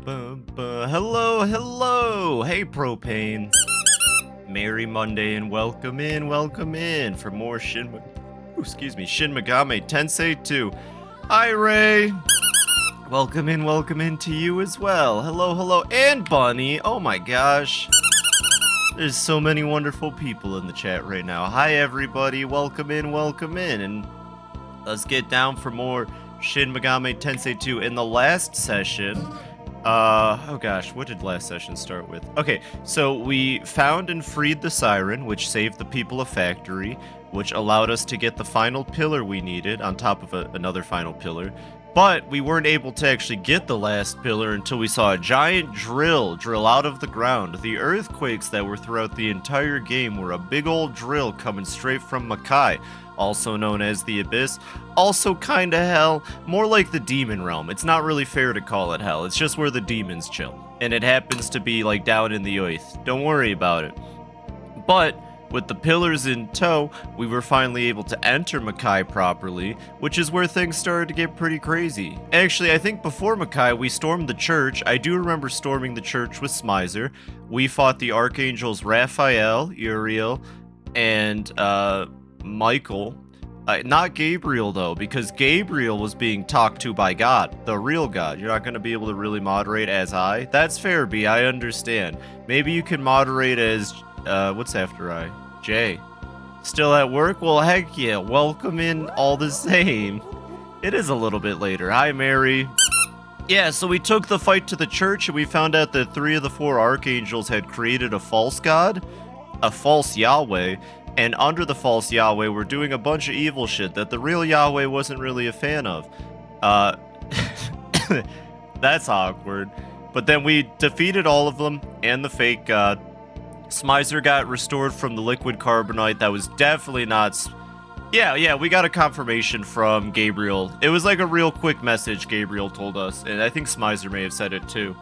Hello, hello. Hey, Propane. Merry Monday and welcome in for more Shin Megami Tensei 2. Hi, Ray. Welcome in to you as well. Hello, hello, and Bunny. Oh my gosh. There's so many wonderful people in the chat right now. Hi, everybody. Welcome in, and let's get down for more Shin Megami Tensei 2. In the last session, oh gosh, what did last session start with? Okay, so we found and freed the siren, which saved the people of Factory, which allowed us to get the final pillar we needed on top of another final pillar. But we weren't able to actually get the last pillar until we saw a giant drill out of the ground. The earthquakes that were throughout the entire game were a big old drill coming straight from Makai, also known as the Abyss. Also kinda hell, more like the demon realm. It's not really fair to call it hell, it's just where the demons chill. And it happens to be like down in the earth. Don't worry about it. But with the pillars in tow, we were finally able to enter Makai properly, which is where things started to get pretty crazy. Actually, I think before Makai, we stormed the church. I do remember storming the church with Smizer. We fought the archangels Raphael, Uriel, and Michael. Not Gabriel, though, because Gabriel was being talked to by God, the real God. You're not going to be able to really moderate as I. That's fair, B, I understand. Maybe you can moderate as... what's after I? Jay. Still at work? Well, heck yeah. Welcome in all the same. It is a little bit later. Hi, Mary. Yeah, so we took the fight to the church and we found out that 3 of the 4 archangels had created a false god, a false Yahweh, and under the false Yahweh were doing a bunch of evil shit that the real Yahweh wasn't really a fan of. That's awkward. But then we defeated all of them and the fake god. Smizer got restored from the liquid carbonite. That was definitely not... Yeah, we got a confirmation from Gabriel. It was like a real quick message Gabriel told us, and I think Smizer may have said it too.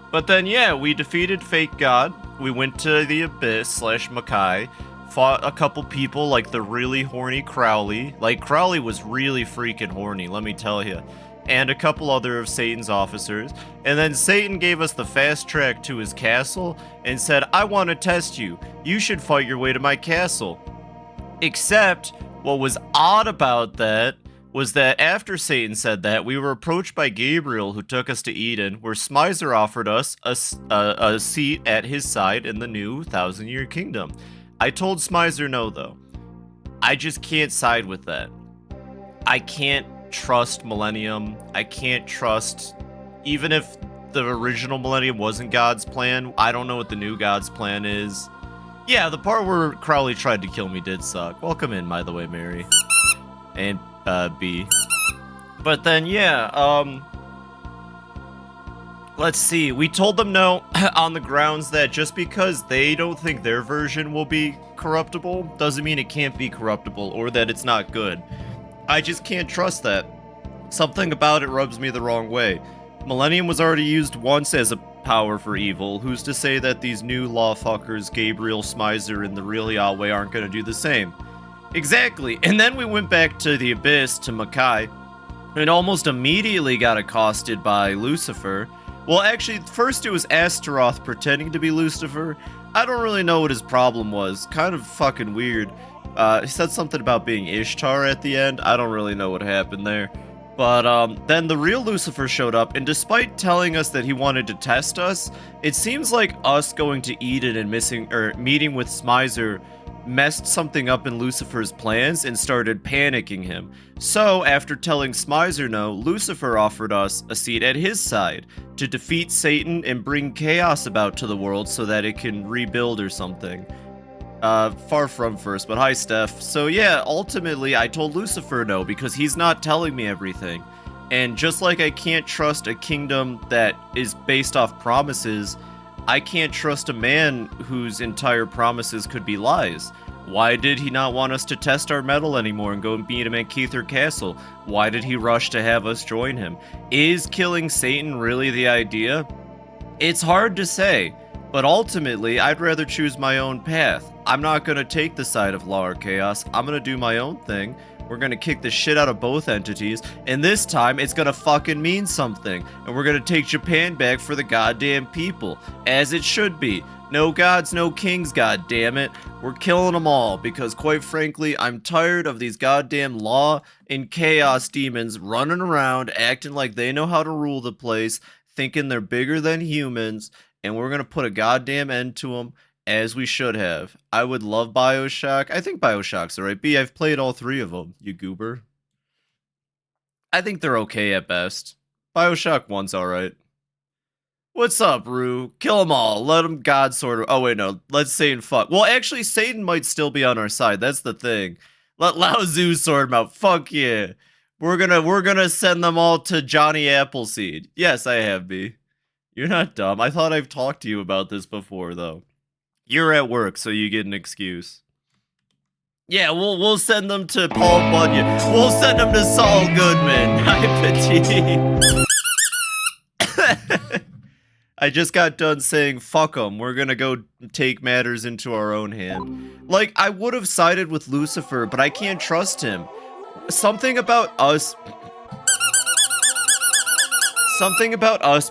But then, yeah, we defeated Fake God. We went to the Abyss / Makai, fought a couple people like the really horny Crowley. Like, Crowley was really freaking horny, let me tell you. And a couple other of Satan's officers. And then Satan gave us the fast track to his castle and said, I want to test you. You should fight your way to my castle. Except, what was odd about that was that after Satan said that, we were approached by Gabriel, who took us to Eden, where Smizer offered us a seat at his side in the new 1,000-year kingdom. I told Smizer no, though. I just can't side with that. I can't trust Millennium. I can't trust, even if the original Millennium wasn't God's plan, I don't know what the new God's plan is. Yeah, the part where Crowley tried to kill me did suck. Welcome in, by the way, Mary. And, B. But then, yeah, let's see. We told them no on the grounds that just because they don't think their version will be corruptible doesn't mean it can't be corruptible or that it's not good. I just can't trust that. Something about it rubs me the wrong way. Millennium was already used once as a power for evil. Who's to say that these new lawfuckers, Gabriel, Smizer, and the real Yahweh aren't going to do the same? Exactly. And then we went back to the Abyss, to Makai, and almost immediately got accosted by Lucifer. Well, actually, first it was Astaroth pretending to be Lucifer. I don't really know what his problem was. Kind of fucking weird. He said something about being Ishtar at the end. I don't really know what happened there. But then the real Lucifer showed up, and despite telling us that he wanted to test us, it seems like us going to Eden and meeting with Smizer messed something up in Lucifer's plans and started panicking him. So, after telling Smizer no, Lucifer offered us a seat at his side to defeat Satan and bring chaos about to the world so that it can rebuild or something. Far from first, but hi, Steph. So yeah, ultimately, I told Lucifer no, because he's not telling me everything. And just like I can't trust a kingdom that is based off promises, I can't trust a man whose entire promises could be lies. Why did he not want us to test our mettle anymore and go and beat him at Keither Castle? Why did he rush to have us join him? Is killing Satan really the idea? It's hard to say. But ultimately, I'd rather choose my own path. I'm not going to take the side of law or chaos. I'm going to do my own thing. We're gonna kick the shit out of both entities, and this time it's gonna fucking mean something. And we're gonna take Japan back for the goddamn people, as it should be. No gods, no kings, goddammit. We're killing them all, because quite frankly, I'm tired of these goddamn law and chaos demons running around, acting like they know how to rule the place, thinking they're bigger than humans, and we're gonna put a goddamn end to them. As we should have. I would love BioShock. I think BioShock's alright. B, I've played all 3 of them, you goober. I think they're okay at best. BioShock 1's alright. What's up, Rue? Kill them all. Let them God sort of... Oh, wait, no. Let Satan fuck. Well, actually, Satan might still be on our side. That's the thing. Let Lao Tzu sort him out. Fuck yeah. We're gonna send them all to Johnny Appleseed. Yes, I have, B. You're not dumb. I thought I've talked to you about this before, though. You're at work, so you get an excuse. Yeah, we'll send them to Paul Bunyan. We'll send them to Saul Goodman. Hi, Petit. I just got done saying, fuck them. We're gonna go take matters into our own hand. Like, I would have sided with Lucifer, but I can't trust him. Something about us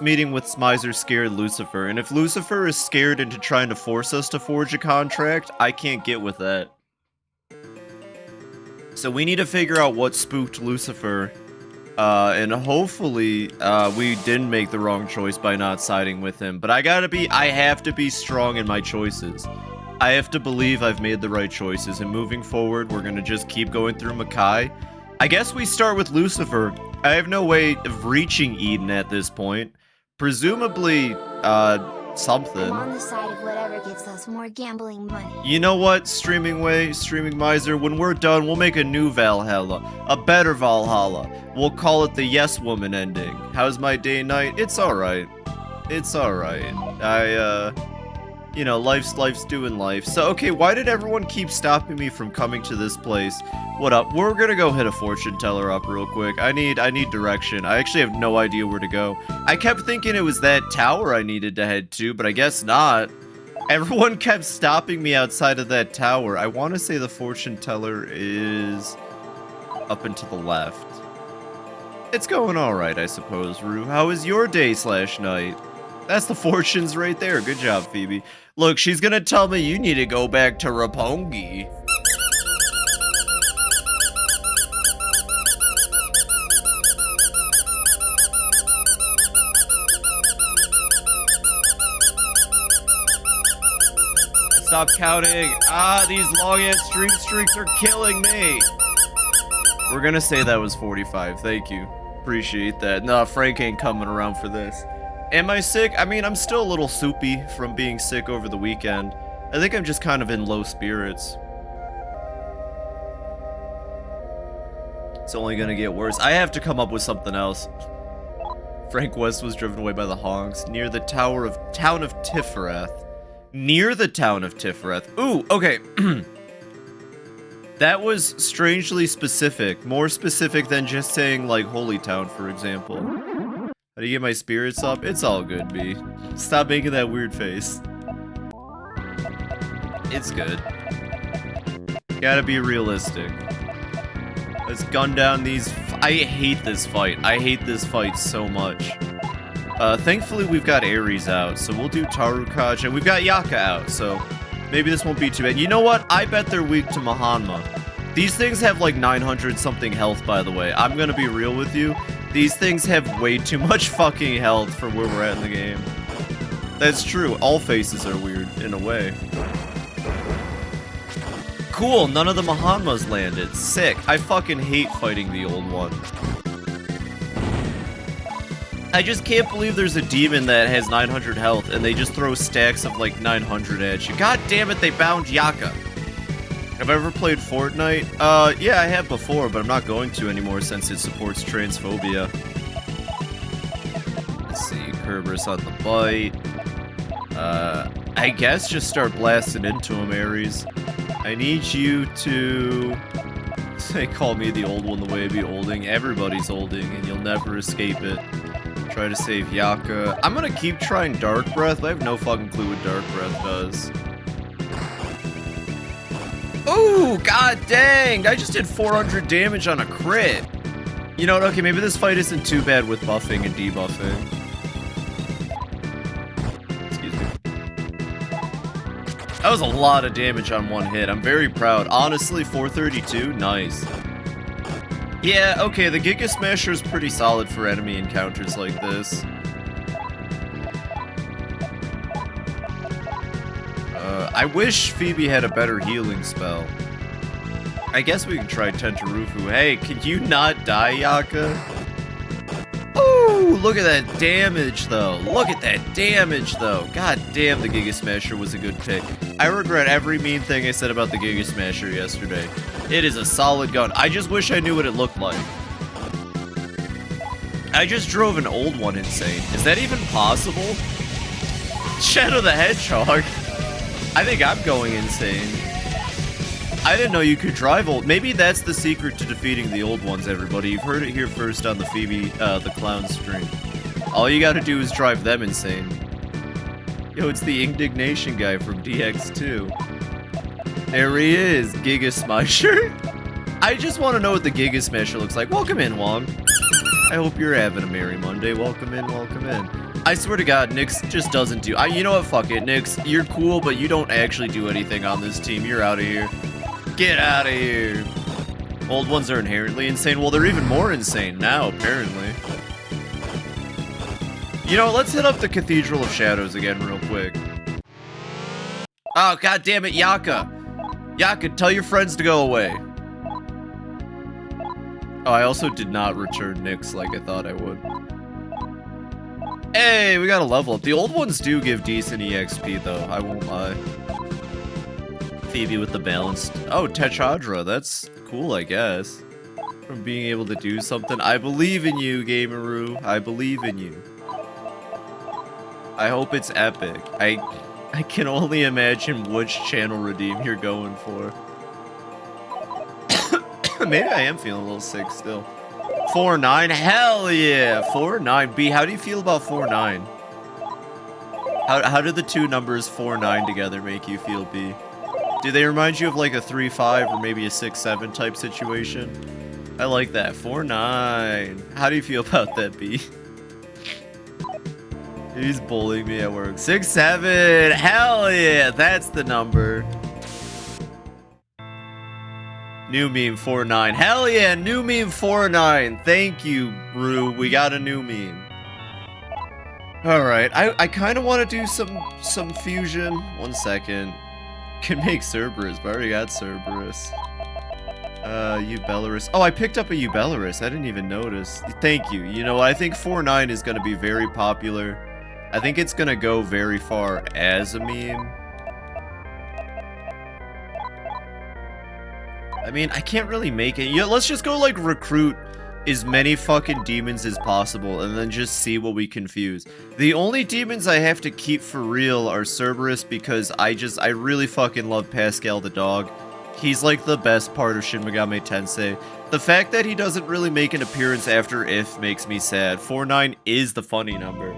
meeting with Smizer scared Lucifer, and if Lucifer is scared into trying to force us to forge a contract, I can't get with that. So we need to figure out what spooked Lucifer, and hopefully, we didn't make the wrong choice by not siding with him, but I have to be strong in my choices. I have to believe I've made the right choices, and moving forward, we're gonna just keep going through Makai. I guess we start with Lucifer. I have no way of reaching Eden at this point. Presumably, something. I'm on the side of whatever gives us more gambling money. You know what, Streaming Miser? When we're done, we'll make a new Valhalla. A better Valhalla. We'll call it the Yes Woman ending. How's my day and night? It's alright. It's alright. You know, life's doing life. So, okay, why did everyone keep stopping me from coming to this place? What up? We're gonna go hit a fortune teller up real quick. I need direction. I actually have no idea where to go. I kept thinking it was that tower I needed to head to, but I guess not. Everyone kept stopping me outside of that tower. I want to say the fortune teller is up and to the left. It's going alright, I suppose, Rue. How is your day/night? That's the fortunes right there. Good job, Phoebe. Look, she's gonna tell me you need to go back to Roppongi. Stop counting. Ah, these long-ass streaks are killing me. We're gonna say that was 45. Thank you. Appreciate that. Nah, Frank ain't coming around for this. Am I sick? I mean, I'm still a little soupy from being sick over the weekend. I think I'm just kind of in low spirits. It's only gonna get worse. I have to come up with something else. Frank West was driven away by the Honks near the town of Tiferath. Near the town of Tiferath. Ooh, okay. That was strangely specific. More specific than just saying, like, Holy Town, for example. How do you get my spirits up? It's all good, B. Stop making that weird face. It's good. Gotta be realistic. Let's gun down these... I hate this fight. I hate this fight so much. Thankfully, we've got Ares out, so we'll do Tarukaj, and we've got Yaka out, so maybe this won't be too bad. You know what? I bet they're weak to Mahanma. These things have like 900-something health, by the way. I'm gonna be real with you. These things have way too much fucking health for where we're at in the game. That's true. All faces are weird, in a way. Cool, none of the Mahanmas landed. Sick. I fucking hate fighting the old one. I just can't believe there's a demon that has 900 health and they just throw stacks of like 900 at you. God damn it, they bound Yaka. Have I ever played Fortnite? Yeah, I have before, but I'm not going to anymore since it supports transphobia. Let's see, Kerberos on the bite. I guess just start blasting into him, Ares. I need you to... They call me the old one the way I be olding. Everybody's olding, and you'll never escape it. Try to save Yaka. I'm gonna keep trying Dark Breath, but I have no fucking clue what Dark Breath does. Ooh, god dang! I just did 400 damage on a crit. You know what? Okay, maybe this fight isn't too bad with buffing and debuffing. Excuse me. That was a lot of damage on one hit. I'm very proud. Honestly, 432, nice. Yeah, okay, the Giga Smasher is pretty solid for enemy encounters like this. I wish Fibi had a better healing spell. I guess we can try Tentarufu. Hey, can you not die, Yaka? Ooh, look at that damage, though. Look at that damage, though. God damn, the Giga Smasher was a good pick. I regret every mean thing I said about the Giga Smasher yesterday. It is a solid gun. I just wish I knew what it looked like. I just drove an old one insane. Is that even possible? Shadow the Hedgehog. I think I'm going insane. I didn't know you could drive old. Maybe that's the secret to defeating the old ones, everybody. You've heard it here first on the Fibi, the clown stream. All you gotta do is drive them insane. Yo, it's the Indignation guy from DX2. There he is, Giga Smasher. I just want to know what the Giga Smasher looks like. Welcome in, Wong. I hope you're having a merry Monday. Welcome in, welcome in. I swear to God, Nyx just doesn't do... you know what? Fuck it, Nyx. You're cool, but you don't actually do anything on this team. You're out of here. Get out of here. Old ones are inherently insane. Well, they're even more insane now, apparently. You know, let's hit up the Cathedral of Shadows again real quick. Oh, god damn it, Yaka. Yaka, tell your friends to go away. Oh, I also did not return Nyx like I thought I would. Hey, we got a level up. The old ones do give decent EXP, though. I won't lie. Fibi with the balanced. Oh, Techadra. That's cool, I guess. From being able to do something. I believe in you, Gameroo. I believe in you. I hope it's epic. I can only imagine which channel redeem you're going for. Maybe I am feeling a little sick still. 4-9, hell yeah! 4-9. B, how do you feel about 4-9? How do the two numbers 4-9 together make you feel, B? Do they remind you of like a 3-5 or maybe a 6-7 type situation? I like that. 4-9. How do you feel about that, B? He's bullying me at work. 6-7. Hell yeah, that's the number. New meme 4-9. Hell yeah, new meme 4-9. Thank you, Brew. We got a new meme. Alright, I kind of want to do some fusion. 1 second. Can make Cerberus, but I already got Cerberus. Eubelorus. Oh, I picked up a Eubelorus. I didn't even notice. Thank you. You know, I think 4-9 is going to be very popular. I think it's going to go very far as a meme. I mean, I can't really make it. Yeah, let's just go, like, recruit as many fucking demons as possible and then just see what we confuse. The only demons I have to keep for real are Cerberus because I really fucking love Pascal the dog. He's, like, the best part of Shin Megami Tensei. The fact that he doesn't really make an appearance after If makes me sad. 4-9 is the funny number.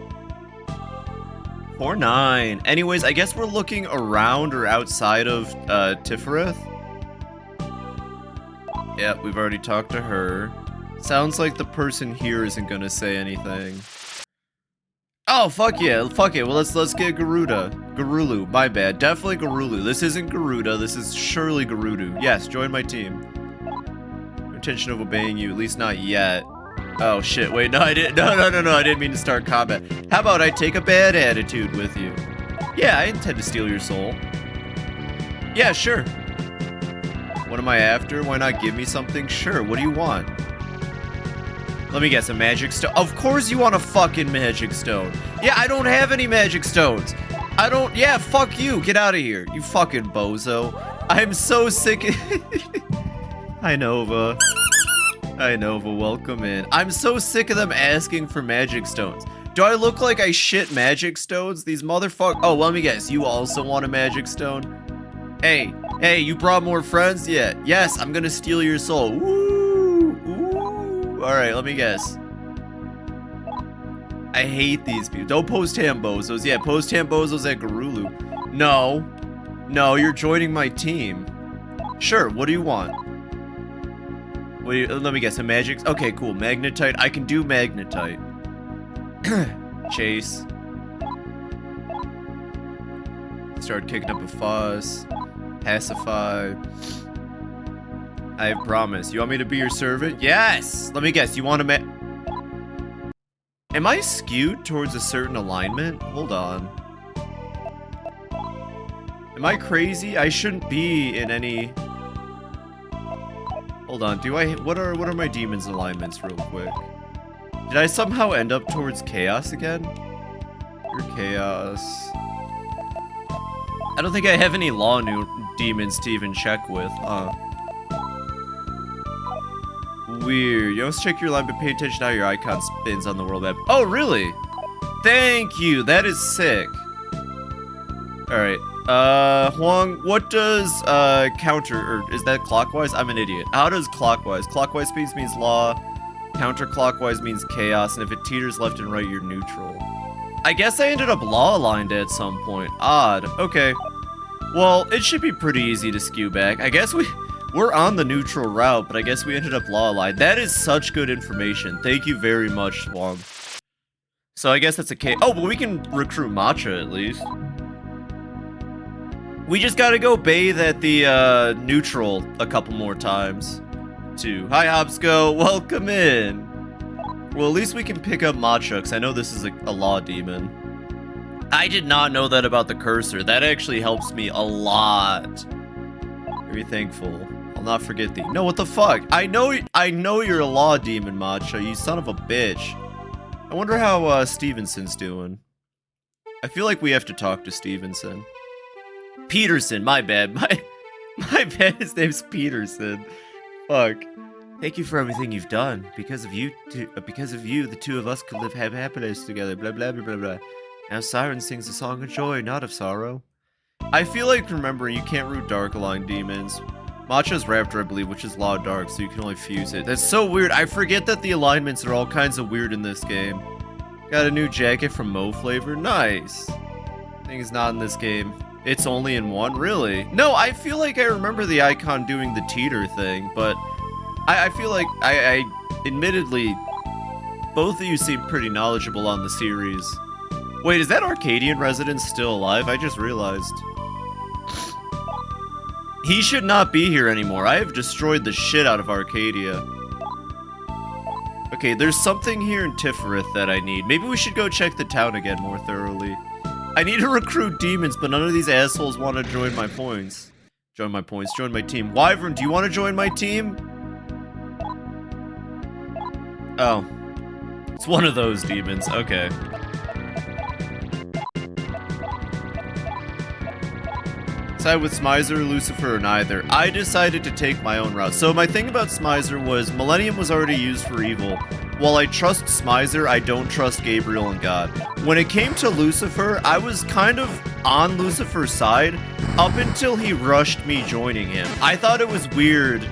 4-9. Anyways, I guess we're looking around or outside of, Tifereth. Yeah, we've already talked to her. Sounds like the person here isn't gonna say anything. Oh, fuck yeah. Fuck it. Well, let's get Garuda. Garulu. My bad. Definitely Garulu. This isn't Garuda. This is surely Garudu. Yes, join my team. No intention of obeying you. At least not yet. Oh, shit. Wait, no, I didn't. No. I didn't mean to start combat. How about I take a bad attitude with you? Yeah, I intend to steal your soul. Yeah, sure. What am I after? Why not give me something? Sure, what do you want? Let me guess, a magic stone? Of course you want a fucking magic stone. Yeah, I don't have any magic stones. Yeah, fuck you. Get out of here, you fucking bozo. I'm so sick. Hi, Nova. Hi, Nova, welcome in. I'm so sick of them asking for magic stones. Do I look like I shit magic stones? These motherfuckers. Oh, let me guess, you also want a magic stone? Hey, you brought more friends? Yeah. Yes, I'm gonna steal your soul. Woo! Alright, let me guess. I hate these people. Don't post hambozos. Yeah, post hambozos at Garulu. No, you're joining my team. Sure, what do you want? Wait, let me guess, a magic? Okay, cool, magnetite. I can do magnetite. Chase. Start kicking up a fuss. Pacify. I promise. You want me to be your servant? Yes! Let me guess, you want to Am I skewed towards a certain alignment? Hold on. Am I crazy? I shouldn't be in any... Hold on, what are my demons alignments real quick? Did I somehow end up towards chaos again? Or chaos... I don't think I have any law new demons to even check with, huh? Weird. You always check your line, but pay attention to how your icon spins on the world map. Oh, really? Thank you. That is sick. Alright. Huang, what does, counter, or is that clockwise? I'm an idiot. How does clockwise? Clockwise means law. Counterclockwise means chaos, and if it teeters left and right, you're neutral. I guess I ended up law aligned at some point. Odd. Okay. Well, it should be pretty easy to skew back. I guess we're on the neutral route, but I guess we ended up law aligned. That is such good information. Thank you very much, Wong. So I guess that's a case. Oh, but we can recruit Matcha at least. We just gotta go bathe at the neutral a couple more times. Too. Hi, Hopsco. Welcome in. Well, at least we can pick up Matcha, because I know this is a law demon. I did not know that about the cursor. That actually helps me a lot. Very thankful. I'll not forget thee. No, what the fuck? I know you're a law demon, Matcha, you son of a bitch. I wonder how Stevenson's doing. I feel like we have to talk to Stevenson. Peterson, my bad. My bad, his name's Peterson. Fuck. Thank you for everything you've done. Because of you, the two of us could live happiness together. Blah, blah, blah, blah, blah. Now Siren sings a song of joy, not of sorrow. I feel like remembering you can't root Dark Aligned demons. Matcha's Raptor, I believe, which is Law Dark, so you can only fuse it. That's so weird. I forget that the alignments are all kinds of weird in this game. Got a new jacket from Mo Flavor. Nice. Thing's not in this game. It's only in one? Really? No, I feel like I remember the icon doing the teeter thing, but I feel like I admittedly, both of you seem pretty knowledgeable on the series. Wait, is that Arcadian resident still alive? I just realized. He should not be here anymore. I have destroyed the shit out of Arcadia. Okay, there's something here in Tifereth that I need. Maybe we should go check the town again more thoroughly. I need to recruit demons, but none of these assholes want to join my points. Join my team. Wyvern, do you want to join my team? Oh. It's one of those demons. Okay. Side with Smizer, Lucifer, or neither. I decided to take my own route. So my thing about Smizer was Millennium was already used for evil. While I trust Smizer, I don't trust Gabriel and God. When it came to Lucifer, I was kind of on Lucifer's side up until he rushed me joining him. I thought it was weird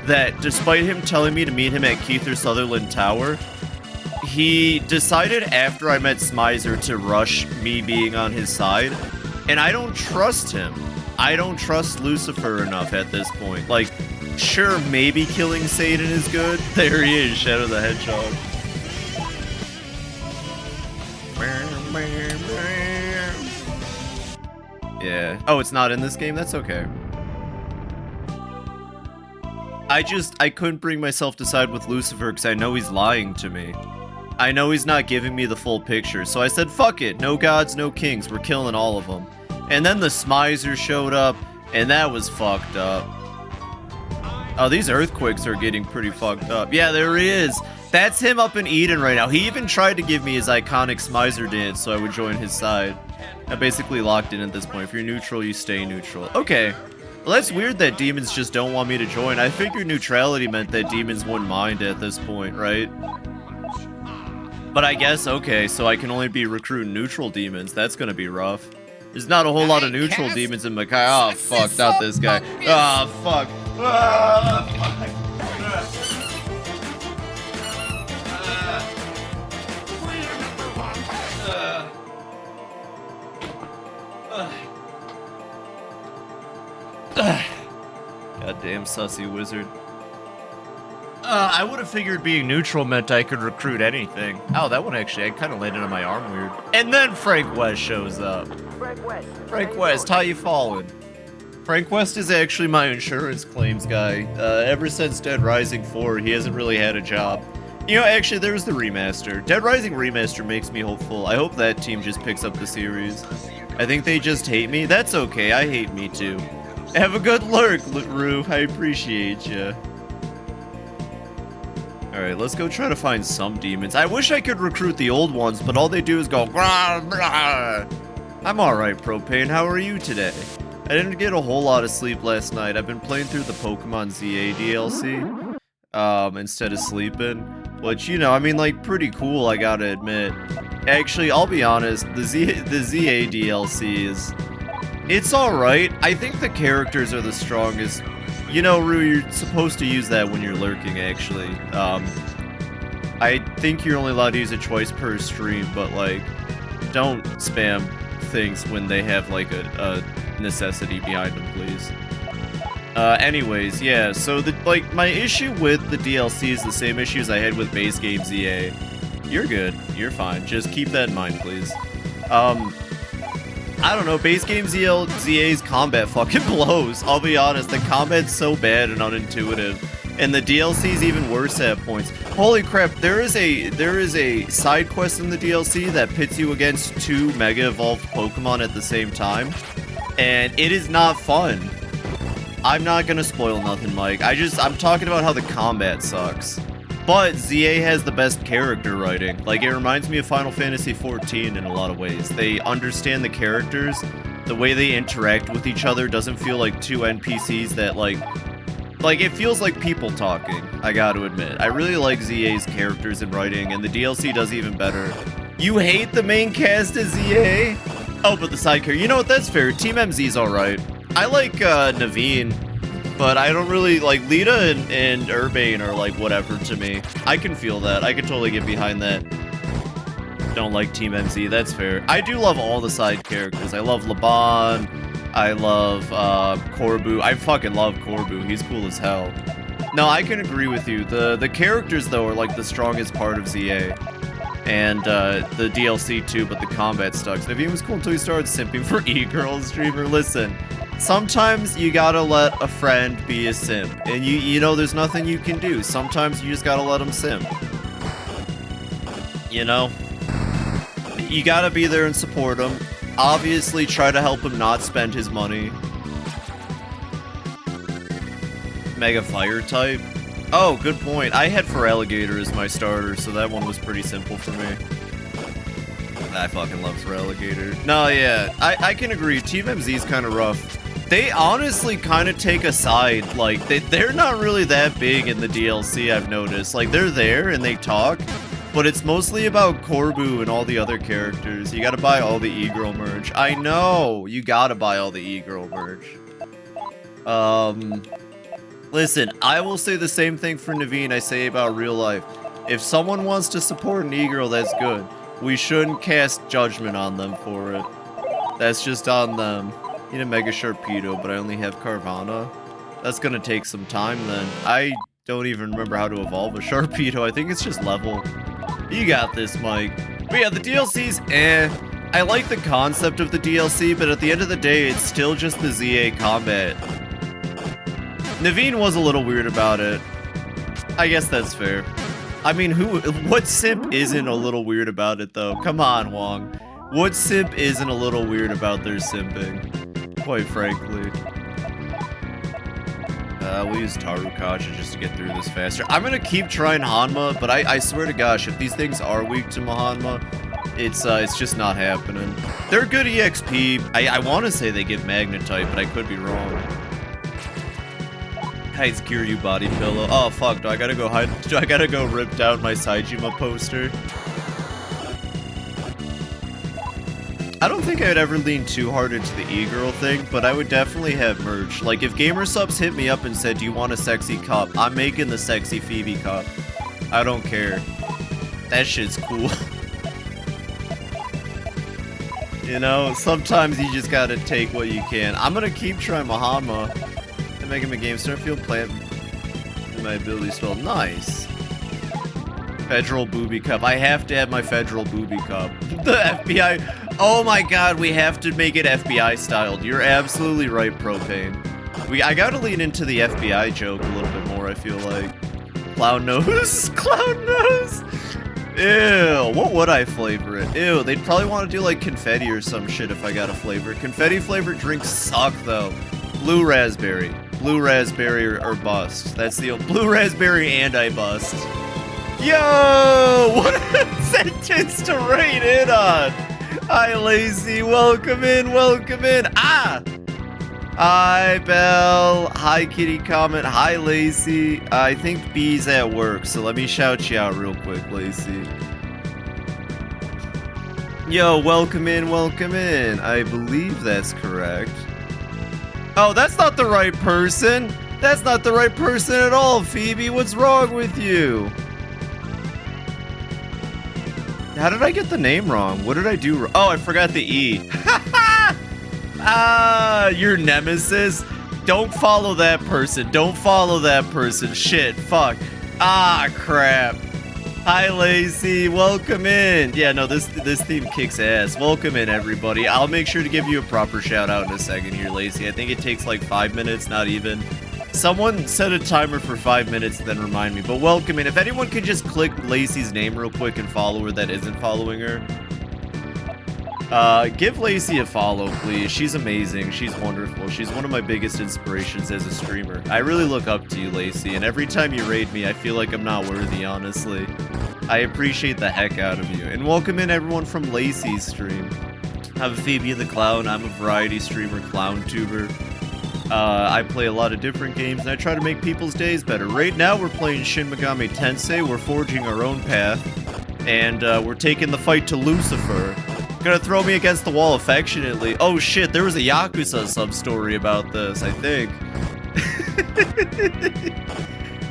that despite him telling me to meet him at Keither Sutherland Tower, he decided after I met Smizer to rush me being on his side, and I don't trust him. I don't trust Lucifer enough at this point. Like, sure, maybe killing Satan is good. There he is, Shadow the Hedgehog. Yeah. Oh, it's not in this game? That's okay. I couldn't bring myself to side with Lucifer because I know he's lying to me. I know he's not giving me the full picture, so I said, fuck it. No gods, no kings. We're killing all of them. And then the Smizer showed up, and that was fucked up. Oh, these earthquakes are getting pretty fucked up. Yeah, there he is. That's him up in Eden right now. He even tried to give me his iconic Smizer dance so I would join his side. I'm basically locked in at this point. If you're neutral, you stay neutral. Okay. Well, that's weird that demons just don't want me to join. I figured neutrality meant that demons wouldn't mind at this point, right? But I guess, okay, so I can only be recruiting neutral demons. That's gonna be rough. There's not a whole lot of neutral demons in Makai. Oh, fuck, not this guy. Oh, fuck. God Damn sussy wizard. I would have figured being neutral meant I could recruit anything. Oh, that one actually, I kind of landed on my arm weird. And then Frank West shows up. Frank West, how you falling? Frank West is actually my insurance claims guy. Ever since Dead Rising 4, he hasn't really had a job. You know, actually, there was the remaster. Dead Rising Remaster makes me hopeful. I hope that team just picks up the series. I think they just hate me. That's okay, I hate me too. Have a good lurk, Rue. I appreciate ya. Alright, let's go try to find some demons. I wish I could recruit the old ones, but all they do is go grah, grah. I'm alright, Propane. How are you today? I didn't get a whole lot of sleep last night. I've been playing through the Pokemon ZA DLC instead of sleeping. Which, you know, I mean, like, pretty cool, I gotta admit. Actually, I'll be honest, the ZA DLC is... It's alright. I think the characters are the strongest. You know, Rue, you're supposed to use that when you're lurking, actually. I think you're only allowed to use it twice per stream, but, like, don't spam things when they have, like, a necessity behind them, please. Anyways, yeah, so, my issue with the DLC is the same issues I had with base game ZA. You're good. You're fine. Just keep that in mind, please. I don't know, base game ZA's combat fucking blows. I'll be honest, the combat's so bad and unintuitive. And the DLC's even worse at points. Holy crap, there is a side quest in the DLC that pits you against 2 Mega Evolved Pokemon at the same time. And it is not fun. I'm not gonna spoil nothing, Mike. I'm talking about how the combat sucks. But ZA has the best character writing. Like, it reminds me of Final Fantasy XIV in a lot of ways. They understand the characters. The way they interact with each other doesn't feel like 2 NPCs that, like, it feels like people talking, I gotta admit. I really like ZA's characters and writing, and the DLC does even better. You hate the main cast of ZA? Oh, but the side character. You know what, that's fair. Team MZ's alright. I like, Naveen. But I don't really, like, Lita and Urbane are, like, whatever to me. I can feel that. I can totally get behind that. Don't like Team MZ, that's fair. I do love all the side characters. I love Laban. I love, Corbu. I fucking love Corbu. He's cool as hell. No, I can agree with you. The characters, though, are, like, the strongest part of ZA. And, the DLC, too, but the combat sucks. Naveen was cool until he started simping for e-girl streamer. Listen. Sometimes you gotta let a friend be a simp, and you know there's nothing you can do. Sometimes you just gotta let them simp. You know? You gotta be there and support him. Obviously try to help him not spend his money. Mega Fire type? Oh, good point. I had Feraligatr as my starter, so that one was pretty simple for me. I fucking love Feraligatr. No, yeah, I can agree. Team MZ's kind of rough. They honestly kind of take a side. Like, they're not really that big in the DLC, I've noticed. Like, they're there and they talk, but it's mostly about Corbu and all the other characters. You gotta buy all the e-girl merch. I know! You gotta buy all the e-girl merch. Listen, I will say the same thing for Naveen I say about real life. If someone wants to support an e-girl, that's good. We shouldn't cast judgment on them for it. That's just on them. I need a Mega Sharpedo, but I only have Carvana. That's gonna take some time then. I don't even remember how to evolve a Sharpedo. I think it's just level. You got this, Mike. But yeah, the DLC's I like the concept of the DLC, but at the end of the day, it's still just the ZA combat. Naveen was a little weird about it. I guess that's fair. I mean, what simp isn't a little weird about it, though? Come on, Wong. What simp isn't a little weird about their simping? Quite frankly. We'll use Tarukacha just to get through this faster. I'm gonna keep trying Hanma, but I swear to gosh, if these things are weak to Mahanma, it's just not happening. They're good EXP. I want to say they give Magnetite, but I could be wrong. Heights Kiryu body pillow. Oh fuck, do I gotta go rip down my Saijima poster? I don't think I'd ever lean too hard into the e-girl thing, but I would definitely have merch. Like, if Gamersubs hit me up and said, do you want a sexy cup? I'm making the sexy Fibi cup. I don't care. That shit's cool. You know, sometimes you just gotta take what you can. I'm gonna keep trying Mahanma. Megami game Starfield plant my ability spell. Nice. Federal booby cup. I have to have my federal booby cup. The FBI. Oh my god, we have to make it FBI styled. You're absolutely right, Propane. I gotta lean into the FBI joke a little bit more, I feel like. Clown nose. Clown nose. Ew, what would I flavor it? Ew, they'd probably want to do like confetti or some shit if I got a flavor. Confetti flavored drinks suck though. Blue raspberry. Blue raspberry or bust. That's the blue raspberry and I bust. Yo, what a sentence to rein in on. Hi, Lacey. Welcome in. Welcome in. Ah! Hi, Belle. Hi, Kitty Comment. Hi, Lacey. I think B's at work, so let me shout you out real quick, Lacey. Yo, welcome in. Welcome in. I believe that's correct. Oh, that's not the right person. That's not the right person at all, Phoebe. What's wrong with you? How did I get the name wrong? What did I do wrong? Oh, I forgot the E. Your nemesis. Don't follow that person. Don't follow that person. Shit, fuck. Ah, crap. Hi, Lacey. Welcome in. Yeah, no, this theme kicks ass. Welcome in, everybody. I'll make sure to give you a proper shout out in a second here, Lacey. I think it takes like 5 minutes, not even. Someone set a timer for 5 minutes, then remind me. But welcome in. If anyone could just click Lacey's name real quick and follow her that isn't following her. Give Lacey a follow, please. She's amazing. She's wonderful. She's one of my biggest inspirations as a streamer. I really look up to you, Lacey, and every time you raid me, I feel like I'm not worthy, honestly. I appreciate the heck out of you. And welcome in everyone from Lacey's stream. I'm Fibi the Clown. I'm a variety streamer, clown tuber. I play a lot of different games, and I try to make people's days better. Right now, we're playing Shin Megami Tensei. We're forging our own path, and we're taking the fight to Lucifer. Gonna throw me against the wall affectionately. Oh shit, there was a Yakuza sub-story about this, I think.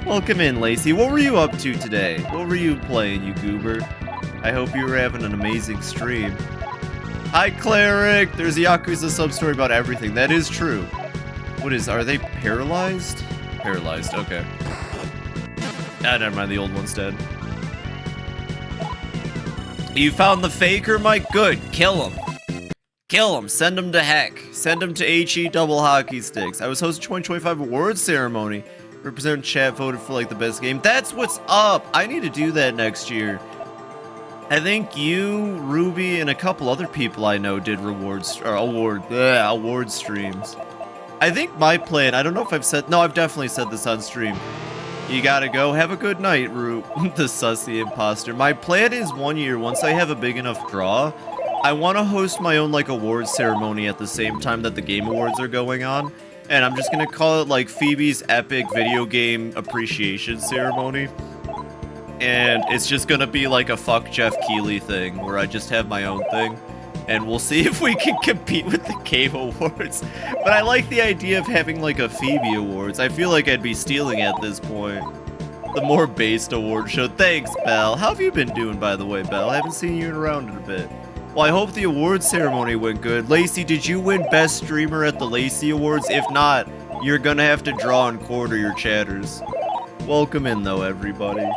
Welcome in, Lacey. What were you up to today? What were you playing, you goober? I hope you were having an amazing stream. Hi, Cleric! There's a Yakuza sub-story about everything. That is true. Are they paralyzed? Paralyzed, okay. Ah, never mind, the old one's dead. You found the faker, Mike? Good, kill him. Kill him, send him to heck. Send him to HE double hockey sticks. I was hosting 2025 awards ceremony. Representative chat voted for like the best game. That's what's up! I need to do that next year. I think you, Ruby, and a couple other people I know did award streams. I think my plan, I don't know if I've said, no, I've definitely said this on stream. You gotta go, have a good night, Rue, the sussy imposter. My plan is 1 year, once I have a big enough draw, I want to host my own, like, awards ceremony at the same time that the Game Awards are going on. And I'm just gonna call it, like, Phoebe's Epic Video Game Appreciation Ceremony. And it's just gonna be, like, a fuck Jeff Keighley thing, where I just have my own thing. And we'll see if we can compete with the Game Awards. But I like the idea of having like a Phoebe Awards. I feel like I'd be stealing at this point. The more based award show. Thanks, Belle. How have you been doing, by the way, Belle? I haven't seen you around in a bit. Well, I hope the awards ceremony went good. Lacey, did you win Best Streamer at the Lacey Awards? If not, you're gonna have to draw and quarter your chatters. Welcome in, though, everybody.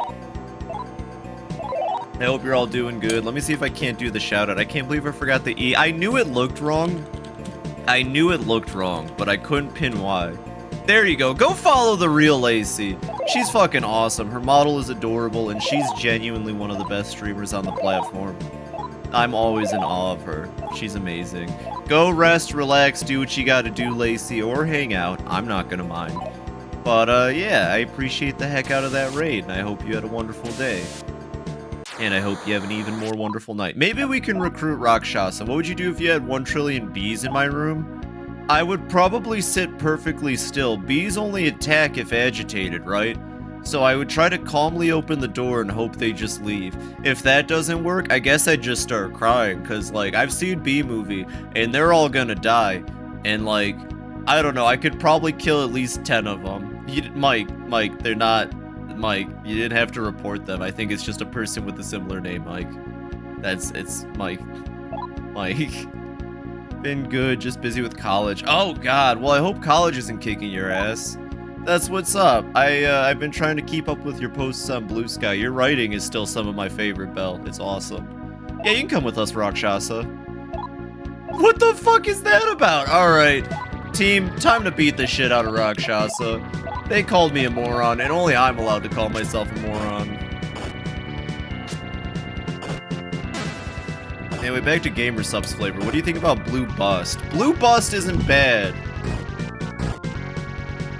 I hope you're all doing good. Let me see if I can't do the shout out. I can't believe I forgot the E. I knew it looked wrong. I knew it looked wrong, but I couldn't pin why. There you go. Go follow the real Lacey. She's fucking awesome. Her model is adorable, and she's genuinely one of the best streamers on the platform. I'm always in awe of her. She's amazing. Go rest, relax, do what you gotta do, Lacey, or hang out. I'm not gonna mind. But, yeah, I appreciate the heck out of that raid, and I hope you had a wonderful day. And I hope you have an even more wonderful night. Maybe we can recruit Rakshasa. What would you do if you had 1 trillion bees in my room? I would probably sit perfectly still. Bees only attack if agitated, right? So I would try to calmly open the door and hope they just leave. If that doesn't work, I guess I'd just start crying. Because, like, I've seen Bee Movie, and they're all gonna die. And, like, I don't know, I could probably kill at least 10 of them. Mike, they're not... Mike, you didn't have to report them. I think it's just a person with a similar name, Mike. It's Mike. Mike. Been good, just busy with college. Oh god, well I hope college isn't kicking your ass. That's what's up. I've been trying to keep up with your posts on Blue Sky. Your writing is still some of my favorite, Belle. It's awesome. Yeah, you can come with us, Rakshasa. What the fuck is that about? Alright, team, time to beat the shit out of Rakshasa. They called me a moron, and only I'm allowed to call myself a moron. Anyway, back to Gamer Subs flavor. What do you think about Blue Bust? Blue Bust isn't bad.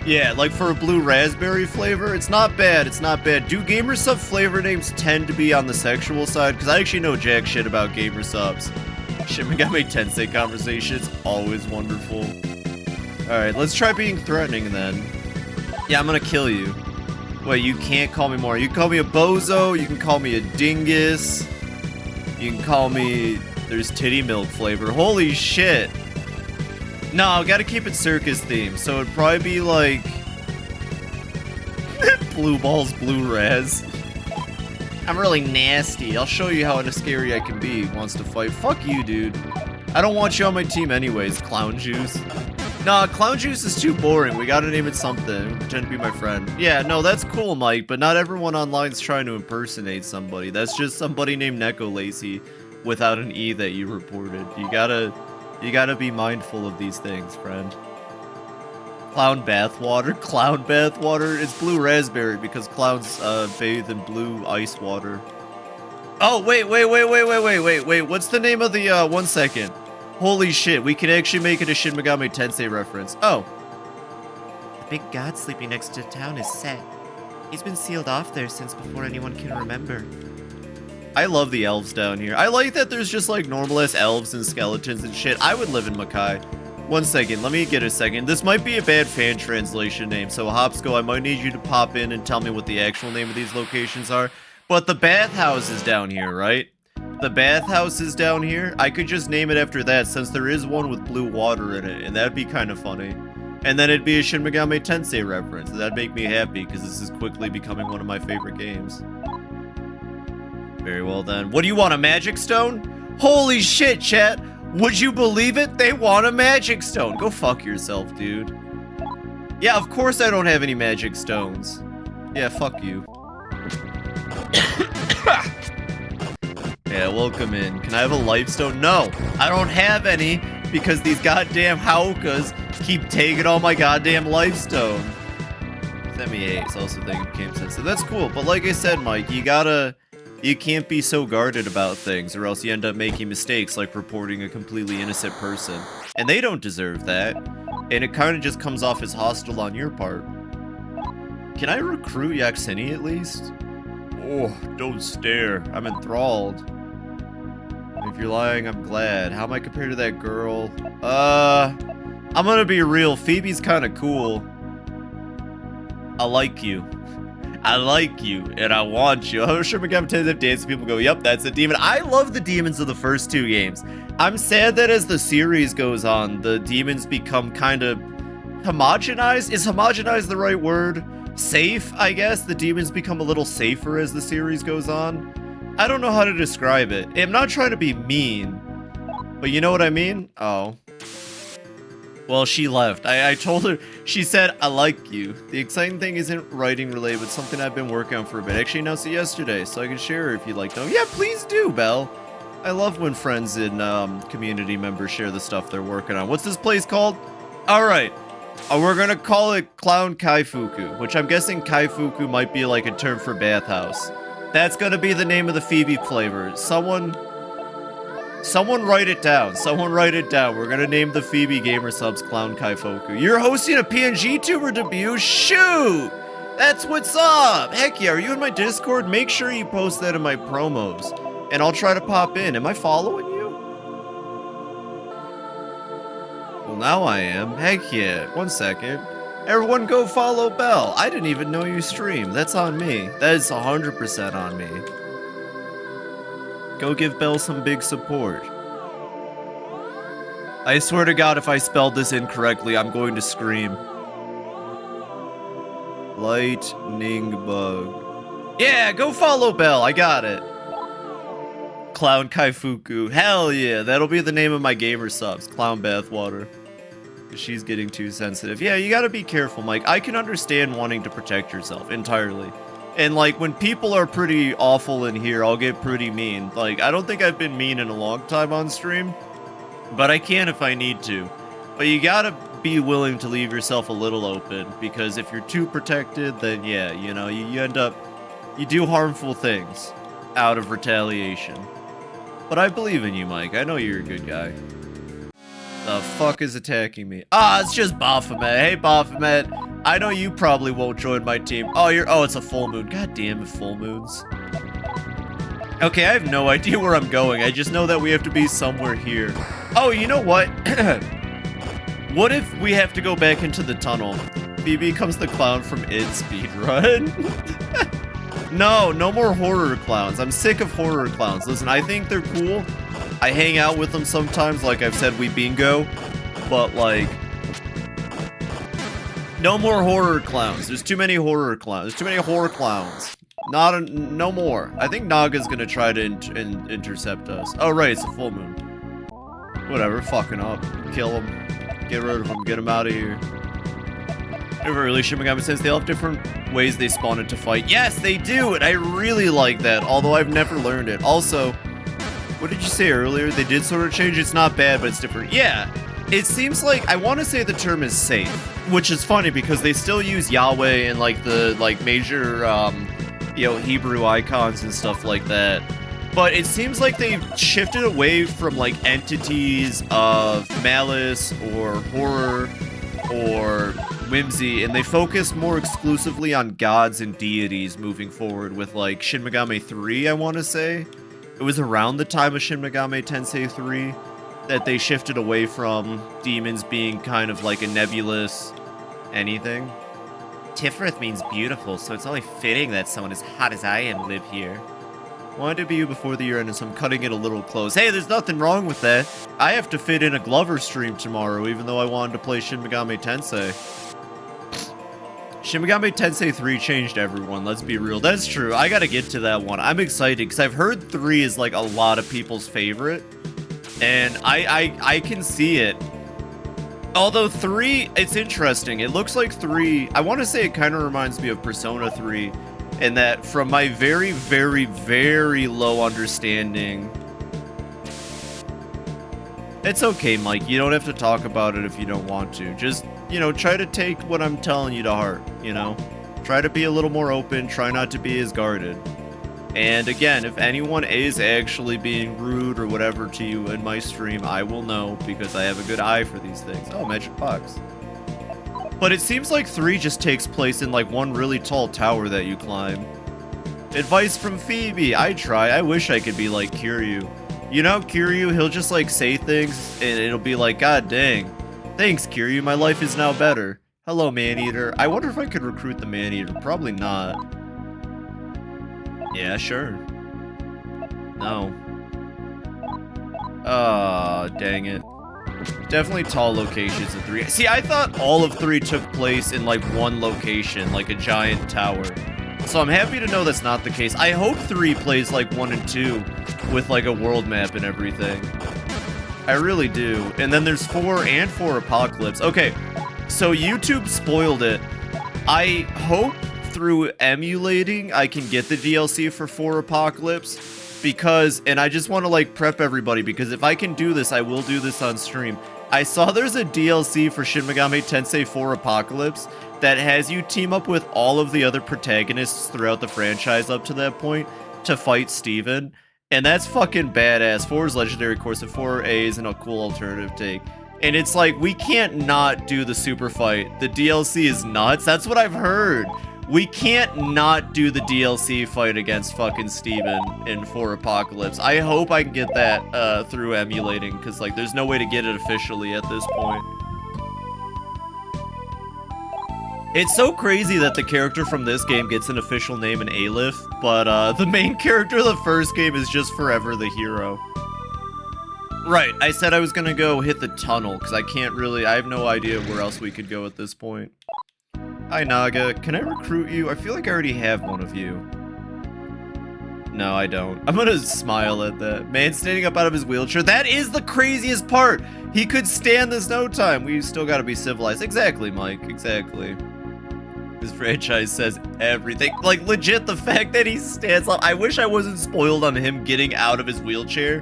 Yeah, like for a blue raspberry flavor, it's not bad, it's not bad. Do Gamer Sub flavor names tend to be on the sexual side? Because I actually know jack shit about Gamer Subs. Shin Megami Tensei conversations, always wonderful. Alright, let's try being threatening then. Yeah, I'm gonna kill you. Wait, you can't call me more. You can call me a bozo, you can call me a dingus. You can call me... There's titty milk flavor. Holy shit. No, I gotta keep it circus themed. So it'd probably be like... Blue balls, blue raz. I'm really nasty. I'll show you how scary I can be. Wants to fight. Fuck you, dude. I don't want you on my team anyways, Clown Juice. Nah, Clown Juice is too boring. We gotta name it something. Pretend to be my friend. Yeah, no, that's cool, Mike, but not everyone online's trying to impersonate somebody. That's just somebody named Neko Lacy without an E that you reported. You gotta be mindful of these things, friend. Clown bathwater? Clown bathwater? It's blue raspberry because clowns bathe in blue ice water. Oh, wait. What's the name of the, 1 second. Holy shit, we can actually make it a Shin Megami Tensei reference. Oh. The big god sleeping next to town is set. He's been sealed off there since before anyone can remember. I love the elves down here. I like that there's just like normal-ass elves and skeletons and shit. I would live in Makai. 1 second, let me get a second. This might be a bad fan translation name, so Hopsco, I might need you to pop in and tell me what the actual name of these locations are. But the bathhouse is down here, right? The bathhouse is down here. I could just name it after that since there is one with blue water in it, and that'd be kind of funny. And then it'd be a Shin Megami Tensei reference. That'd make me happy because this is quickly becoming one of my favorite games. Very well then. What do you want, a magic stone? Holy shit, chat! Would you believe it? They want a magic stone. Go fuck yourself, dude. Yeah, of course I don't have any magic stones. Yeah, fuck you. Yeah, welcome in. Can I have a life stone? No, I don't have any because these goddamn Haukas keep taking all my goddamn life stone. Semi-8 also think it became sensitive. That's cool, but like I said, Mike, you can't be so guarded about things or else you end up making mistakes like reporting a completely innocent person. And they don't deserve that. And it kind of just comes off as hostile on your part. Can I recruit Yaxini at least? Oh, don't stare. I'm enthralled. If you're lying, I'm glad. How am I compared to that girl? I'm gonna be real. Phoebe's kind of cool. I like you. I like you, and I want you. I'm sure Megami Tensei dance people go, yep, that's a demon. I love the demons of the first two games. I'm sad that as the series goes on, the demons become kind of homogenized. Is homogenized the right word? Safe, I guess. The demons become a little safer as the series goes on. I don't know how to describe it. I'm not trying to be mean, but you know what I mean? Oh. Well, she left. I told her, she said, I like you. The exciting thing isn't writing related, but something I've been working on for a bit. I actually announced it yesterday, so I can share it if you'd like to know. Yeah, please do, Belle. I love when friends and community members share the stuff they're working on. What's this place called? All right. We're gonna call it Clown Kaifuku, which I'm guessing Kaifuku might be like a term for bathhouse. That's gonna be the name of the Fibi flavor. Someone write it down. Someone write it down. We're gonna name the Fibi Gamer Subs Clown Kaifuku. You're hosting a PNG tuber debut? Shoot! That's what's up! Heck yeah, are you in my Discord? Make sure you post that in my promos. And I'll try to pop in. Am I following you? Well, now I am. Heck yeah. 1 second. Everyone go follow Belle. I didn't even know you stream. That's on me. That is 100% on me. Go give Belle some big support. I swear to God, if I spelled this incorrectly, I'm going to scream. Lightning bug. Yeah, go follow Belle. I got it. Clown Kaifuku. Hell yeah, that'll be the name of my gamer subs. Clown Bathwater. She's getting too sensitive. Yeah, you gotta be careful, Mike. I can understand wanting to protect yourself entirely. And like, when people are pretty awful in here, I'll get pretty mean. Like, I don't think I've been mean in a long time on stream, but I can if I need to. But you gotta be willing to leave yourself a little open, because if you're too protected, then yeah, you know, you end up, you do harmful things out of retaliation. But I believe in you, Mike. I know you're a good guy. The fuck is attacking me? Ah, it's just Baphomet. Hey, Baphomet. I know you probably won't join my team. Oh, it's a full moon. God damn it, full moons. Okay, I have no idea where I'm going. I just know that we have to be somewhere here. Oh, you know what? What if we have to go back into the tunnel? Fibi becomes the clown from id speedrun. No more horror clowns. I'm sick of horror clowns. Listen, I think they're cool. I hang out with them sometimes, like I've said, we bingo. But like, no more horror clowns. There's too many horror clowns. There's too many horror clowns. No more. I think Naga's gonna try to intercept us. Oh right, it's a full moon. Whatever, fucking up. Kill him. Get rid of him. Get him out of here. Early Shin Megami says they all have different ways they spawn into fight. Yes, they do, and I really like that, although I've never learned it. Also, what did you say earlier? They did sort of change. It's not bad, but it's different. Yeah, it seems like, I want to say the term is safe, which is funny because they still use Yahweh and like the major, you know, Hebrew icons and stuff like that. But it seems like they've shifted away from like entities of malice or horror or whimsy, and they focus more exclusively on gods and deities moving forward with like Shin Megami 3, I want to say. It was around the time of Shin Megami Tensei 3 that they shifted away from demons being kind of like a nebulous anything. Tifrith means beautiful, so it's only fitting that someone as hot as I am live here. Wanted to be you before the year end, so I'm cutting it a little close. Hey, there's nothing wrong with that. I have to fit in a Glover stream tomorrow, even though I wanted to play Shin Megami Tensei. Shin Megami Tensei 3 changed everyone, let's be real. That's true, I gotta get to that one. I'm excited, because I've heard 3 is like a lot of people's favorite. And I can see it. Although 3, it's interesting. It looks like 3, I want to say it kind of reminds me of Persona 3. And that from my very, very, very low understanding... It's okay, Mike. You don't have to talk about it if you don't want to. Just, you know, try to take what I'm telling you to heart, you know? Try to be a little more open. Try not to be as guarded. And again, if anyone is actually being rude or whatever to you in my stream, I will know because I have a good eye for these things. Oh, magic box. But it seems like 3 just takes place in like one really tall tower that you climb. Advice from Fibi. I try. I wish I could be like Kiryu. You know, Kiryu, he'll just like say things and it'll be like, God dang. Thanks, Kiryu. My life is now better. Hello, Maneater. I wonder if I could recruit the Maneater. Probably not. Yeah, sure. No. Ah, dang it. Definitely tall locations in 3. See, I thought all of 3 took place in like one location, like a giant tower. So I'm happy to know that's not the case. I hope 3 plays like 1 and 2 with like a world map and everything. I really do. And then there's 4 and 4 Apocalypse. Okay, so YouTube spoiled it. I hope through emulating I can get the DLC for 4 Apocalypse. Because, and I just want to like prep everybody, because if I can do this, I will do this on stream. I saw there's a DLC for Shin Megami Tensei 4 Apocalypse that has you team up with all of the other protagonists throughout the franchise up to that point to fight Steven. And that's fucking badass. 4's legendary course of 4A is a cool alternative take. And it's like, we can't not do the super fight. The DLC is nuts. That's what I've heard. We can't not do the DLC fight against fucking Steven in 4 Apocalypse. I hope I can get that through emulating, because like there's no way to get it officially at this point. It's so crazy that the character from this game gets an official name in Aleph, but the main character of the first game is just forever the hero. Right, I said I was gonna go hit the tunnel, because I can't really, I have no idea where else we could go at this point. Hi Naga, can I recruit you? I feel like I already have one of you. No, I don't. I'm gonna smile at that. Man standing up out of his wheelchair. That is the craziest part. He could stand this no time. We still gotta be civilized. Exactly, Mike. Exactly. This franchise says everything. Like, legit, the fact that he stands up. I wish I wasn't spoiled on him getting out of his wheelchair.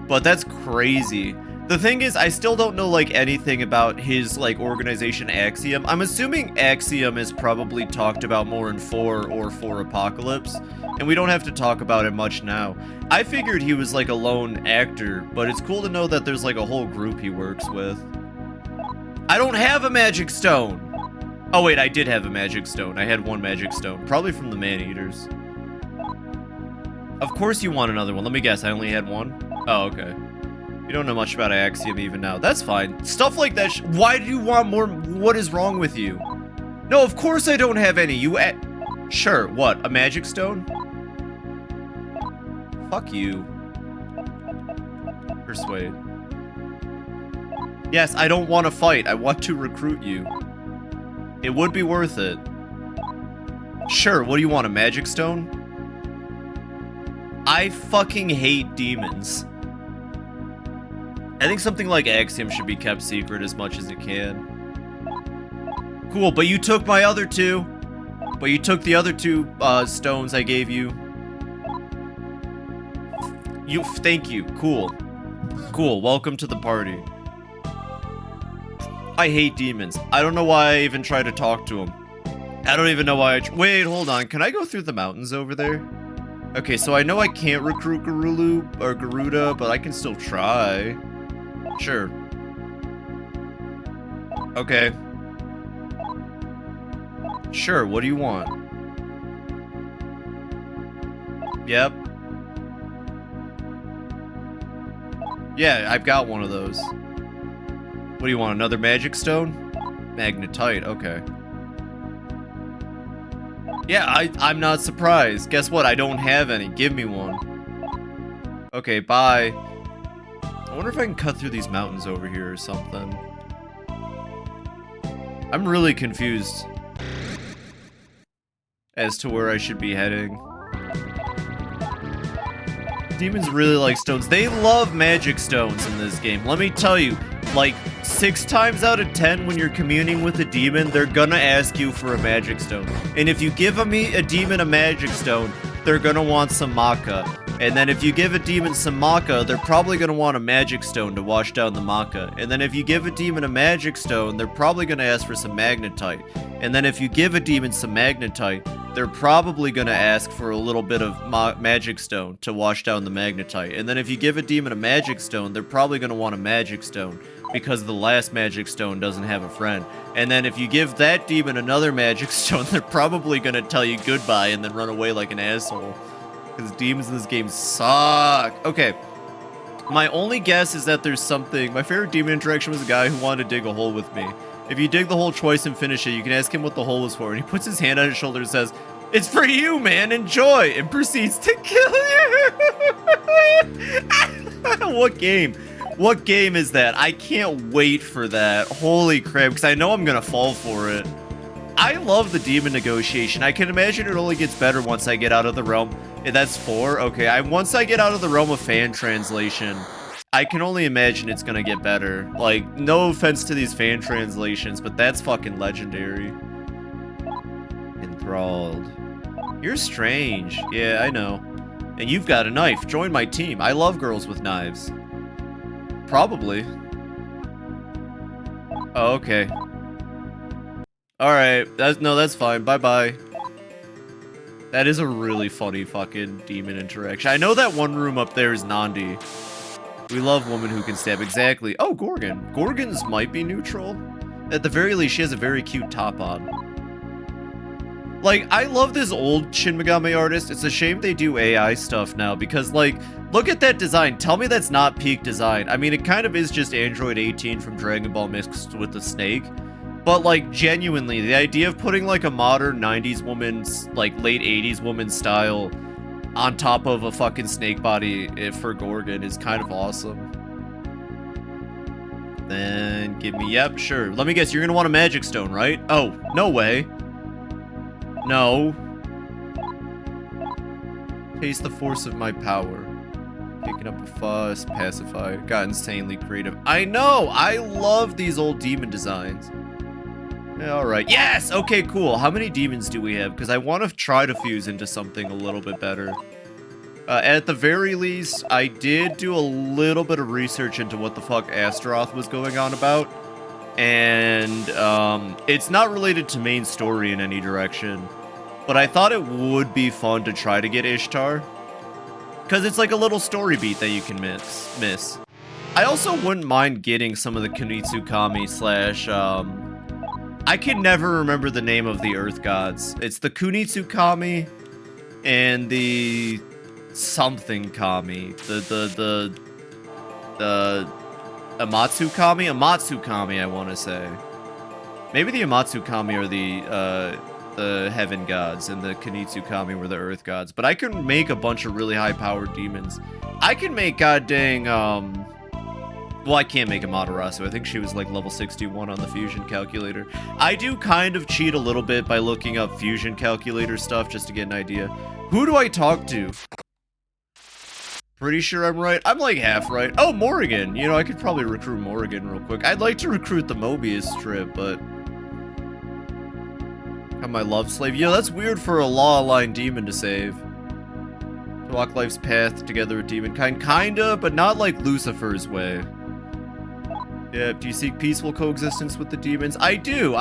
But that's crazy. The thing is, I still don't know, like, anything about his, like, organization Axiom. I'm assuming Axiom is probably talked about more in 4 or 4 Apocalypse, and we don't have to talk about it much now. I figured he was, like, a lone actor, but it's cool to know that there's, like, a whole group he works with. I don't have a magic stone! Oh, wait, I did have a magic stone. I had 1 magic stone, probably from the Man-Eaters. Of course you want another one. Let me guess, I only had 1? Oh, okay. You don't know much about Axiom even now. That's fine. Stuff like that. Why do you want more? What is wrong with you? No, of course I don't have any. Sure, what? A magic stone? Fuck you. Persuade. Yes, I don't want to fight. I want to recruit you. It would be worth it. Sure, what do you want? A magic stone? I fucking hate demons. I think something like Axiom should be kept secret as much as it can. Cool, but you took my other 2. But you took the other 2 stones I gave you. Thank you. Cool. Cool, welcome to the party. I hate demons. I don't know why I even try to talk to them. I don't even know why wait, hold on. Can I go through the mountains over there? Okay, so I know I can't recruit Garulu or Garuda, but I can still try. Sure. Okay. Sure, what do you want? Yep. Yeah, I've got one of those. What do you want, another magic stone? Magnetite, okay. Yeah, I'm not surprised. Guess what? I don't have any. Give me one. Okay, bye. I wonder if I can cut through these mountains over here or something. I'm really confused as to where I should be heading. Demons really like stones. They love magic stones in this game. Let me tell you, like 6 times out of 10 when you're communing with a demon, they're gonna ask you for a magic stone. And if you give a demon a magic stone, they're gonna want some maca. And then if you give a demon some maca, they're probably gonna want a magic stone to wash down the maca. And then if you give a demon a magic stone, they're probably gonna ask for some magnetite. And then if you give a demon some magnetite, they're probably gonna ask for a little bit of magic stone to wash down the magnetite. And then if you give a demon a magic stone, they're probably gonna want a magic stone, because the last magic stone doesn't have a friend. And then if you give that demon another magic stone, they're probably gonna tell you goodbye and then run away like an asshole. Because demons in this game suck. Okay. My only guess is that there's something. My favorite demon interaction was a guy who wanted to dig a hole with me. If you dig the hole twice and finish it, you can ask him what the hole was for. And he puts his hand on his shoulder and says, "It's for you, man. Enjoy." And proceeds to kill you. What game? What game is that? I can't wait for that. Holy crap, because I know I'm going to fall for it. I love the demon negotiation. I can imagine it only gets better once I get out of the realm. That's 4? Okay, once I get out of the realm of fan translation, I can only imagine it's gonna get better. Like, no offense to these fan translations, but that's fucking legendary. Enthralled. You're strange. Yeah, I know. And you've got a knife. Join my team. I love girls with knives. Probably. Oh, okay. Alright, that's fine. Bye-bye. That is a really funny fucking demon interaction. I know that one room up there is Nandi. We love women who can stab. Exactly. Oh, Gorgon. Gorgons might be neutral. At the very least, she has a very cute top on. Like, I love this old Shin Megami artist. It's a shame they do AI stuff now because, like, look at that design. Tell me that's not peak design. I mean, it kind of is just Android 18 from Dragon Ball mixed with the snake. But, like, genuinely, the idea of putting, like, a modern 90s woman's, like, late 80s woman style on top of a fucking snake body for Gorgon is kind of awesome. Then give me, yep, sure. Let me guess, you're gonna want a magic stone, right? Oh, no way. No. Taste the force of my power. Kicking up a fuss, pacify. Got insanely creative. I know! I love these old demon designs. Alright. Yes! Okay, cool. How many demons do we have? Because I want to try to fuse into something a little bit better. At the very least, I did do a little bit of research into what the fuck Astaroth was going on about. And, it's not related to main story in any direction. But I thought it would be fun to try to get Ishtar. Because it's like a little story beat that you can miss. I also wouldn't mind getting some of the Kunitsukami slash, I can never remember the name of the Earth Gods. It's the Kunitsukami and the something Kami. The Amatsukami, I want to say. Maybe the Amatsukami are the heaven gods, and the Kunitsukami were the earth gods. But I can make a bunch of really high-powered demons. I can make goddamn, well, I can't make Amaterasu. I think she was like level 61 on the fusion calculator. I do kind of cheat a little bit by looking up fusion calculator stuff just to get an idea. Who do I talk to? Pretty sure I'm right. I'm like half right. Oh, Morrigan. You know, I could probably recruit Morrigan real quick. I'd like to recruit the Mobius strip, but... Got my love slave. Yeah, that's weird for a law-aligned demon to save. To walk life's path together with demon kind. Kinda, but not like Lucifer's way. Yeah, do you seek peaceful coexistence with the demons? I do.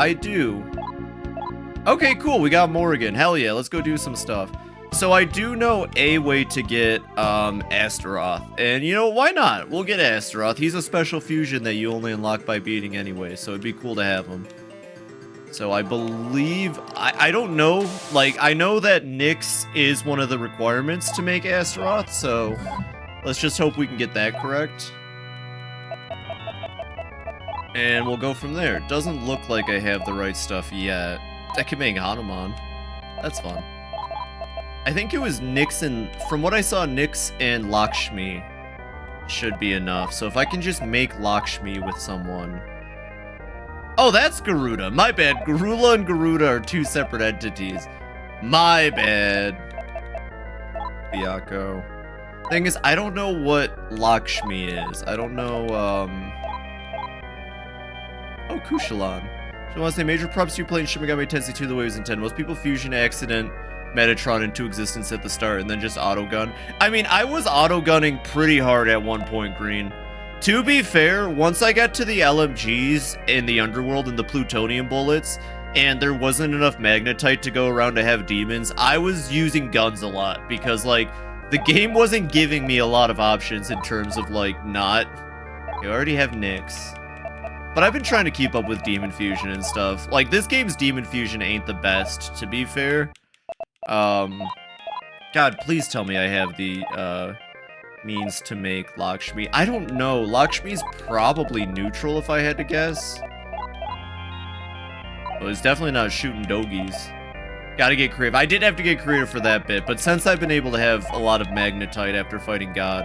Okay, cool. We got Morrigan. Hell yeah, let's go do some stuff. So I do know a way to get Astaroth, and you know, why not? We'll get Astaroth. He's a special fusion that you only unlock by beating anyway, so it'd be cool to have him. So I believe, I don't know, like, I know that Nyx is one of the requirements to make Astaroth, so let's just hope we can get that correct. And we'll go from there. Doesn't look like I have the right stuff yet. I can make Hanuman. That's fun. I think it was Nyx and, from what I saw, Nyx and Lakshmi should be enough. So if I can just make Lakshmi with someone. Oh, that's Garuda. My bad. Garula and Garuda are two separate entities. My bad. Byaku. Thing is, I don't know what Lakshmi is. I don't know, Oh, Kushalan. So I want to say major props to you playing Shin Megami Tensei 2 the way it was intended. Most people fusion accident Metatron into existence at the start and then just auto-gun. I mean, I was auto-gunning pretty hard at one point, Green. To be fair, once I got to the LMGs in the underworld and the plutonium bullets, and there wasn't enough magnetite to go around to have demons, I was using guns a lot because, like, the game wasn't giving me a lot of options in terms of, like, not... I already have Nyx. But I've been trying to keep up with Demon Fusion and stuff. Like, this game's Demon Fusion ain't the best, to be fair. God, please tell me I have the, means to make Lakshmi. I don't know. Lakshmi's probably neutral if I had to guess. Well, it's definitely not shooting dogies. Gotta get creative. I did have to get creative for that bit, but since I've been able to have a lot of magnetite after fighting God.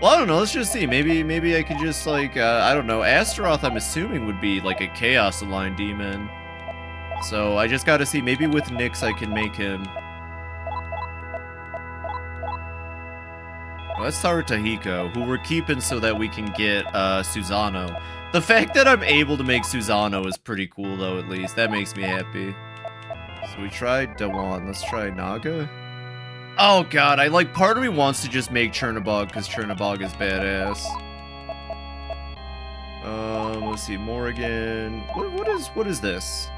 Well, I don't know. Let's just see. Maybe I could just, like, I don't know. Astaroth, I'm assuming, would be, like, a Chaos-aligned demon. So, I just gotta see. Maybe with Nyx, I can make him. Well, that's Sarutahiko, who we're keeping so that we can get, Susano. The fact that I'm able to make Susano is pretty cool, though, at least. That makes me happy. So, we tried Dawan. Let's try Naga. Oh, God. Part of me wants to just make Chernobog, because Chernobog is badass. Let's see. Morrigan. What is this?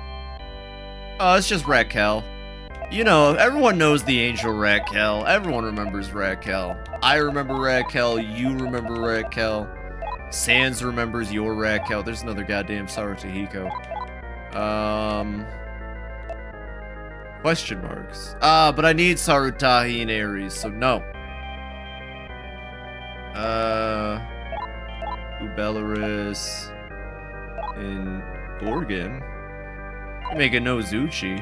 It's just Raquel. You know, everyone knows the angel Raquel. Everyone remembers Raquel. I remember Raquel. You remember Raquel. Sans remembers your Raquel. There's another goddamn Sarutahiko. Question marks. But I need Sarutahi and Ares, so no. Belarus and Gorgon. Make a Nozuchi.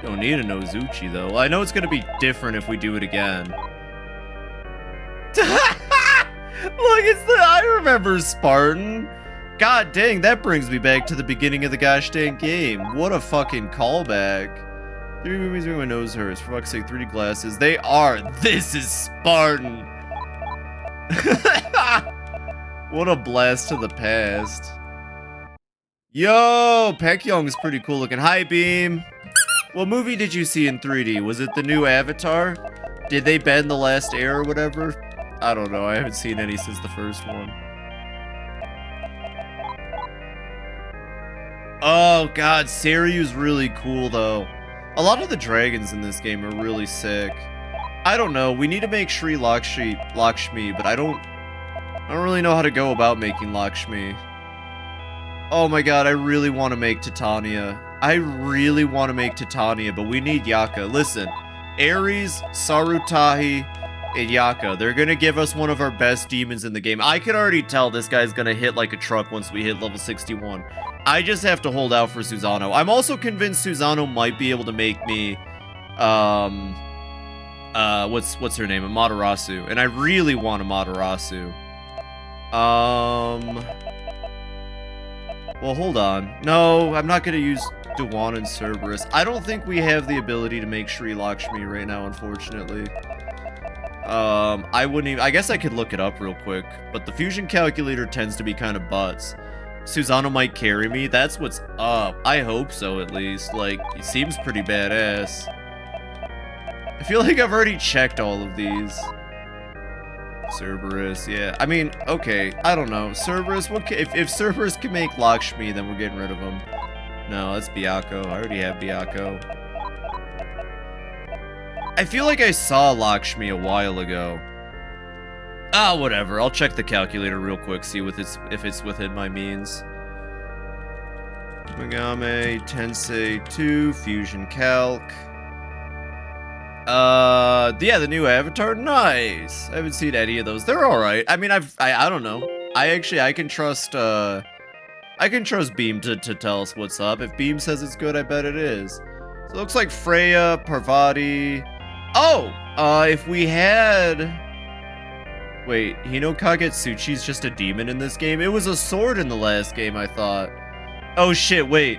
Don't need a Nozuchi, though. I know it's gonna be different if we do it again. Look, I remember Spartan. God dang, that brings me back to the beginning of the gosh dang game. What a fucking callback. 3D movies make my nose hurts. For fuck's sake, 3D glasses. They are. This is Spartan. What a blast to the past. Yo, Paekhyung's pretty cool looking. Hi, Beam. What movie did you see in 3D? Was it the new Avatar? Did they bend the last air or whatever? I don't know. I haven't seen any since the first one. Oh, God. Saryu's really cool, though. A lot of the dragons in this game are really sick. I don't know. We need to make Sri Lakshmi, but I don't really know how to go about making Lakshmi. Oh my god, I really want to make Titania. I really want to make Titania, but we need Yaka. Listen, Ares, Sarutahi, and Yaka. They're going to give us one of our best demons in the game. I can already tell this guy's going to hit like a truck once we hit level 61. I just have to hold out for Susanoo. I'm also convinced Susanoo might be able to make me, what's her name? Amaterasu. And I really want Amaterasu. Well, hold on. No, I'm not gonna use Dewan and Cerberus. I don't think we have the ability to make Sri Lakshmi right now, unfortunately. I wouldn't even, I guess I could look it up real quick, but the fusion calculator tends to be kind of butts. Susanoo might carry me. That's what's up. I hope so, at least. Like, he seems pretty badass. I feel like I've already checked all of these. Cerberus, yeah. I mean, okay. I don't know. Cerberus, if Cerberus can make Lakshmi, then we're getting rid of him. No, that's Byakko. I already have Byakko. I feel like I saw Lakshmi a while ago. Ah, whatever. I'll check the calculator real quick, see if it's within my means. Megami, Tensei 2, Fusion Calc. Yeah, the new Avatar, nice. I haven't seen any of those. They're all right. I mean, I don't know. I can trust Beam to tell us what's up. If Beam says it's good, I bet it is. So it looks like Freya, Parvati. Oh, if we had. Wait, Hino Kagetsuchi's just a demon in this game? It was a sword in the last game, I thought. Oh shit, wait.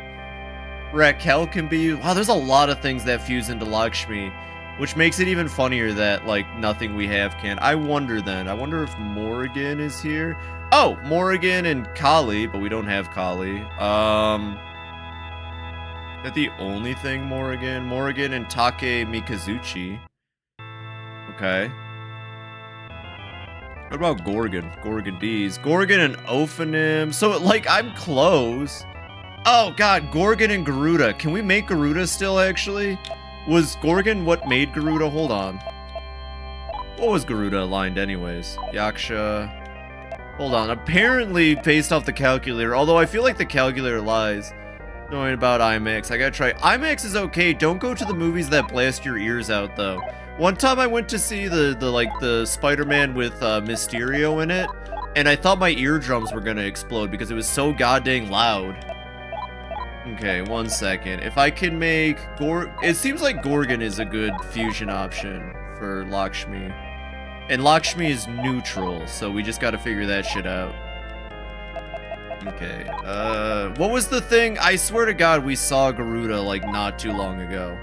Raquel can be used. Wow, there's a lot of things that fuse into Lakshmi, which makes it even funnier that, like, nothing we have can. I wonder then. I wonder if Morrigan is here. Oh, Morrigan and Kali, but we don't have Kali. Is that the only thing, Morrigan? Morrigan and Take Mikazuchi. Okay. What about Gorgon? Gorgon D's. Gorgon and Ophanim. So, like, I'm close. Oh, God. Gorgon and Garuda. Can we make Garuda still, actually? Was Gorgon what made Garuda? Hold on. What was Garuda aligned, anyways? Yaksha. Hold on. Apparently, based off the calculator, although I feel like the calculator lies. Knowing about IMAX. I gotta try. IMAX is okay. Don't go to the movies that blast your ears out, though. One time I went to see the Spider-Man with Mysterio in it, and I thought my eardrums were gonna explode because it was so goddamn loud. Okay, 1 second. If I can make it seems like Gorgon is a good fusion option for Lakshmi. And Lakshmi is neutral, so we just gotta figure that shit out. Okay, what was the thing? I swear to God, we saw Garuda, like, not too long ago.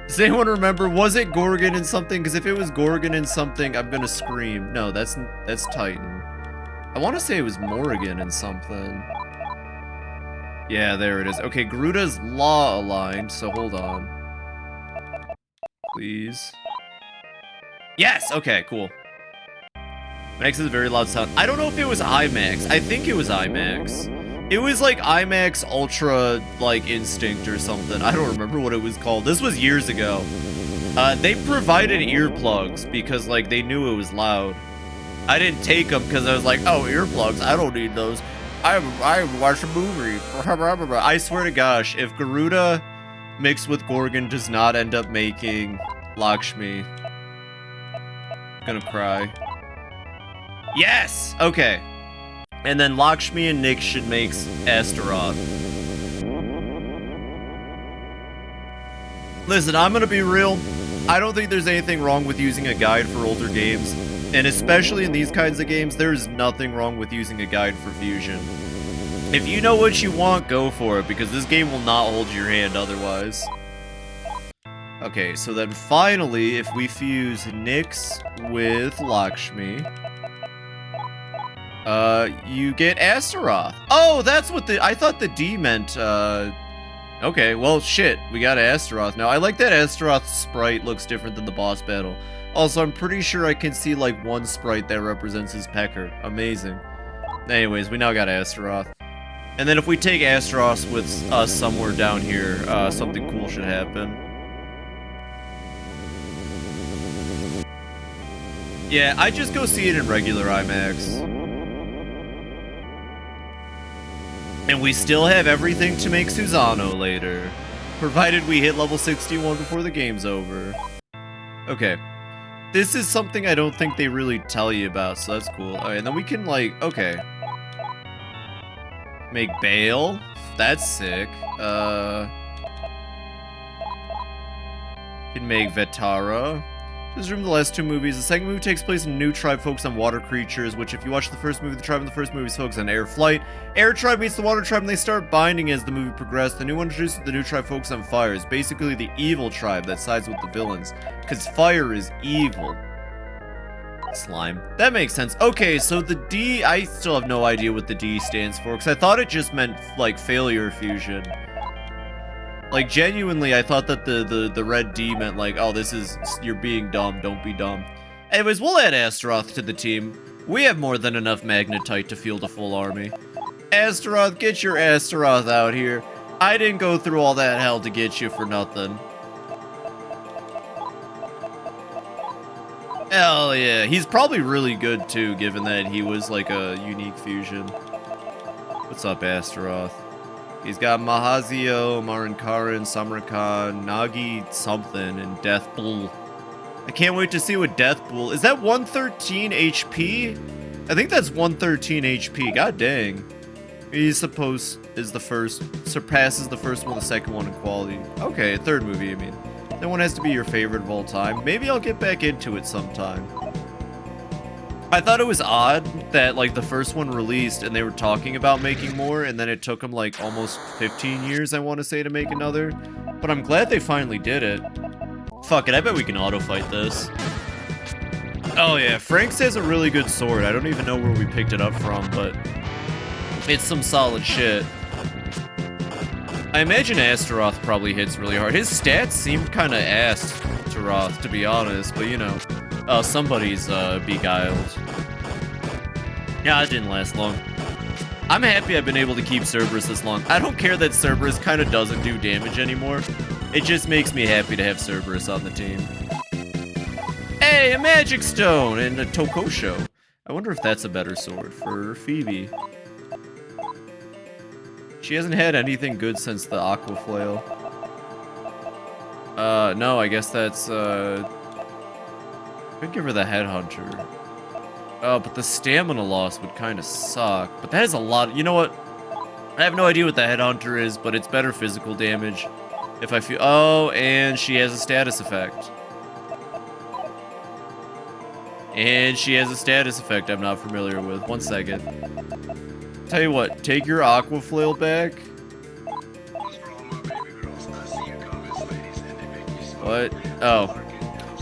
Does anyone remember? Was it Gorgon in something? Because if it was Gorgon in something, I'm gonna scream. No, that's Titan. I want to say it was Morrigan in something. Yeah, there it is. Okay, Garuda's law aligned, so hold on. Please. Yes! Okay, cool. Makes a very loud sound. I don't know if it was IMAX. I think it was IMAX. It was like IMAX Ultra, like, Instinct or something. I don't remember what it was called. This was years ago. They provided earplugs because, like, they knew it was loud. I didn't take them because I was like, oh, earplugs, I don't need those. I watched a movie. I swear to gosh, if Garuda mixed with Gorgon does not end up making Lakshmi, I'm gonna cry. Yes! Okay. And then Lakshmi and Nick should make Astaroth. Listen, I'm gonna be real. I don't think there's anything wrong with using a guide for older games. And especially in these kinds of games, there's nothing wrong with using a guide for fusion. If you know what you want, go for it, because this game will not hold your hand otherwise. Okay, so then finally, if we fuse Nyx with Lakshmi, you get Astaroth. Oh, that's what I thought the D meant, okay, well, shit, we got Astaroth now. I like that Astaroth's sprite looks different than the boss battle. Also, I'm pretty sure I can see, like, one sprite that represents his pecker. Amazing. Anyways, we now got Astaroth. And then if we take Astaroth with us somewhere down here, something cool should happen. Yeah, I just go see it in regular IMAX. And we still have everything to make Susano later, provided we hit level 61 before the game's over. Okay. This is something I don't think they really tell you about, so that's cool. Alright, and then we can, like, okay. Make Bale? That's sick. Can make Vetara. This is from the last two movies. The second movie takes place in a new tribe focused on water creatures, which if you watch the first movie, the tribe in the first movie is focused on air flight. Air tribe meets the water tribe and they start binding as the movie progresses. The new one introduces the new tribe focused on fire. It's basically the evil tribe that sides with the villains, because fire is evil. Slime. That makes sense. Okay, so the D, I still have no idea what the D stands for, because I thought it just meant, like, failure fusion. Like, genuinely, I thought that the red D meant, like, oh, this is, you're being dumb, don't be dumb. Anyways, we'll add Astaroth to the team. We have more than enough magnetite to field a full army. Astaroth, get your Astaroth out here. I didn't go through all that hell to get you for nothing. Hell yeah. He's probably really good, too, given that he was, like, a unique fusion. What's up, Astaroth? He's got Mahazio, Marinkaran, Samrakan, Nagi something, and Death Bull. I can't wait to see what Death Bull... Is that 113 HP? I think that's 113 HP. God dang. He suppose is the first... Surpasses the first one, the second one in quality. Okay, third movie, I mean. That one has to be your favorite of all time. Maybe I'll get back into it sometime. I thought it was odd that, like, the first one released and they were talking about making more, and then it took them, like, almost 15 years, I want to say, to make another. But I'm glad they finally did it. Fuck it, I bet we can auto-fight this. Oh yeah, Franks has a really good sword. I don't even know where we picked it up from, but it's some solid shit. I imagine Astaroth probably hits really hard. His stats seem kind of ass to Roth, to be honest, but you know. Somebody's beguiled. Yeah, it didn't last long. I'm happy I've been able to keep Cerberus this long. I don't care that Cerberus kind of doesn't do damage anymore. It just makes me happy to have Cerberus on the team. Hey, a Magic Stone and a Tokosho. I wonder if that's a better sword for Fibi. She hasn't had anything good since the Aqua Flail. No, I guess that's, I'd give her the Headhunter. Oh, but the stamina loss would kind of suck. But that is a lot. You know what? I have no idea what the Headhunter is, but it's better physical damage. If I feel... Oh, and she has a status effect. And she has a status effect I'm not familiar with. 1 second. Tell you what, take your Aqua Flail back. What? Oh.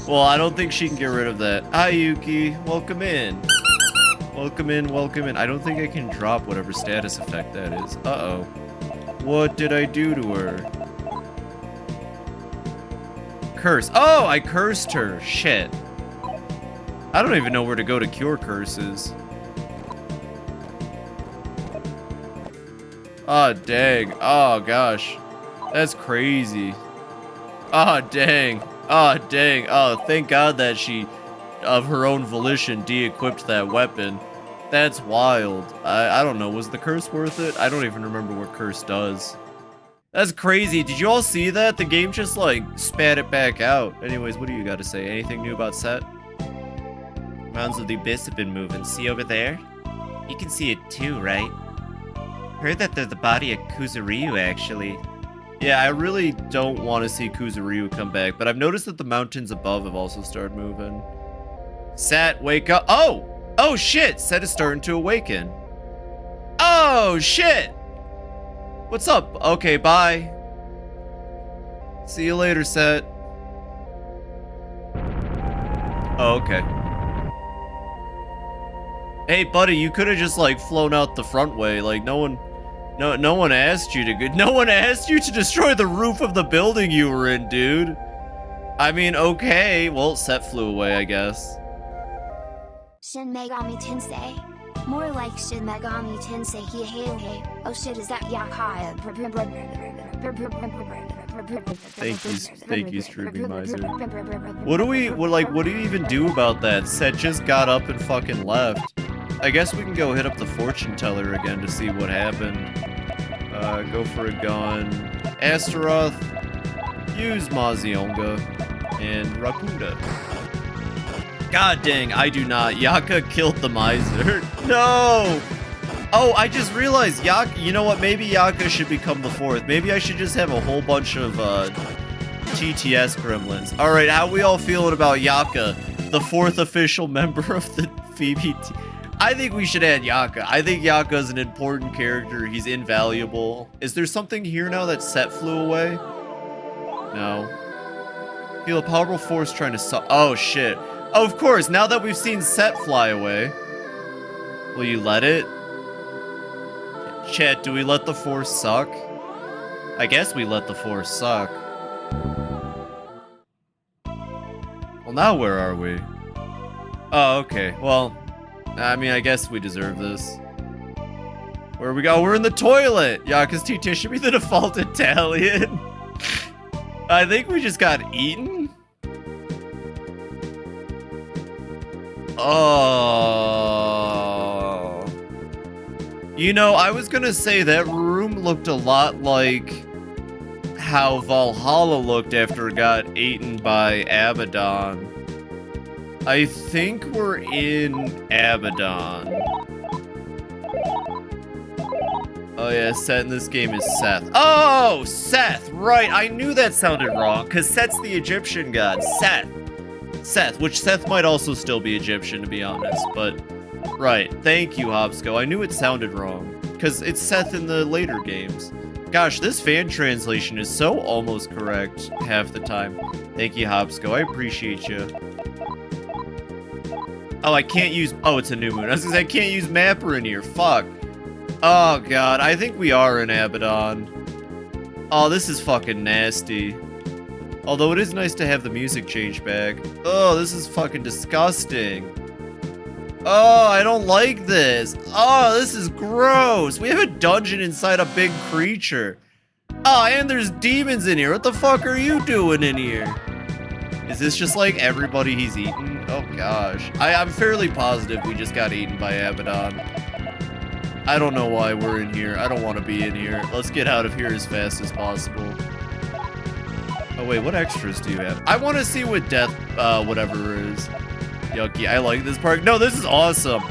Well, I don't think she can get rid of that. Hi, Yuki. Welcome in. Welcome in, welcome in. I don't think I can drop whatever status effect that is. Uh-oh. What did I do to her? Curse. Oh, I cursed her. Shit. I don't even know where to go to cure curses. Oh, dang. Oh, gosh. That's crazy. Oh, dang. Oh, dang. Oh, thank God that she, of her own volition, de-equipped that weapon. That's wild. I don't know. Was the curse worth it? I don't even remember what curse does. That's crazy. Did you all see that? The game just, like, spat it back out. Anyways, what do you got to say? Anything new about Set? Mounds of the Abyss have been moving. See over there? You can see it too, right? Heard that they're the body of Kuzuryu, actually. Yeah, I really don't want to see Kuzuryu come back, but I've noticed that the mountains above have also started moving. Sat, wake up. Oh! Oh, shit! Set is starting to awaken. Oh, shit! What's up? Okay, bye. See you later, Set. Oh, okay. Hey, buddy, you could have just, like, flown out the front way. Like, no one asked you to no one asked you to destroy the roof of the building you were in, dude. I mean, okay. Well, Set flew away, I guess. Shin Megami Tensei. More like Shin Megami Tensei Hey. Oh shit, is that Yakaya? Thank you, Struby Miser. What do you even do about that? Set just got up and fucking left. I guess we can go hit up the fortune teller again to see what happened. Go for a gun. Astaroth, use Mazionga, and Rakunda. God dang, I do not. Yaka killed the miser. No! Oh, I just realized Yaka, you know what? Maybe Yaka should become the fourth. Maybe I should just have a whole bunch of TTS gremlins. All right, how we all feeling about Yaka, the fourth official member of the Fibi team? I think we should add Yaka. I think Yaka's an important character. He's invaluable. Is there something here now that Set flew away? No. Feel a powerful force trying to oh, shit. Oh, of course, now that we've seen Set fly away. Will you let it? Chat, do we let the force suck? I guess we let the force suck. Well, now where are we? Oh, okay. Well, I mean, I guess we deserve this. Where we go? We're in the toilet! Yeah, because TT should be the default Italian. I think we just got eaten. Oh. You know, I was gonna say that room looked a lot like how Valhalla looked after it got eaten by Abaddon. I think we're in Abaddon. Oh yeah, Set in this game is Seth. Oh, Seth, right. I knew that sounded wrong, because Set's the Egyptian god. Seth, which Seth might also still be Egyptian, to be honest, but... Right, thank you, Hobsco. I knew it sounded wrong, because it's Seth in the later games. Gosh, this fan translation is so almost correct half the time. Thank you, Hobsco. I appreciate you. Oh, I can't use... Oh, it's a new moon. I was gonna say, I can't use Mapper in here. Fuck. Oh, God. I think we are in Abaddon. Oh, this is fucking nasty. Although it is nice to have the music change back. Oh, this is fucking disgusting. Oh, I don't like this. Oh, this is gross. We have a dungeon inside a big creature. Oh, and there's demons in here. What the fuck are you doing in here? Is this just like everybody he's eaten? Oh gosh. I'm fairly positive we just got eaten by Abaddon. I don't know why we're in here. I don't want to be in here. Let's get out of here as fast as possible. Oh wait, what extras do you have? I want to see what death, whatever is. Yucky, I like this part. No, this is awesome.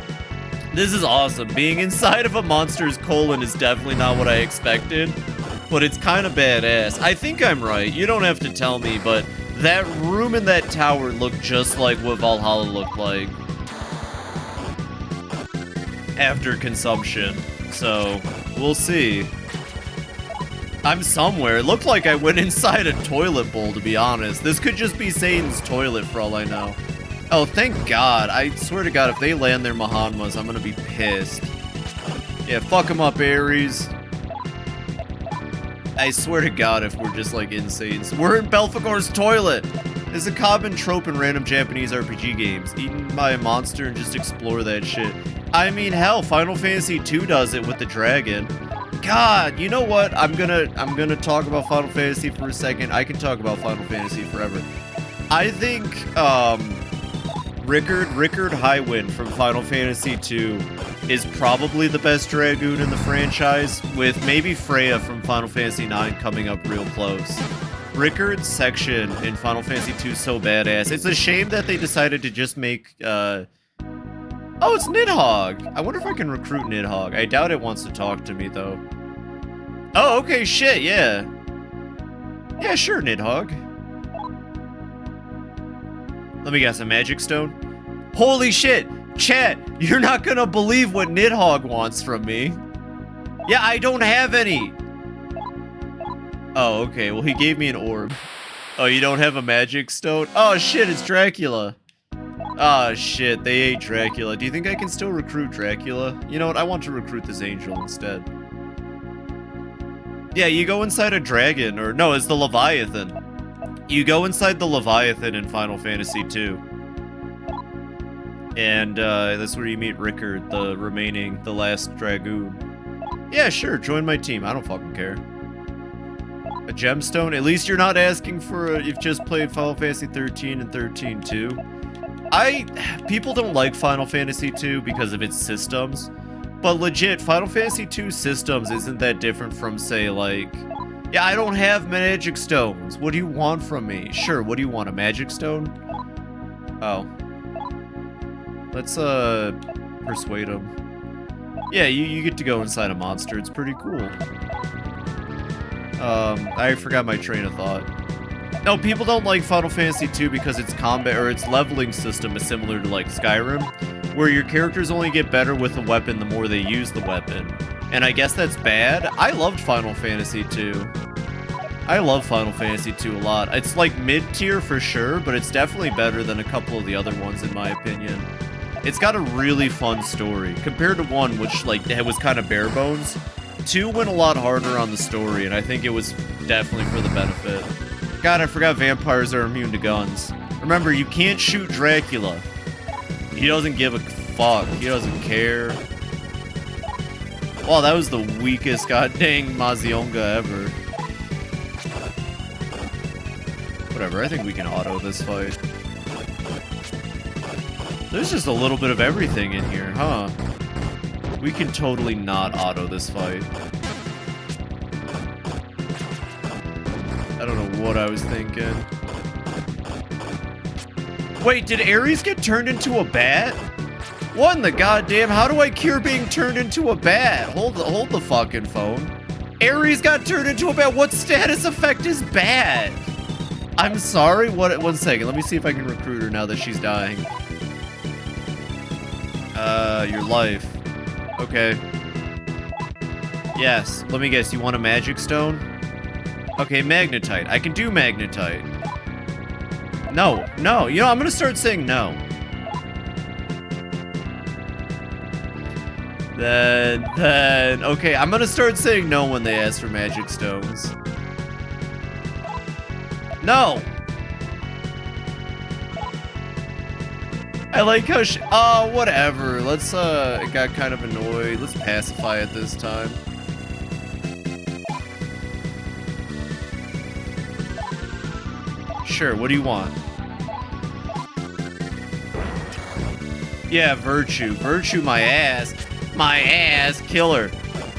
This is awesome. Being inside of a monster's colon is definitely not what I expected, but it's kind of badass. I think I'm right. You don't have to tell me, but that room in that tower looked just like what Valhalla looked like after consumption. So, we'll see. I'm somewhere. It looked like I went inside a toilet bowl, to be honest. This could just be Satan's toilet for all I know. Oh, thank God. I swear to God, if they land their Mahanmas, I'm gonna be pissed. Yeah, fuck them up, Ares. I swear to God, if we're just like insane. We're in Belphegor's toilet. It's a common trope in random Japanese RPG games. Eaten by a monster and just explore that shit. I mean, hell, Final Fantasy II does it with the dragon. God, you know what? I'm gonna talk about Final Fantasy for a second. I can talk about Final Fantasy forever. I think Rickard Highwind from Final Fantasy II is probably the best Dragoon in the franchise, with maybe Freya from Final Fantasy IX coming up real close. Rickard's section in Final Fantasy II is so badass. It's a shame that they decided to just make, Oh, it's Nidhogg! I wonder if I can recruit Nidhogg. I doubt it wants to talk to me, though. Oh, okay, shit, yeah. Yeah, sure, Nidhogg. Let me guess, a magic stone? Holy shit! Chat, you're not gonna believe what Nidhogg wants from me. Yeah, I don't have any. Oh, okay, well, he gave me an orb. Oh, you don't have a magic stone? Oh, shit, it's Dracula. Ah, shit, they ate Dracula. Do you think I can still recruit Dracula? You know what, I want to recruit this angel instead. Yeah, you go inside a dragon, or no, it's the Leviathan. You go inside the Leviathan in Final Fantasy II. And that's where you meet Rickard, the last dragoon. Yeah, sure, join my team, I don't fucking care. A gemstone? At least you're not asking for you've just played Final Fantasy 13 and 13 too. People don't like Final Fantasy 2 because of its systems, but legit, Final Fantasy 2 systems isn't that different from, say, like, yeah, I don't have magic stones. What do you want from me? Sure, what do you want, a magic stone? Oh. Let's, persuade him. Yeah, you get to go inside a monster. It's pretty cool. I forgot my train of thought. No, people don't like Final Fantasy 2 because its combat or its leveling system is similar to like Skyrim, where your characters only get better with a weapon the more they use the weapon. And I guess that's bad. I loved Final Fantasy 2. I love Final Fantasy 2 a lot. It's like mid-tier for sure, but it's definitely better than a couple of the other ones in my opinion. It's got a really fun story compared to 1, which like it was kind of bare bones. 2 went a lot harder on the story, and I think it was definitely for the benefit. God, I forgot vampires are immune to guns. Remember, you can't shoot Dracula. He doesn't give a fuck. He doesn't care. Wow, that was the weakest goddamn Mazionga ever. Whatever, I think we can auto this fight. There's just a little bit of everything in here, huh? We can totally not auto this fight. I don't know what I was thinking. Wait, did Ares get turned into a bat? What in the goddamn? How do I cure being turned into a bat? Hold the fucking phone. Ares got turned into a bat. What status effect is bat? I'm sorry. What? 1 second. Let me see if I can recruit her now that she's dying. Your life. Okay. Yes. Let me guess. You want a magic stone? Okay, magnetite. I can do magnetite. No. You know, I'm gonna start saying no. Then, okay, I'm gonna start saying no when they ask for magic stones. No! I like how whatever. Let's, it got kind of annoyed. Let's pacify it this time. Sure, what do you want? Yeah, virtue. Virtue my ass. My ass. Killer.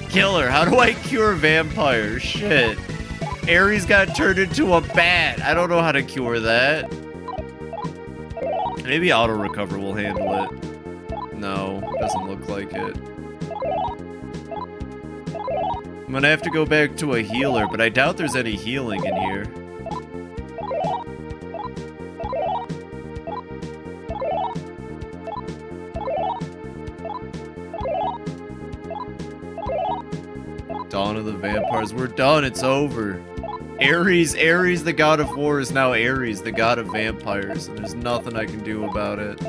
Killer. How do I cure vampires? Shit. Ares got turned into a bat. I don't know how to cure that. Maybe auto recover will handle it. No, doesn't look like it. I'm gonna have to go back to a healer, but I doubt there's any healing in here. Dawn of the Vampires. We're done. It's over. Ares, the god of war, is now Ares, the god of vampires. And there's nothing I can do about it.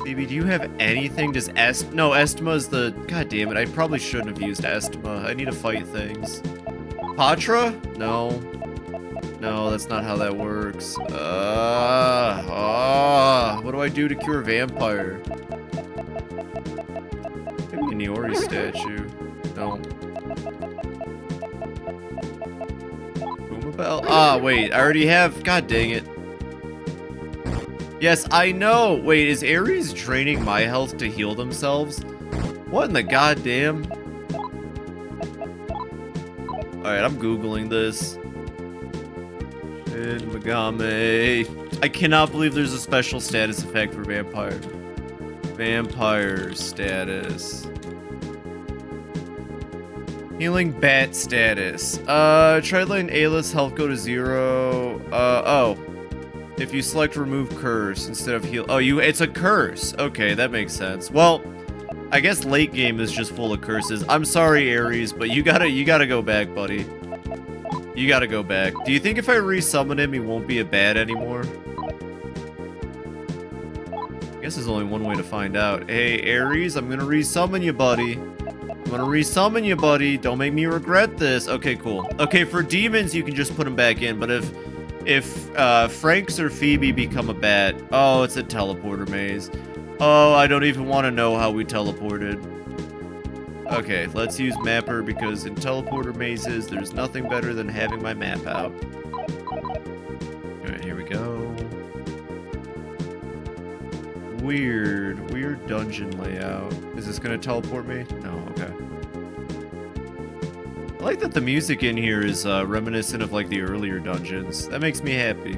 Phoebe, do you have anything? Does no, Estima is the... God damn it, I probably shouldn't have used Estima. I need to fight things. Patra? No. No, that's not how that works. What do I do to cure vampire? Maybe an Iori statue. No. Ah, wait, I already have... God dang it. Yes, I know. Wait, is Ares draining my health to heal themselves? What in the goddamn... Alright, I'm Googling this. Shin Megami. I cannot believe there's a special status effect for vampire. Vampire status. Healing bat status. Try letting Ayla's health go to 0. Oh. If you select remove curse instead of heal. Oh, it's a curse. Okay, that makes sense. Well, I guess late game is just full of curses. I'm sorry, Ares, but you gotta go back, buddy. You gotta go back. Do you think if I resummon him, he won't be a bat anymore? guess there's only one way to find out. Hey, Ares, I'm gonna resummon you, buddy. I'm gonna resummon you, buddy. Don't make me regret this. Okay, cool. Okay, for demons, you can just put them back in, but if Franks or Phoebe become a bat, oh, it's a teleporter maze. Oh, I don't even want to know how we teleported. Okay, let's use Mapper because in teleporter mazes, there's nothing better than having my map out. Alright, here we go. Weird dungeon layout. Is this gonna teleport me? No, okay. I like that the music in here is reminiscent of like the earlier dungeons. That makes me happy.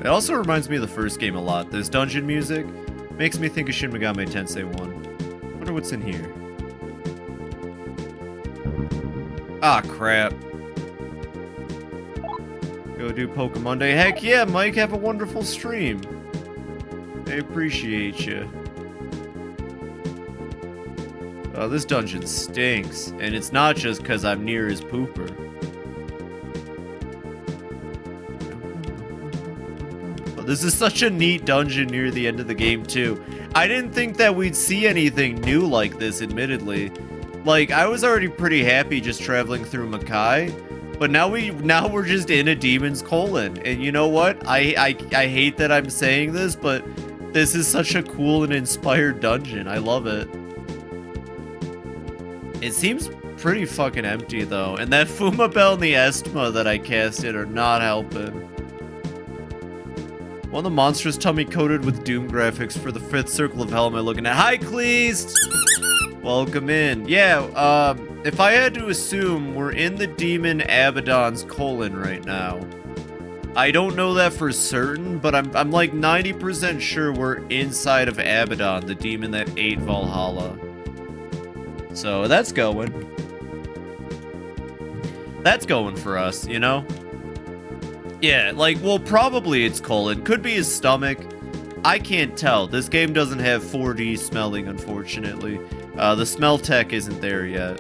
It also reminds me of the first game a lot. This dungeon music makes me think of Shin Megami Tensei 1. Wonder what's in here. Ah, crap. Go do Pokemon Day. Heck yeah, Mike, have a wonderful stream. I appreciate you. Oh, this dungeon stinks. And it's not just because I'm near his pooper. Oh, this is such a neat dungeon near the end of the game, too. I didn't think that we'd see anything new like this, admittedly. Like, I was already pretty happy just traveling through Makai. But now we're just in a demon's colon. And you know what? I hate that I'm saying this, but this is such a cool and inspired dungeon. I love it. It seems pretty fucking empty though. And that Fuma Bell and the Estma that I casted are not helping. One of the monstrous tummy coated with Doom graphics for the 5th circle of hell am I looking at? Hi, Cleased! Welcome in. Yeah, if I had to assume, we're in the demon Abaddon's colon right now. I don't know that for certain, but I'm like 90% sure we're inside of Abaddon, the demon that ate Valhalla. So that's going. That's going for us, you know? Yeah, like, well, probably it's colon. Could be his stomach. I can't tell. This game doesn't have 4D smelling, unfortunately. The smell tech isn't there yet.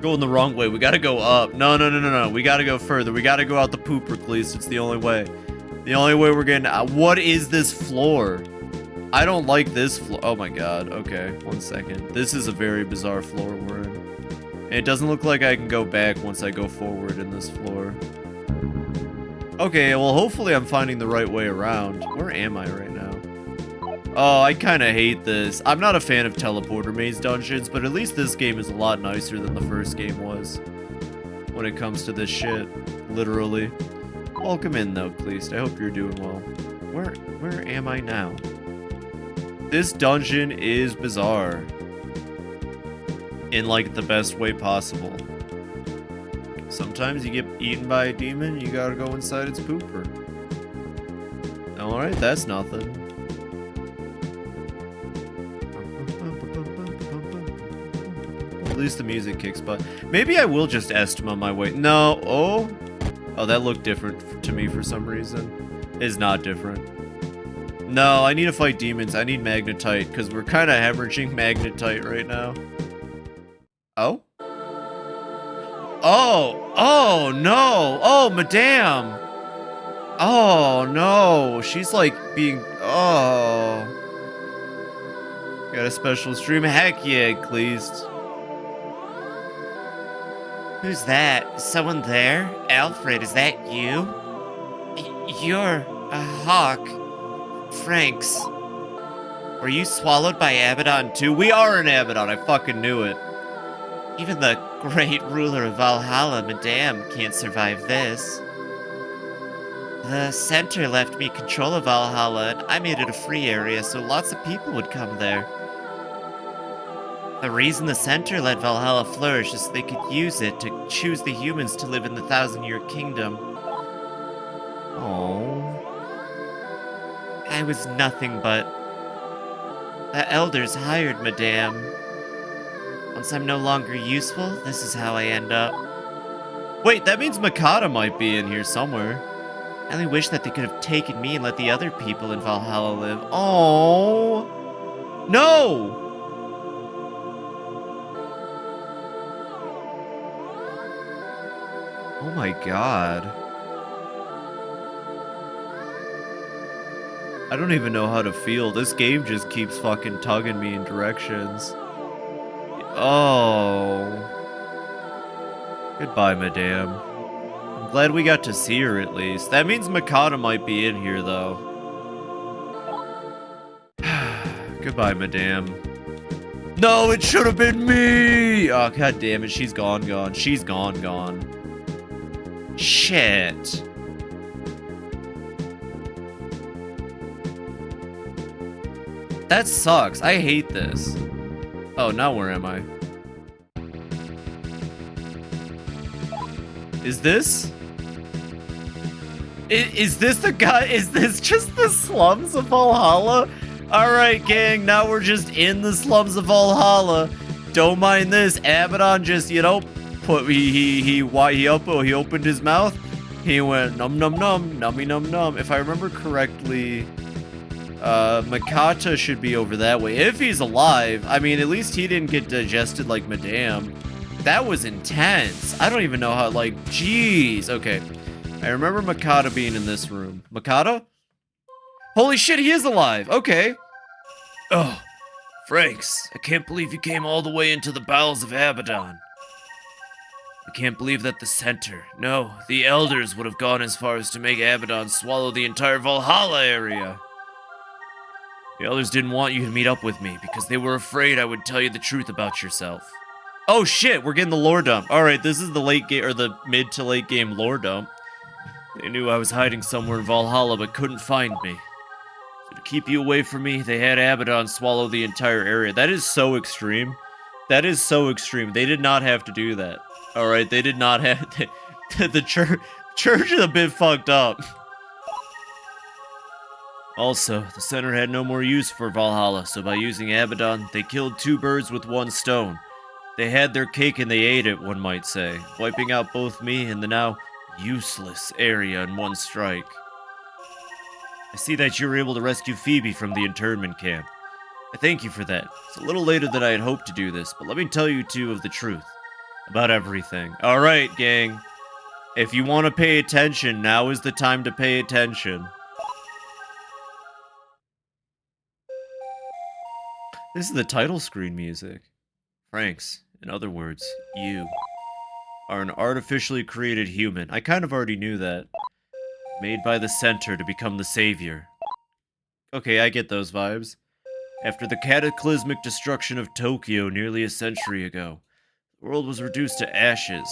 Going the wrong way. We gotta go up. No. We gotta go further. We gotta go out the pooper, please. It's the only way. The only way we're getting... what is this floor? I don't like this floor. Oh my god. Okay, 1 second. This is a very bizarre floor we're in. And it doesn't look like I can go back once I go forward in this floor. Okay, well, hopefully I'm finding the right way around. Where am I right now? Oh, I kind of hate this. I'm not a fan of teleporter maze dungeons, but at least this game is a lot nicer than the first game was. When it comes to this shit. Literally. Welcome in, though, Cleast. I hope you're doing well. Where am I now? This dungeon is bizarre. In, like, the best way possible. Sometimes you get eaten by a demon, you gotta go inside its pooper. Alright, that's nothing. At least the music kicks butt. Maybe I will just Estma my way. No, oh, that looked different to me for some reason. It's not different. No, I need to fight demons. I need Magnetite, because we're kind of hemorrhaging Magnetite right now. Oh? Oh, no. Oh, madame. Oh, no. She's like being, oh. Got a special stream. Heck yeah, Cleased. Who's that? Is someone there? Alfred, is that you? You're a hawk. Franks. Were you swallowed by Abaddon too? We are in Abaddon, I fucking knew it. Even the great ruler of Valhalla, Madame, can't survive this. The center left me control of Valhalla, and I made it a free area so lots of people would come there. The reason the center let Valhalla flourish is so they could use it to choose the humans to live in the 1,000-year kingdom. Oh. I was nothing but... The elders hired Madame. Once I'm no longer useful, this is how I end up. Wait, that means Mikata might be in here somewhere. I only wish that they could have taken me and let the other people in Valhalla live. Oh, no! Oh my god. I don't even know how to feel. This game just keeps fucking tugging me in directions. Oh. Goodbye, madame. I'm glad we got to see her at least. That means Mikata might be in here, though. Goodbye, madame. No, it should have been me! Oh, god damn it. She's gone. She's gone. Shit. That sucks. I hate this. Oh, now where am I? Is this? Is this the guy? Is this just the slums of Valhalla? Alright, gang, now we're just in the slums of Valhalla. Don't mind this. Abaddon just, he opened his mouth. He went num num num, nummy num num. If I remember correctly, Mikata should be over that way. If he's alive. I mean, at least he didn't get digested like Madame. That was intense. I don't even know how, like, jeez. Okay. I remember Mikata being in this room. Mikata? Holy shit, he is alive. Okay. Oh, Franks, I can't believe you came all the way into the bowels of Abaddon. I can't believe that the center, no, the elders would have gone as far as to make Abaddon swallow the entire Valhalla area. The elders didn't want you to meet up with me because they were afraid I would tell you the truth about yourself. Oh shit, we're getting the lore dump. Alright, this is the late game, or the mid to late game lore dump. They knew I was hiding somewhere in Valhalla but couldn't find me. So to keep you away from me, they had Abaddon swallow the entire area. That is so extreme. That is so extreme. They did not have to do that. Alright, they did not have to. The church is a bit fucked up. Also, the center had no more use for Valhalla, so by using Abaddon, they killed two birds with one stone. They had their cake and they ate it, one might say, wiping out both me and the now useless area in one strike. I see that you were able to rescue Fibi from the internment camp. I thank you for that. It's a little later than I had hoped to do this, but let me tell you two of the truth. About everything. Alright, gang. If you want to pay attention, now is the time to pay attention. This is the title screen music. Franks, in other words, you are an artificially created human. I kind of already knew that. Made by the center to become the savior. Okay, I get those vibes. After the cataclysmic destruction of Tokyo nearly a century ago, the world was reduced to ashes.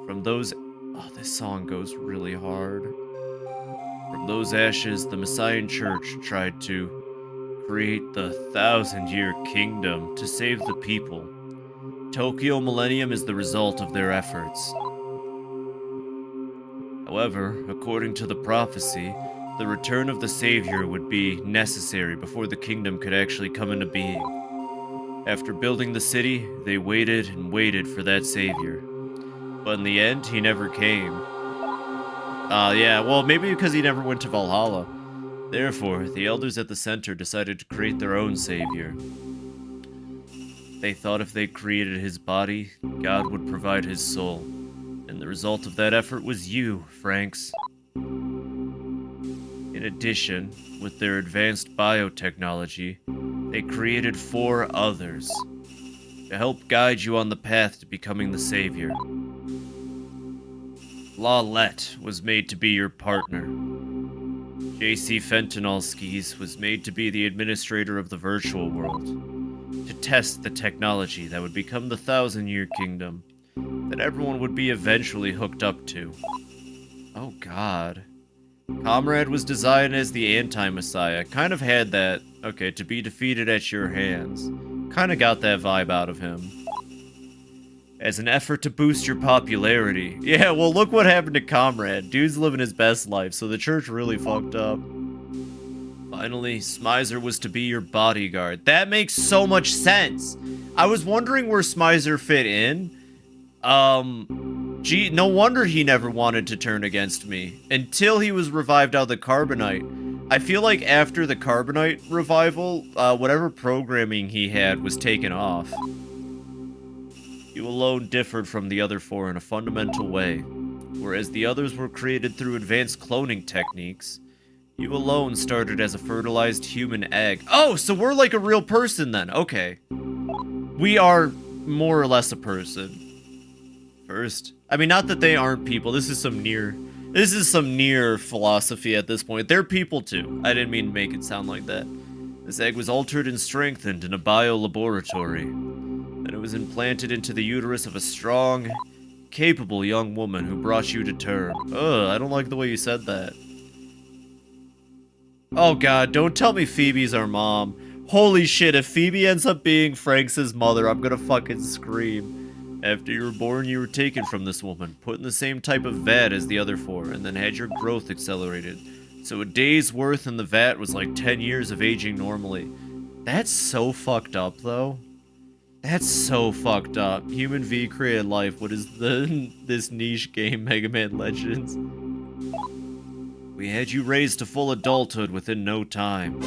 From those... Oh, this song goes really hard. From those ashes, the Messiah Church tried to create the 1,000-year kingdom to save the people. Tokyo Millennium is the result of their efforts. However, according to the prophecy, the return of the Savior would be necessary before the kingdom could actually come into being. After building the city, they waited and waited for that Savior. But in the end, he never came. Yeah, well, maybe because he never went to Valhalla. Therefore, the elders at the center decided to create their own Savior. They thought if they created his body, God would provide his soul. And the result of that effort was you, Franks. In addition, with their advanced biotechnology, they created 4 others to help guide you on the path to becoming the Savior. Lawlette was made to be your partner. JC Fentonalskis was made to be the administrator of the virtual world, to test the technology that would become the 1,000-year kingdom that everyone would be eventually hooked up to. Oh god. Comrade was designed as the anti-messiah. Kind of had that, okay, to be defeated at your hands. Kind of got that vibe out of him. As an effort to boost your popularity. Yeah, well, look what happened to Comrade. Dude's living his best life, so the church really fucked up. Finally, Smizer was to be your bodyguard. That makes so much sense. I was wondering where Smizer fit in. Gee, no wonder he never wanted to turn against me. Until he was revived out of the Carbonite. I feel like after the Carbonite revival, whatever programming he had was taken off. You alone differed from the other 4 in a fundamental way. Whereas the others were created through advanced cloning techniques, you alone started as a fertilized human egg. Oh, so we're like a real person then. Okay. We are more or less a person. First. I mean, not that they aren't people. This is some near philosophy at this point. They're people too. I didn't mean to make it sound like that. This egg was altered and strengthened in a biolaboratory. Then it was implanted into the uterus of a strong, capable young woman who brought you to term. Ugh, I don't like the way you said that. Oh god, don't tell me Phoebe's our mom. Holy shit, if Phoebe ends up being Franks' mother, I'm gonna fucking scream. After you were born, you were taken from this woman, put in the same type of vat as the other four, and then had your growth accelerated. So a day's worth in the vat was like 10 years of aging normally. That's so fucked up, though. That's so fucked up. Human V created life. What is this niche game, Mega Man Legends? We had you raised to full adulthood within no time.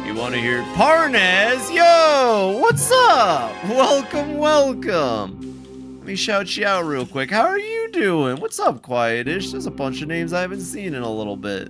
You want to hear Parnaz? Yo, what's up? Welcome, welcome. Let me shout you out real quick. How are you doing? What's up, Quietish? There's a bunch of names I haven't seen in a little bit.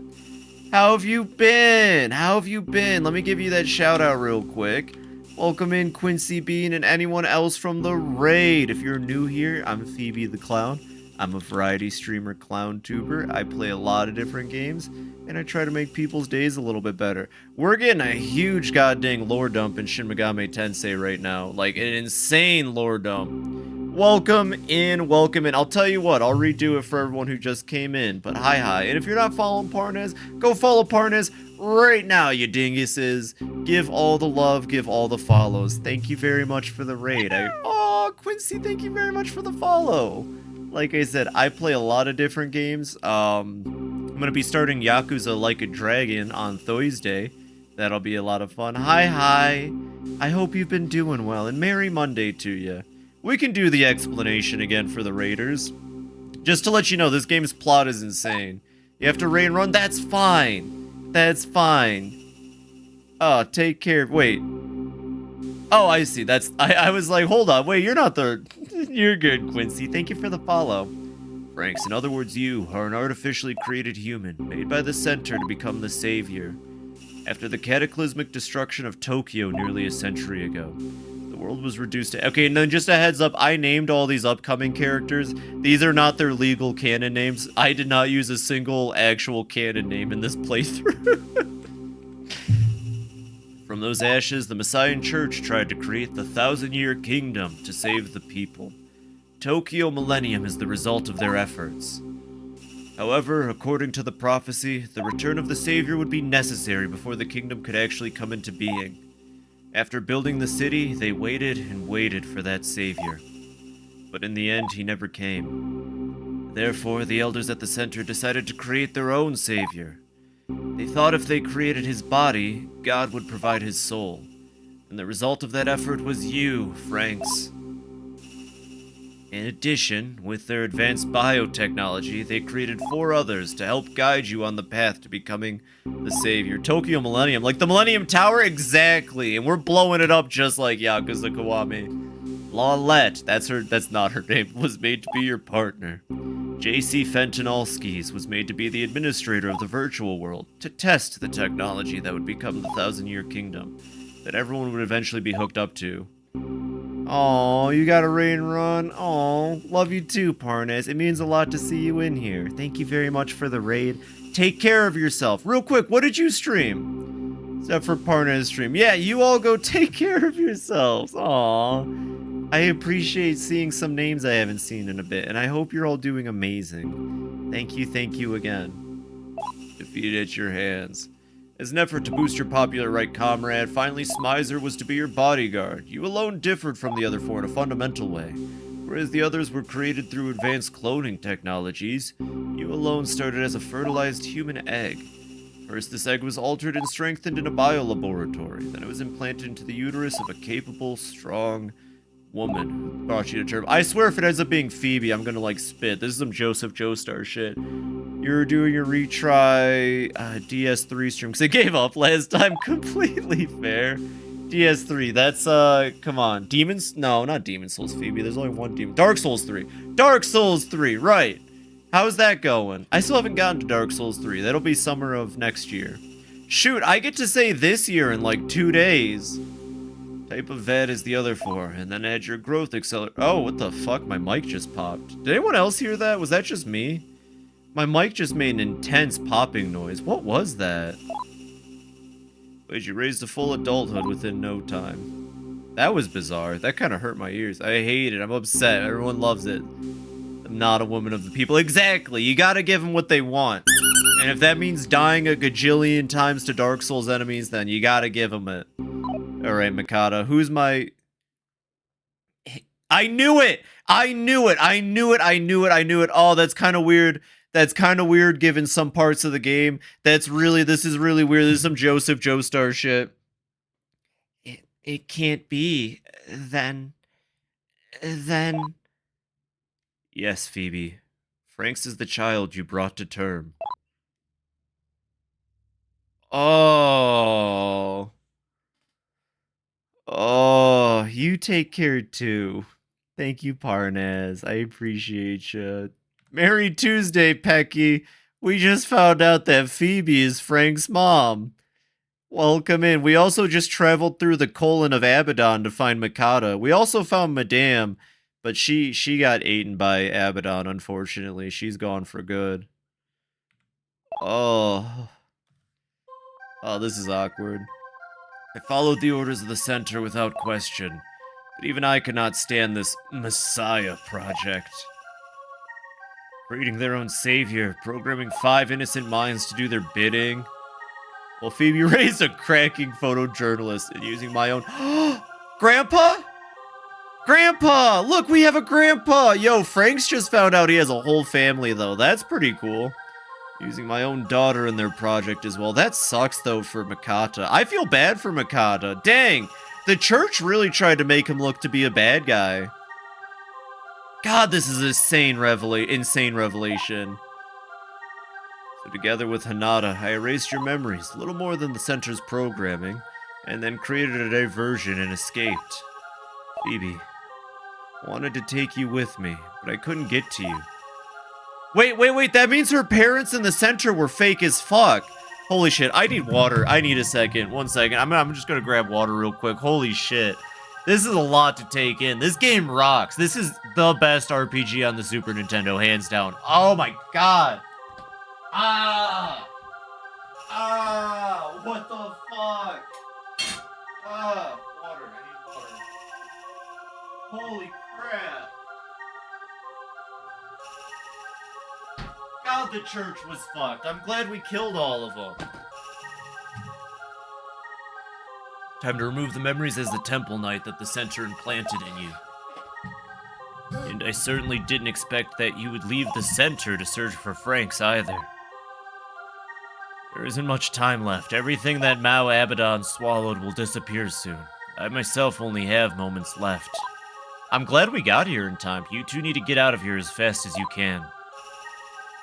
How have you been? How have you been? Let me give you that shout out real quick. Welcome in Quincy Bean and anyone else from the raid. If you're new here, I'm Phoebe the Clown. I'm a variety streamer, clown tuber. I play a lot of different games, and I try to make people's days a little bit better. We're getting a huge goddamn lore dump in Shin Megami Tensei right now. Like, an insane lore dump. Welcome in, welcome in. I'll tell you what, I'll redo it for everyone who just came in, but hi. And if you're not following Parnaz, go follow Parnaz right now, you dinguses. Give all the love, give all the follows. Thank you very much for the raid. Oh, Quincy, thank you very much for the follow. Like I said, I play a lot of different games. I'm going to be starting Yakuza Like a Dragon on Thursday. That'll be a lot of fun. Hi. I hope you've been doing well, and Merry Monday to you. We can do the explanation again for the raiders. Just to let you know, this game's plot is insane. You have to raid and run? That's fine. That's fine. Oh, take care. Wait. Oh, I see. I was like, hold on. Wait, you're not the... You're good, Quincy. Thank you for the follow. Franks, in other words, you are an artificially created human, made by the Center to become the savior. After the cataclysmic destruction of Tokyo nearly a century ago, the world was reduced to... Okay, and then just a heads up, I named all these upcoming characters. These are not their legal canon names. I did not use a single actual canon name in this playthrough. From those ashes, the Messiah Church tried to create the 1,000-year kingdom to save the people. Tokyo Millennium is the result of their efforts. However, according to the prophecy, the return of the Savior would be necessary before the kingdom could actually come into being. After building the city, they waited and waited for that Savior. But in the end, he never came. Therefore, the elders at the center decided to create their own Savior. They thought if they created his body, God would provide his soul. And the result of that effort was you, Franks. In addition, with their advanced biotechnology, they created 4 others to help guide you on the path to becoming the savior. Tokyo Millennium, like the Millennium Tower? Exactly, and we're blowing it up just like Yakuza Kiwami. Lawlette, that's not her name, was made to be your partner. J.C. Fentonalskis was made to be the administrator of the virtual world, to test the technology that would become the 1,000-year kingdom, that everyone would eventually be hooked up to. Oh, you got a raid and run? Oh, love you too, Parnaz. It means a lot to see you in here. Thank you very much for the raid. Take care of yourself. Real quick, what did you stream? Except for Parnaz stream. Yeah, you all go take care of yourselves. Aw. I appreciate seeing some names I haven't seen in a bit, and I hope you're all doing amazing. Thank you again. Defeat at your hands. As an effort to boost your popular right comrade, finally Smizer was to be your bodyguard. You alone differed from the other 4 in a fundamental way. Whereas the others were created through advanced cloning technologies, you alone started as a fertilized human egg. First, this egg was altered and strengthened in a biolaboratory. Then it was implanted into the uterus of a capable, strong woman who brought you to term. I swear if it ends up being Phoebe, I'm gonna like spit. This is some Joseph Joestar shit. You're doing your retry DS3 stream because I gave up last time. Completely fair. DS3, that's come on. Demons? No, not Demon Souls Phoebe. There's only one demon. Dark Souls 3. Dark Souls 3, right. How's that going? I still haven't gotten to Dark Souls 3. That'll be summer of next year. Shoot, I get to say this year in like 2 days. Type of vet is the other 4, and then add your growth accelerator. Oh, what the fuck? My mic just popped. Did anyone else hear that? Was that just me? My mic just made an intense popping noise. What was that? Wait, you raised to full adulthood within no time. That was bizarre. That kind of hurt my ears. I hate it. I'm upset. Everyone loves it. I'm not a woman of the people. Exactly. You gotta give them what they want. And if that means dying a gajillion times to Dark Souls enemies, then you gotta give them it. Alright, Mikata. Who's my... I knew it! I knew it! I knew it! I knew it! I knew it! Oh, that's kind of weird. That's kind of weird given some parts of the game. This is really weird. This is some Joseph Joestar shit. It can't be. Then... Yes, Phoebe. Franks is the child you brought to term. Oh. Oh, you take care too. Thank you, Parnaz. I appreciate you. Merry Tuesday, Pecky. We just found out that Phoebe is Frank's mom. Welcome in. We also just traveled through the colon of Abaddon to find Mikata. We also found Madame, but she got eaten by Abaddon, unfortunately. She's gone for good. Oh. Oh, this is awkward. I followed the orders of the center without question, but even I could not stand this Messiah project. Creating their own savior, programming 5 innocent minds to do their bidding. Well, Phoebe raised a cracking photojournalist and using my own... Grandpa? Grandpa! Look, we have a grandpa! Yo, Frank's just found out he has a whole family, though. That's pretty cool. Using my own daughter in their project as well. That sucks, though, for Mikata. I feel bad for Mikata. Dang! The church really tried to make him look to be a bad guy. God, this is insane revelation. So together with Hanada, I erased your memories, little more than the center's programming, and then created a diversion and escaped. Phoebe, I wanted to take you with me, but I couldn't get to you. Wait, that means her parents in the center were fake as fuck. Holy shit, I need water. I need a second. 1 second. I'm just gonna grab water real quick. Holy shit. This is a lot to take in. This game rocks. This is the best RPG on the Super Nintendo, hands down. Oh my god. What the fuck? Water. I need water. Holy crap. God, the church was fucked. I'm glad we killed all of them. Time to remove the memories as the Temple Knight that the center implanted in you. And I certainly didn't expect that you would leave the center to search for Franks either. There isn't much time left. Everything that Mao Abaddon swallowed will disappear soon. I myself only have moments left. I'm glad we got here in time. You two need to get out of here as fast as you can.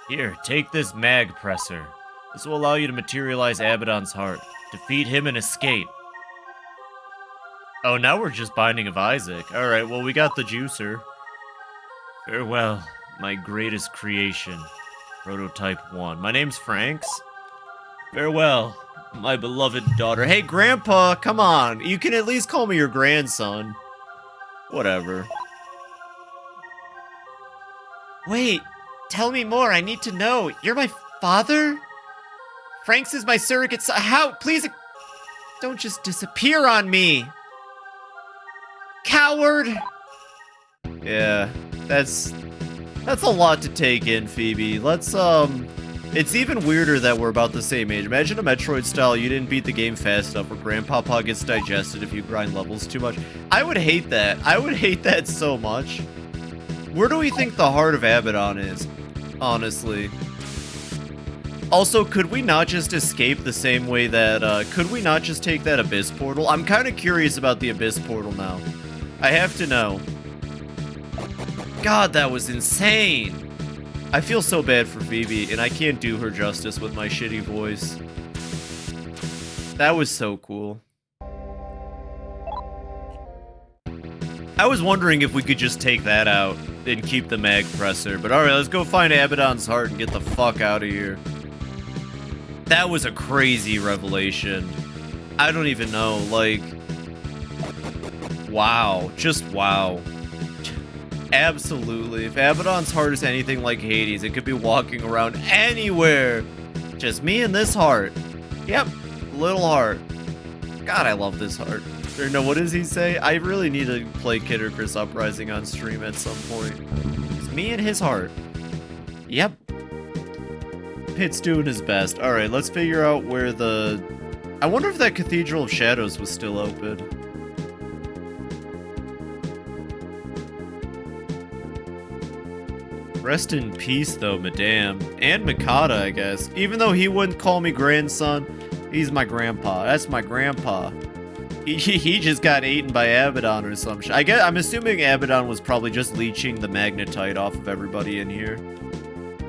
Here, take this mag presser. This will allow you to materialize Abaddon's heart. Defeat him and escape. Oh, now we're just Binding of Isaac. Alright, well, we got the juicer. Farewell, my greatest creation. Prototype 1. My name's Franks. Farewell, my beloved daughter. Hey, Grandpa, come on. You can at least call me your grandson. Whatever. Wait, tell me more. I need to know. You're my father? Franks is my surrogate son. How? Please, don't just disappear on me. Coward! Yeah, that's a lot to take in, Phoebe. Let's, it's even weirder that we're about the same age. Imagine a Metroid style, you didn't beat the game fast enough, where Grandpapa gets digested if you grind levels too much. I would hate that. I would hate that so much. Where do we think the heart of Abaddon is? Honestly. Also, could we not just escape the same way that, could we not just take that Abyss portal? I'm kind of curious about the Abyss portal now. I have to know. God, that was insane. I feel so bad for Phoebe, and I can't do her justice with my shitty voice. That was so cool. I was wondering if we could just take that out and keep the mag presser, but alright, let's go find Abaddon's heart and get the fuck out of here. That was a crazy revelation. I don't even know, like... Wow. Just wow. Absolutely. If Abaddon's heart is anything like Hades, it could be walking around anywhere. Just me and this heart. Yep. Little heart. God, I love this heart. Or no, what does he say? I really need to play Kid Icarus Uprising on stream at some point. It's me and his heart. Yep. Pit's doing his best. Alright, let's figure out where the... I wonder if that Cathedral of Shadows was still open. Rest in peace, though, madame. And Mikata, I guess. Even though he wouldn't call me grandson, he's my grandpa. That's my grandpa. He just got eaten by Abaddon or some shit. I'm assuming Abaddon was probably just leeching the magnetite off of everybody in here.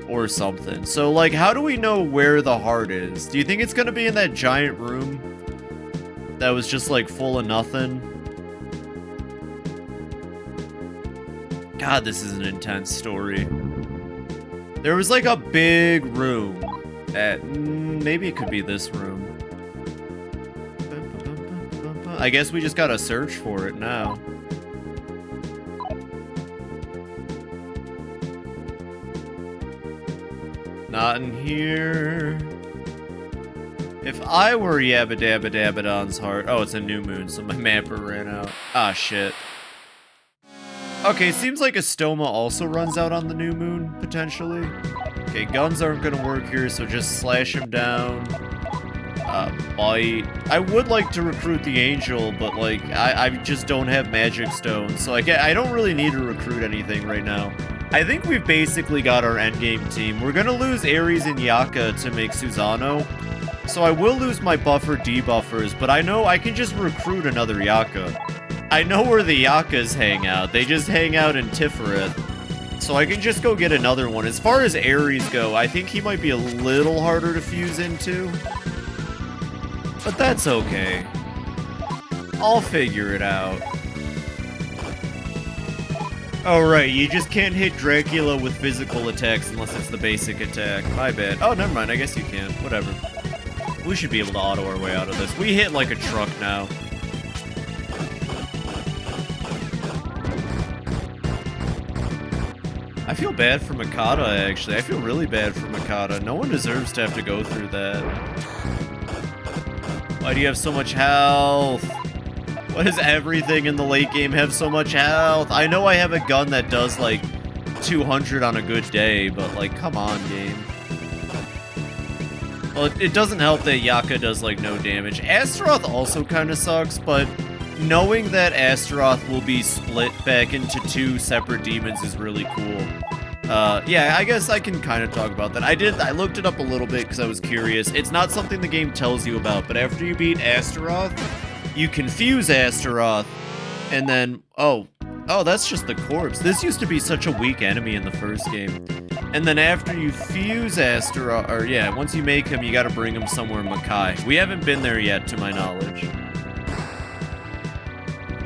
Or something. So, like, how do we know where the heart is? Do you think it's gonna be in that giant room that was just, like, full of nothing? God, this is an intense story. There was, like, a big room at... maybe it could be this room. I guess we just gotta search for it now. Not in here. If I were Yabba Dabba Dabbadon's heart... Oh, it's a new moon, so my mapper ran out. Ah, shit. Okay, seems like Estoma also runs out on the new moon, potentially. Okay, guns aren't gonna work here, so just slash him down. Bite. I would like to recruit the angel, but like, I just don't have magic stones, so I don't really need to recruit anything right now. I think we've basically got our endgame team. We're gonna lose Ares and Yaka to make Susano, so I will lose my buffer debuffers, but I know I can just recruit another Yaka. I know where the Yakas hang out. They just hang out in Tiferet. So I can just go get another one. As far as Ares go, I think he might be a little harder to fuse into. But that's okay. I'll figure it out. Oh, right, you just can't hit Dracula with physical attacks unless it's the basic attack. My bad. Oh, never mind, I guess you can. Whatever. We should be able to auto our way out of this. We hit like a truck now. I feel bad for Mikata, actually. I feel really bad for Mikata. No one deserves to have to go through that. Why do you have so much health? Why does everything in the late game have so much health? I know I have a gun that does, like, 200 on a good day, but, like, come on, game. Well, it doesn't help that Yaka does, like, no damage. Astaroth also kind of sucks, but knowing that Astaroth will be split back into 2 separate demons is really cool. Yeah, I guess I can kind of talk about that. I looked it up a little bit because I was curious. It's not something the game tells you about, but after you beat Astaroth, you can fuse Astaroth, and then, oh, that's just the corpse. This used to be such a weak enemy in the first game. And then after you fuse Astaroth, or yeah, once you make him, you gotta bring him somewhere in Makai. We haven't been there yet, to my knowledge.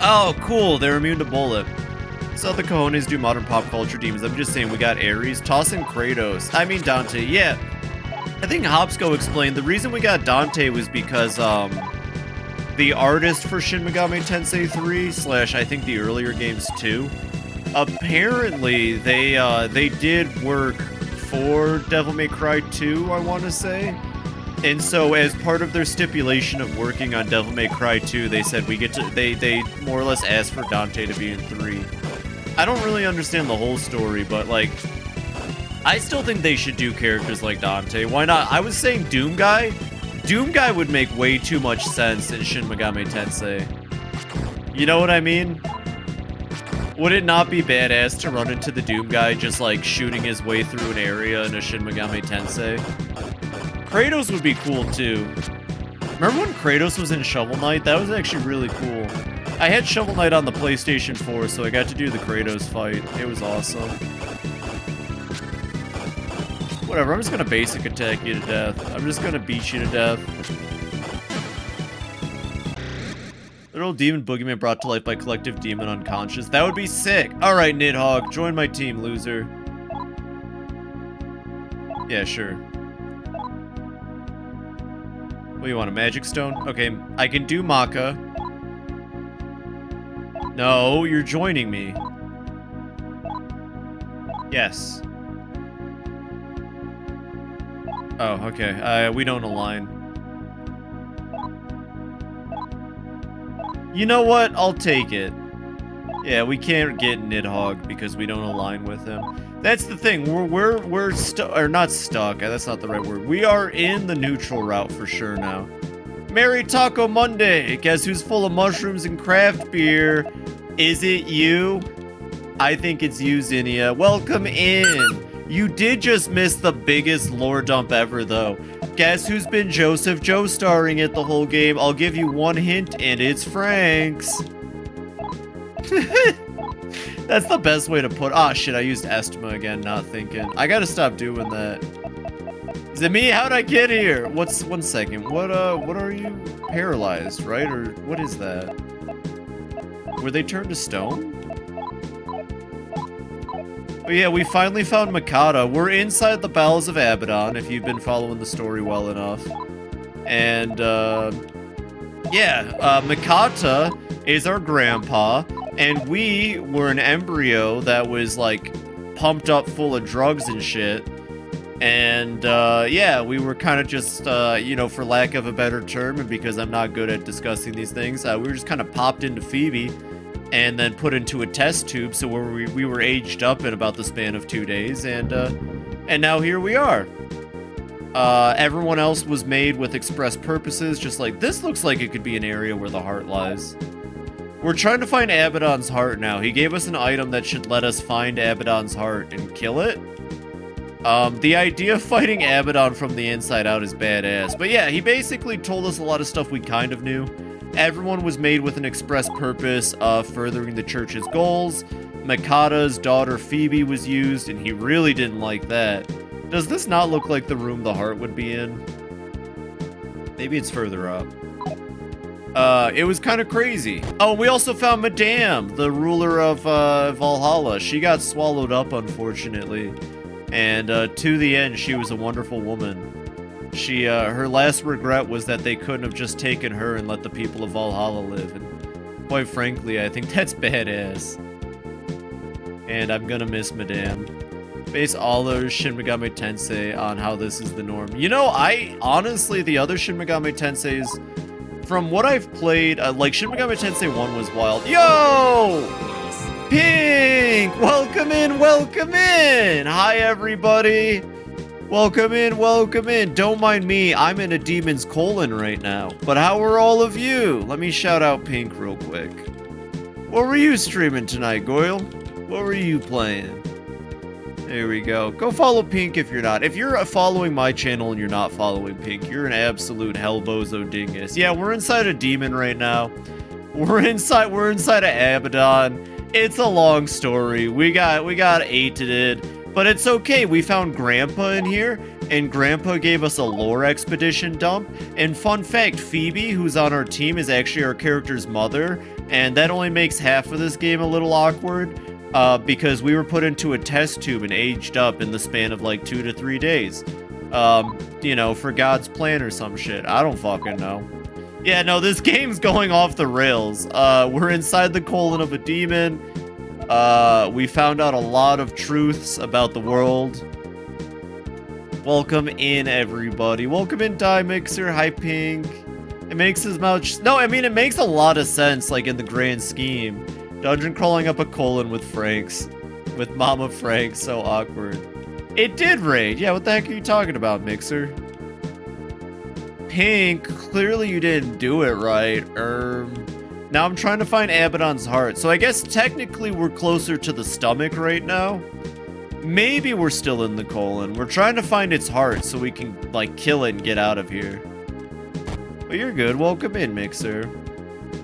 Oh, cool, they're immune to bullet. So the cojones do modern pop culture demons. I'm just saying, we got Ares, Toss and Kratos. I mean Dante, yeah. I think Hopsco explained the reason we got Dante was because, the artist for Shin Megami Tensei 3 / I think the earlier games too, apparently they did work for Devil May Cry 2, I want to say. And so as part of their stipulation of working on Devil May Cry 2, they said they more or less asked for Dante to be in 3. I don't really understand the whole story, but like, I still think they should do characters like Dante. Why not? I was saying Doom Guy. Doom Guy would make way too much sense in Shin Megami Tensei. You know what I mean? Would it not be badass to run into the Doom Guy just like shooting his way through an area in a Shin Megami Tensei? Kratos would be cool too. Remember when Kratos was in Shovel Knight? That was actually really cool. I had Shovel Knight on the PlayStation 4, so I got to do the Kratos fight. It was awesome. Whatever, I'm just gonna basic attack you to death. I'm just gonna beat you to death. Little demon boogeyman brought to life by collective demon unconscious. That would be sick. All right, Nidhogg, join my team, loser. Yeah, sure. What do you want, a magic stone? Okay, I can do Maka. No, you're joining me. Yes. Oh, okay. We don't align. You know what? I'll take it. Yeah, we can't get Nidhogg because we don't align with him. That's the thing. We're stuck, or not stuck. That's not the right word. We are in the neutral route for sure now. Merry Taco Monday. Guess who's full of mushrooms and craft beer? Is it you? I think it's you, Zinnia. Welcome in. You did just miss the biggest lore dump ever, though. Guess who's been Joseph Joe-starring it the whole game? I'll give you one hint, and it's Frank's. That's the best way to put... Ah, shit, I used Estima again, not thinking. I gotta stop doing that. Is it me? How'd I get here? What's... One second. What are you? Paralyzed, right? Or what is that? Were they turned to stone? Oh yeah, we finally found Mikata. We're inside the bowels of Abaddon, if you've been following the story well enough. And, yeah, Mikata is our grandpa, and we were an embryo that was, like, pumped up full of drugs and shit. And, yeah, we were kind of just, you know, for lack of a better term, and because I'm not good at discussing these things, we were just kind of popped into Fibi. And then put into a test tube, so we were aged up in about the span of 2 days, and now here we are. Everyone else was made with express purposes, just like this looks like it could be an area where the heart lies. We're trying to find Abaddon's heart now. He gave us an item that should let us find Abaddon's heart and kill it. The idea of fighting Abaddon from the inside out is badass, but yeah, he basically told us a lot of stuff we kind of knew. Everyone was made with an express purpose of furthering the church's goals. Mikata's daughter Fibi was used, and he really didn't like that. Does this not look like the room the heart would be in? Maybe it's further up. It was kind of crazy. Oh, we also found Madame, the ruler of Valhalla. She got swallowed up, unfortunately. And to the end, she was a wonderful woman. She, her last regret was that they couldn't have just taken her and let the people of Valhalla live, and quite frankly, I think that's badass. And I'm gonna miss Madame. Base all other Shin Megami Tensei on how this is the norm. You know, honestly, the other Shin Megami Tenseis, from what I've played, like, Shin Megami Tensei 1 was wild. Yo! Pink! Welcome in, welcome in! Hi, everybody! Welcome in, welcome in. Don't mind me, I'm in a demon's colon right now. But how are all of you? Let me shout out Pink real quick. What were you streaming tonight, Goyle? What were you playing? There we go. Go follow Pink if you're not. If you're following my channel and you're not following Pink, you're an absolute hellbozo dingus. Yeah, we're inside a demon right now. We're inside of Abaddon. It's a long story. We got 8'd. But it's okay, we found Grandpa in here, and Grandpa gave us a lore expedition dump. And fun fact, Fibi, who's on our team, is actually our character's mother, and that only makes half of this game a little awkward, because we were put into a test tube and aged up in the span of like 2 to 3 days. You know, for God's plan or some shit. I don't fucking know. Yeah, no, this game's going off the rails. We're inside the colon of a demon. We found out a lot of truths about the world. Welcome in, everybody. Welcome in, Die Mixer. Hi, Pink. It makes as much... No, I mean, it makes a lot of sense, like, in the grand scheme. Dungeon crawling up a colon with Franks. With Mama Frank. So awkward. It did raid. Yeah, what the heck are you talking about, Mixer? Pink, clearly you didn't do it right. Now I'm trying to find Abaddon's heart. So I guess technically we're closer to the stomach right now. Maybe we're still in the colon. We're trying to find its heart so we can, like, kill it and get out of here. But you're good. Welcome in, Mixer.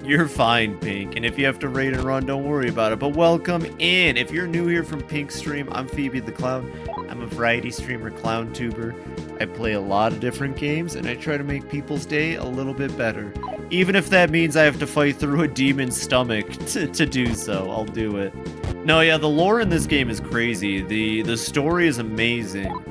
You're fine, Pink. And if you have to raid and run, don't worry about it. But welcome in. If you're new here from Pink's stream, I'm Phoebe the Clown. I'm a variety streamer, clown tuber. I play a lot of different games, and I try to make people's day a little bit better. Even if that means I have to fight through a demon's stomach to do so, I'll do it. No, yeah, the lore in this game is crazy. The story is amazing.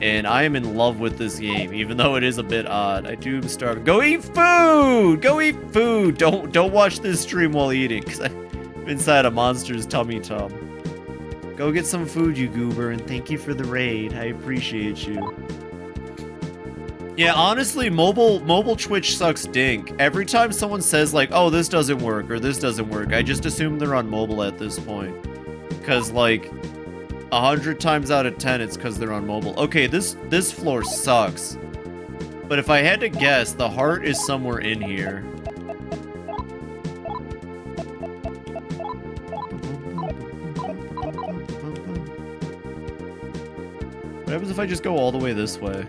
And I am in love with this game, even though it is a bit odd. I do starve. Go eat food! Go eat food! Don't watch this stream while eating, because I'm inside a monster's tummy tum. Go get some food, you goober, and thank you for the raid. I appreciate you. Yeah, honestly, mobile Twitch sucks dink. Every time someone says, like, oh, this doesn't work, or this doesn't work, I just assume they're on mobile at this point. Because, like, 100 times out of 10, it's because they're on mobile. Okay, this floor sucks. But if I had to guess, the heart is somewhere in here. What happens if I just go all the way this way?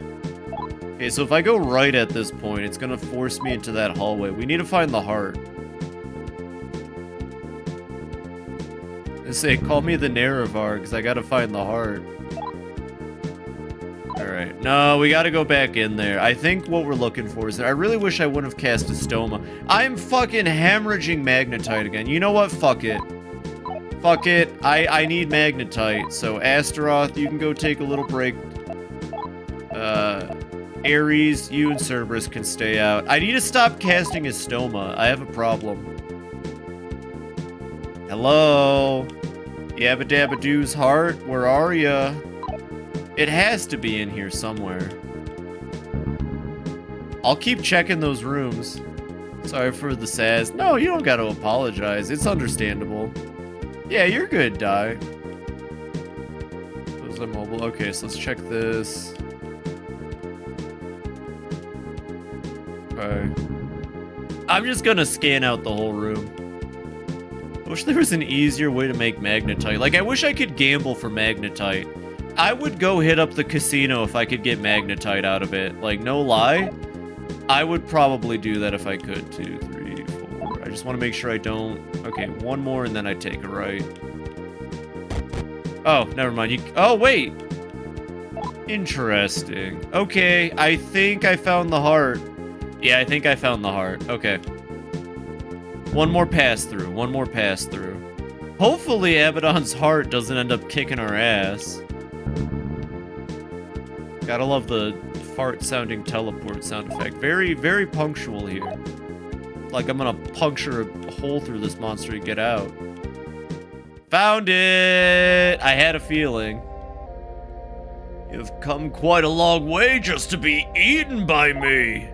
Okay, so if I go right at this point, it's gonna force me into that hallway. We need to find the heart. They say, call me the Nerevar, because I gotta find the heart. Alright. No, we gotta go back in there. I think what we're looking for is that I really wish I wouldn't have cast a stoma. I'm fucking hemorrhaging magnetite again. You know what? Fuck it. Fuck it. I need magnetite. So, Astaroth, you can go take a little break. Ares, you and Cerberus can stay out. I need to stop casting his stoma. I have a problem. Hello? Yabba Dabba Doo's heart? Where are ya? It has to be in here somewhere. I'll keep checking those rooms. Sorry for the sass. No, you don't gotta apologize. It's understandable. Yeah, you're good, Die. Was that mobile? Okay, so let's check this. Okay. I'm just gonna scan out the whole room. I wish there was an easier way to make magnetite. Like, I wish I could gamble for magnetite. I would go hit up the casino if I could get magnetite out of it. Like, no lie. I would probably do that if I could. 2, 3, 4. I just want to make sure I don't... Okay, one more and then I take a right. Oh, never mind. Oh, wait. Interesting. Okay, I think I found the heart. Yeah, I think I found the heart. Okay. One more pass through. One more pass through. Hopefully Abaddon's heart doesn't end up kicking our ass. Gotta love the fart-sounding teleport sound effect. Very, very punctual here. Like I'm gonna puncture a hole through this monster to get out. Found it! I had a feeling. You've come quite a long way just to be eaten by me.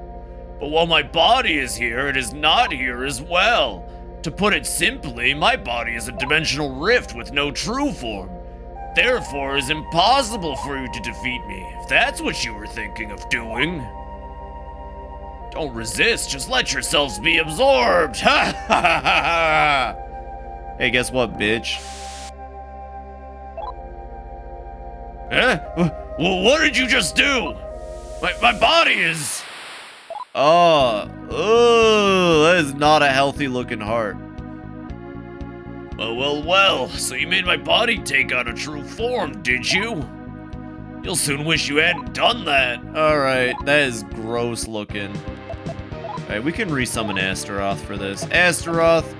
But while my body is here, it is not here as well. To put it simply, my body is a dimensional rift with no true form. Therefore, it is impossible for you to defeat me, if that's what you were thinking of doing. Don't resist, just let yourselves be absorbed! Ha ha ha ha! Hey, guess what, bitch? Well, what did you just do? My body is... Oh, that is not a healthy looking heart. Well, so you made my body take on a true form, did you? You'll soon wish you hadn't done that. Alright, that is gross looking. Alright, we can resummon Astaroth for this. Astaroth.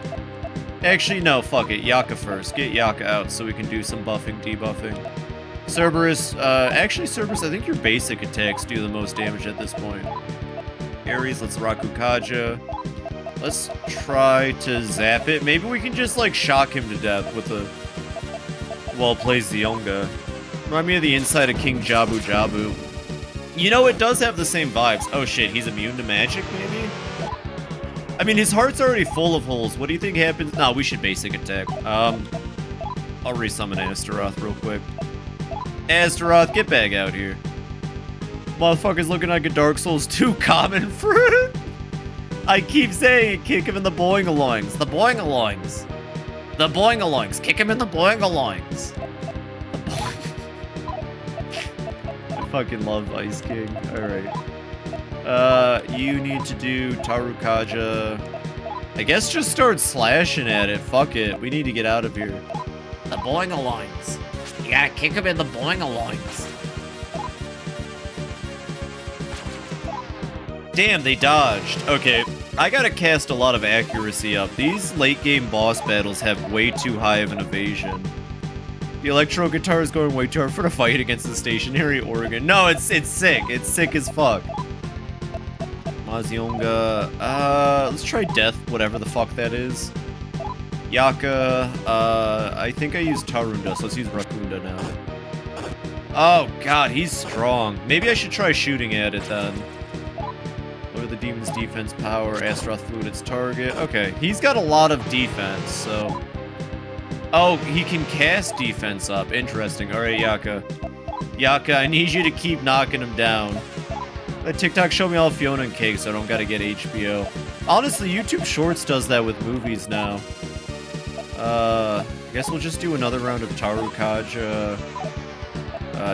Actually, no, fuck it. Yaka first. Get Yaka out so we can do some buffing, debuffing. Cerberus, Cerberus, I think your basic attacks do the most damage at this point. Ares, let's Rakukaja. Let's try to zap it. Maybe we can just, like, shock him to death with a... Well, plays the Yonga. Remind me of the inside of King Jabu Jabu. You know, it does have the same vibes. Oh, shit, he's immune to magic, maybe? I mean, his heart's already full of holes. What do you think happens? Nah, we should basic attack. I'll resummon Astaroth real quick. Astaroth, get back out here. Motherfucker's looking like a Dark Souls 2 common fruit. I keep saying it, kick him in the boing-a-loings. The boing-a-loings. The boing-a-loings. Kick him in the boing-a-loings. I fucking love Ice King. Alright. You need to do Tarukaja. I guess just start slashing at it. Fuck it. We need to get out of here. The boing loins. You gotta kick him in the boing loins. Damn, they dodged. Okay, I gotta cast a lot of accuracy up. These late game boss battles have way too high of an evasion. The electro guitar is going way too hard for the fight against the stationary organ. No, it's sick. It's sick as fuck. Mazionga. Let's try death, whatever the fuck that is. Yaka. I think I used Tarunda, so let's use Rakunda now. Oh god, he's strong. Maybe I should try shooting at it then. Lower the demon's defense power. Astaroth flew at its target. Okay, he's got a lot of defense, so... Oh, he can cast defense up. Interesting. Alright, Yaka. Yaka, I need you to keep knocking him down. Let TikTok show me all Fiona and Cake so I don't gotta get HBO. Honestly, YouTube Shorts does that with movies now. I guess we'll just do another round of Tarukaja.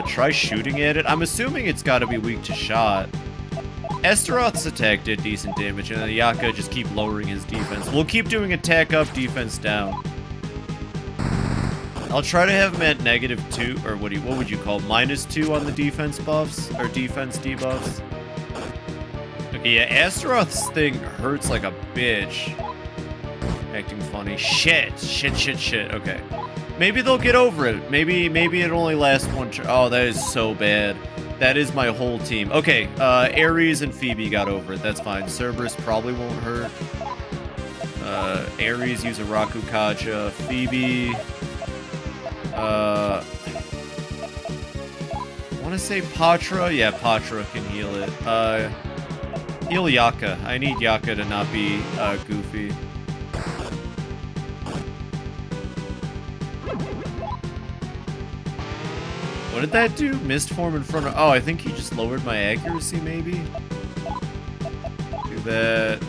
Try shooting at it. I'm assuming it's gotta be weak to shot. Astaroth's attack did decent damage, and then Yaka just keep lowering his defense. We'll keep doing attack up, defense down. I'll try to have him at -2, or what would you call -2 on the defense buffs, or defense debuffs. Okay, yeah, Astaroth's thing hurts like a bitch. Acting funny. Shit. Okay. Maybe they'll get over it. Maybe it only lasts one turn. Oh, that is so bad. That is my whole team. Okay, Ares and Fibi got over it. That's fine. Cerberus probably won't hurt. Ares use a Rakukaja. Fibi... I want to say Patra. Yeah, Patra can heal it. Heal Yaka. I need Yaka to not be goofy. What did that do? Mist form in front of... Oh, I think he just lowered my accuracy, maybe? Do that.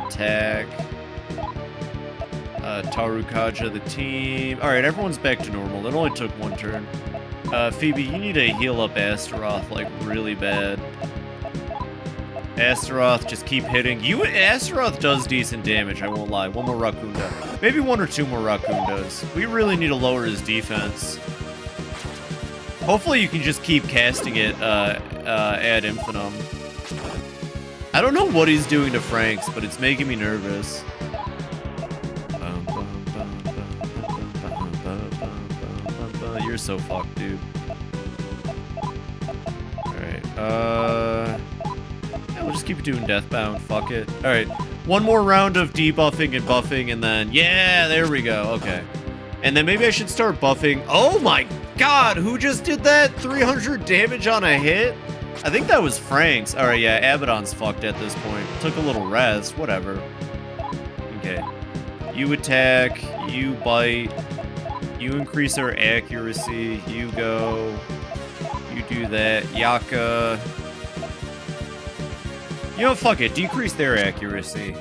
Attack. Tarukaja, the team. Alright, everyone's back to normal. It only took one turn. Fibi, you need to heal up Astaroth, like, really bad. Astaroth, just keep hitting. Astaroth does decent damage, I won't lie. One more Rakunda. Maybe one or two more Rakundas. We really need to lower his defense. Hopefully you can just keep casting it ad infinitum. I don't know what he's doing to Franks, but it's making me nervous. You're so fucked, dude. Alright, yeah, we'll just keep doing Deathbound, fuck it. Alright, one more round of debuffing and buffing, and then, yeah, there we go, okay. And then maybe I should start buffing. Oh my god, who just did that? 300 damage on a hit? I think that was Frank's. Alright, yeah, Abaddon's fucked at this point. Took a little rest, whatever. Okay. You attack, you bite. You increase our accuracy. You go. You do that. Yaka. You know, fuck it. Decrease their accuracy.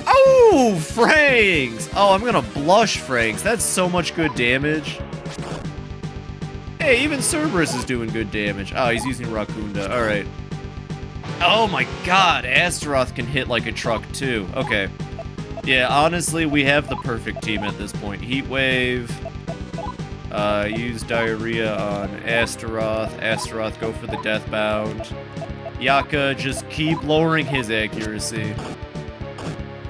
Oh, Franks! Oh, I'm gonna blush Franks. That's so much good damage. Hey, even Cerberus is doing good damage. Oh, he's using Rakunda. Alright. Oh my god, Astaroth can hit like a truck too. Okay. Yeah, honestly, we have the perfect team at this point. Heat Wave. Use Diarrhea on Astaroth. Astaroth, go for the Deathbound. Yaka, just keep lowering his accuracy.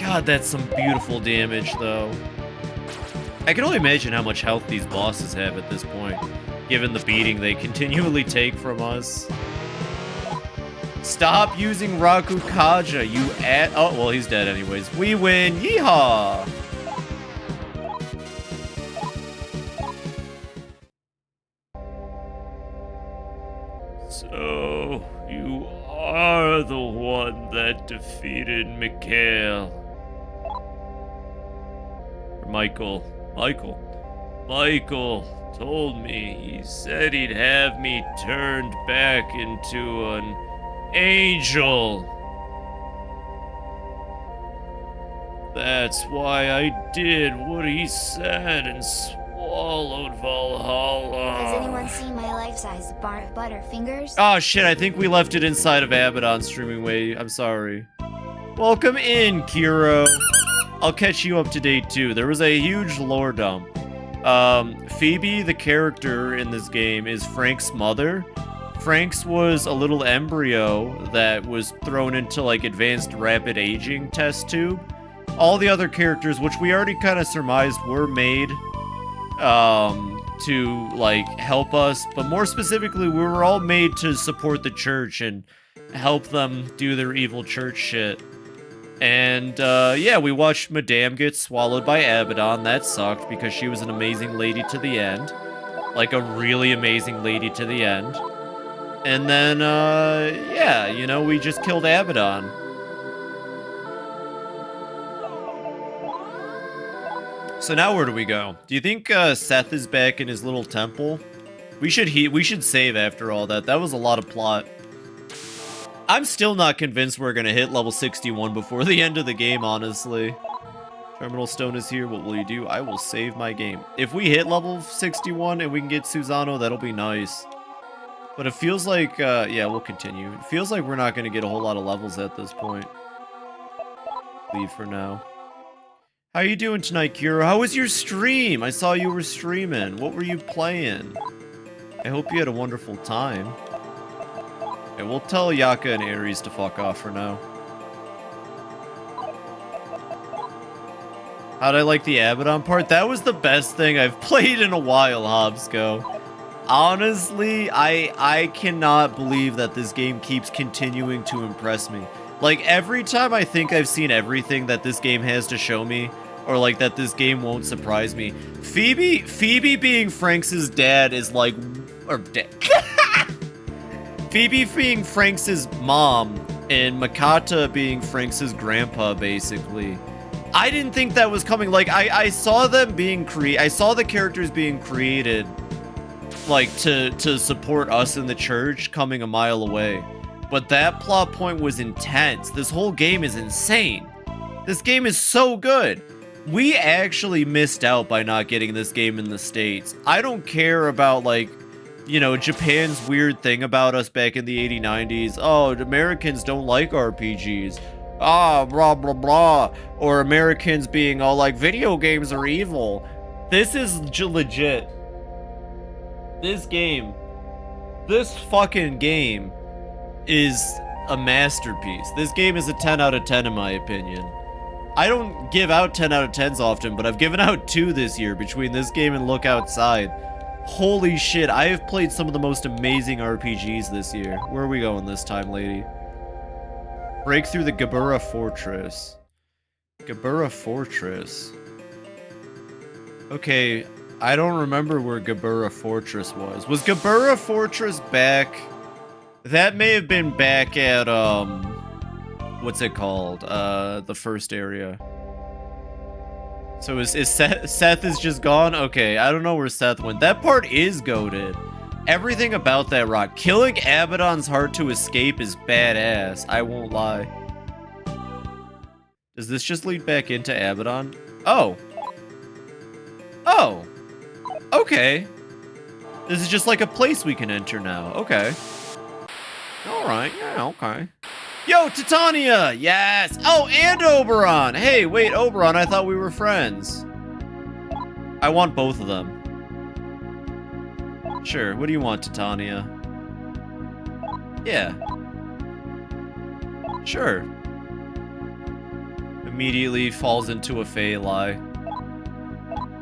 God, that's some beautiful damage, though. I can only imagine how much health these bosses have at this point, given the beating they continually take from us. Stop using Rakukaja, you oh, well, he's dead anyways. We win, yeehaw! So, you are the one that defeated Mikhail. Michael told me. He said he'd have me turned back into an angel. That's why I did what he said and swallowed Valhalla. Has anyone seen my life-size bar of Butterfingers? Oh shit, I think we left it inside of Abaddon's streaming way. I'm sorry. Welcome in, Kiro. I'll catch you up to date too. There was a huge lore dump. Phoebe, the character in this game, is Frank's mother. Frank's was a little embryo that was thrown into like advanced rapid aging test tube. All the other characters, which we already kind of surmised were made to like help us, but more specifically, we were all made to support the church and help them do their evil church shit. And yeah, we watched Madame get swallowed by Abaddon. That sucked because she was an amazing lady to the end. Like a really amazing lady to the end. And then, yeah, you know, we just killed Abaddon. So now where do we go? Do you think Seth is back in his little temple? We should save after all that. That was a lot of plot. I'm still not convinced we're gonna hit level 61 before the end of the game, honestly. Terminal Stone is here. What will you do? I will save my game. If we hit level 61 and we can get Susano, that'll be nice. But it feels like, yeah, we'll continue. It feels like we're not gonna get a whole lot of levels at this point. Leave for now. How you doing tonight, Kira? How was your stream? I saw you were streaming. What were you playing? I hope you had a wonderful time. Okay, we'll tell Yaka and Ares to fuck off for now. How'd I like the Abaddon part? That was the best thing I've played in a while, Hobsco. Honestly, I cannot believe that this game keeps continuing to impress me. Like, every time I think I've seen everything that this game has to show me, or like that this game won't surprise me, Phoebe being Frank's dad is like, or Phoebe being Frank's mom, and Makata being Frank's grandpa, basically. I didn't think that was coming. Like, I saw them being I saw the characters being created, like, to support us in the church coming a mile away. But that plot point was intense. This whole game is insane. This game is so good. We actually missed out by not getting this game in the States. I don't care about, like, you know, Japan's weird thing about us back in the 80s, 90s. Oh, Americans don't like RPGs. Ah, blah, blah, blah. Or Americans being all like, video games are evil. This is legit. This fucking game is a masterpiece. This game is a 10 out of 10 in my opinion. I don't give out 10 out of 10s often, but I've given out 2 this year between this game and Look Outside. Holy shit, I have played some of the most amazing RPGs this year. Where are we going this time, lady? Break through the Gabura Fortress. Gabura Fortress. Okay, I don't remember where Gabura Fortress was. Was Gabura Fortress back? That may have been back at, what's it called? The first area. So is Seth is just gone? Okay, I don't know where Seth went. That part is goated. Everything about that rock. Killing Abaddon's heart to escape is badass. I won't lie. Does this just lead back into Abaddon? Oh. Oh. Okay. This is just like a place we can enter now. Okay. Alright, yeah, okay. Yo, Titania! Yes! Oh, and Oberon! Hey, wait, Oberon, I thought we were friends. I want both of them. Sure, what do you want, Titania? Yeah. Sure. Immediately falls into a Fey lie.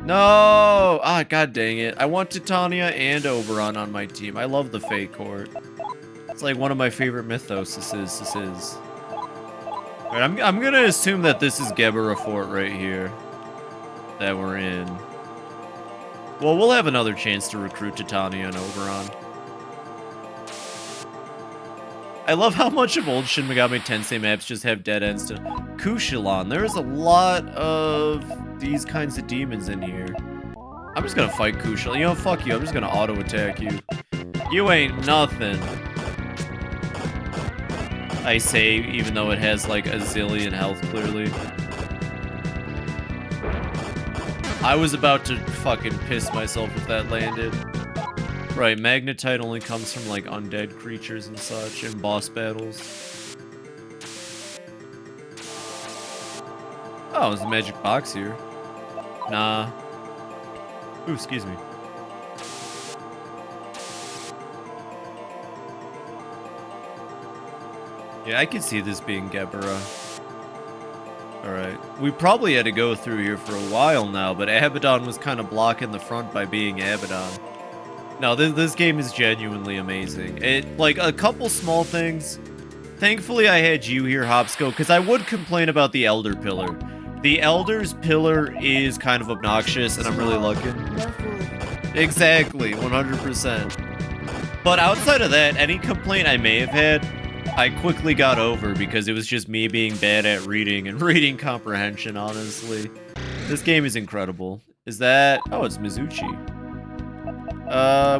No! Ah, god dang it. I want Titania and Oberon on my team. I love the Fey Court. It's like one of my favorite mythos. This is. Alright, I'm gonna assume that this is Gebera Fort right here. That we're in. Well, we'll have another chance to recruit Titania and Oberon. I love how much of old Shin Megami Tensei maps just have dead ends to Kushilan. There's a lot of these kinds of demons in here. I'm just gonna fight Kushilan. You know, fuck you. I'm just gonna auto attack you. You ain't nothing. I say, even though it has like a zillion health, clearly. I was about to fucking piss myself if that landed. Right, Magnetite only comes from like undead creatures and such in boss battles. Oh, there's a magic box here. Nah. Ooh, excuse me. Yeah, I can see this being Gebera. Alright. We probably had to go through here for a while now, but Abaddon was kind of blocking the front by being Abaddon. No, this game is genuinely amazing. Like, a couple small things. Thankfully, I had you here, Hopsco, because I would complain about the Elder Pillar. The Elder's Pillar is kind of obnoxious, and I'm really looking. No fooling. Exactly, 100%. But outside of that, any complaint I may have had, I quickly got over because it was just me being bad at reading and reading comprehension, honestly. This game is incredible. Is that... Oh, it's Mizuchi.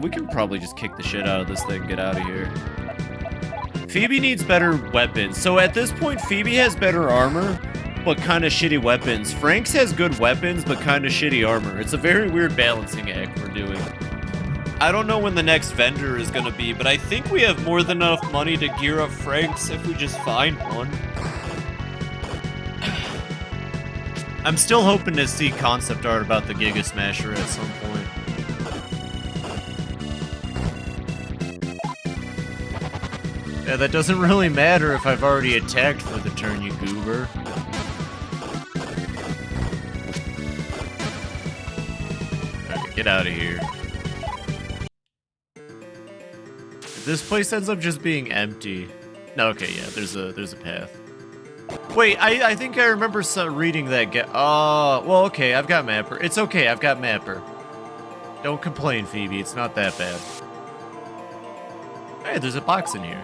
We can probably just kick the shit out of this thing and get out of here. Phoebe needs better weapons. So at this point, Phoebe has better armor, but kind of shitty weapons. Frank's has good weapons, but kind of shitty armor. It's a very weird balancing act we're doing. I don't know when the next vendor is gonna be, but I think we have more than enough money to gear up Frank's if we just find one. I'm still hoping to see concept art about the Giga Smasher at some point. Yeah, that doesn't really matter if I've already attacked for the turn, you goober. Okay, get out of here. This place ends up just being empty. No, okay, yeah, there's a path. Wait, I think I remember reading that. Well, okay, I've got Mapper. It's okay, I've got Mapper. Don't complain, Phoebe. It's not that bad. Hey, there's a box in here.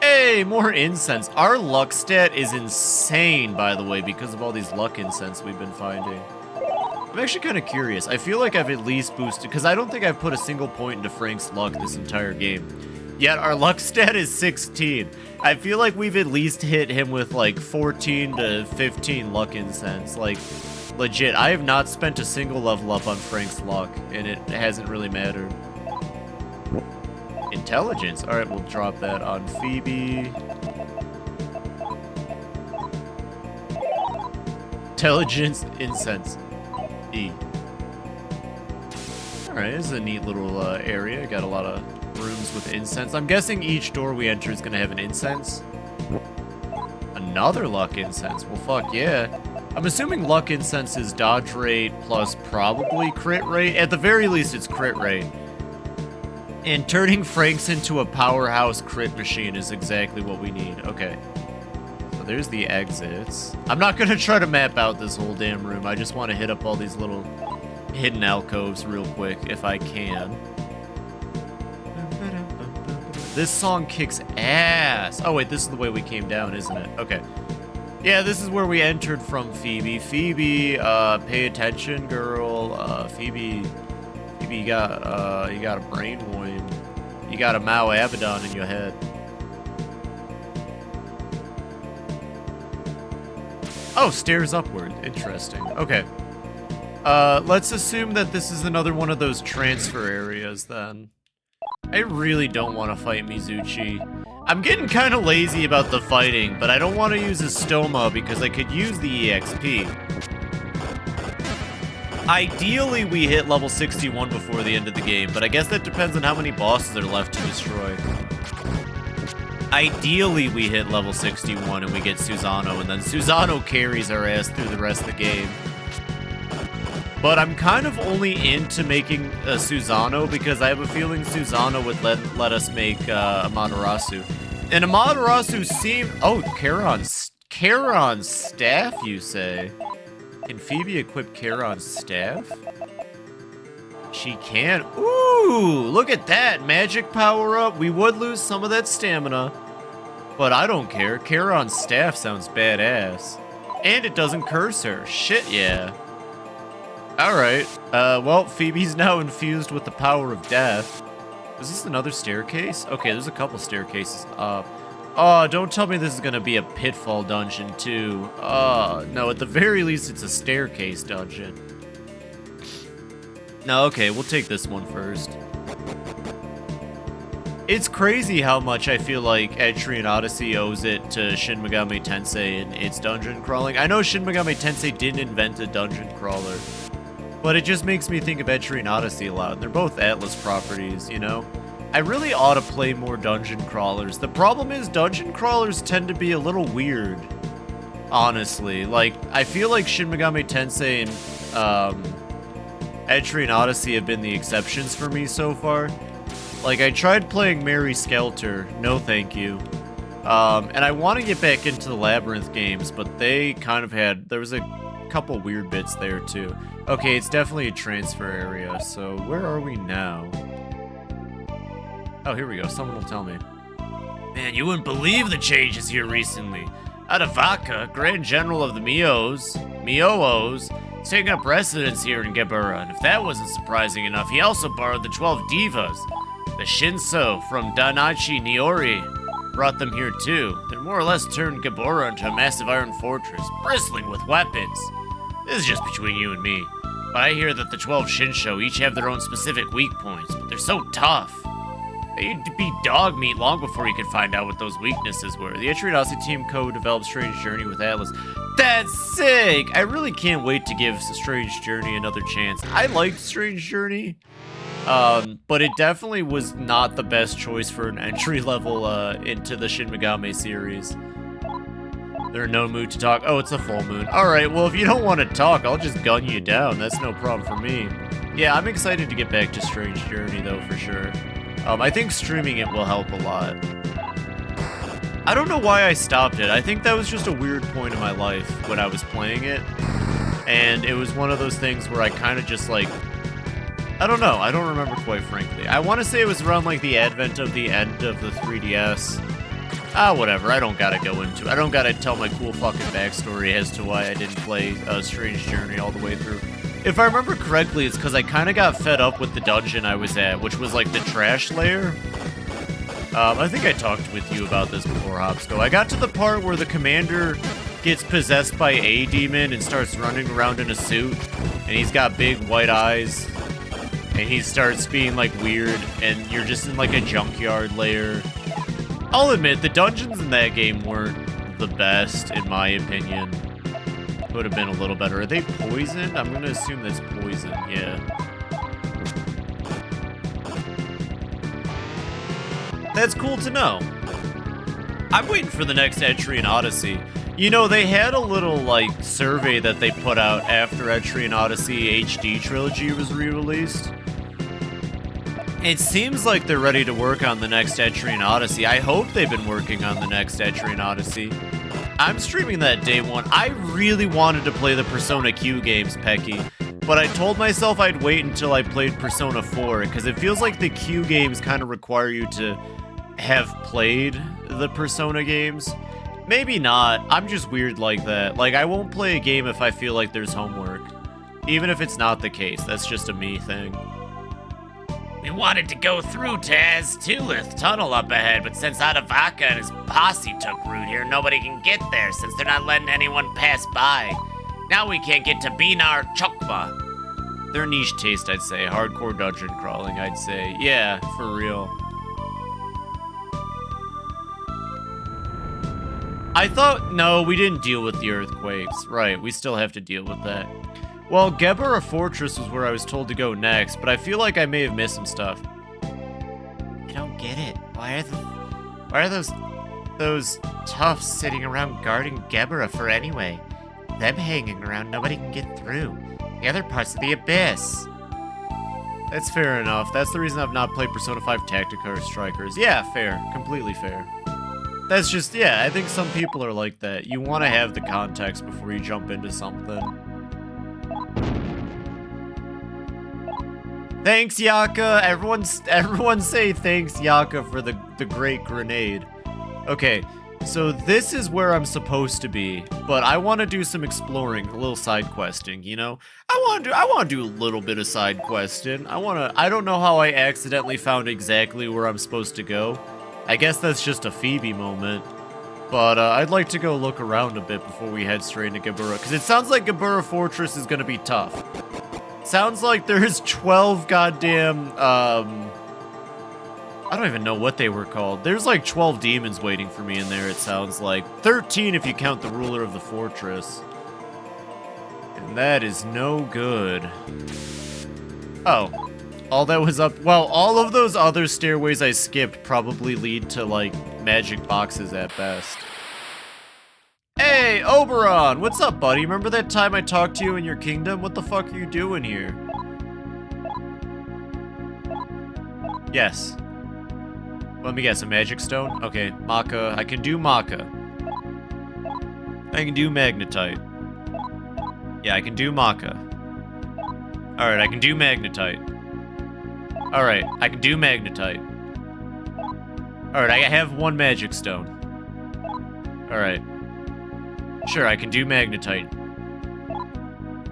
Hey, more incense. Our luck stat is insane, by the way, because of all these luck incense we've been finding. I'm actually kind of curious. I feel like I've at least boosted, because I don't think I've put a single point into Frank's luck this entire game. Yet our luck stat is 16. I feel like we've at least hit him with like 14 to 15 luck incense. Like, legit, I have not spent a single level up on Frank's luck, and it hasn't really mattered. Intelligence. Alright, we'll drop that on Phoebe. Intelligence, incense. E. Alright, this is a neat little area. Got a lot of rooms with incense. I'm guessing each door we enter is going to have an incense. Another luck incense. Well, fuck yeah. I'm assuming luck incense is dodge rate plus probably crit rate. At the very least, it's crit rate. And turning Frank's into a powerhouse crit machine is exactly what we need. Okay. So there's the exits. I'm not going to try to map out this whole damn room. I just want to hit up all these little hidden alcoves real quick, if I can. This song kicks ass. Oh, wait, this is the way we came down, isn't it? Okay. Yeah, this is where we entered from Phoebe. Phoebe, pay attention, girl. Phoebe, you got a brain wound. You got a Mao Abaddon in your head. Oh, stairs upward. Interesting. Okay. Let's assume that this is another one of those transfer areas, then. I really don't want to fight Mizuchi. I'm getting kind of lazy about the fighting, but I don't want to use a Stoma because I could use the EXP. Ideally, we hit level 61 before the end of the game, but I guess that depends on how many bosses are left to destroy. Ideally, we hit level 61 and we get Susano, and then Susano carries our ass through the rest of the game. But I'm kind of only into making a Susano because I have a feeling Susano would let us make Amaterasu. And Amaterasu seemed... Oh, Charon's staff, you say? Can Phoebe equip Charon's staff? She can. Ooh, look at that. Magic power up. We would lose some of that stamina. But I don't care. Charon's staff sounds badass. And it doesn't curse her. Shit, yeah. Alright. Well, Phoebe's now infused with the power of death. Is this another staircase? Okay, there's a couple staircases up. Oh, don't tell me this is gonna be a pitfall dungeon, too. No, at the very least, it's a staircase dungeon. No, okay, we'll take this one first. It's crazy how much I feel like Etrian Odyssey owes it to Shin Megami Tensei and its dungeon crawling. I know Shin Megami Tensei didn't invent a dungeon crawler, but it just makes me think of Etrian Odyssey a lot. They're both Atlas properties, you know? I really ought to play more dungeon crawlers. The problem is dungeon crawlers tend to be a little weird, honestly. Like, I feel like Shin Megami Tensei and Etrian Odyssey have been the exceptions for me so far. Like, I tried playing Mary Skelter, no thank you. And I want to get back into the Labyrinth games, but they kind of there was a couple weird bits there too. Okay, it's definitely a transfer area, so where are we now? Oh, here we go, someone will tell me. Man, you wouldn't believe the changes here recently. Adavaka, Grand General of the Mios, is taking up residence here in Gebura, and if that wasn't surprising enough, he also borrowed the 12 divas. The Shinso from Danachi Niori brought them here too. They're more or less turned Gebura into a massive iron fortress, bristling with weapons. This is just between you and me, but I hear that the 12 Shinsho each have their own specific weak points, but they're so tough. They'd be dog meat long before you could find out what those weaknesses were. The Etrian Odyssey team co-developed Strange Journey with Atlas. That's sick! I really can't wait to give Strange Journey another chance. I liked Strange Journey. But it definitely was not the best choice for an entry level into the Shin Megami series. They're in no mood to talk. Oh, it's a full moon. Alright, well, if you don't want to talk, I'll just gun you down. That's no problem for me. Yeah, I'm excited to get back to Strange Journey, though, for sure. I think streaming it will help a lot. I don't know why I stopped it. I think that was just a weird point in my life when I was playing it. And it was one of those things where I kind of just, like... I don't know. I don't remember, quite frankly. I want to say it was around, like, the advent of the end of the 3DS. Whatever. I don't gotta go into it. I don't gotta tell my cool fucking backstory as to why I didn't play Strange Journey all the way through. If I remember correctly, it's because I kind of got fed up with the dungeon I was at, which was, like, the trash lair. I think I talked with you about this before, Hopsco. I got to the part where the commander gets possessed by a demon and starts running around in a suit, and he's got big white eyes. And he starts being, like, weird, and you're just in, like, a junkyard lair. I'll admit, the dungeons in that game weren't the best, in my opinion. Could have been a little better. Are they poisoned? I'm gonna assume that's poison, yeah. That's cool to know. I'm waiting for the next Etrian Odyssey. You know, they had a little, like, survey that they put out after Etrian Odyssey HD Trilogy was re-released. It seems like they're ready to work on the next Etrian Odyssey. I hope they've been working on the next Etrian Odyssey. I'm streaming that day one. I really wanted to play the Persona Q games, Pecky, but I told myself I'd wait until I played Persona 4, because it feels like the Q games kind of require you to have played the Persona games. Maybe not. I'm just weird like that. Like, I won't play a game if I feel like there's homework. Even if it's not the case. That's just a me thing. We wanted to go through Taz Tulith tunnel up ahead, but since Adavaka and his posse took root here, nobody can get there since they're not letting anyone pass by. Now we can't get to Binar Chokma. They're niche taste, I'd say. Hardcore dungeon crawling, I'd say. Yeah, for real. I thought, no, we didn't deal with the earthquakes. Right, we still have to deal with that. Well, Gebura Fortress was where I was told to go next, but I feel like I may have missed some stuff. I don't get it. Why are those toughs sitting around guarding Gebura for anyway? Them hanging around, nobody can get through. The other parts of the abyss. That's fair enough. That's the reason I've not played Persona 5 Tactica or Strikers. Yeah, fair. Completely fair. That's just, yeah, I think some people are like that. You want to have the context before you jump into something. Thanks, Yaka. Everyone say thanks, Yaka, for the great grenade. Okay, so this is where I'm supposed to be, but I want to do some exploring, a little side questing, you know? I want to do a little bit of side questing. I don't know how I accidentally found exactly where I'm supposed to go. I guess that's just a Fibi moment. But I'd like to go look around a bit before we head straight into Gebura, because it sounds like Gebura Fortress is going to be tough. Sounds like there's 12 goddamn I don't even know what they were called. There's like 12 demons waiting for me in there, it sounds like. 13 if you count the ruler of the fortress. And that is no good. Oh. All that was up... Well, all of those other stairways I skipped probably lead to, like, magic boxes at best. Hey, Oberon! What's up, buddy? Remember that time I talked to you in your kingdom? What the fuck are you doing here? Yes. Let me guess, a magic stone? Okay, Maca. I can do Maca. I can do Magnetite. Yeah, I can do Maca. Alright, I can do Magnetite. Alright, I can do Magnetite. Alright, I have one magic stone. Alright. Sure, I can do Magnetite.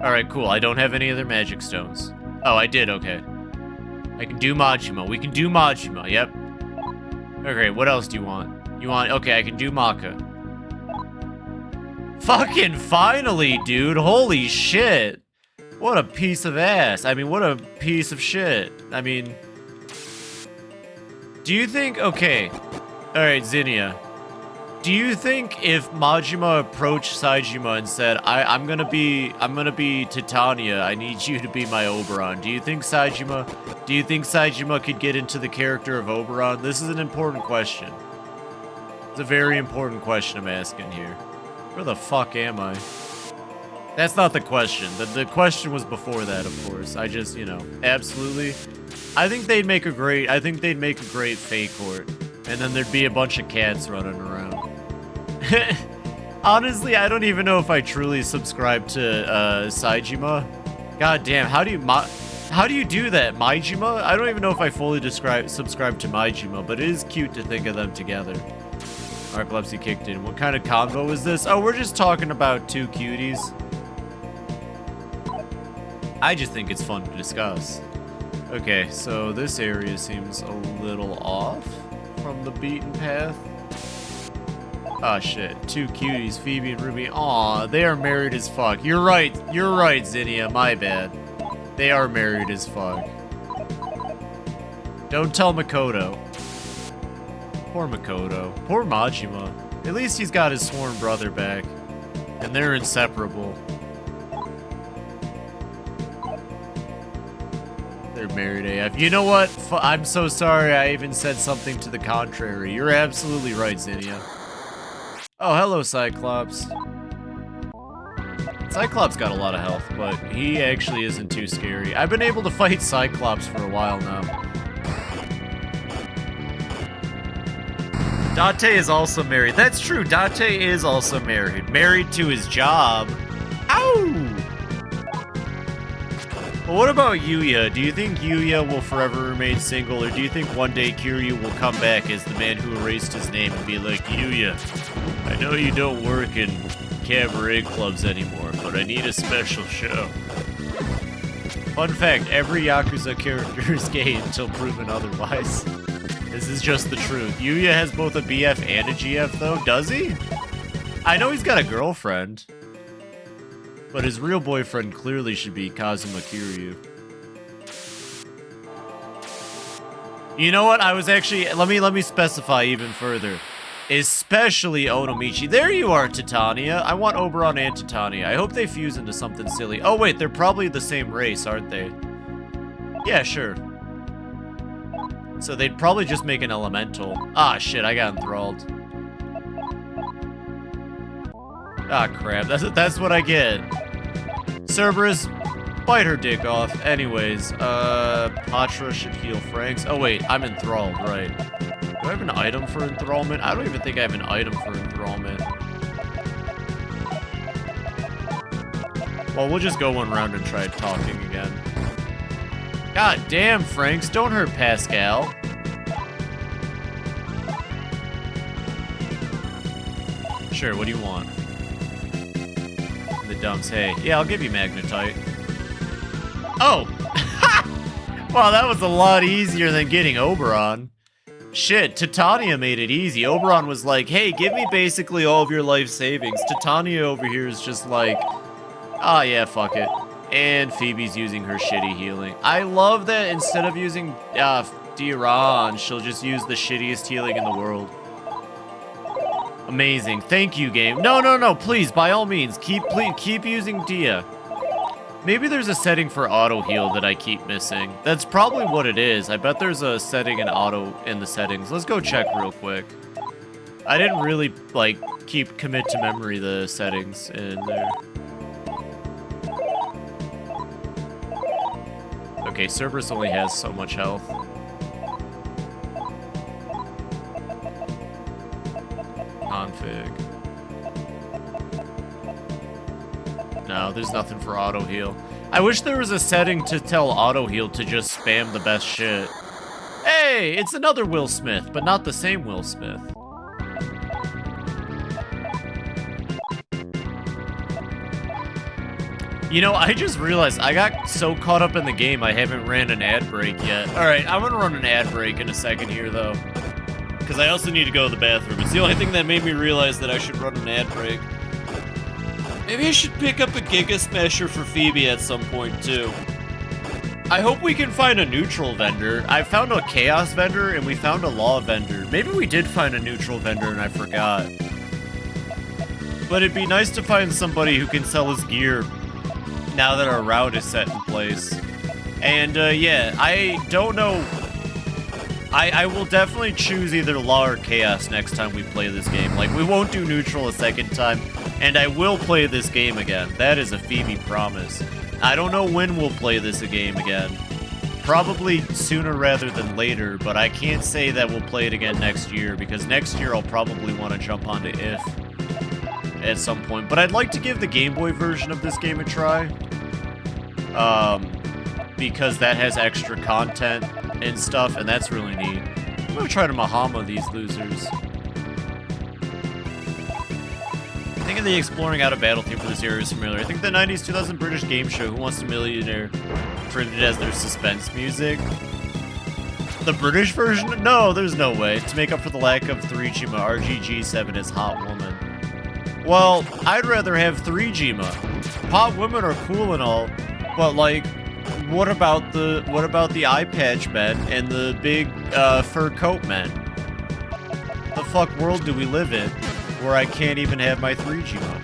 Alright, cool. I don't have any other magic stones. Oh, I did, okay. I can do Majima. We can do Majima, yep. Okay, what else do you want? You want... Okay, I can do Maka. Fucking finally, dude! Holy shit! What a piece of ass. I mean, what a piece of shit. I mean... Do you think... Okay. Alright, Zinnia. Do you think if Majima approached Saejima and said, I'm gonna be Titania, I need you to be my Oberon, do you think Saejima could get into the character of Oberon? This is an important question. It's a very important question I'm asking here. Where the fuck am I? That's not the question. The question was before that, of course. I just, you know, absolutely. I think they'd make a great Fate Court. And then there'd be a bunch of cats running around. Honestly, I don't even know if I truly subscribe to Saejima. God damn, how do you do that? Maijima? I don't even know if I fully subscribe to Maijima, but it is cute to think of them together. Narcolepsy kicked in. What kind of convo is this? Oh, we're just talking about two cuties. I just think it's fun to discuss. Okay, so this area seems a little off from the beaten path. Oh shit, two cuties, Phoebe and Ruby. Aw, they are married as fuck. You're right, Zinnia, my bad. They are married as fuck. Don't tell Makoto. Poor Makoto. Poor Majima. At least he's got his sworn brother back. And they're inseparable. They're married AF. You know what? I'm so sorry I even said something to the contrary. You're absolutely right, Zinnia. Oh, hello, Cyclops. Cyclops got a lot of health, but he actually isn't too scary. I've been able to fight Cyclops for a while now. Date is also married. That's true, Date is also married. Married to his job. Ow! Well, what about Yuya? Do you think Yuya will forever remain single, or do you think one day Kiryu will come back as the man who erased his name and be like, Yuya, I know you don't work in cabaret clubs anymore, but I need a special show. Fun fact, every Yakuza character is gay until proven otherwise. This is just the truth. Yuya has both a BF and a GF, though. Does he? I know he's got a girlfriend. But his real boyfriend clearly should be Kazuma Kiryu. You know what? I was actually... Let me specify even further. Especially Onomichi. There you are, Titania. I want Oberon and Titania. I hope they fuse into something silly. Oh, wait. They're probably the same race, aren't they? Yeah, sure. So they'd probably just make an elemental. Ah, shit. I got enthralled. Ah, crap. That's what I get. Cerberus, bite her dick off. Anyways, Patra should heal Franks. Oh, wait. I'm enthralled, right. Do I have an item for enthrallment? I don't even think I have an item for enthrallment. Well, we'll just go one round and try talking again. God damn, Franks. Don't hurt Pascal. Sure, what do you want? The dumps. Hey, yeah, I'll give you Magnetite. Oh! Wow, that was a lot easier than getting Oberon. Shit, Titania made it easy. Oberon was like, hey, give me basically all of your life savings. Titania over here is just like, ah, yeah, fuck it. And Phoebe's using her shitty healing. I love that instead of using Dia on, she'll just use the shittiest healing in the world. Amazing. Thank you, game. No, please, by all means, keep using Dia. Maybe there's a setting for auto heal that I keep missing. That's probably what it is. I bet there's a setting in auto in the settings. Let's go check real quick. I didn't really, like, commit to memory the settings in there. Okay, Cerberus only has so much health. Config. No, there's nothing for auto heal. I wish there was a setting to tell auto heal to just spam the best shit. Hey, it's another Will Smith, but not the same Will Smith. You know, I just realized I got so caught up in the game I haven't ran an ad break yet. Alright, I'm gonna run an ad break in a second here, though. Because I also need to go to the bathroom. It's the only thing that made me realize that I should run an ad break. Maybe I should pick up a Giga Smasher for Fibi at some point, too. I hope we can find a neutral vendor. I found a Chaos vendor, and we found a Law vendor. Maybe we did find a neutral vendor, and I forgot. But it'd be nice to find somebody who can sell his gear now that our route is set in place. And, yeah, I don't know. I will definitely choose either Law or Chaos next time we play this game. Like, we won't do neutral a second time, and I will play this game again. That is a Fibi promise. I don't know when we'll play this game again. Probably sooner rather than later, but I can't say that we'll play it again next year, because next year I'll probably want to jump onto If at some point. But I'd like to give the Game Boy version of this game a try. Because that has extra content and stuff, and that's really neat. I'm gonna try to Mahama these losers. I think of the exploring out of battle theme for this era is familiar. I think the 90s 2000 British game show Who Wants to Be a Millionaire printed as their suspense music. The British version? No, there's no way. To make up for the lack of 3Gma, RGG7 is Hot Woman. Well, I'd rather have 3Gma. Hot women are cool and all, but like, what about the eye patch men and the big fur coat men? The fuck world do we live in where I can't even have my 3Gma?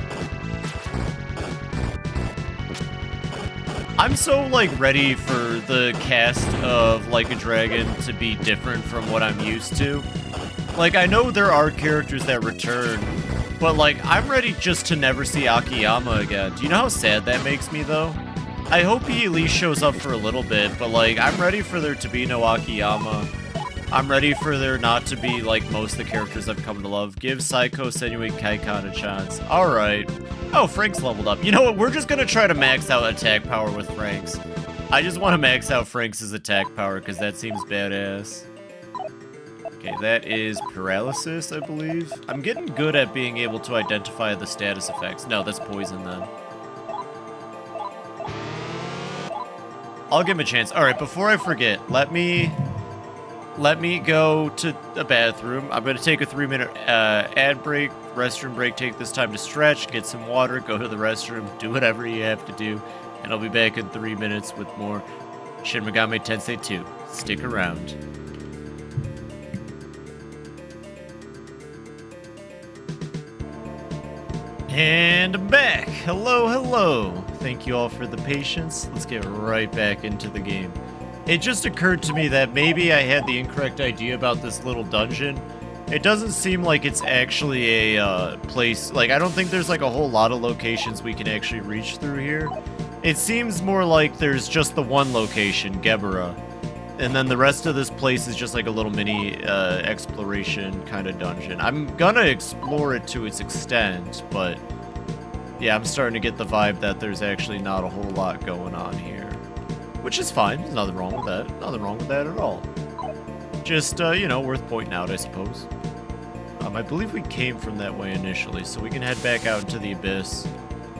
I'm so like ready for the cast of Like a Dragon to be different from what I'm used to. Like, I know there are characters that return, but like, I'm ready just to never see Akiyama again. Do you know how sad that makes me, though? I hope he at least shows up for a little bit, but like, I'm ready for there to be no Akiyama. I'm ready for there not to be like most of the characters I've come to love. Give Psycho Senui Kaikon a chance. Alright. Oh, Frank's leveled up. You know what? We're just gonna try to max out attack power with Frank's. I just want to max out Frank's attack power because that seems badass. Okay, that is paralysis, I believe. I'm getting good at being able to identify the status effects. No, that's poison then. I'll give him a chance. Alright, before I forget, let me go to the bathroom. I'm going to take a 3-minute ad break, restroom break, take this time to stretch, get some water, go to the restroom, do whatever you have to do, and I'll be back in 3 minutes with more Shin Megami Tensei 2. Stick around. And I'm back! Hello, hello! Thank you all for the patience. Let's get right back into the game. It just occurred to me that maybe I had the incorrect idea about this little dungeon. It doesn't seem like it's actually a place, like I don't think there's like a whole lot of locations we can actually reach through here. It seems more like there's just the one location, Gebera. And then the rest of this place is just like a little mini exploration kind of dungeon. I'm gonna explore it to its extent, but yeah, I'm starting to get the vibe that there's actually not a whole lot going on here. Which is fine, there's nothing wrong with that. Nothing wrong with that at all. Just, you know, worth pointing out, I suppose. I believe we came from that way initially, so we can head back out into the abyss.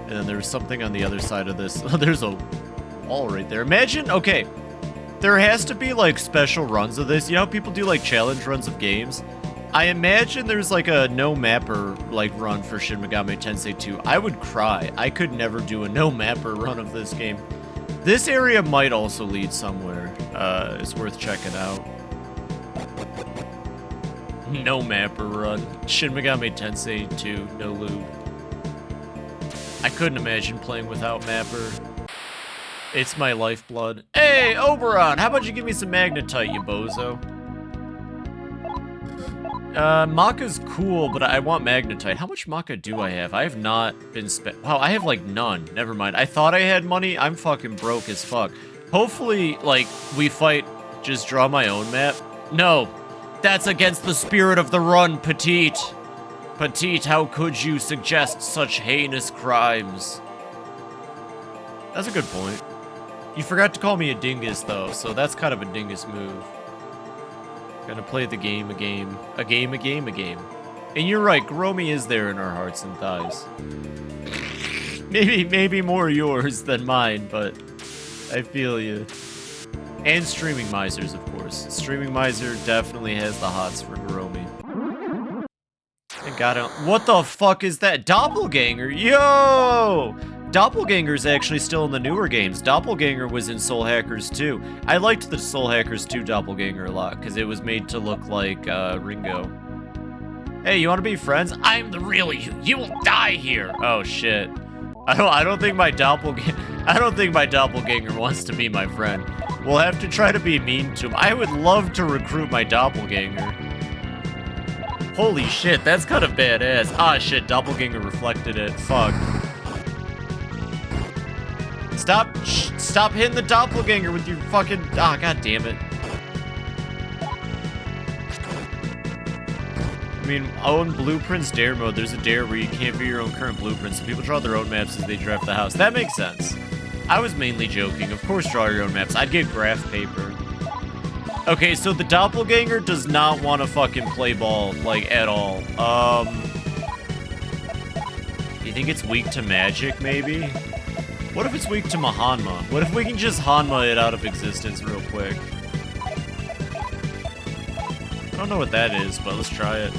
And then there's something on the other side of this. Oh, there's a wall right there. Imagine, okay, there has to be, like, special runs of this. You know how people do, like, challenge runs of games? I imagine there's, like, a no-mapper, like, run for Shin Megami Tensei 2. I would cry. I could never do a no-mapper run of this game. This area might also lead somewhere. It's worth checking out. No mapper run. Shin Megami Tensei 2, no lube. I couldn't imagine playing without mapper. It's my lifeblood. Hey, Oberon, how about you give me some magnetite, you bozo? Maka's cool, but I want magnetite. How much Maka do I have? I have not been spent. Wow, I have like none. Never mind. I thought I had money. I'm fucking broke as fuck. Hopefully, like, we fight, just draw my own map. No, that's against the spirit of the run, Petite. Petite, how could you suggest such heinous crimes? That's a good point. You forgot to call me a dingus, though, so that's kind of a dingus move. Gonna play the game, a game. And you're right, Gromi is there in our hearts and thighs. Maybe more yours than mine, but I feel you. And Streaming Misers, of course. Streaming Miser definitely has the hots for Gromi. Thank God what the fuck is that? Doppelganger? Yo! Doppelganger's actually still in the newer games. Doppelganger was in Soul Hackers 2. I liked the Soul Hackers 2 Doppelganger a lot, because it was made to look like Ringo. Hey, you want to be friends? I'm the real you. You will die here. Oh shit. I don't think my doppelganger wants to be my friend. We'll have to try to be mean to him. I would love to recruit my doppelganger. Holy shit, that's kind of badass. Ah shit, doppelganger reflected it. Fuck. Stop hitting the doppelganger with your fucking... Ah, god damn it. I mean, in Blueprints Dare mode, there's a dare where you can't view your own current blueprints, so people draw their own maps as they draft the house. That makes sense. I was mainly joking. Of course, draw your own maps. I'd get graph paper. Okay, so the doppelganger does not want to fucking play ball, like, at all. You think it's weak to magic, maybe? What if it's weak to Mahanma? What if we can just Hanma it out of existence real quick? I don't know what that is, but let's try it.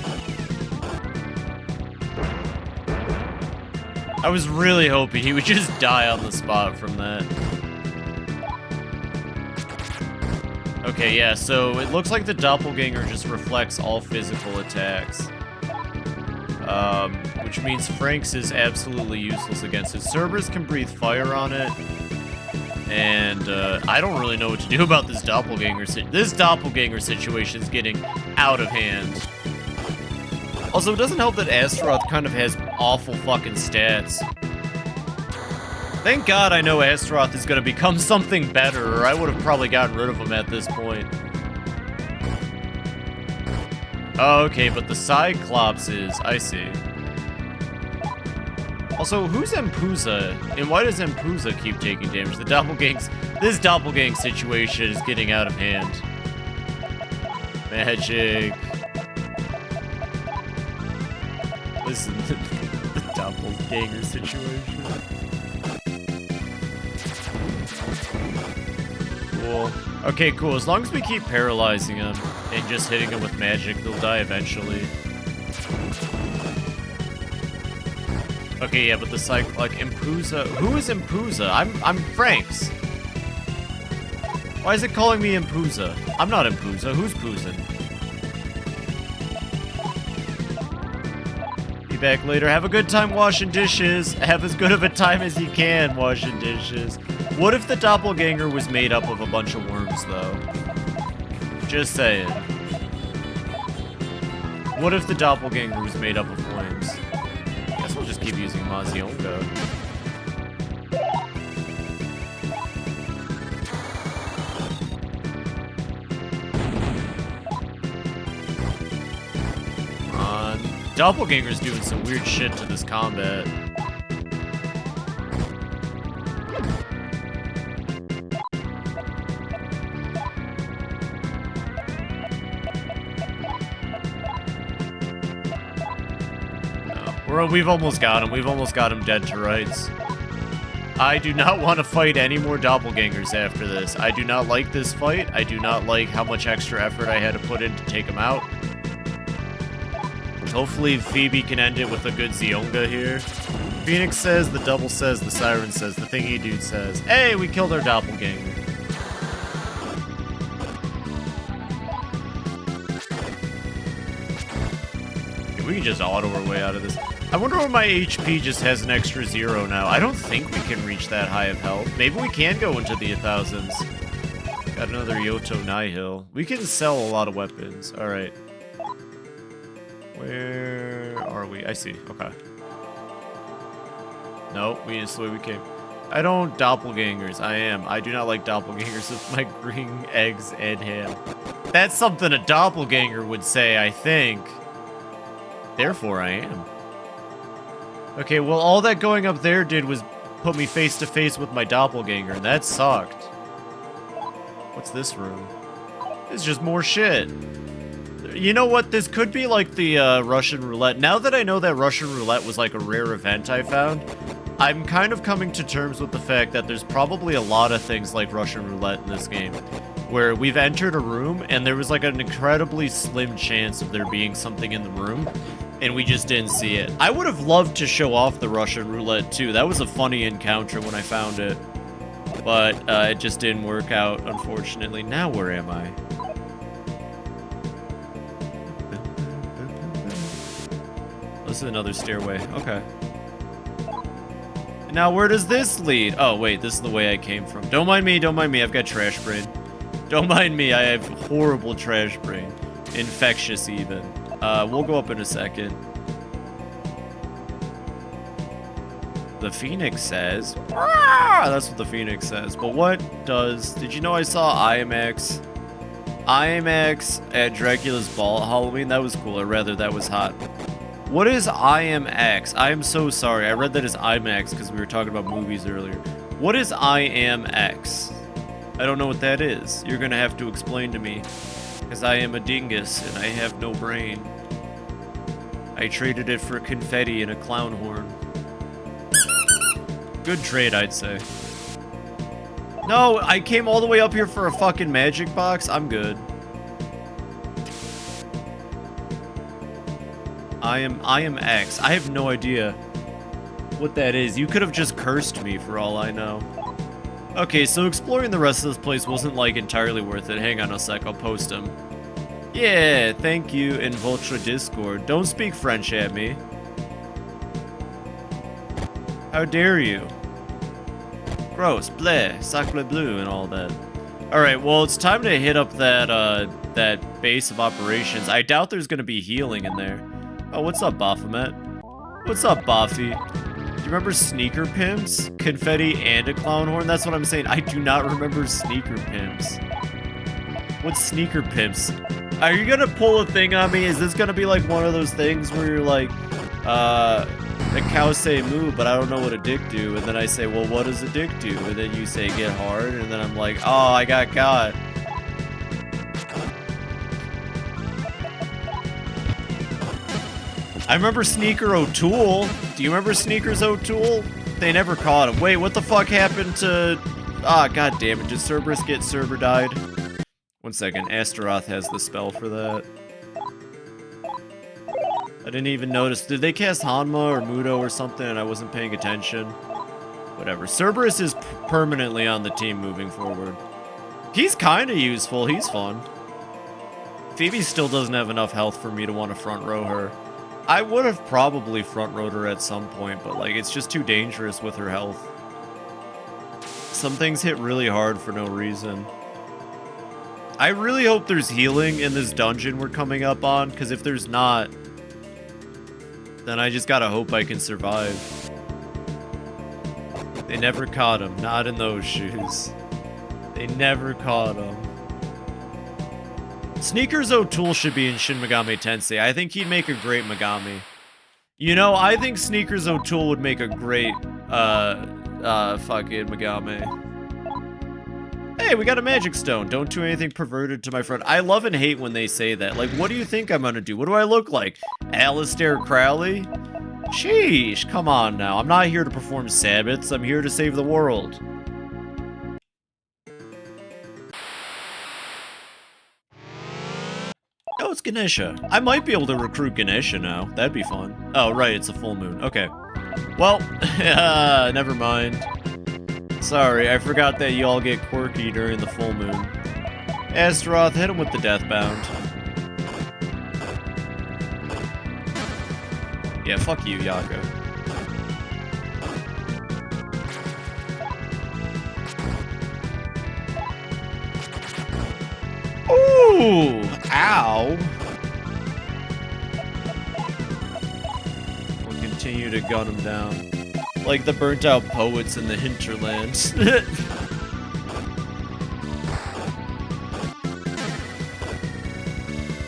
I was really hoping he would just die on the spot from that. Okay, yeah, so it looks like the doppelganger just reflects all physical attacks. Which means Frank's is absolutely useless against it. Cerberus can breathe fire on it. And, I don't really know what to do about this doppelganger situation is getting out of hand. Also, it doesn't help that Astaroth kind of has awful fucking stats. Thank God I know Astaroth is gonna become something better, or I would have probably gotten rid of him at this point. Oh, okay, but the Cyclops is... I see. Also, who's Empuza? And why does Empuza keep taking damage? This doppelgang situation is getting out of hand. Magic. Listen to the doppelganger situation. Cool. Okay, cool. As long as we keep paralyzing him and just hitting him with magic, they'll die eventually. Okay, yeah, but the like Empuza. Who is Empuza? I'm Frank's. Why is it calling me Empuza? I'm not Empuza. Who's Poozin? Be back later. Have a good time washing dishes. Have as good of a time as you can washing dishes. What if the doppelganger was made up of a bunch of worms, though? Just saying. What if the doppelganger was made up of worms? Guess we'll just keep using Mazionga. Come on. Doppelganger's doing some weird shit to this combat. We've almost got him. We've almost got him dead to rights. I do not want to fight any more doppelgangers after this. I do not like this fight. I do not like how much extra effort I had to put in to take him out. Hopefully Fibi can end it with a good Zionga here. Phoenix says, the double says, the siren says, the thingy dude says. Hey, we killed our doppelganger. We can just auto our way out of this. I wonder if my HP just has an extra 0 now. I don't think we can reach that high of health. Maybe we can go into the 1000s. Got another Yoto Nihil. We can sell a lot of weapons. Alright. Where are we? I see. Okay. Nope, we just the way we came. I don't doppelgangers. I do not like doppelgangers with my green eggs and ham. That's something a doppelganger would say, I think. Therefore, I am. Okay, well, all that going up there did was put me face to face with my doppelganger, and that sucked. What's this room? It's just more shit. You know what? This could be like the Russian roulette. Now that I know that Russian roulette was like a rare event I found, I'm kind of coming to terms with the fact that there's probably a lot of things like Russian roulette in this game, where we've entered a room and there was like an incredibly slim chance of there being something in the room, and we just didn't see it. I would have loved to show off the Russian roulette too. That was a funny encounter when I found it, but it just didn't work out, unfortunately. Now where am I? This is another stairway. Okay. Now, where does this lead? Oh, wait, this is the way I came from. Don't mind me, I've got trash brain. Don't mind me, I have horrible trash brain. Infectious, even. We'll go up in a second. The Phoenix says... Ah! That's what the Phoenix says. But what does... Did you know I saw IMAX? IMAX at Dracula's Ball at Halloween? That was cool, or rather, that was hot. What is IMX? I am so sorry. I read that as IMAX because we were talking about movies earlier. What is IMX? I don't know what that is. You're gonna have to explain to me. Because I am a dingus and I have no brain. I traded it for confetti and a clown horn. Good trade, I'd say. No, I came all the way up here for a fucking magic box? I'm good. I am X. I have no idea what that is. You could have just cursed me for all I know. Okay, so exploring the rest of this place wasn't like entirely worth it. Hang on a sec, I'll post him. Yeah, thank you in Vultra Discord. Don't speak French at me. How dare you? Gross, bleh, sacre bleu, and all that. Alright, well, it's time to hit up that base of operations. I doubt there's gonna be healing in there. Oh, what's up, Baphomet? What's up, Bafi? Do you remember Sneaker Pimps? Confetti and a clown horn? That's what I'm saying. I do not remember Sneaker Pimps. What's Sneaker Pimps? Are you gonna pull a thing on me? Is this gonna be like one of those things where you're like, a cow say moo, but I don't know what a dick do, and then I say, well, what does a dick do? And then you say, get hard, and then I'm like, oh, I got got. I remember Sneaker O'Toole. Do you remember Sneakers O'Toole? They never caught him. Wait, what the fuck happened to... Ah, god damn it. Did Cerberus get Cerber died? 1 second. Astaroth has the spell for that. I didn't even notice. Did they cast Hanma or Mudo or something and I wasn't paying attention? Whatever. Cerberus is permanently on the team moving forward. He's kind of useful. He's fun. Phoebe still doesn't have enough health for me to want to front row her. I would have probably front rowed her at some point, but like it's just too dangerous with her health. Some things hit really hard for no reason. I really hope there's healing in this dungeon we're coming up on, because if there's not, then I just gotta hope I can survive. They never caught him, not in those shoes. They never caught him. Sneakers O'Toole should be in Shin Megami Tensei. I think he'd make a great Megami. You know, I think Sneakers O'Toole would make a great, fucking Megami. Hey, we got a magic stone. Don't do anything perverted to my friend. I love and hate when they say that. Like, what do you think I'm gonna do? What do I look like? Alistair Crowley? Sheesh, come on now. I'm not here to perform Sabbats. I'm here to save the world. Oh, it's Ganesha. I might be able to recruit Ganesha now. That'd be fun. Oh, right, it's a full moon. Okay. Well, never mind. Sorry, I forgot that you all get quirky during the full moon. Astaroth, hit him with the Deathbound. Yeah, fuck you, Yaka. Ooh! Ow! We'll continue to gun him down. Like the burnt out poets in the hinterlands. Let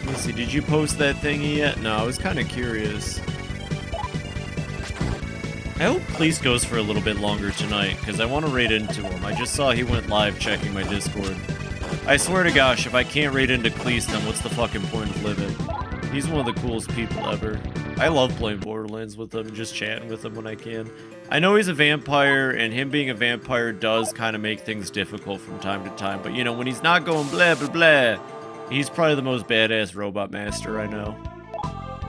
me see, did you post that thingy yet? No, I was kind of curious. I hope Cleese goes for a little bit longer tonight, because I want to raid into him. I just saw he went live checking my Discord. I swear to gosh, if I can't raid into Cleese, then what's the fucking point of living? He's one of the coolest people ever. I love playing Borderlands with him and just chatting with him when I can. I know he's a vampire, and him being a vampire does kind of make things difficult from time to time, but you know, when he's not going blah blah blah, he's probably the most badass robot master I know.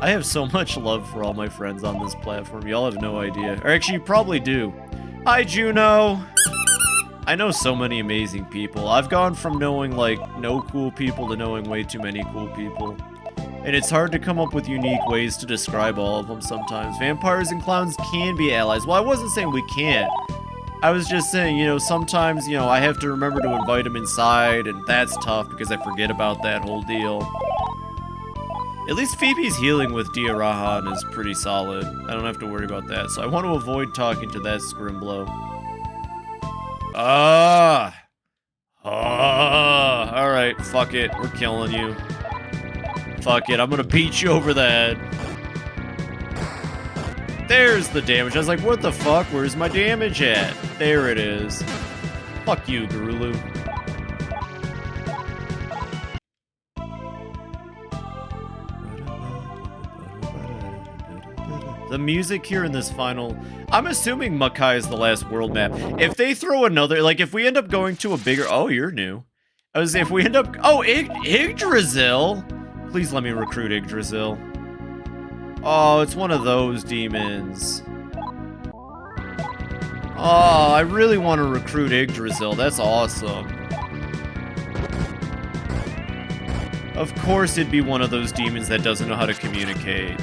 I have so much love for all my friends on this platform, y'all have no idea. Or actually, you probably do. Hi, Juno! I know so many amazing people. I've gone from knowing, like, no cool people to knowing way too many cool people. And it's hard to come up with unique ways to describe all of them sometimes. Vampires and clowns can be allies. Well, I wasn't saying we can't. I was just saying, you know, sometimes, you know, I have to remember to invite them inside, and that's tough because I forget about that whole deal. At least Phoebe's healing with Dia Rahan is pretty solid. I don't have to worry about that, so I want to avoid talking to that Scrimblow. Alright, fuck it. We're killing you. Fuck it, I'm gonna beat you over the head. There's the damage. I was like, what the fuck? Where's my damage at? There it is. Fuck you, Garulu. The music here in this final... I'm assuming Makai is the last world map. If they throw another... Like, if we end up going to a bigger... Oh, you're new. I was if we end up... Oh, Yggdrasil? Please let me recruit Yggdrasil. Oh, it's one of those demons. Oh, I really want to recruit Yggdrasil. That's awesome. Of course it'd be one of those demons that doesn't know how to communicate.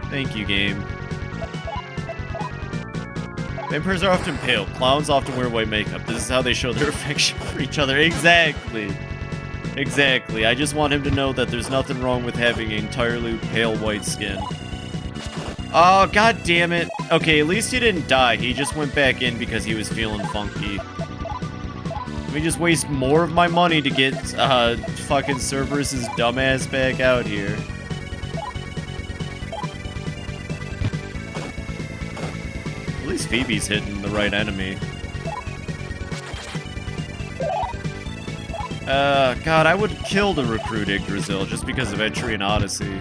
Thank you, game. Vampires are often pale. Clowns often wear white makeup. This is how they show their affection for each other. Exactly. Exactly. I just want him to know that there's nothing wrong with having entirely pale white skin. Oh, god damn it. Okay, at least he didn't die. He just went back in because he was feeling funky. Let me just waste more of my money to get fucking Cerberus's dumbass back out here. At least Phoebe's hitting the right enemy. God, I would kill to recruit Yggdrasil just because of Entry and Odyssey.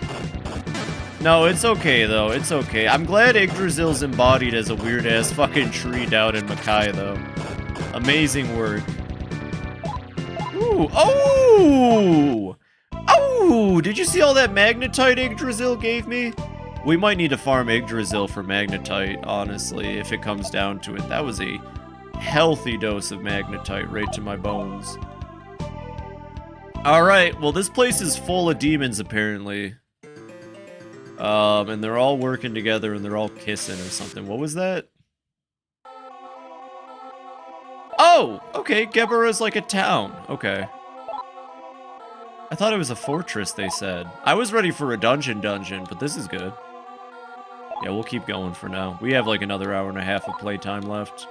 No, it's okay, though. It's okay. I'm glad Yggdrasil's embodied as a weird-ass fucking tree down in Makai, though. Amazing work. Ooh! Oh! Oh! Did you see all that magnetite Yggdrasil gave me? We might need to farm Yggdrasil for magnetite, honestly, if it comes down to it. That was a healthy dose of magnetite right to my bones. Alright, well this place is full of demons, apparently. And they're all working together and they're all kissing or something. What was that? Oh! Okay, Gebera's like a town. Okay. I thought it was a fortress, they said. I was ready for a dungeon, but this is good. Yeah, we'll keep going for now. We have like another hour and a half of playtime left.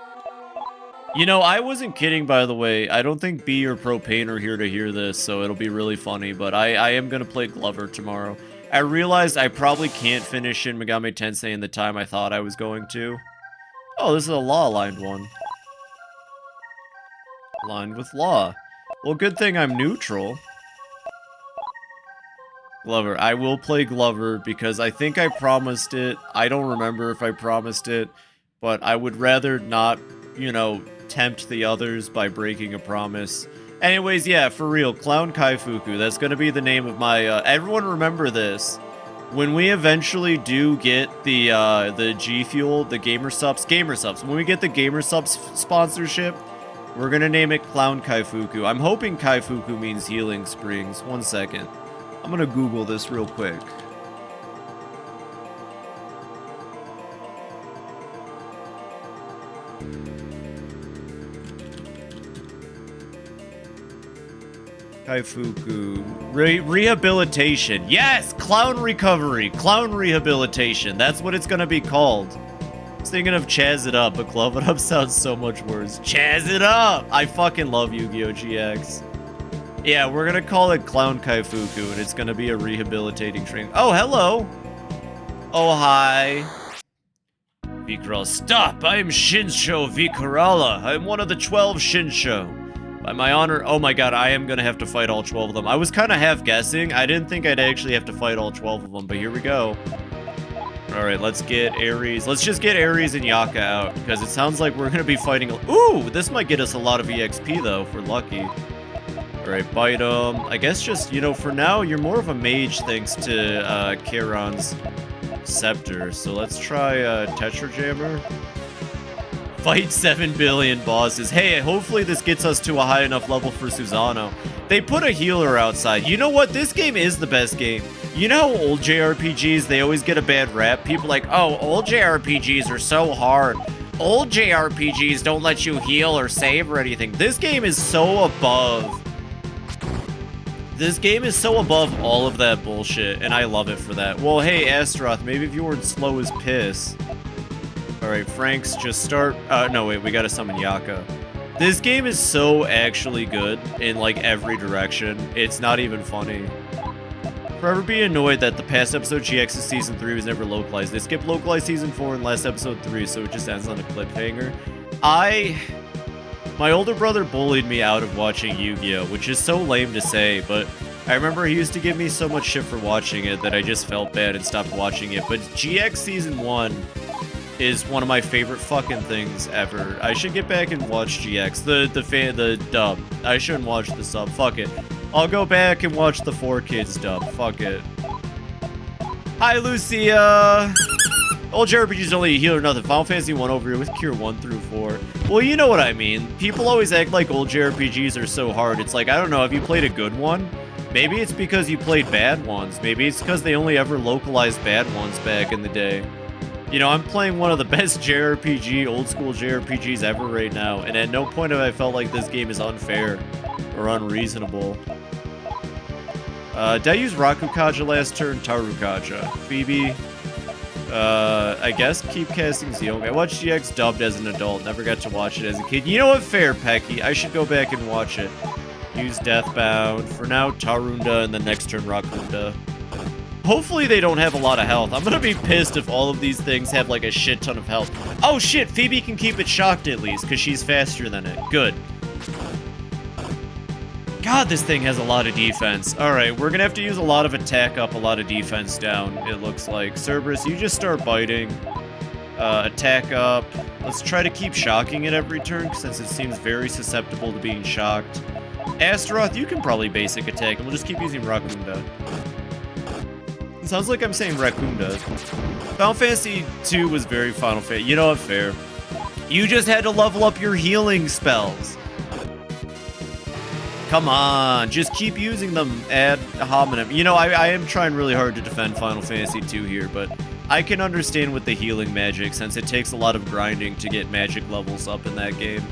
You know, I wasn't kidding, by the way. I don't think B or Propane are here to hear this, so it'll be really funny, but I am going to play Glover tomorrow. I realized I probably can't finish Shin Megami Tensei in the time I thought I was going to. Oh, this is a law-aligned one. Aligned with law. Well, good thing I'm neutral. Glover. I will play Glover because I think I promised it. I don't remember if I promised it, but I would rather not, you know, tempt the others by breaking a promise. Anyways, yeah, for real, Clown Kaifuku, that's gonna be the name of my, everyone remember this. When we eventually do get the G Fuel, the Gamersubs, when we get the Gamersubs sponsorship, we're gonna name it Clown Kaifuku. I'm hoping Kaifuku means healing springs. 1 second. I'm gonna Google this real quick. Kaifuku. Rehabilitation. Yes! Clown recovery. Clown rehabilitation. That's what it's gonna be called. I was thinking of Chaz It Up, but Glove It Up sounds so much worse. Chaz It Up! I fucking love Yu-Gi-Oh! GX. Yeah, we're gonna call it Clown Kaifuku, and it's gonna be a rehabilitating training. Oh, hello! Oh, hi. Vikarala, stop! I am Shinsho Vikarala. I am one of the 12 Shinsho. By my honor, oh my god, I am gonna have to fight all 12 of them. I was kind of half guessing. I didn't think I'd actually have to fight all 12 of them, but here we go. Alright, let's get Ares. Let's just get Ares and Yaka out, because it sounds like we're gonna be fighting... Ooh, this might get us a lot of EXP, though, if we're lucky. Alright, bite him. I guess just, you know, for now, you're more of a mage thanks to Charon's Scepter. So let's try Tetra Jammer. Fight 7 billion bosses. Hey, hopefully this gets us to a high enough level for Susano. They put a healer outside. You know what? This game is the best game. You know how old JRPGs, they always get a bad rap? People like, oh, old JRPGs are so hard. Old JRPGs don't let you heal or save or anything. This game is so above. This game is so above all of that bullshit, and I love it for that. Well, hey, Astaroth, maybe if you weren't slow as piss. Alright, Franks, just start... no, wait, we gotta summon Yaka. This game is so actually good in, like, every direction. It's not even funny. Forever be annoyed that the past episode GX's Season 3 was never localized. They skipped localized Season 4 and last episode 3, so it just ends on a cliffhanger. My older brother bullied me out of watching Yu-Gi-Oh!, which is so lame to say, but I remember he used to give me so much shit for watching it that I just felt bad and stopped watching it. But GX Season 1... is one of my favorite fucking things ever. I should get back and watch GX. The dub. I shouldn't watch the sub. Fuck it. I'll go back and watch the 4Kids dub. Fuck it. Hi, Lucia! Old JRPGs only heal or nothing. Final Fantasy 1 over here with Cure 1 through 4. Well, you know what I mean. People always act like old JRPGs are so hard. It's like, I don't know, have you played a good one? Maybe it's because you played bad ones. Maybe it's because they only ever localized bad ones back in the day. You know, I'm playing one of the best JRPG, old school JRPGs ever right now, and at no point have I felt like this game is unfair or unreasonable. Did I use Rakukaja last turn? Tarukaja. Fibi. I guess keep casting Zeong. I watched GX dubbed as an adult, never got to watch it as a kid. You know what? Fair, Pecky. I should go back and watch it. Use Deathbound. For now, Tarunda, and then next turn, Rakunda. Hopefully they don't have a lot of health. I'm gonna be pissed if all of these things have like a shit ton of health. Oh shit, Phoebe can keep it shocked at least, because she's faster than it. Good. God, this thing has a lot of defense. Alright, we're gonna have to use a lot of attack up, a lot of defense down, it looks like. Cerberus, you just start biting. Attack up. Let's try to keep shocking it every turn, since it seems very susceptible to being shocked. Astaroth, you can probably basic attack, and we'll just keep using Rakunda. It sounds like I'm saying Rakunda. Final Fantasy 2 was very Final Fantasy. You know what? Fair. You just had to level up your healing spells. Come on, just keep using them ad hominem. You know, I am trying really hard to defend Final Fantasy 2 here, but I can understand with the healing magic since it takes a lot of grinding to get magic levels up in that game.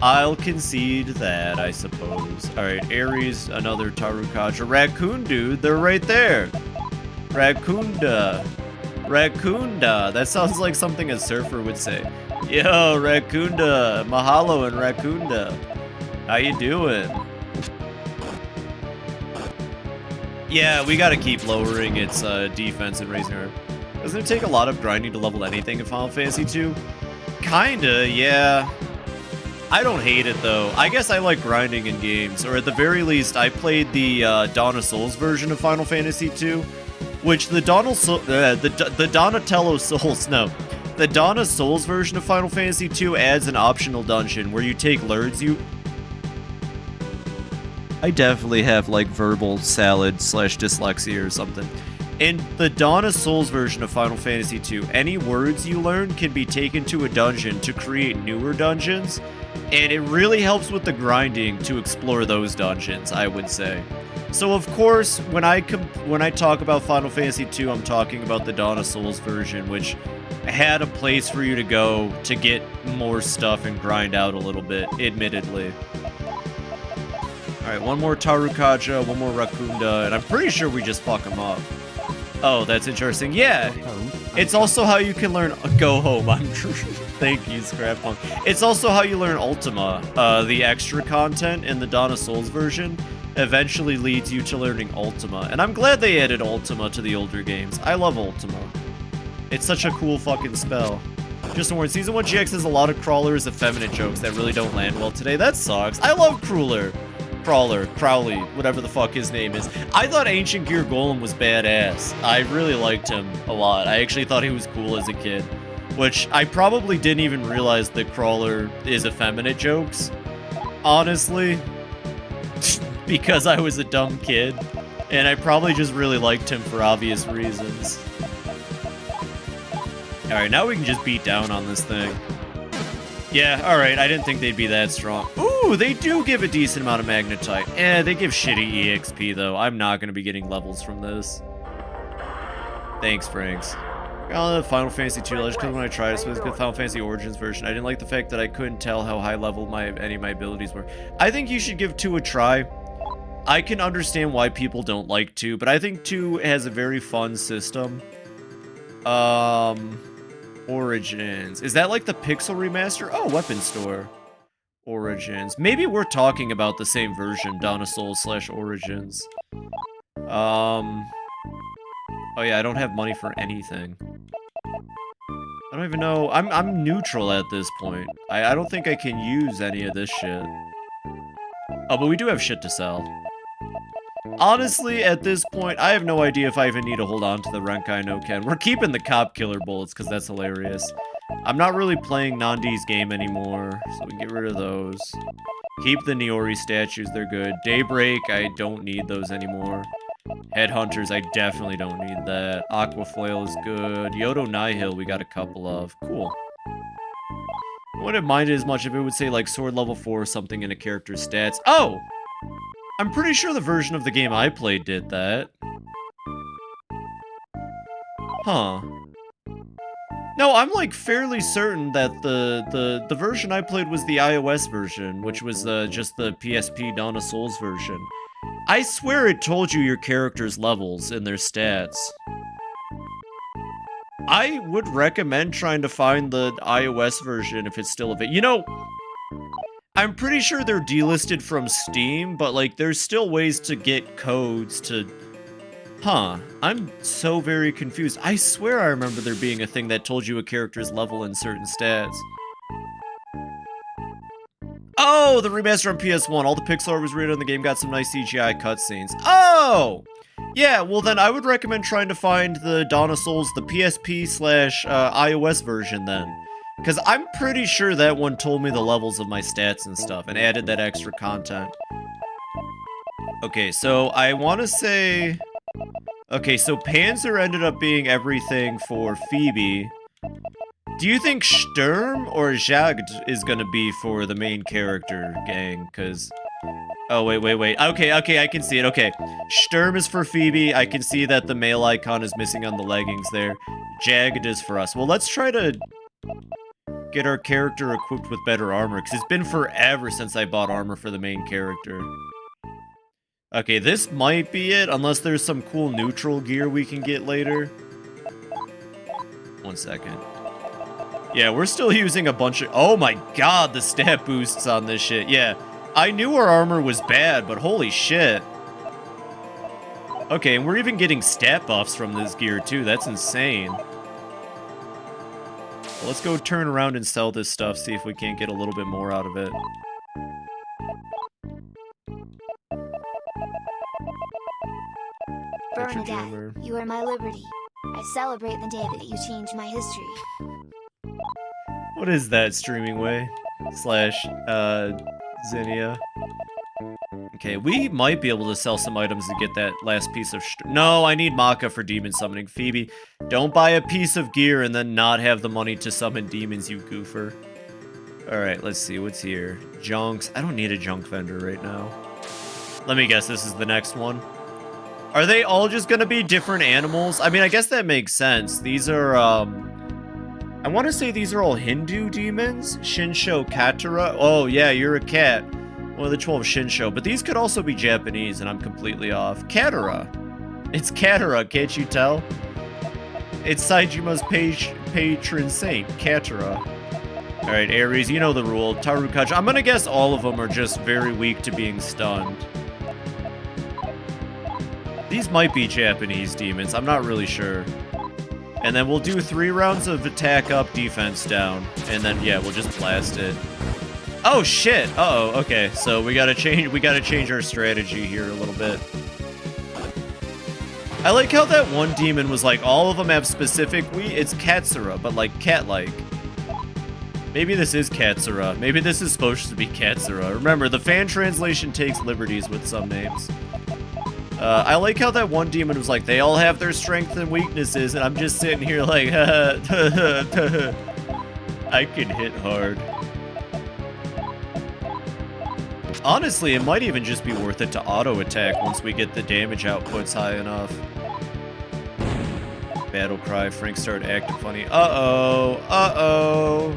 I'll concede that, I suppose. Alright, Ares, another Tarukaja. Raccoon dude, they're right there. Raccoonda. Raccoonda. That sounds like something a surfer would say. Yo, Raccoonda. Mahalo and Raccoonda. How you doing? Yeah, we gotta keep lowering its defense and raising her. Doesn't it take a lot of grinding to level anything in Final Fantasy 2? Kinda, yeah. I don't hate it though. I guess I like grinding in games, or at the very least, I played the Dawn of Souls version of Final Fantasy 2, which the Dawn of Donatello Souls, no, the Dawn of Souls version of Final Fantasy 2 adds an optional dungeon where you take lures. I definitely have like verbal salad / dyslexia or something. In the Dawn of Souls version of Final Fantasy 2, any words you learn can be taken to a dungeon to create newer dungeons. And it really helps with the grinding to explore those dungeons, I would say. So of course, when I talk about Final Fantasy 2, I'm talking about the Dawn of Souls version, which had a place for you to go to get more stuff and grind out a little bit, admittedly. Alright, one more Tarukaja, one more Rakunda, and I'm pretty sure we just fuck them up. Oh, that's interesting. Yeah, it's also how you can learn... Go home, I'm true. Thank you, Scrappunk. It's also how you learn Ultima. The extra content in the Dawn of Souls version eventually leads you to learning Ultima. And I'm glad they added Ultima to the older games. I love Ultima. It's such a cool fucking spell. Just a warning, Season 1 GX has a lot of crawlers, effeminate jokes that really don't land well today. That sucks. I love Crowley, whatever the fuck his name is. I thought Ancient Gear Golem was badass. I really liked him a lot. I actually thought he was cool as a kid. Which, I probably didn't even realize that Crawler is effeminate jokes. Honestly. Because I was a dumb kid. And I probably just really liked him for obvious reasons. Alright, now we can just beat down on this thing. Yeah, alright, I didn't think they'd be that strong. Ooh, they do give a decent amount of Magnetite. They give shitty EXP, though. I'm not going to be getting levels from this. Thanks, Franks. Final Fantasy 2 Legend, because when I tried it, with Final Fantasy Origins version, I didn't like the fact that I couldn't tell how high level any of my abilities were. I think you should give 2 a try. I can understand why people don't like 2, but I think 2 has a very fun system. Origins. Is that like the Pixel remaster? Oh, Weapon Store. Origins. Maybe we're talking about the same version, Dawn of Souls / Origins. Oh yeah, I don't have money for anything. I don't even know. I'm neutral at this point. I don't think I can use any of this shit. Oh, but we do have shit to sell. Honestly, at this point, I have no idea if I even need to hold on to the Renkai no Ken. We're keeping the Cop Killer bullets because that's hilarious. I'm not really playing Nandi's game anymore, so we can get rid of those. Keep the Niori statues, they're good. Daybreak, I don't need those anymore. Headhunters, I definitely don't need that. Aqua Flail is good. Yodo Nihil, we got a couple of. Cool. I wouldn't mind it as much if it would say, like, sword level 4 or something in a character's stats. Oh! I'm pretty sure the version of the game I played did that. Huh. No, I'm, like, fairly certain that the version I played was the iOS version, which was just the PSP Dawn of Souls version. I swear it told you your character's levels and their stats. I would recommend trying to find the iOS version if it's still available. You know, I'm pretty sure they're delisted from Steam, but, like, there's still ways to get codes to... Huh. I'm so very confused. I swear I remember there being a thing that told you a character's level and certain stats. Oh, the remaster on PS1. All the pixel art was rated on the game, got some nice CGI cutscenes. Oh! Yeah, well then I would recommend trying to find the Dawn of Souls, the PSP / iOS version then. Because I'm pretty sure that one told me the levels of my stats and stuff, and added that extra content. Okay, so I want to say... Okay, so Panzer ended up being everything for Fibi. Do you think Sturm or Jagd is gonna be for the main character gang? Because... Oh, wait. Okay, I can see it. Okay. Sturm is for Fibi. I can see that the male icon is missing on the leggings there. Jagd is for us. Well, let's try to get our character equipped with better armor, because it's been forever since I bought armor for the main character. Okay, this might be it, unless there's some cool neutral gear we can get later. 1 second. Yeah, we're still using a bunch of... Oh my god, the stat boosts on this shit. Yeah, I knew our armor was bad, but holy shit. Okay, and we're even getting stat buffs from this gear, too. That's insane. Well, let's go turn around and sell this stuff, see if we can't get a little bit more out of it. Bernadette, you are my liberty. I celebrate the day that you changed my history. What is that, Streaming Way? / Zinnia. Okay, we might be able to sell some items to get that last piece of... No, I need Maka for demon summoning. Phoebe, don't buy a piece of gear and then not have the money to summon demons, you goofer. Alright, let's see. What's here? Junks. I don't need a junk vendor right now. Let me guess, this is the next one. Are they all just gonna be different animals? I mean, I guess that makes sense. These are, I want to say these are all Hindu demons. Shinsho Katara. Oh, yeah, you're a cat. One of the 12 Shinsho. But these could also be Japanese, and I'm completely off. Katara. It's Katara, can't you tell? It's Saijima's patron saint, Katara. Alright, Ares, you know the rule. Tarukaja. I'm gonna guess all of them are just very weak to being stunned. These might be Japanese demons. I'm not really sure. And then we'll do 3 rounds of attack up, defense down. And then, yeah, we'll just blast it. Oh, shit! Uh-oh, okay. So we gotta change our strategy here a little bit. I like how that one demon was like, all of them have specific it's Katsura, but like cat-like. Maybe this is Katsura. Maybe this is supposed to be Katsura. Remember, the fan translation takes liberties with some names. I like how that one demon was like, they all have their strengths and weaknesses, and I'm just sitting here like, I can hit hard. Honestly, it might even just be worth it to auto-attack once we get the damage outputs high enough. Battle cry, Frank started acting funny. Uh-oh, uh-oh.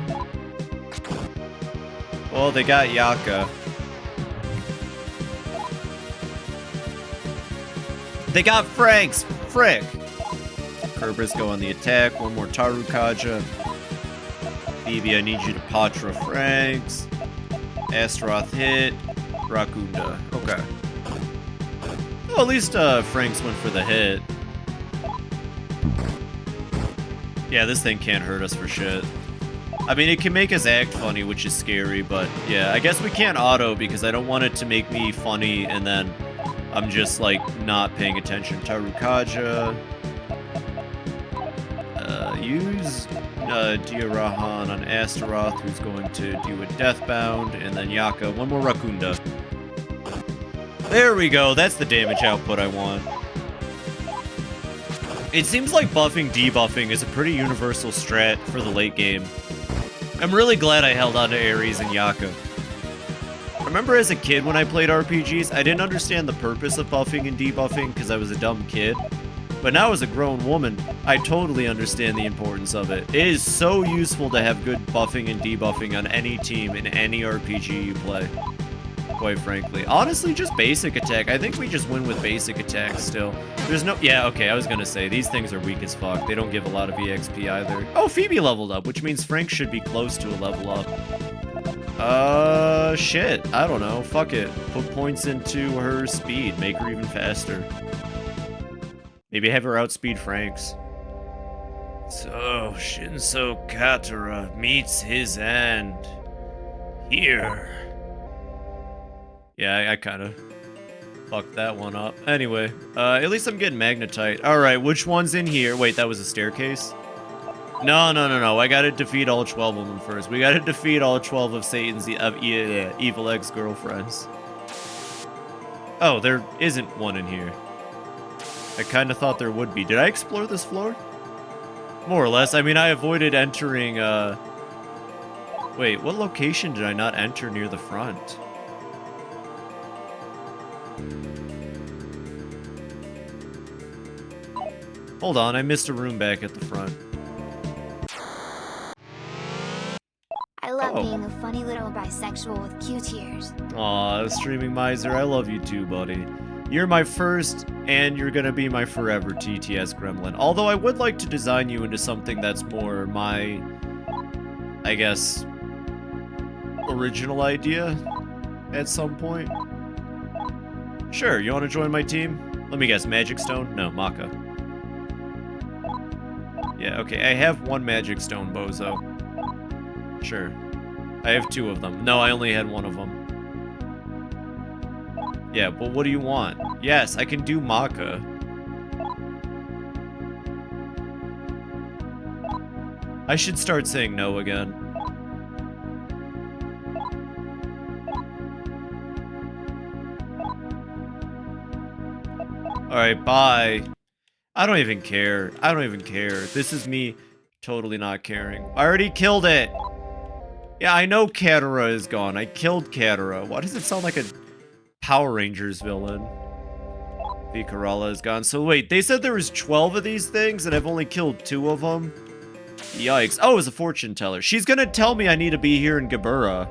Well, they got Yaka. They got Franks! Frick! Kerberos go on the attack. One more Tarukaja. Fibi, I need you to Patra Franks. Astaroth hit. Rakunda. Okay. Well, at least Franks went for the hit. Yeah, this thing can't hurt us for shit. I mean, it can make us act funny, which is scary, but yeah, I guess we can't auto because I don't want it to make me funny and then I'm just, like, not paying attention. Tarukaja. Use Diarahan on Astaroth, who's going to do a Deathbound, and then Yaka. One more Rakunda. There we go. That's the damage output I want. It seems like buffing, debuffing is a pretty universal strat for the late game. I'm really glad I held on to Ares and Yaka. I remember as a kid when I played RPGs, I didn't understand the purpose of buffing and debuffing because I was a dumb kid. But now as a grown woman, I totally understand the importance of it. It is so useful to have good buffing and debuffing on any team in any RPG you play. Quite frankly. Honestly, just basic attack. I think we just win with basic attack still. There's no... Yeah, okay, I was gonna say, these things are weak as fuck. They don't give a lot of EXP either. Oh, Fibi leveled up, which means Frank should be close to a level up. Shit. I don't know. Fuck it. Put points into her speed. Make her even faster. Maybe have her outspeed Frank's. So, Shinso Katara meets his end. Here. Yeah, I kind of fucked that one up. Anyway, at least I'm getting Magnetite. Alright, which one's in here? Wait, that was a staircase? No. I gotta defeat all 12 of them first. We gotta defeat all 12 of Satan's evil ex-girlfriends. Oh, there isn't one in here. I kind of thought there would be. Did I explore this floor? More or less. I mean, I avoided entering, Wait, what location did I not enter near the front? Hold on, I missed a room back at the front. I love being a funny little bisexual with cute ears. Aw, Streaming Miser, I love you too, buddy. You're my first, and you're gonna be my forever TTS Gremlin. Although I would like to design you into something that's more my, I guess, original idea at some point. Sure, you wanna join my team? Let me guess, Magic Stone? No, Maka. Yeah, okay, I have one Magic Stone, bozo. Sure. I have 2 of them. No, I only had 1 of them. Yeah, but what do you want? Yes, I can do Maka. I should start saying no again. Alright, bye. I don't even care. I don't even care. This is me totally not caring. I already killed it! Yeah, I know Katara is gone. I killed Katara. Why does it sound like a Power Rangers villain? Vikarala is gone. So wait, they said there was 12 of these things and I've only killed 2 of them? Yikes. Oh, it's a fortune teller. She's gonna tell me I need to be here in Gabura.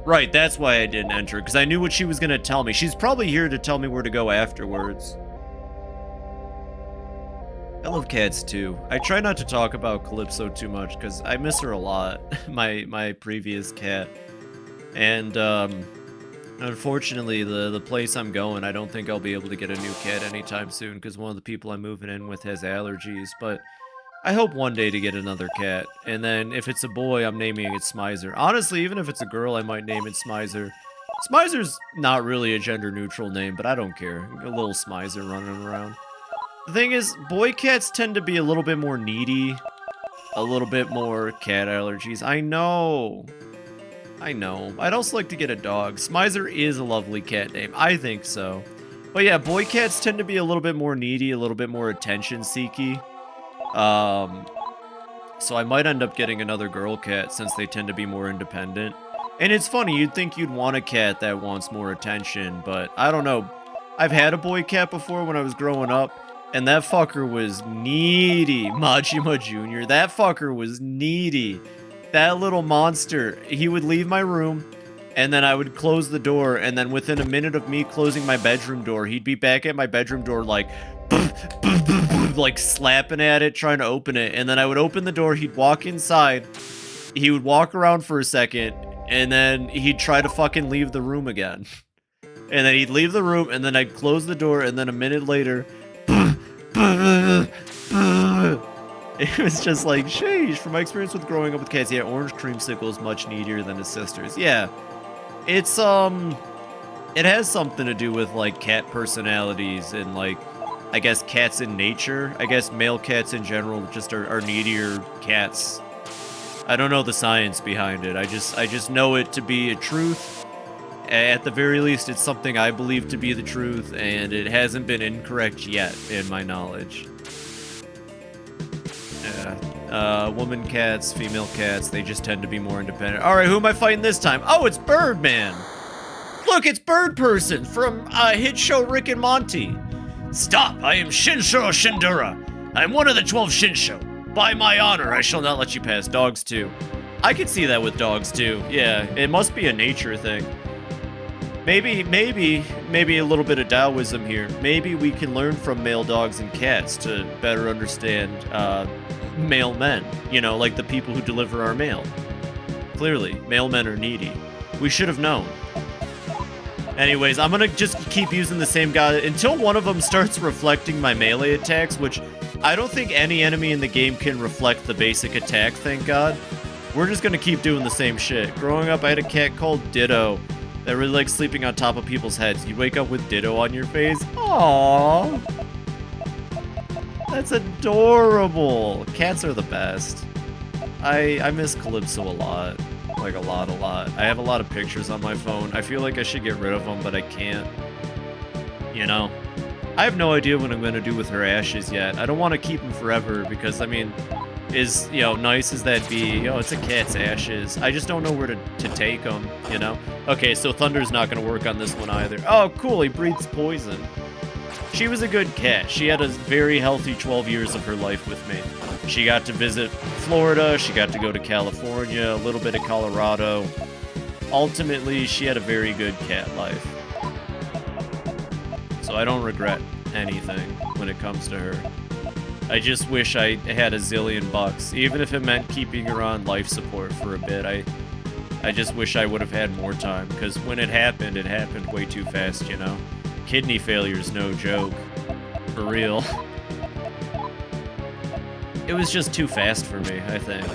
Right, that's why I didn't enter, because I knew what she was gonna tell me. She's probably here to tell me where to go afterwards. I love cats too. I try not to talk about Calypso too much, because I miss her a lot. my previous cat. And, unfortunately, the place I'm going, I don't think I'll be able to get a new cat anytime soon, because one of the people I'm moving in with has allergies, but I hope one day to get another cat. And then, if it's a boy, I'm naming it Smizer. Honestly, even if it's a girl, I might name it Smizer. Smizer's not really a gender-neutral name, but I don't care. A little Smizer running around. The thing is, boy cats tend to be a little bit more needy, a little bit more cat allergies. I know. I'd also like to get a dog. Smizer is a lovely cat name. I think so. But yeah, boy cats tend to be a little bit more needy, a little bit more attention-seeky. So I might end up getting another girl cat since they tend to be more independent. And it's funny, you'd think you'd want a cat that wants more attention, but I don't know. I've had a boy cat before when I was growing up. And that fucker was needy. Majima Jr. That fucker was needy. That little monster. He would leave my room, and then I would close the door, and then within a minute of me closing my bedroom door, he'd be back at my bedroom door like, like slapping at it, trying to open it. And then I would open the door, he'd walk inside, he would walk around for a second, and then he'd try to fucking leave the room again. And then he'd leave the room, and then I'd close the door, and then a minute later, it was just like, sheesh, from my experience with growing up with cats, yeah, Orange Creamsicle is much needier than his sisters. Yeah, it's, it has something to do with, like, cat personalities and, like, I guess cats in nature. I guess male cats in general just are needier cats. I don't know the science behind it. I just know it to be a truth. At the very least, it's something I believe to be the truth, and it hasn't been incorrect yet, in my knowledge. Yeah. Woman cats, female cats, they just tend to be more independent. Alright, who am I fighting this time? Oh, it's Birdman! Look, it's Bird Person from hit show Rick and Monty. Stop, I am Shinshiro Shindura. I am one of the 12 Shinsho. By my honor, I shall not let you pass. Dogs, too. I could see that with dogs, too. Yeah, it must be a nature thing. Maybe a little bit of Taoism here. Maybe we can learn from male dogs and cats to better understand male men. You know, like the people who deliver our mail. Clearly, male men are needy. We should have known. Anyways, I'm gonna just keep using the same guy until one of them starts reflecting my melee attacks, which I don't think any enemy in the game can reflect the basic attack, thank God. We're just gonna keep doing the same shit. Growing up, I had a cat called Ditto that really likes sleeping on top of people's heads. You wake up with Ditto on your face. Aww. That's adorable. Cats are the best. I miss Calypso a lot. Like, a lot. I have a lot of pictures on my phone. I feel like I should get rid of them, but I can't. You know? I have no idea what I'm going to do with her ashes yet. I don't want to keep them forever because, I mean, is, you know, nice as that be, you know, it's a cat's ashes. I just don't know where to take them, you know? Okay, so Thunder's not going to work on this one either. Oh, cool, he breathes poison. She was a good cat. She had a very healthy 12 years of her life with me. She got to visit Florida, she got to go to California, a little bit of Colorado. Ultimately, she had a very good cat life. So I don't regret anything when it comes to her. I just wish I had a zillion bucks, even if it meant keeping her on life support for a bit. I just wish I would have had more time, because when it happened way too fast, you know? Kidney failure's no joke. For real. It was just too fast for me, I think.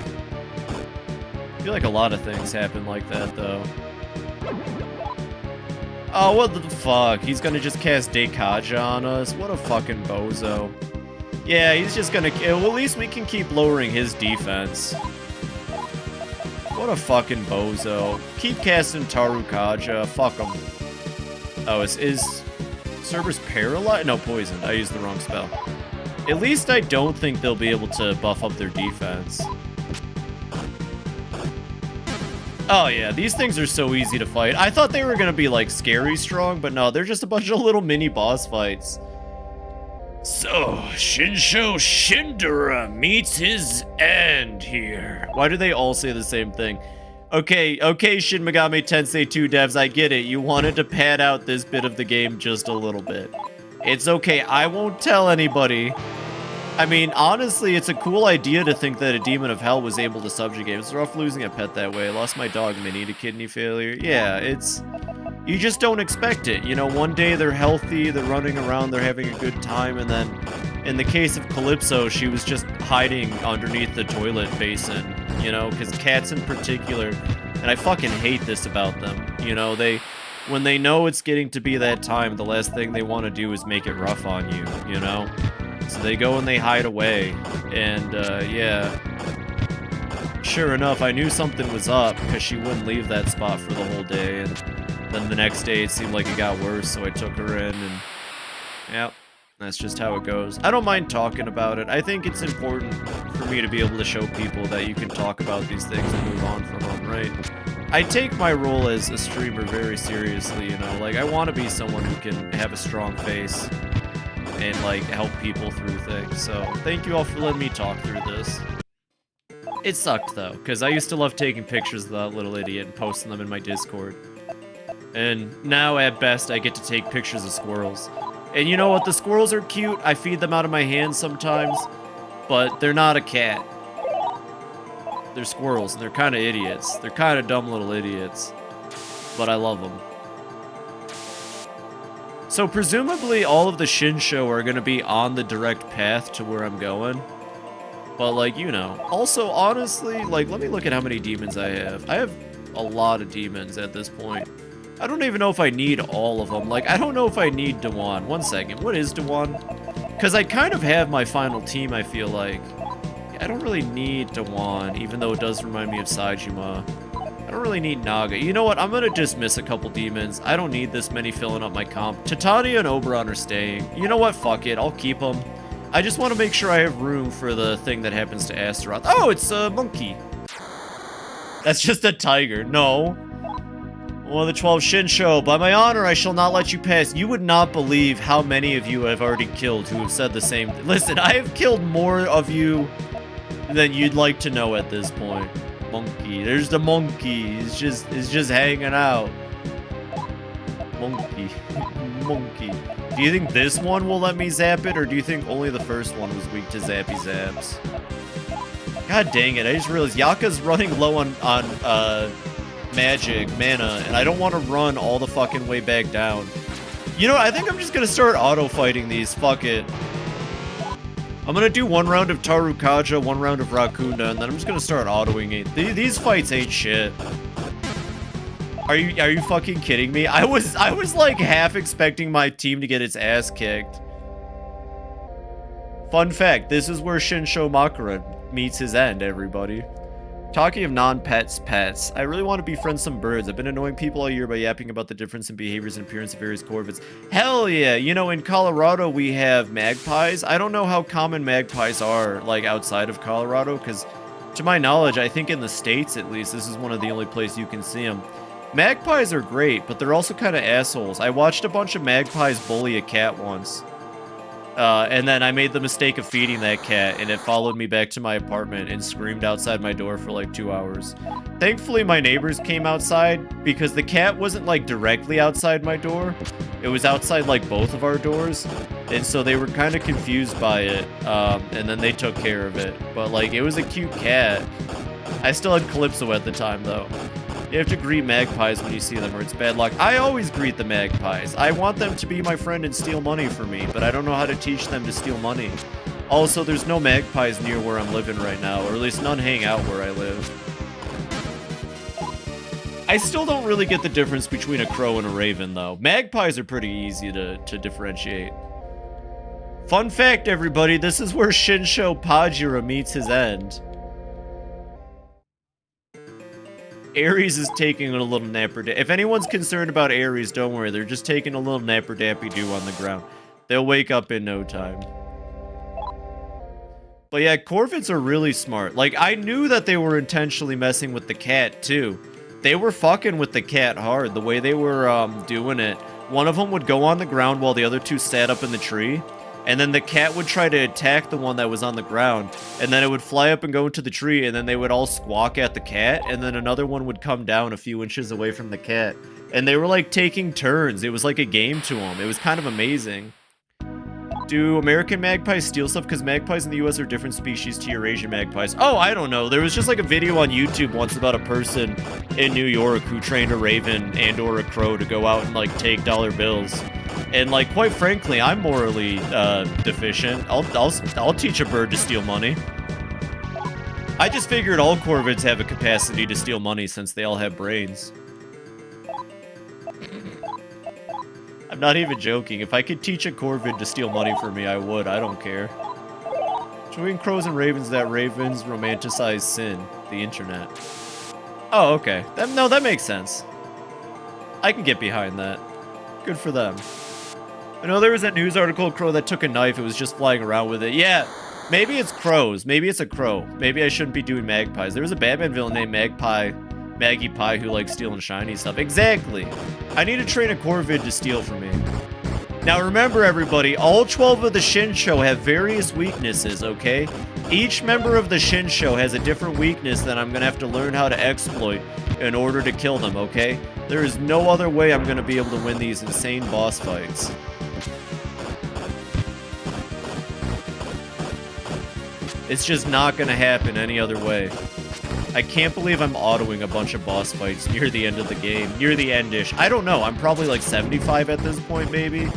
I feel like a lot of things happen like that, though. Oh, what the fuck? He's gonna just cast Dekaja on us? What a fucking bozo. Yeah, he's just gonna... Well, at least we can keep lowering his defense. What a fucking bozo. Keep casting Tarukaja. Fuck him. Oh, is Cerberus paralyzed? No, poisoned. I used the wrong spell. At least I don't think they'll be able to buff up their defense. Oh yeah, these things are so easy to fight. I thought they were gonna be like scary strong, but no, they're just a bunch of little mini boss fights. So, Shinsho Shindura meets his end here. Why do they all say the same thing? Okay, Shin Megami Tensei 2 devs, I get it. You wanted to pad out this bit of the game just a little bit. It's okay, I won't tell anybody. I mean, honestly, it's a cool idea to think that a demon of hell was able to subjugate. It's rough losing a pet that way. I lost my dog, Minnie, to kidney failure. Yeah, it's... You just don't expect it. You know, one day they're healthy, they're running around, they're having a good time, and then in the case of Calypso, she was just hiding underneath the toilet basin, you know, because cats in particular, and I fucking hate this about them, you know, when they know it's getting to be that time, the last thing they want to do is make it rough on you, you know? So they go and they hide away, and, yeah. Sure enough, I knew something was up, because she wouldn't leave that spot for the whole day, and then the next day it seemed like it got worse, so I took her in, and yep, that's just how it goes. I don't mind talking about it. I think it's important for me to be able to show people that you can talk about these things and move on from them, right? I take my role as a streamer very seriously, you know, like I want to be someone who can have a strong face and like help people through things, so thank you all for letting me talk through this. It sucked though, because I used to love taking pictures of that little idiot and posting them in my Discord. And now, at best, I get to take pictures of squirrels. And you know what? The squirrels are cute. I feed them out of my hands sometimes. But they're not a cat. They're squirrels, and they're kind of idiots. They're kind of dumb little idiots. But I love them. So, presumably, all of the Shinsho are going to be on the direct path to where I'm going. But, like, you know. Also, honestly, like, let me look at how many demons I have. I have a lot of demons at this point. I don't even know if I need all of them. Like, I don't know if I need Dewan. One second. What is Dewan? Because I kind of have my final team, I feel like. I don't really need Dewan, even though it does remind me of Saejima. I don't really need Naga. You know what? I'm going to dismiss a couple demons. I don't need this many filling up my comp. Titania and Oberon are staying. You know what? Fuck it. I'll keep them. I just want to make sure I have room for the thing that happens to Astaroth. Oh, it's a monkey. That's just a tiger. No. One of the 12 Shinsho, by my honor, I shall not let you pass. You would not believe how many of you I've already killed who have said the same thing. Listen, I have killed more of you than you'd like to know at this point. Monkey. There's the monkey. He's just hanging out. Monkey. Monkey. Do you think this one will let me zap it, or do you think only the first one was weak to zappy zaps? God dang it, I just realized Yaka's running low on magic, mana, and I don't want to run all the fucking way back down. You know what, I think I'm just gonna start auto-fighting these, fuck it. I'm gonna do one round of Tarukaja, one round of Rakunda, and then I'm just gonna start autoing it. These fights ain't shit. Are you fucking kidding me? I was like half expecting my team to get its ass kicked. Fun fact, this is where Shinsho Makura meets his end, everybody. Talking of non-pets, pets, I really want to befriend some birds. I've been annoying people all year by yapping about the difference in behaviors and appearance of various corvids. Hell yeah! You know, in Colorado we have magpies. I don't know how common magpies are, like, outside of Colorado, because to my knowledge, I think in the States at least, this is one of the only places you can see them. Magpies are great, but they're also kind of assholes. I watched a bunch of magpies bully a cat once. And then I made the mistake of feeding that cat, and it followed me back to my apartment and screamed outside my door for like 2 hours. Thankfully, my neighbors came outside, because the cat wasn't like directly outside my door. It was outside like both of our doors, and so they were kind of confused by it, and then they took care of it. But like, it was a cute cat. I still had Calypso at the time, though. You have to greet magpies when you see them, or it's bad luck. I always greet the magpies. I want them to be my friend and steal money for me, but I don't know how to teach them to steal money. Also, there's no magpies near where I'm living right now, or at least none hang out where I live. I still don't really get the difference between a crow and a raven, though. Magpies are pretty easy to differentiate. Fun fact, everybody, this is where Shinsho Pajira meets his end. Aries is taking a little napper. If anyone's concerned about Aries, don't worry. They're just taking a little napper dappy doo on the ground. They'll wake up in no time. But yeah, corvids are really smart. Like, I knew that they were intentionally messing with the cat, too. They were fucking with the cat hard, the way they were doing it. One of them would go on the ground while the other two sat up in the tree. And then the cat would try to attack the one that was on the ground, and then it would fly up and go into the tree, and then they would all squawk at the cat, and then another one would come down a few inches away from the cat. And they were like taking turns. It was like a game to them. It was kind of amazing. Do American magpies steal stuff? Because magpies in the US are different species to Eurasian magpies. Oh, I don't know. There was just like a video on YouTube once about a person in New York who trained a raven and or a crow to go out and like take dollar bills. And like, quite frankly, I'm morally deficient. I'll teach a bird to steal money. I just figured all corvids have a capacity to steal money since they all have brains. I'm not even joking. If I could teach a corvid to steal money for me, I would. I don't care. Between crows and ravens, that ravens romanticize sin. The internet. Oh, okay. No, that makes sense. I can get behind that. Good for them. I know there was that news article, a crow that took a knife. It was just flying around with it. Yeah, maybe it's crows. Maybe it's a crow. Maybe I shouldn't be doing magpies. There was a Batman villain named Maggie Pie who likes stealing shiny stuff. Exactly. I need to train a corvid to steal from me. Now remember everybody, all 12 of the Shin Show have various weaknesses, okay? Each member of the Shin Show has a different weakness that I'm gonna have to learn how to exploit in order to kill them, okay? There is no other way I'm gonna be able to win these insane boss fights. It's just not gonna happen any other way. I can't believe I'm autoing a bunch of boss fights near the end of the game. Near the end-ish. I don't know. I'm probably like 75 at this point, maybe.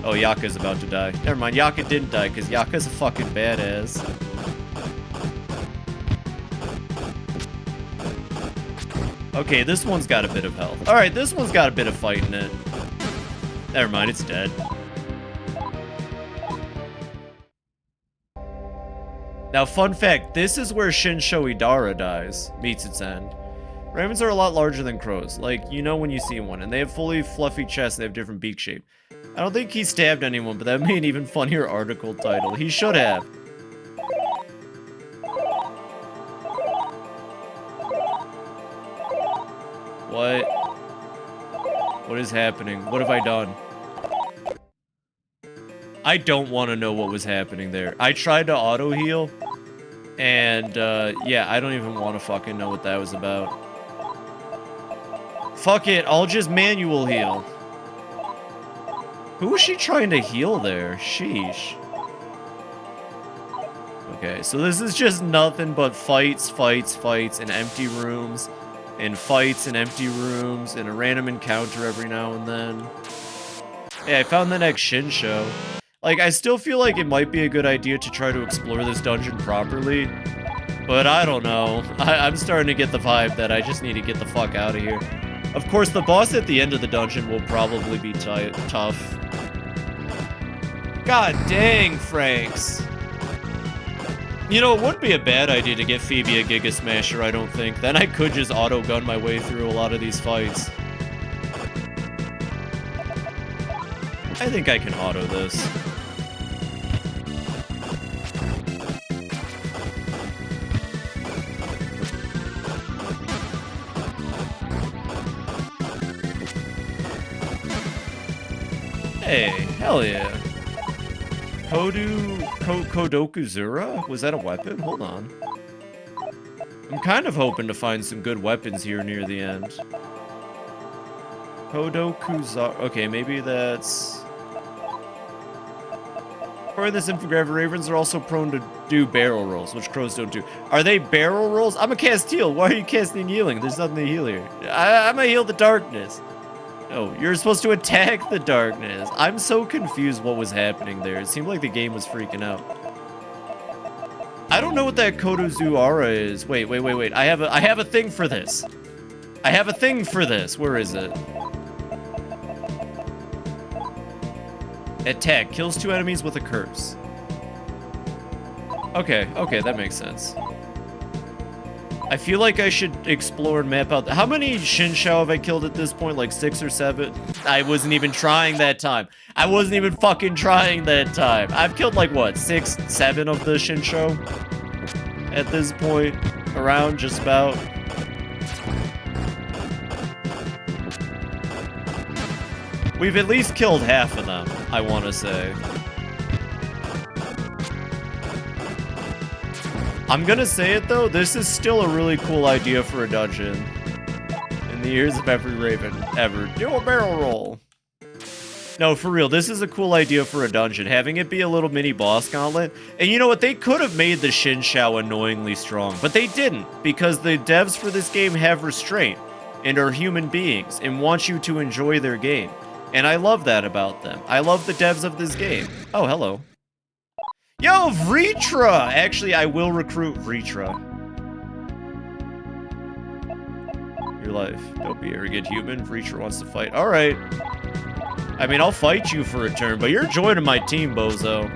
Oh, Yaka's about to die. Never mind. Yaka didn't die because Yaka's a fucking badass. Okay, this one's got a bit of health. Alright, this one's got a bit of fight in it. Never mind. It's dead. Now, fun fact, this is where Shinsho Idara dies, meets its end. Ravens are a lot larger than crows, like, you know when you see one, and they have fully fluffy chests, they have different beak shape. I don't think he stabbed anyone, but that made an even funnier article title. He should have. What? What is happening? What have I done? I don't want to know what was happening there. I tried to auto-heal, and, yeah, I don't even want to fucking know what that was about. Fuck it, I'll just manual heal. Who was she trying to heal there? Sheesh. Okay, so this is just nothing but fights, and empty rooms, and fights and empty rooms, and a random encounter every now and then. Hey, I found the next Shin Show. Like, I still feel like it might be a good idea to try to explore this dungeon properly, but I don't know. I'm starting to get the vibe that I just need to get the fuck out of here. Of course, the boss at the end of the dungeon will probably be tough. God dang, Franks. You know, it wouldn't be a bad idea to get Fibi a Giga Smasher, I don't think. Then I could just auto-gun my way through a lot of these fights. I think I can auto this. Hey, hell yeah. Kodokuzura? Was that a weapon? Hold on. I'm kind of hoping to find some good weapons here near the end. Kodokuzara. Okay, maybe that's... According to this infographic, ravens are also prone to do barrel rolls, which crows don't do. Are they barrel rolls? I'm a cast heal. Why are you casting healing? There's nothing to heal here. I'm gonna heal the darkness. No, you're supposed to attack the darkness. I'm so confused what was happening there. It seemed like the game was freaking out. I don't know what that Kodozuara is. Wait. I have a thing for this. I have a thing for this. Where is it? Attack. Kills 2 enemies with a curse. Okay, that makes sense. I feel like I should explore and map out... How many Shinshao have I killed at this point? Like 6 or 7? I wasn't even trying that time. I wasn't even fucking trying that time. I've killed like, what, 6, 7 of the Shinshao? At this point. Around, just about. We've at least killed half of them, I want to say. I'm gonna say it though, this is still a really cool idea for a dungeon. In the ears of every raven ever. Do a barrel roll. No, for real, this is a cool idea for a dungeon. Having it be a little mini boss gauntlet. And you know what? They could have made the Shin Shao annoyingly strong, but they didn't, because the devs for this game have restraint and are human beings and want you to enjoy their game. And I love that about them. I love the devs of this game. Oh, hello. Yo, Vritra! Actually, I will recruit Vritra. Your life. Don't be arrogant, human. Vritra wants to fight. Alright. I mean, I'll fight you for a turn, but you're joining my team, bozo.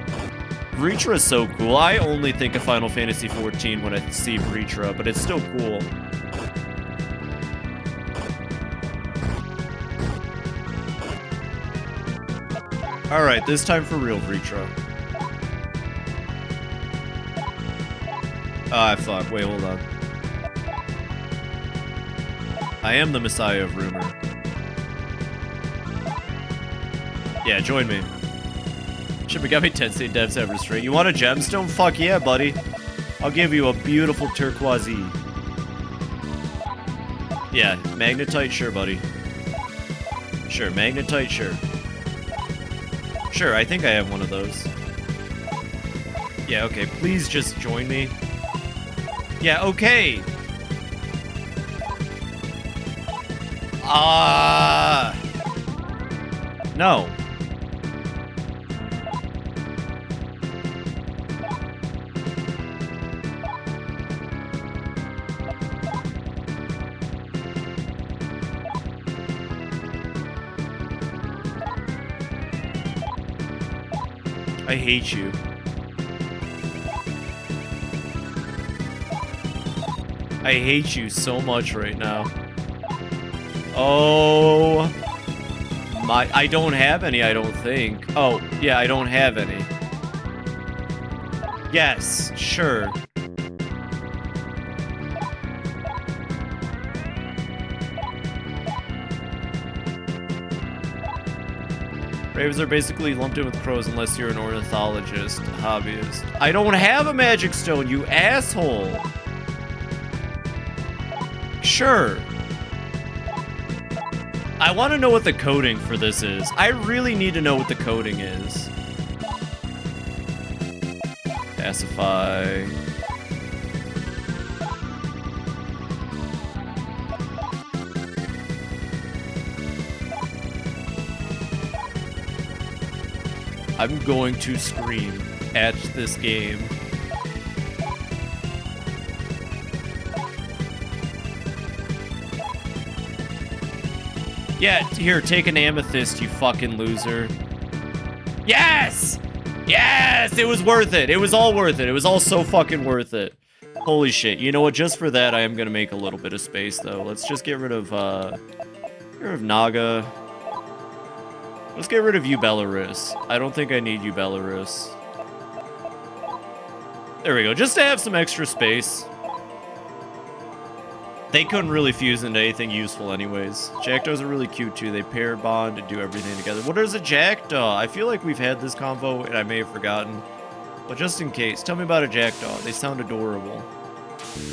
Vritra is so cool. I only think of Final Fantasy XIV when I see Vritra, but it's still cool. Alright, this time for real, Vritra. Ah, fuck. Wait, hold on. I am the Messiah of Rumor. Yeah, join me. Shin Megami Tensei devs have restraint. You want a gemstone? Fuck yeah, buddy. I'll give you a beautiful turquoise. Yeah, magnetite, sure, buddy. Sure, magnetite, sure. Sure, I think I have one of those. Yeah, okay, please just join me. Yeah, okay. No. I hate you. I hate you so much right now. Oh my, I don't have any, I don't think. Oh, yeah, I don't have any. Yes, sure. Ravens are basically lumped in with crows unless you're an ornithologist, hobbyist. I don't have a magic stone, you asshole! Sure. I want to know what the coding for this is. I really need to know what the coding is. Pacify. I'm going to scream at this game. Yeah, here, take an amethyst, you fucking loser. Yes! Yes! It was worth it. It was all worth it. It was all so fucking worth it. Holy shit. You know what? Just for that, I am gonna make a little bit of space, though. Let's just get rid of Naga. Let's get rid of you, Belarus. I don't think I need you, Belarus. There we go. Just to have some extra space. They couldn't really fuse into anything useful anyways. Jackdaws are really cute too. They pair, bond, and do everything together. What is a jackdaw? I feel like we've had this convo and I may have forgotten. But just in case, tell me about a jackdaw. They sound adorable.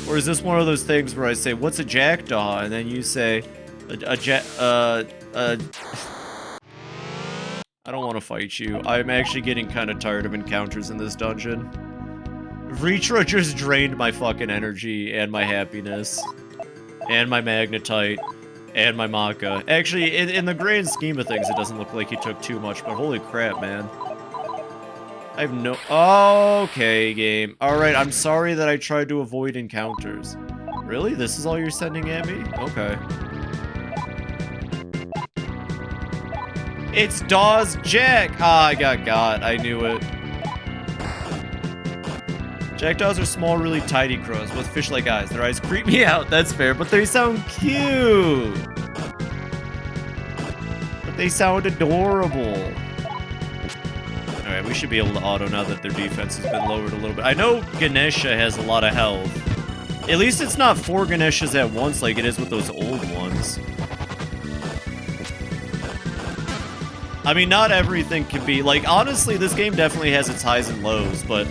Or is this one of those things where I say, what's a jackdaw? And then you say, I don't want to fight you. I'm actually getting kind of tired of encounters in this dungeon. Vritra just drained my fucking energy and my happiness. And my magnetite. And my maca. Actually, in the grand scheme of things, it doesn't look like he took too much, but holy crap, man. I have no... Okay, game. Alright, I'm sorry that I tried to avoid encounters. Really? This is all you're sending at me? Okay. It's Dawes Jack! Ah, I got. I knew it. Jackdaws are small, really tidy crows with fish-like eyes. Their eyes creep me out, that's fair, but they sound cute! But they sound adorable. Alright, we should be able to auto now that their defense has been lowered a little bit. I know Ganesha has a lot of health. At least it's not 4 Ganeshas at once like it is with those old ones. I mean, not everything can be... Like, honestly, this game definitely has its highs and lows, but...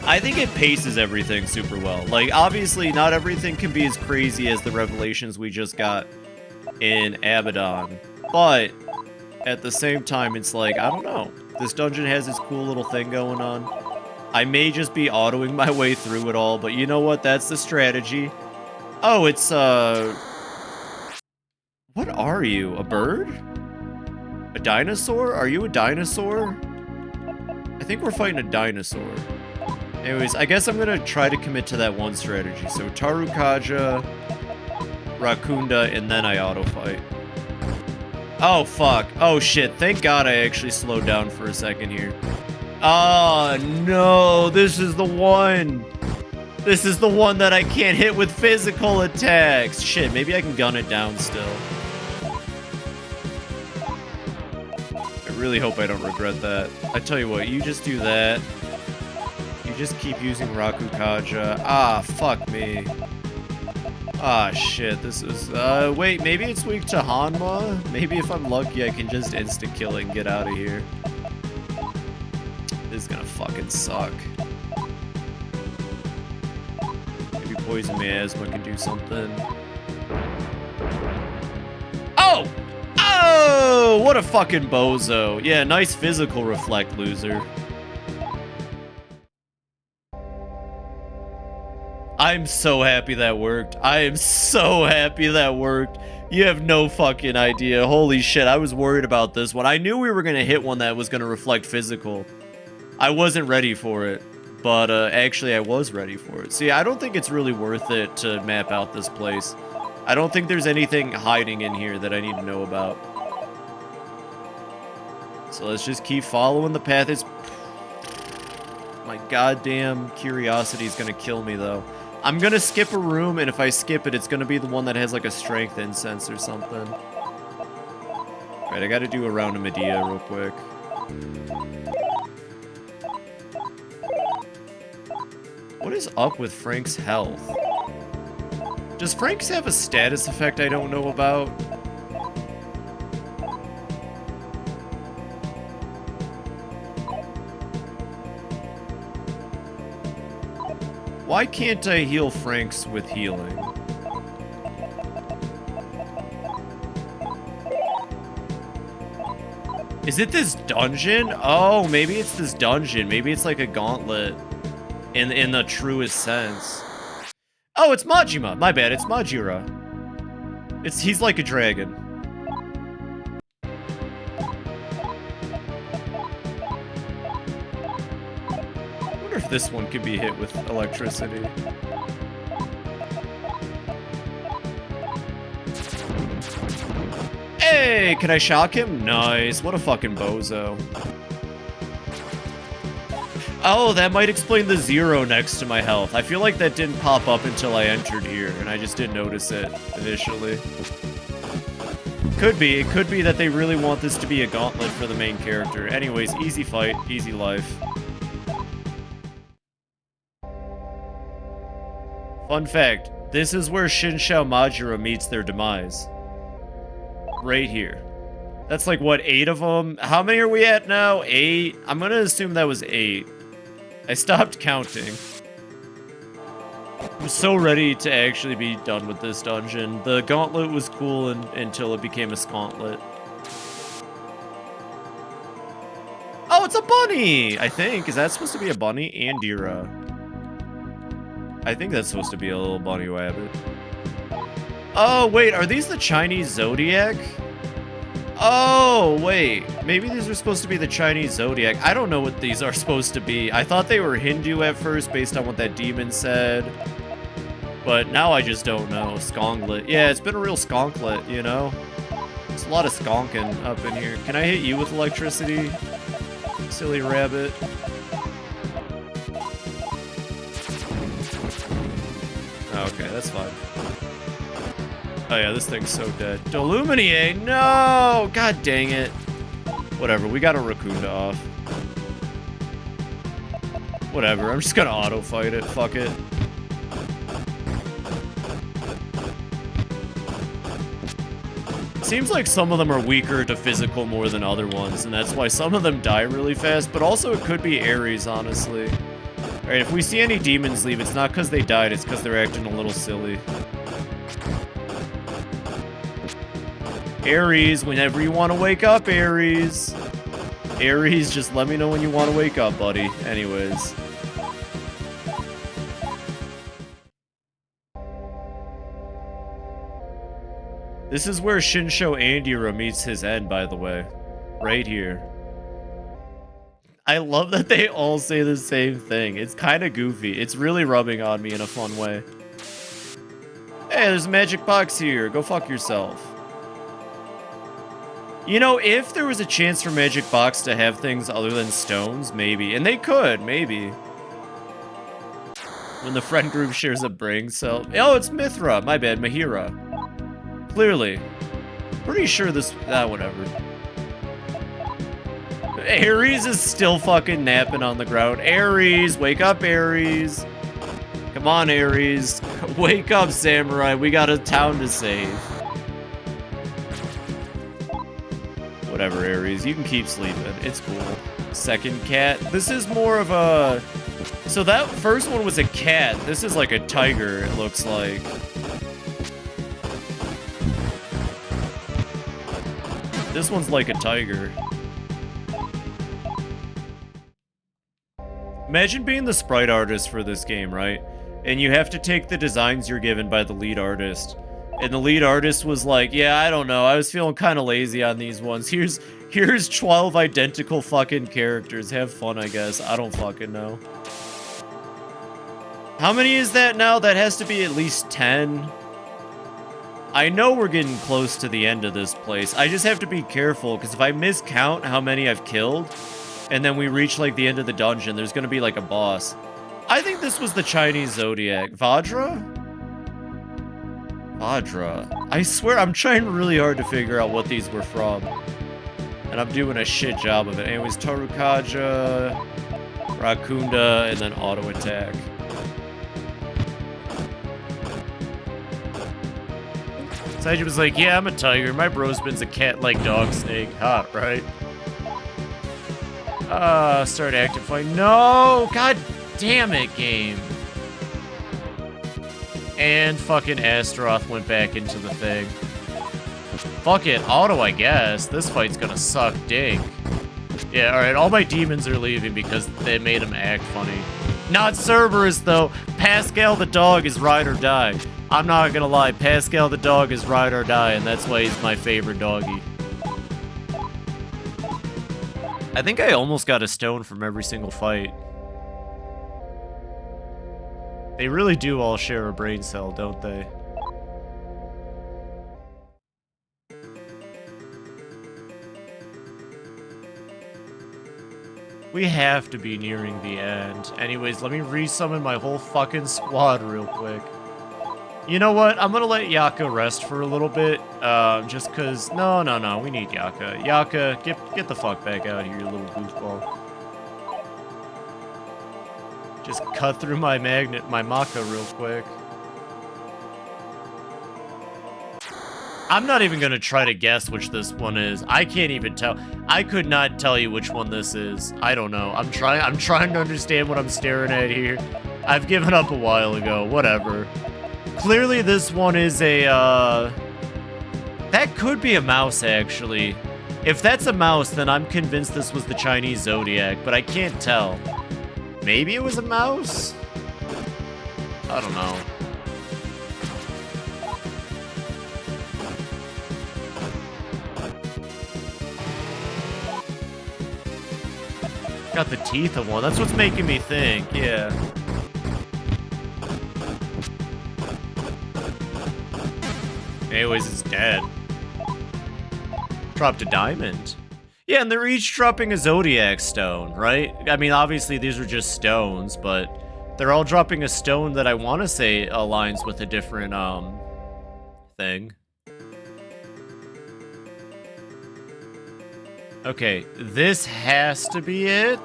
I think it paces everything super well. Like, obviously, not everything can be as crazy as the revelations we just got in Abaddon. But, at the same time, it's like, I don't know. This dungeon has this cool little thing going on. I may just be autoing my way through it all, but you know what? That's the strategy. Oh, it's, what are you? A bird? A dinosaur? Are you a dinosaur? I think we're fighting a dinosaur. Anyways, I guess I'm gonna try to commit to that one strategy. So Tarukaja, Rakunda, and then I auto-fight. Oh, fuck. Oh, shit. Thank God I actually slowed down for a second here. Oh, no. This is the one. This is the one that I can't hit with physical attacks. Shit, maybe I can gun it down still. I really hope I don't regret that. I tell you what, you just do that. You just keep using Rakukaja. Ah, fuck me. Ah, shit, this is... wait, maybe it's weak to Hanma? Maybe if I'm lucky, I can just insta-kill it and get out of here. This is gonna fucking suck. Maybe Poison Miasma can do something. Oh! Oh! What a fucking bozo. Yeah, nice physical reflect, loser. I'm so happy that worked. I am so happy that worked. You have no fucking idea. Holy shit, I was worried about this one. I knew we were gonna hit one that was gonna reflect physical. I wasn't ready for it, but actually I was ready for it. See, I don't think it's really worth it to map out this place. I don't think there's anything hiding in here that I need to know about. So let's just keep following the path. My goddamn curiosity is gonna kill me, though. I'm gonna skip a room, and if I skip it, it's gonna be the one that has, like, a strength incense or something. Alright, I gotta do a round of Medea real quick. What is up with Frank's health? Does Frank's have a status effect I don't know about? Why can't I heal Frank's with healing? Is it this dungeon? Oh, maybe it's this dungeon. Maybe it's like a gauntlet in the truest sense. Oh, it's Majima. My bad, it's Majira. He's like a dragon. I wonder if this one could be hit with electricity. Hey, can I shock him? Nice. What a fucking bozo. Oh, that might explain the 0 next to my health. I feel like that didn't pop up until I entered here, and I just didn't notice it initially. Could be. It could be that they really want this to be a gauntlet for the main character. Anyways, easy fight, easy life. Fun fact, this is where Shin Majira meets their demise. Right here. That's like, what, 8 of them? How many are we at now? 8? I'm gonna assume that was 8. I stopped counting. I'm so ready to actually be done with this dungeon. The gauntlet was cool until it became a skauntlet. Oh, it's a bunny! I think. Is that supposed to be a bunny? Andira. I think that's supposed to be a little bunny rabbit. Oh, wait. Are these the Chinese Zodiac? Oh, wait. Maybe these are supposed to be the Chinese Zodiac. I don't know what these are supposed to be. I thought they were Hindu at first based on what that demon said. But now I just don't know. Skonklet. Yeah, it's been a real skonklet, you know? There's a lot of skonking up in here. Can I hit you with electricity? Silly rabbit. Okay, that's fine. Oh yeah, this thing's so dead. Deluminae, no! God dang it. Whatever, we got a Rakunda off. Whatever, I'm just gonna auto-fight it. Fuck it. Seems like some of them are weaker to physical more than other ones, and that's why some of them die really fast, but also it could be Ares, honestly. Alright, if we see any demons leave, it's not because they died, it's because they're acting a little silly. Aries, whenever you want to wake up, Aries. Aries, just let me know when you want to wake up, buddy. Anyways. This is where Shinsho Andira meets his end, by the way. Right here. I love that they all say the same thing. It's kind of goofy. It's really rubbing on me in a fun way. Hey, there's a magic box here. Go fuck yourself. You know, if there was a chance for Magic Box to have things other than stones, maybe. And they could, maybe. When the friend group shares a brain cell. Oh, it's Mithra. My bad, Mahira. Clearly. Pretty sure this... whatever. Ares is still fucking napping on the ground. Ares, wake up, Ares. Come on, Ares. Wake up, Samurai. We got a town to save. Whatever, Ares. You can keep sleeping. It's cool. Second cat. This is more of a... So that first one was a cat. This is like a tiger, it looks like. This one's like a tiger. Imagine being the sprite artist for this game, right? And you have to take the designs you're given by the lead artist. And the lead artist was like, yeah, I don't know. I was feeling kind of lazy on these ones. Here's 12 identical fucking characters. Have fun, I guess. I don't fucking know. How many is that now? That has to be at least 10. I know we're getting close to the end of this place. I just have to be careful, because if I miscount how many I've killed, and then we reach, like, the end of the dungeon, there's gonna be, like, a boss. I think this was the Chinese Zodiac. Vajra? Vajra. I swear, I'm trying really hard to figure out what these were from. And I'm doing a shit job of it. Anyways, Torukaja, Rakunda, and then auto attack. Saiji was like, yeah, I'm a tiger. My brospin's a cat-like dog snake. Hot, right? Start active fight. No! God damn it, game. And fucking Astaroth went back into the thing. Fuck it, auto, I guess. This fight's gonna suck dick. Yeah, alright, all my demons are leaving because they made him act funny. Not Cerberus, though. Pascal the dog is ride or die. I'm not gonna lie, Pascal the dog is ride or die, and that's why he's my favorite doggy. I think I almost got a stone from every single fight. They really do all share a brain cell, don't they? We have to be nearing the end. Anyways, let me resummon my whole fucking squad real quick. You know what? I'm gonna let Yaka rest for a little bit. Just cause... No, we need Yaka. Yaka, get the fuck back out here, you little goofball. Just cut through my Maka real quick. I'm not even gonna try to guess which this one is. I can't even tell. I could not tell you which one this is. I don't know. I'm trying to understand what I'm staring at here. I've given up a while ago. Whatever. Clearly this one is a, that could be a mouse, actually. If that's a mouse, then I'm convinced this was the Chinese Zodiac, but I can't tell. Maybe it was a mouse? I don't know. Got the teeth of one. That's what's making me think, yeah. Anyways, it's dead. Dropped a diamond. Yeah, and they're each dropping a Zodiac stone, right? I mean, obviously these are just stones, but they're all dropping a stone that I want to say aligns with a different, thing. Okay, this has to be it.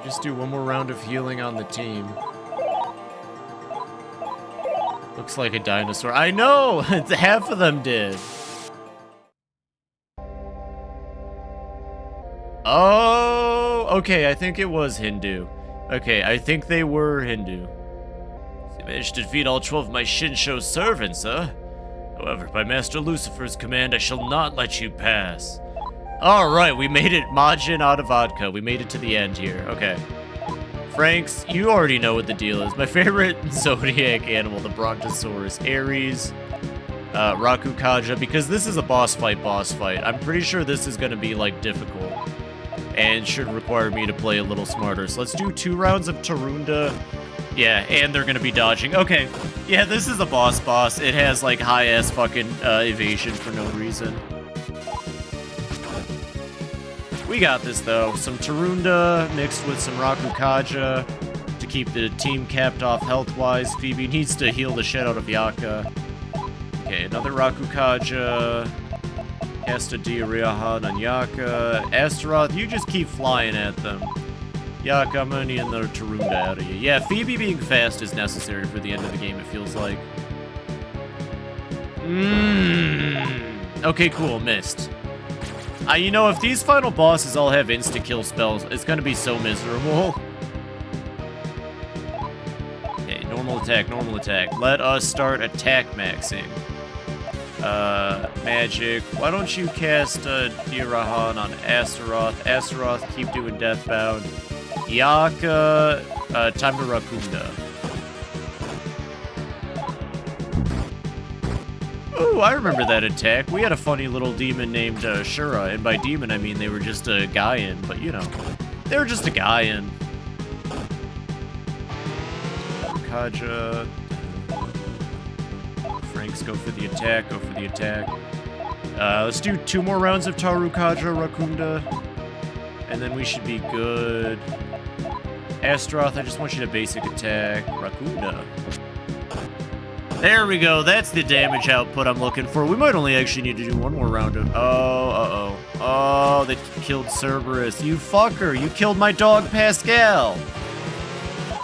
Just do one more round of healing on the team. Looks like a dinosaur. I know! Half of them did. Oh, Okay, I think it was Hindu. Okay, I think they were Hindu. You managed to defeat all 12 of my Shinsho servants, huh? However, by Master Lucifer's command, I shall not let you pass. Alright, we made it Majin out of vodka. We made it to the end here. Okay. Franks, you already know what the deal is. My favorite zodiac animal, the Brontosaurus. Aries, Rakukaja, because this is a boss fight. I'm pretty sure this is going to be, like, difficult. And should require me to play a little smarter. So let's do 2 rounds of Tarunda. Yeah, and they're gonna be dodging. Okay, yeah, this is a boss. It has, like, high-ass fucking evasion for no reason. We got this, though. Some Tarunda mixed with some Rakukaja to keep the team capped off health-wise. Fibi needs to heal the shit out of Yaka. Okay, another Rakukaja. Cast a Diarrheahan on Yaka. Astaroth, you just keep flying at them. Yaka, I'm gonna need another Tarunda out of you. Yeah, Fibi being fast is necessary for the end of the game, it feels like. Okay, cool, missed. You know, if these final bosses all have insta-kill spells, it's gonna be so miserable. Okay, normal attack. Let us start attack maxing. Magic. Why don't you cast Dirahan on Astaroth? Astaroth, keep doing Deathbound. Yaka, time to Rakunda. Ooh, I remember that attack. We had a funny little demon named Shura, and by demon I mean they were just a Gaian, but you know, they were just a Gaian. Kaja. Franks, go for the attack, Let's do 2 more rounds of Tarukaja, Rakunda, and then we should be good. Astaroth, I just want you to basic attack, Rakunda. There we go, that's the damage output I'm looking for. We might only actually need to do 1 more round of... Oh, they killed Cerberus. You fucker, you killed my dog Pascal.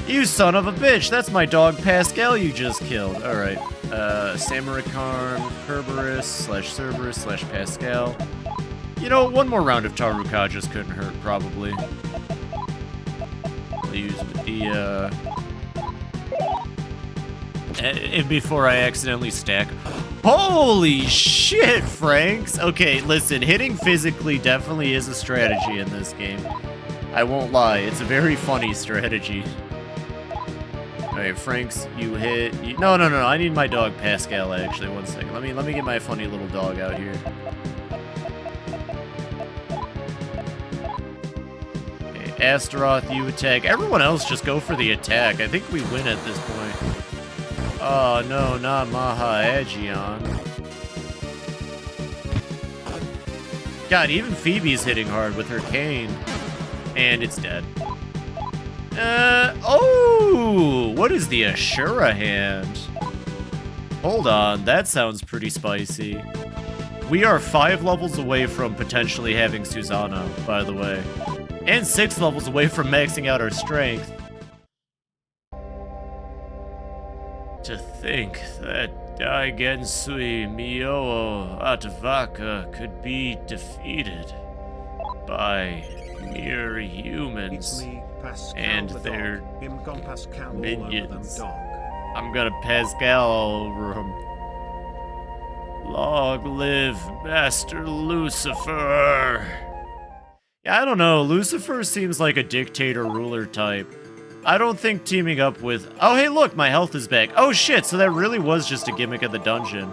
You son of a bitch, that's my dog Pascal you just killed. Alright. Samarikarn, Kerberos, /Cerberus, /Pascal. You know, 1 more round of Taruka just couldn't hurt, probably. I'll use Medea. And before I accidentally stack. Holy shit, Franks! Okay, listen, hitting physically definitely is a strategy in this game. I won't lie, it's a very funny strategy. Alright, Franks, you hit... No, I need my dog Pascal, actually. 1 second. Let me get my funny little dog out here. Okay, Astaroth, you attack. Everyone else just go for the attack. I think we win at this point. Oh, no, not Maha Aegeon. God, even Phoebe's hitting hard with her cane. And it's dead. Oh! What is the Ashura hand? Hold on, that sounds pretty spicy. We are 5 levels away from potentially having Susanoo, by the way. And 6 levels away from maxing out our strength. To think that Daigensui Myoo Atavaka could be defeated by mere humans and their minions. I'm gonna Pascal all over them. Long live Master Lucifer! Yeah, I don't know. Lucifer seems like a dictator ruler type. I don't think teaming up with... Oh, hey, look, my health is back. Oh, shit, so that really was just a gimmick of the dungeon.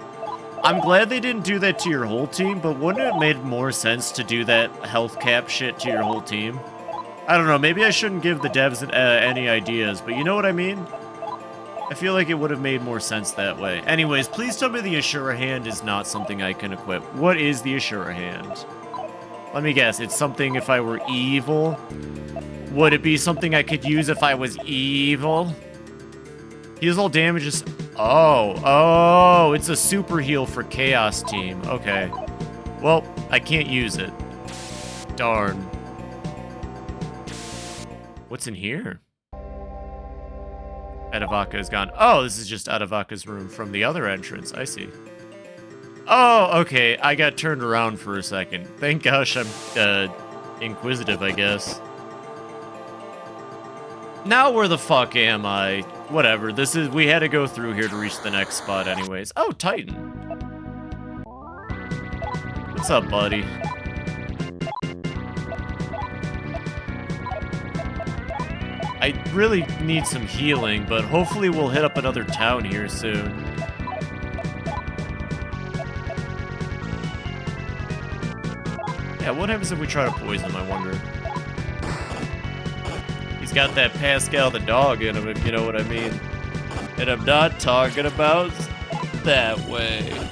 I'm glad they didn't do that to your whole team, but wouldn't it have made more sense to do that health cap shit to your whole team? I don't know, maybe I shouldn't give the devs any ideas, but you know what I mean? I feel like it would have made more sense that way. Anyways, please tell me the Ashura hand is not something I can equip. What is the Ashura hand? Let me guess, it's something if I were evil? Would it be something I could use if I was evil? Heals all damages. Oh, it's a super heal for Chaos Team. Okay. Well, I can't use it. Darn. What's in here? Adavaka is gone. Oh, this is just Adavaka's room from the other entrance. I see. Oh, okay. I got turned around for a second. Thank gosh I'm inquisitive, I guess. Now where the fuck am I? Whatever, we had to go through here to reach the next spot anyways. Oh, Titan. What's up, buddy? I really need some healing, but hopefully we'll hit up another town here soon. Yeah, what happens if we try to poison him, I wonder? He's got that Pascal the dog in him, if you know what I mean. And I'm not talking about that way.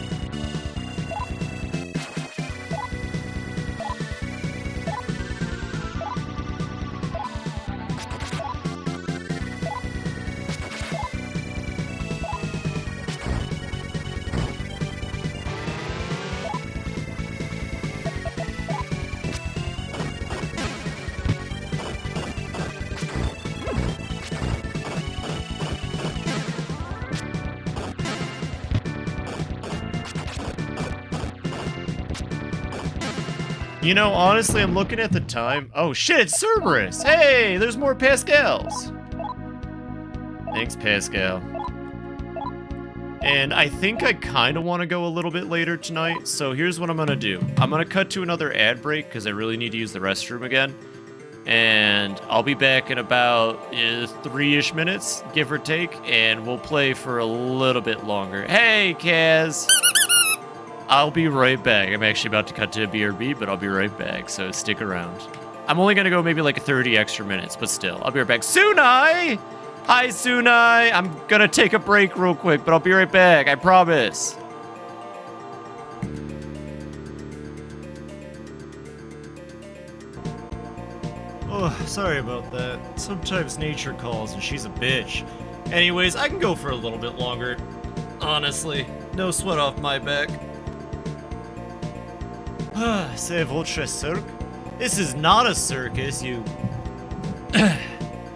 You know, honestly, I'm looking at the time. Oh shit, it's Cerberus! Hey, there's more Pascals! Thanks, Pascal. And I think I kind of want to go a little bit later tonight, so here's what I'm going to do. I'm going to cut to another ad break, because I really need to use the restroom again. And I'll be back in about 3-ish minutes, give or take, and we'll play for a little bit longer. Hey, Kaz! I'll be right back. I'm actually about to cut to a BRB, but I'll be right back, so stick around. I'm only gonna go maybe like 30 extra minutes, but still, I'll be right back. Sunai! Hi, Sunai! I'm gonna take a break real quick, but I'll be right back, I promise. Oh, sorry about that. Sometimes nature calls and she's a bitch. Anyways, I can go for a little bit longer. Honestly, no sweat off my back. C'est votre cirque? This is not a circus, you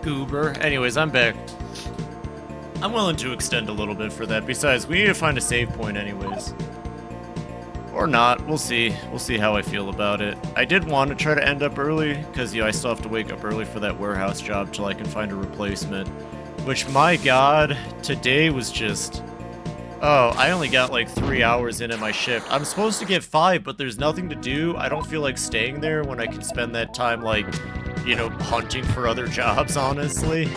goober. Anyways, I'm back. I'm willing to extend a little bit for that. Besides, we need to find a save point anyways. Or not, we'll see. We'll see how I feel about it. I did want to try to end up early, because I still have to wake up early for that warehouse job till I can find a replacement. Which, my god, today was just... Oh, I only got like 3 hours in at my shift. I'm supposed to get 5, but there's nothing to do. I don't feel like staying there when I can spend that time, like, you know, hunting for other jobs, honestly.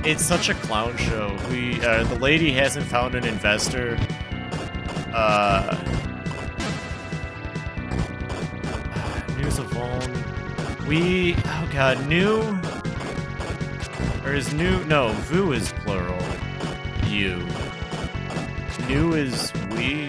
It's such a clown show. The lady hasn't found an investor. News of Vaughn. Oh god, new? Or is new? No, Vu is plural. You. New is we.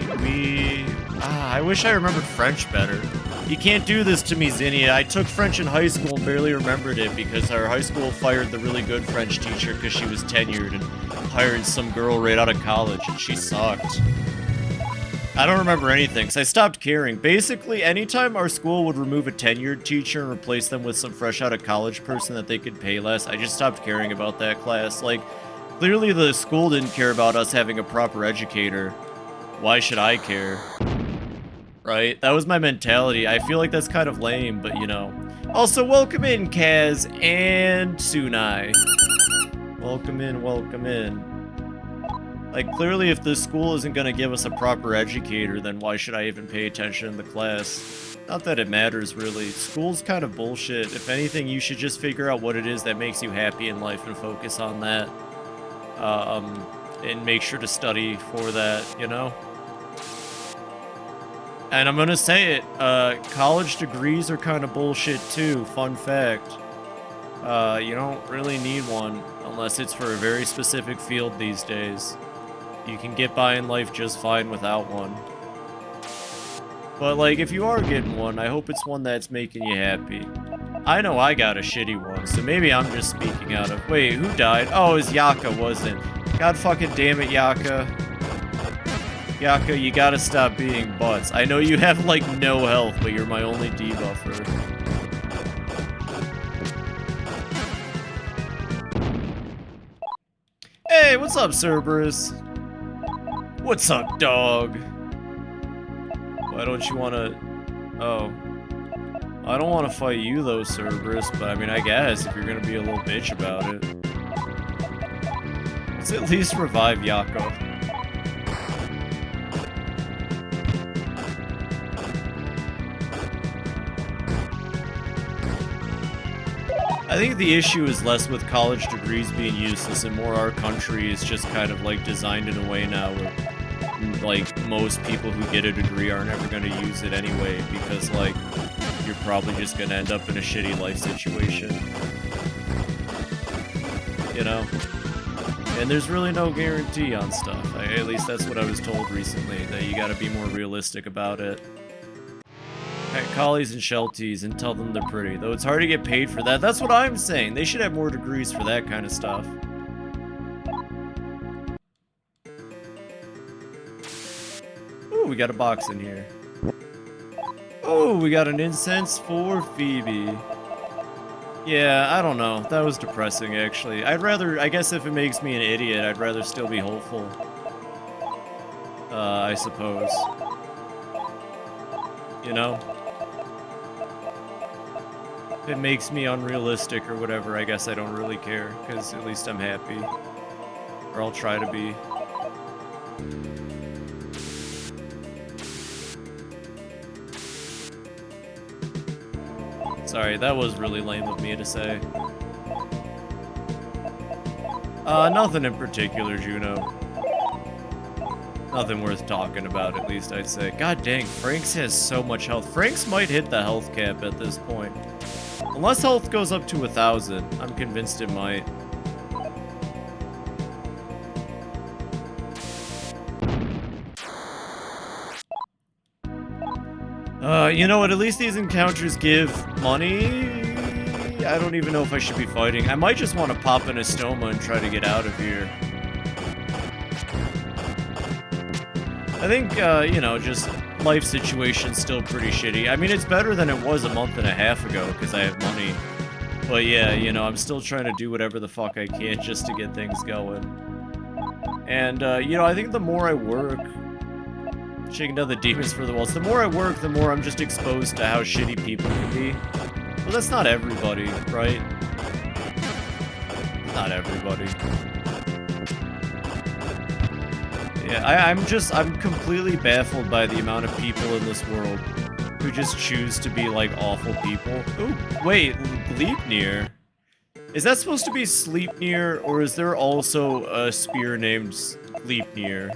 I wish I remembered French better. You can't do this to me, Zinnia. I took French in high school and barely remembered it because our high school fired the really good French teacher because she was tenured and hired some girl right out of college and she sucked. I don't remember anything because I stopped caring. Basically, anytime our school would remove a tenured teacher and replace them with some fresh out of college person that they could pay less, I just stopped caring about that class. Like, clearly the school didn't care about us having a proper educator. Why should I care? Right? That was my mentality. I feel like that's kind of lame, but you know. Also, welcome in, Kaz and Sunai. Welcome in, welcome in. Like, clearly if the school isn't gonna give us a proper educator, then why should I even pay attention in the class? Not that it matters, really. School's kind of bullshit. If anything, you should just figure out what it is that makes you happy in life and focus on that. And make sure to study for that, you know? And I'm gonna say it, college degrees are kind of bullshit too, fun fact. You don't really need one unless it's for a very specific field these days. You can get by in life just fine without one. But like, if you are getting one, I hope it's one that's making you happy. I know I got a shitty one, so maybe I'm just speaking out of... Wait, who died? Oh, it was Yaka, wasn't it? God fucking damn it, Yaka. Yaka, you gotta stop being butts. I know you have, like, no health, but you're my only debuffer. Hey, what's up, Cerberus? What's up, dog? Why don't you wanna... Oh. I don't want to fight you though, Cerberus, but I mean, I guess if you're gonna be a little bitch about it. Let's at least revive Yako. I think the issue is less with college degrees being useless and more our country is just kind of like designed in a way now where like most people who get a degree aren't ever going to use it anyway because like you're probably just going to end up in a shitty life situation. You know? And there's really no guarantee on stuff. At least that's what I was told recently, that you gotta be more realistic about it. Pet collies and shelties and tell them they're pretty. Though it's hard to get paid for that. That's what I'm saying. They should have more degrees for that kind of stuff. Ooh, we got a box in here. Oh, we got an incense for Fibi. Yeah, I don't know. That was depressing, actually. I'd rather, I guess if it makes me an idiot, I'd rather still be hopeful. I suppose. You know? If it makes me unrealistic or whatever, I guess I don't really care, because at least I'm happy. Or I'll try to be. Sorry, that was really lame of me to say. Nothing in particular, Juno. Nothing worth talking about, at least I'd say. God dang, Franks has so much health. Franks might hit the health cap at this point. Unless health goes up to 1,000, I'm convinced it might. You know what? At least these encounters give money. I don't even know if I should be fighting. I might just want to pop in a stoma and try to get out of here. I think, you know, just life situation's still pretty shitty. I mean, it's better than it was a month and a half ago because I have money. But yeah, you know, I'm still trying to do whatever the fuck I can just to get things going. And, you know, I think the more I work, shaking down the demons for the walls. The more I work, the more I'm just exposed to how shitty people can be. Well, that's not everybody, right? Not everybody. Yeah, I'm completely baffled by the amount of people in this world who just choose to be, like, awful people. Ooh, wait, Gleipnir? Is that supposed to be Sleipnir, or is there also a spear named Gleipnir?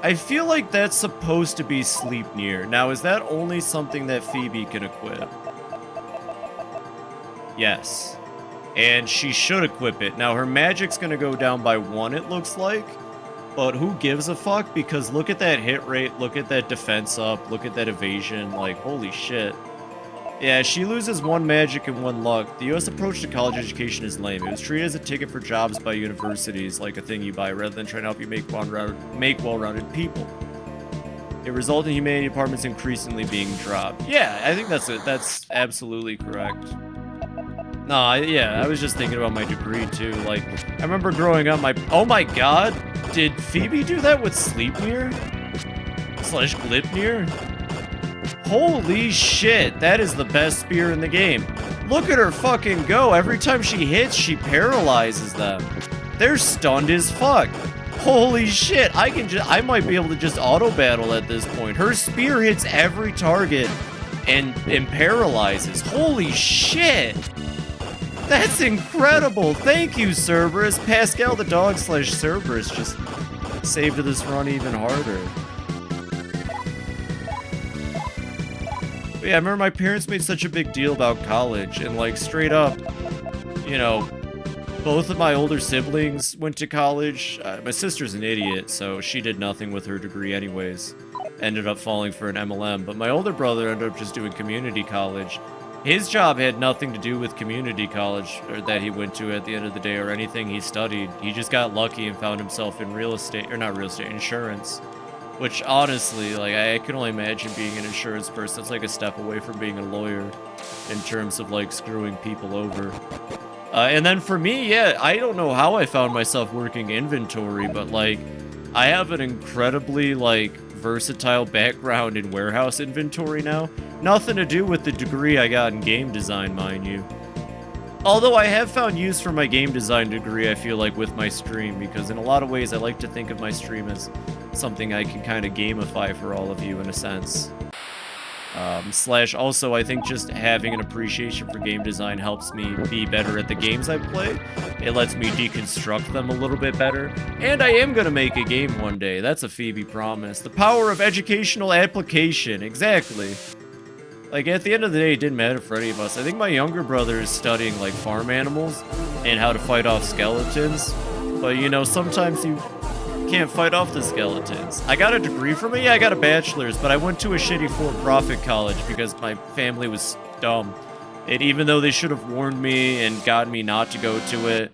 I feel like that's supposed to be Sleipnir. Now, is that only something that Fibi can equip? Yes. And she should equip it. Now, her magic's gonna go down by 1, it looks like. But who gives a fuck? Because look at that hit rate, look at that defense up, look at that evasion, like, holy shit. Yeah, she loses 1 magic and 1 luck. The US approach to college education is lame. It was treated as a ticket for jobs by universities, like a thing you buy, rather than trying to help you make well-rounded people. It resulted in humanity departments increasingly being dropped. Yeah, I think that's absolutely correct. Nah, yeah, I was just thinking about my degree too. Like, I remember growing up, oh my god, did Fibi do that with Sleipnir? / Gleipnir? Holy shit, that is the best spear in the game. Look at her fucking go. Every time she hits, she paralyzes them. They're stunned as fuck. Holy shit, I might be able to just auto battle at this point. Her spear hits every target and paralyzes. Holy shit. That's incredible. Thank you, Cerberus. Pascal the dog / Cerberus just saved this run even harder. But yeah, I remember my parents made such a big deal about college, and like straight up, you know, both of my older siblings went to college. My sister's an idiot, so she did nothing with her degree anyways. Ended up falling for an MLM, but my older brother ended up just doing community college. His job had nothing to do with community college or that he went to at the end of the day or anything he studied. He just got lucky and found himself in real estate, or not real estate, insurance. Which, honestly, like, I can only imagine being an insurance person. It's like a step away from being a lawyer in terms of, like, screwing people over. And then for me, yeah, I don't know how I found myself working inventory, but, like, I have an incredibly, like, versatile background in warehouse inventory now. Nothing to do with the degree I got in game design, mind you. Although I have found use for my game design degree, I feel like, with my stream, because in a lot of ways I like to think of my stream as something I can kind of gamify for all of you in a sense. Slash also, I think just having an appreciation for game design helps me be better at the games I play. It lets me deconstruct them a little bit better. And I am gonna make a game one day. That's a Fibi promise. The power of educational application. Exactly. Like, at the end of the day, it didn't matter for any of us. I think my younger brother is studying, like, farm animals and how to fight off skeletons. But, you know, sometimes you can't fight off the skeletons. I got a degree from it. Yeah, I got a bachelor's, but I went to a shitty for-profit college because my family was dumb. And even though they should have warned me and gotten me not to go to it,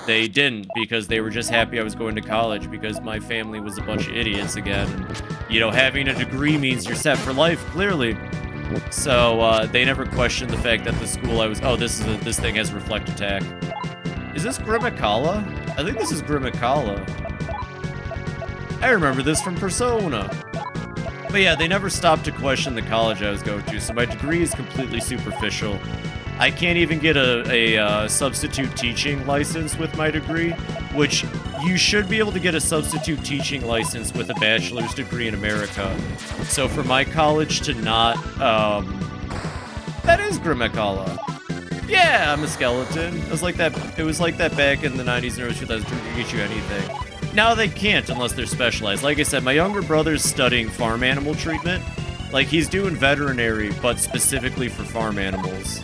they didn't, because they were just happy I was going to college because my family was a bunch of idiots again. And, you know, having a degree means you're set for life, clearly. So, they never questioned the fact that the school I was... Oh, this thing has reflect attack. Is this Grimacala? I think this is Grimacala. I remember this from Persona. But yeah, they never stopped to question the college I was going to, so my degree is completely superficial. I can't even get a substitute teaching license with my degree, which you should be able to get a substitute teaching license with a bachelor's degree in America. So for my college to not, that is Grimacala. Yeah, I'm a skeleton. It was like that back in the 90s and early 2000s. You can get you anything. Now they can't unless they're specialized. Like I said, my younger brother's studying farm animal treatment. Like, he's doing veterinary, but specifically for farm animals.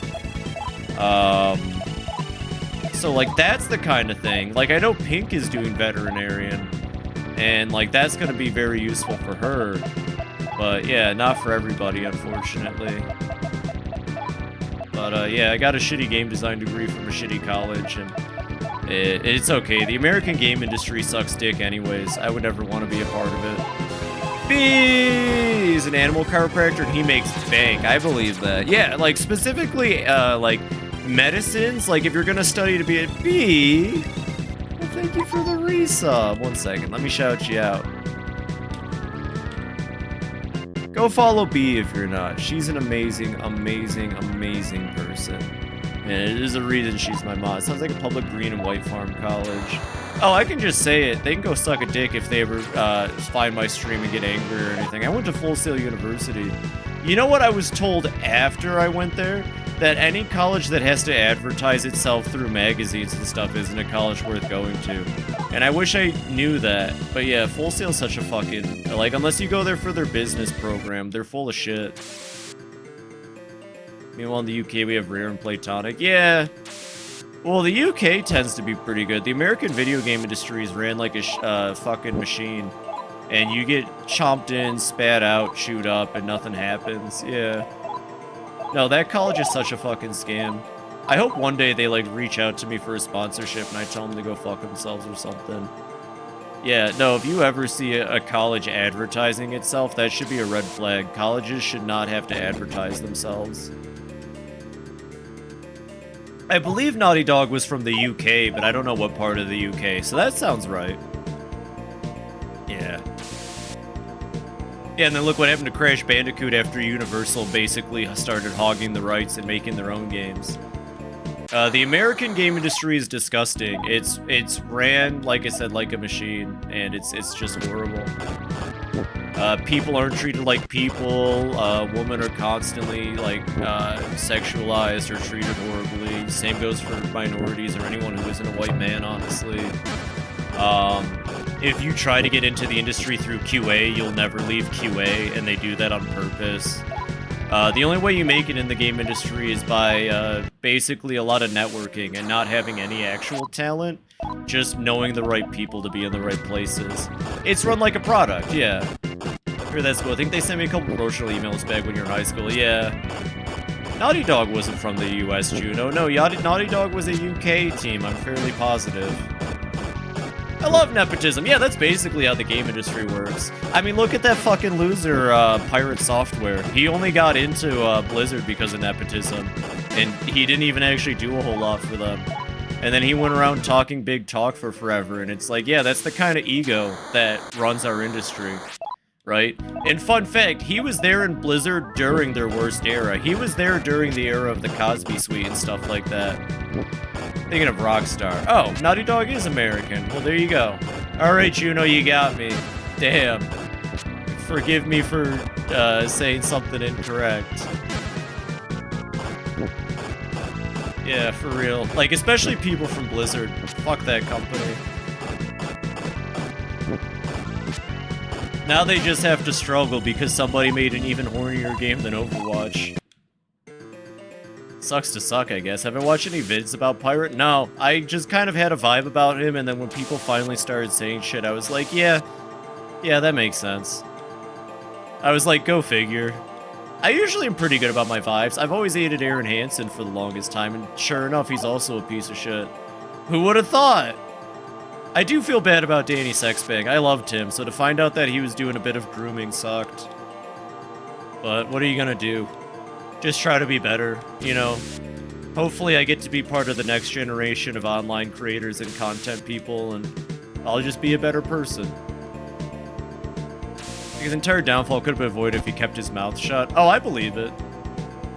So, like, that's the kind of thing. Like, I know Pink is doing veterinarian, and, like, that's gonna be very useful for her. But, yeah, not for everybody, unfortunately. But, yeah, I got a shitty game design degree from a shitty college, and it's okay. The American game industry sucks dick anyways. I would never want to be a part of it. He's an animal chiropractor, and he makes bank. I believe that. Yeah, like, specifically, like, medicines. Like, if you're gonna study to be a bee... Well, thank you for the resub. 1 second, let me shout you out. Go follow B if you're not. She's an amazing, amazing, amazing person. And it is a reason she's my mod. It sounds like a public green and white farm college. Oh, I can just say it. They can go suck a dick if they ever find my stream and get angry or anything. I went to Full Sail University. You know what I was told after I went there? That any college that has to advertise itself through magazines and stuff isn't a college worth going to. And I wish I knew that. But yeah, Full Sail's such a fucking... Like, unless you go there for their business program, they're full of shit. Meanwhile, in the UK, we have Rare and Platonic. Yeah. Well, the UK tends to be pretty good. The American video game industry is ran like a fucking machine. And you get chomped in, spat out, chewed up, and nothing happens. Yeah. No, that college is such a fucking scam. I hope one day they, like, reach out to me for a sponsorship and I tell them to go fuck themselves or something. Yeah, no, if you ever see a college advertising itself, that should be a red flag. Colleges should not have to advertise themselves. I believe Naughty Dog was from the UK, but I don't know what part of the UK, so that sounds right. Yeah. Yeah, and then look what happened to Crash Bandicoot after Universal basically started hogging the rights and making their own games. The American game industry is disgusting. It's ran, like I said, like a machine, and it's just horrible. People aren't treated like people. Women are constantly, like, sexualized or treated horribly. Same goes for minorities or anyone who isn't a white man, honestly. If you try to get into the industry through QA, you'll never leave QA, and they do that on purpose. The only way you make it in the game industry is by basically a lot of networking and not having any actual talent, just knowing the right people to be in the right places. It's run like a product, yeah. Sure, that's cool. I think they sent me a couple promotional emails back when you were in high school, yeah. Naughty Dog wasn't from the US, Juno. No, Naughty Dog was a UK team, I'm fairly positive. I love nepotism. Yeah, that's basically how the game industry works. I mean, look at that fucking loser, Pirate Software. He only got into Blizzard because of nepotism, and he didn't even actually do a whole lot for them. And then he went around talking big talk for forever, and it's like, yeah, that's the kind of ego that runs our industry, right? And fun fact, he was there in Blizzard during their worst era. He was there during the era of the Cosby Suite and stuff like that. Thinking of Rockstar. Oh, Naughty Dog is American. Well, there you go. Alright, Juno, you got me. Damn. Forgive me for saying something incorrect. Yeah, for real. Like, especially people from Blizzard. Fuck that company. Now they just have to struggle because somebody made an even hornier game than Overwatch. Sucks to suck, I guess. Have I watched any vids about Pirate? No. I just kind of had a vibe about him, and then when people finally started saying shit, I was like, yeah, that makes sense. I was like, go figure. I usually am pretty good about my vibes. I've always hated Aaron Hansen for the longest time, and sure enough, he's also a piece of shit. Who would have thought? I do feel bad about Danny Sexbag. I loved him, so to find out that he was doing a bit of grooming sucked. But what are you gonna do? Just try to be better, you know? Hopefully I get to be part of the next generation of online creators and content people, and I'll just be a better person. His entire downfall could have been avoided if he kept his mouth shut. Oh, I believe it.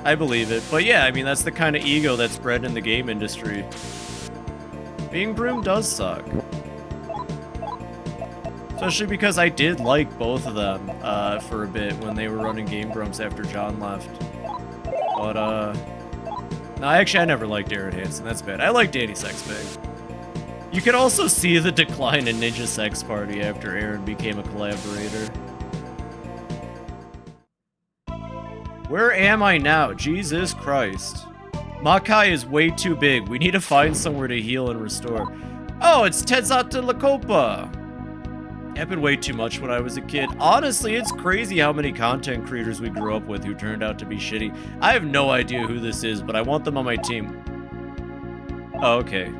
I believe it. But yeah, I mean, that's the kind of ego that's bred in the game industry. Being groomed does suck. Especially because I did like both of them for a bit when they were running Game Grumps after John left. But, no, actually, I never liked Aaron Hansen. That's bad. I like Danny Sexbag. You can also see the decline in Ninja Sex Party after Aaron became a collaborator. Where am I now? Jesus Christ. Makai is way too big. We need to find somewhere to heal and restore. Oh, it's Tezzata La Copa. Happened way too much when I was a kid. Honestly, it's crazy how many content creators we grew up with who turned out to be shitty. I have no idea who this is, but I want them on my team. Oh, okay.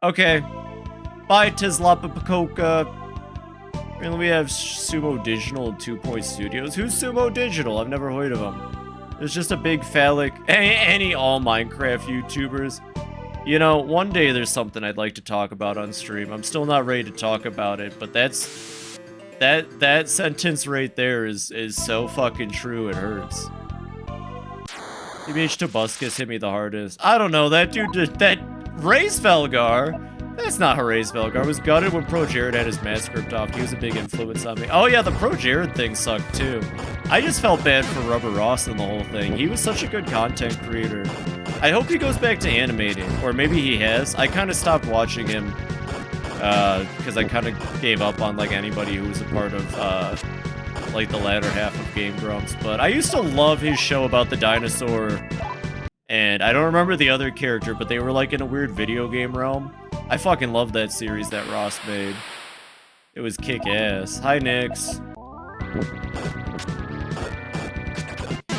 Okay. Bye, Tezlapa Pacoca. And we have Sumo Digital and 2 Point Studios. Who's Sumo Digital? I've never heard of them. There's just a big phallic... Any all Minecraft YouTubers. You know, one day there's something I'd like to talk about on stream. I'm still not ready to talk about it, but that's... That sentence right there is so fucking true, it hurts. TBH Tobuscus hit me the hardest. I don't know, that dude did... That... Raze Velgar? That's not Horace Velgar. I was gutted when Pro Jared had his mask ripped off. He was a big influence on me. Oh yeah, the Pro Jared thing sucked too. I just felt bad for Rubber Ross and the whole thing. He was such a good content creator. I hope he goes back to animating, or maybe he has. I kind of stopped watching him because I kind of gave up on like anybody who was a part of like the latter half of Game Grumps. But I used to love his show about the dinosaur, and I don't remember the other character, but they were like in a weird video game realm. I fucking love that series that Ross made. It was kick-ass. Hi, Nix.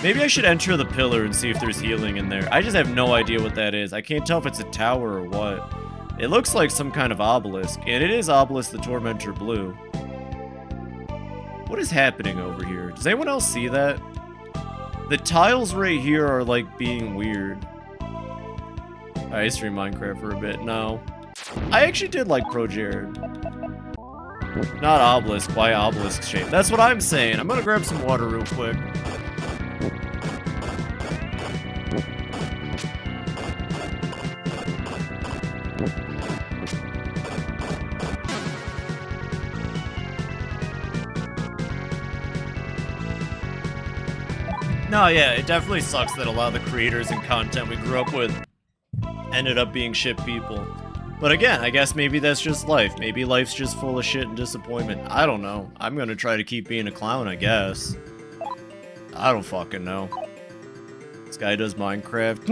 Maybe I should enter the pillar and see if there's healing in there. I just have no idea what that is. I can't tell if it's a tower or what. It looks like some kind of obelisk, and it is Obelisk the Tormentor Blue. What is happening over here? Does anyone else see that? The tiles right here are like being weird. I streamed Minecraft for a bit. No. I actually did like Pro Jared. Not Obelisk. Why Obelisk shape? That's what I'm saying. I'm gonna grab some water real quick. No, yeah, it definitely sucks that a lot of the creators and content we grew up with ended up being shit people. But again, I guess maybe that's just life. Maybe life's just full of shit and disappointment. I don't know. I'm gonna try to keep being a clown, I guess. I don't fucking know. This guy does Minecraft.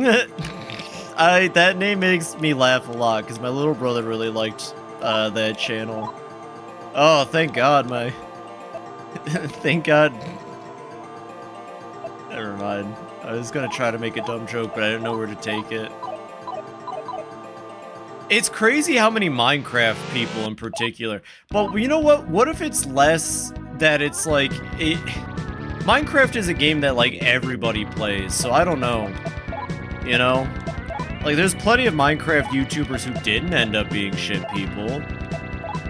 That name makes me laugh a lot, because my little brother really liked that channel. Oh, thank God, my... Thank God... Never mind. I was gonna try to make a dumb joke, but I didn't know where to take it. It's crazy how many Minecraft people in particular. But you know what? What if it's less that it's like... Minecraft is a game that like everybody plays, so I don't know. You know? Like, there's plenty of Minecraft YouTubers who didn't end up being shit people.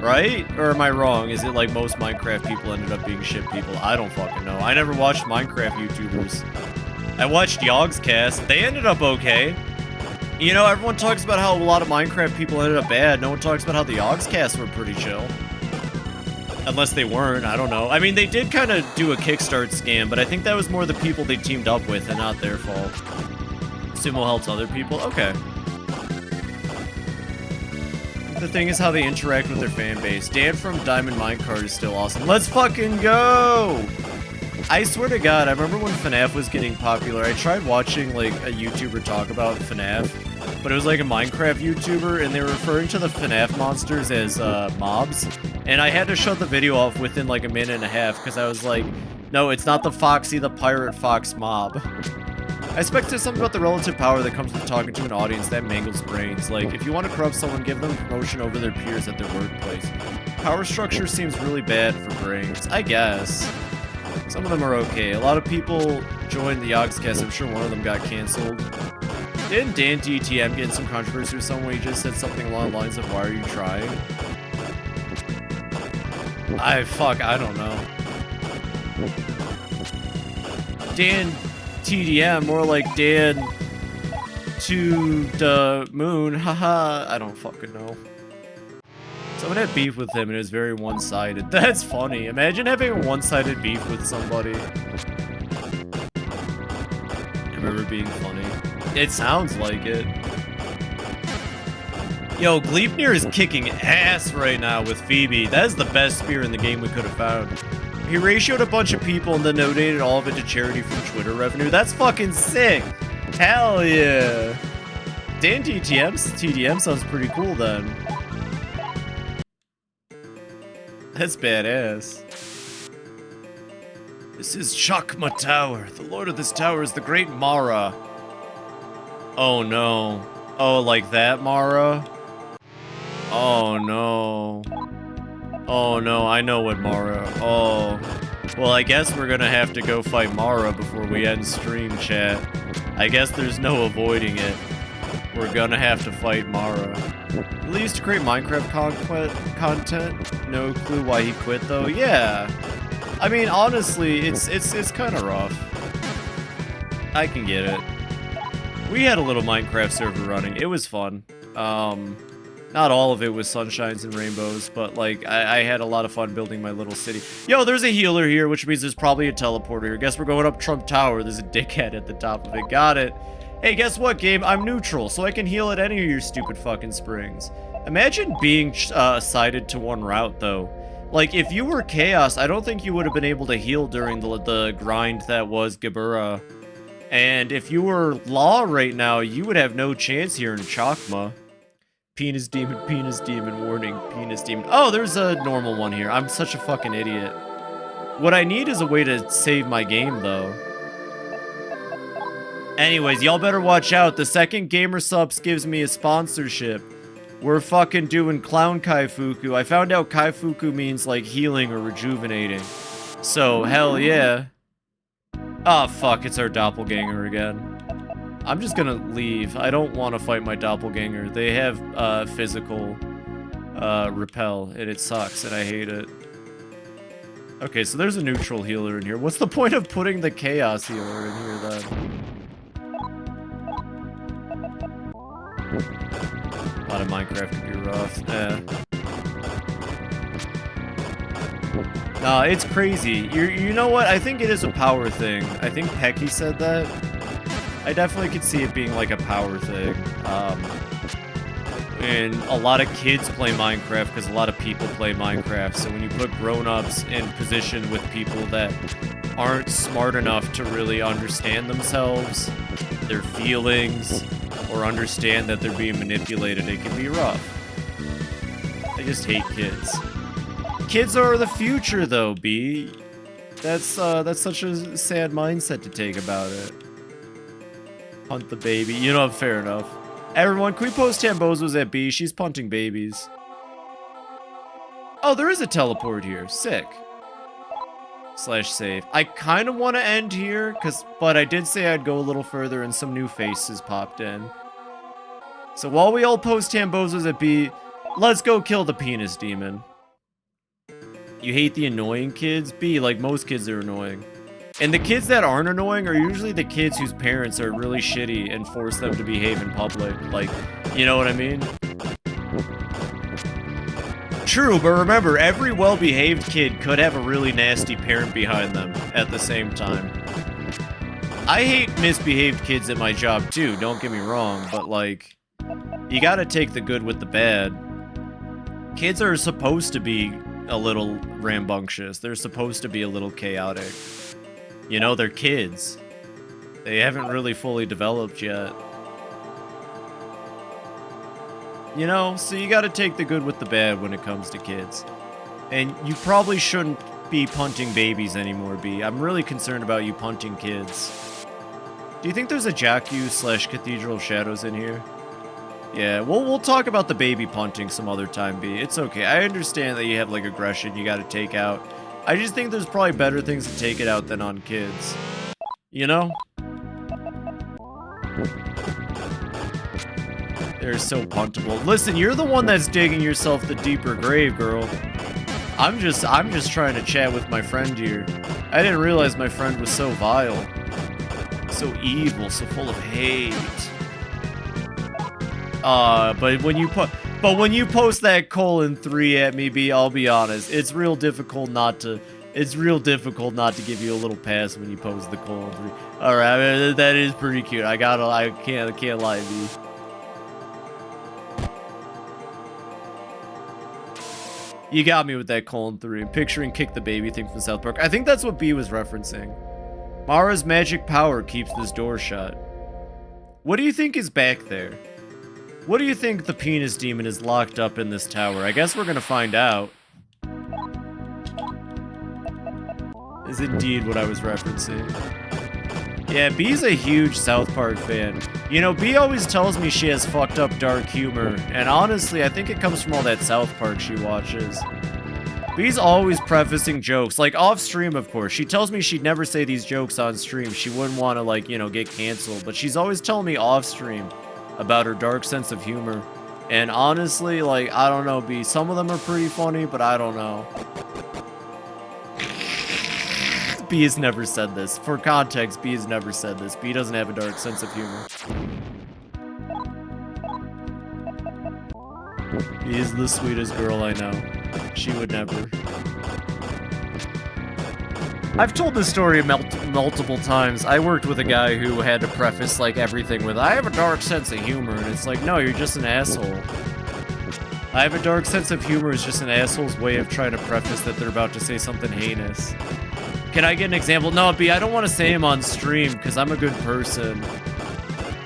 Right? Or am I wrong? Is it like most Minecraft people ended up being shit people? I don't fucking know. I never watched Minecraft YouTubers. I watched Yogscast. They ended up okay. You know, everyone talks about how a lot of Minecraft people ended up bad. No one talks about how the Yogscasts were pretty chill. Unless they weren't, I don't know. I mean, they did kind of do a Kickstart scam, but I think that was more the people they teamed up with and not their fault. Sumo helps other people? Okay. The thing is how they interact with their fan base. Dan from Diamond Minecart is still awesome. Let's fucking go! I swear to God, I remember when FNAF was getting popular, I tried watching, like, a YouTuber talk about FNAF, but it was like a Minecraft YouTuber, and they were referring to the FNAF monsters as, mobs, and I had to shut the video off within, like, a minute and a half, because I was like, no, it's not the Foxy the Pirate Fox mob. I suspect there's something about the relative power that comes with talking to an audience that mangles brains. Like, if you want to corrupt someone, give them promotion over their peers at their workplace. Power structure seems really bad for brains. I guess. Some of them are okay. A lot of people joined the Yogscast. I'm sure one of them got canceled. Didn't Dan DTM get in some controversy with someone? He just said something along the lines of, why are you trying? I don't know. Dan TDM, more like Dan to the moon, haha, I don't fucking know. Someone had beef with him and it was very one-sided. That's funny. Imagine having a one-sided beef with somebody. I remember being funny. It sounds like it. Yo, Gleipnir is kicking ass right now with Fibi. That is the best spear in the game we could have found. He ratioed a bunch of people and then donated all of it to charity from Twitter revenue. That's fucking sick. Hell yeah. Dan TDM sounds pretty cool then. That's badass. This is Chakma Tower. The lord of this tower is the great Mara. Oh no. Oh, like that Mara? Oh no. Oh no, I know what Mara. Oh. Well, I guess we're gonna have to go fight Mara before we end stream, chat. I guess there's no avoiding it. We're gonna have to fight Mara. He used to create Minecraft content. No clue why he quit though. Yeah. I mean, honestly, it's kind of rough. I can get it. We had a little Minecraft server running. It was fun. Not all of it was sunshines and rainbows, but like I had a lot of fun building my little city. Yo, there's a healer here, which means there's probably a teleporter here. Guess we're going up Trump Tower. There's a dickhead at the top of it. Got it. Hey, guess what, game? I'm neutral, so I can heal at any of your stupid fucking springs. Imagine being sided to one route, though. Like, if you were Chaos, I don't think you would have been able to heal during the grind that was Gabura. And if you were Law right now, you would have no chance here in Chakma. Penis demon, warning, penis demon. Oh, there's a normal one here. I'm such a fucking idiot. What I need is a way to save my game, though. Anyways, y'all better watch out. The second Gamer Subs gives me a sponsorship, we're fucking doing Clown Kaifuku. I found out Kaifuku means, like, healing or rejuvenating. So, hell yeah. Oh, fuck, it's our doppelganger again. I'm just gonna leave. I don't want to fight my doppelganger. They have, physical, repel, and it sucks, and I hate it. Okay, so there's a neutral healer in here. What's the point of putting the chaos healer in here, then? A lot of Minecraft can be rough. Nah, it's crazy. You know what? I think it is a power thing. I think Pecky said that. I definitely could see it being like a power thing. And a lot of kids play Minecraft because a lot of people play Minecraft. So when you put grown-ups in position with people that aren't smart enough to really understand themselves, their feelings, or understand that they're being manipulated, it can be rough. I just hate kids. Kids are the future, though, B. That's such a sad mindset to take about it. Punt the baby. You know, fair enough. Everyone, can we post Tambozos at B? She's punting babies. Oh, there is a teleport here. Sick. /save. I kind of want to end here, but I did say I'd go a little further and some new faces popped in. So while we all post Tambozos at B, let's go kill the penis demon. You hate the annoying kids? B, like most kids are annoying. And the kids that aren't annoying are usually the kids whose parents are really shitty and force them to behave in public. Like, you know what I mean? True, but remember, every well-behaved kid could have a really nasty parent behind them at the same time. I hate misbehaved kids at my job too, don't get me wrong, but like, you gotta take the good with the bad. Kids are supposed to be a little rambunctious. They're supposed to be a little chaotic. You know, they're kids. They haven't really fully developed yet. You know, so you gotta take the good with the bad when it comes to kids. And you probably shouldn't be punting babies anymore, B. I'm really concerned about you punting kids. Do you think there's a Jakku/Cathedral of Shadows in here? Yeah, we'll talk about the baby punting some other time, B. It's okay. I understand that you have, like, aggression you gotta take out. I just think there's probably better things to take it out than on kids. You know? They're so puntable. Listen, you're the one that's digging yourself the deeper grave, girl. I'm just trying to chat with my friend here. I didn't realize my friend was so vile. So evil, so full of hate. But when you post that :3 at me, B, I'll be honest, it's real difficult not to give you a little pass when you post the :3. All right, that is pretty cute. I can't lie to you. You got me with that :3. I'm picturing Kick the Baby thing from South Park. I think that's what B was referencing. Mara's magic power keeps this door shut. What do you think is back there? What do you think the penis demon is locked up in this tower? I guess we're gonna find out. Is indeed what I was referencing. Yeah, B's a huge South Park fan. You know, B always tells me she has fucked up dark humor, and honestly, I think it comes from all that South Park she watches. B's always prefacing jokes, like off stream, of course. She tells me she'd never say these jokes on stream. She wouldn't want to, like, you know, get canceled, but she's always telling me off stream about her dark sense of humor. And honestly, like, I don't know, B. Some of them are pretty funny, but I don't know. B has never said this. For context, B has never said this. B doesn't have a dark sense of humor. B is the sweetest girl I know. She would never. I've told this story multiple times. I worked with a guy who had to preface, like, everything with, I have a dark sense of humor, and it's like, no, you're just an asshole. I have a dark sense of humor is just an asshole's way of trying to preface that they're about to say something heinous. Can I get an example? No, B, I don't want to say him on stream, because I'm a good person.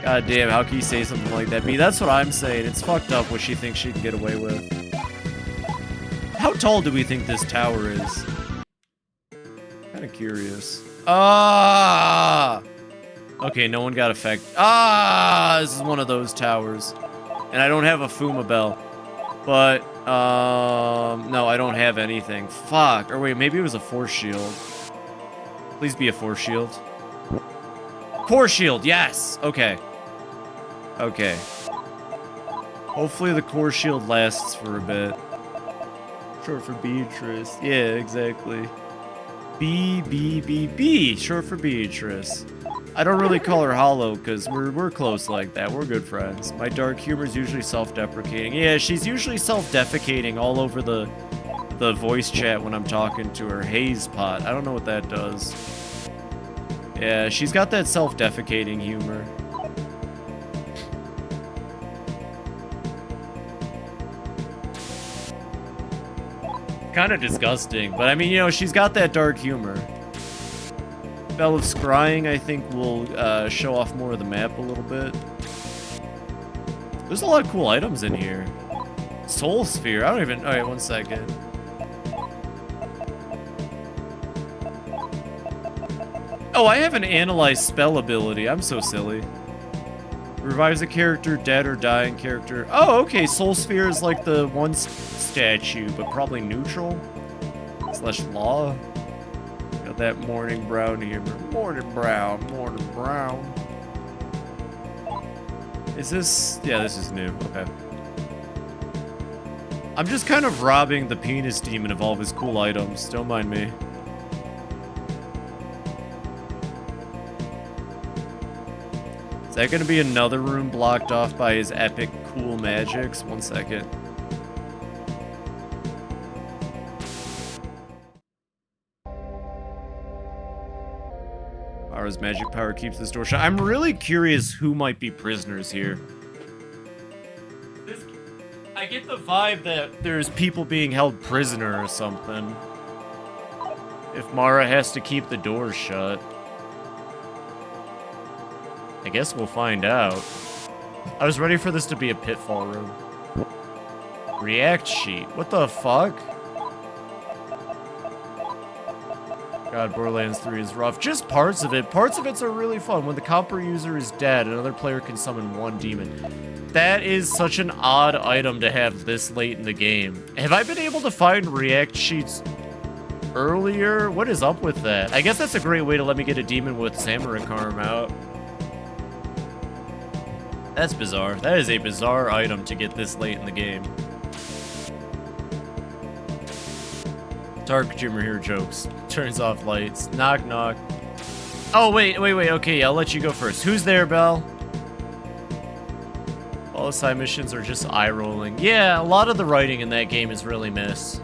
God damn, how can you say something like that? B, that's what I'm saying. It's fucked up what she thinks she can get away with. How tall do we think this tower is? Kind of curious. Ah! Okay, no one got affected. Ah! This is one of those towers. And I don't have a Fuma bell. But, no, I don't have anything. Fuck. Or wait, maybe it was a force shield. Please be a force shield. Core shield, yes! Okay. Okay. Hopefully the core shield lasts for a bit. Short for Beatrice. Yeah, exactly. B. Short for Beatrice. I don't really call her Hollow, because we're close like that. We're good friends. My dark humor is usually self-deprecating. Yeah, she's usually self-defecating all over the voice chat when I'm talking to her. Haze pot. I don't know what that does. Yeah, she's got that self-defecating humor. Kind of disgusting, but I mean, you know, she's got that dark humor. Bell of Scrying, I think, will show off more of the map a little bit. There's a lot of cool items in here. Soul Sphere, I don't even... Alright, one second. Oh, I have an Analyze spell ability. I'm so silly. Revives a character, dead or dying character. Oh, okay, Soul Sphere is like the one statue, but probably neutral? / law? Got that morning brown humor. Morning brown. Is this... Yeah, this is new. Okay. I'm just kind of robbing the penis demon of all of his cool items. Don't mind me. Is that going to be another room blocked off by his epic cool magics? 1 second. Mara's magic power keeps this door shut. I'm really curious who might be prisoners here. I get the vibe that there's people being held prisoner or something. If Mara has to keep the door shut. I guess we'll find out. I was ready for this to be a pitfall room. React sheet. What the fuck? God, Borderlands 3 is rough. Just parts of it. Parts of it are really fun. When the copper user is dead, another player can summon one demon. That is such an odd item to have this late in the game. Have I been able to find react sheets earlier? What is up with that? I guess that's a great way to let me get a demon with Samurai Arm out. That's bizarre. That is a bizarre item to get this late in the game. Dark Jimmer here jokes. Turns off lights. Knock, knock. Oh, wait. Okay, I'll let you go first. Who's there, Belle? All the side missions are just eye-rolling. Yeah, a lot of the writing in that game is really miss.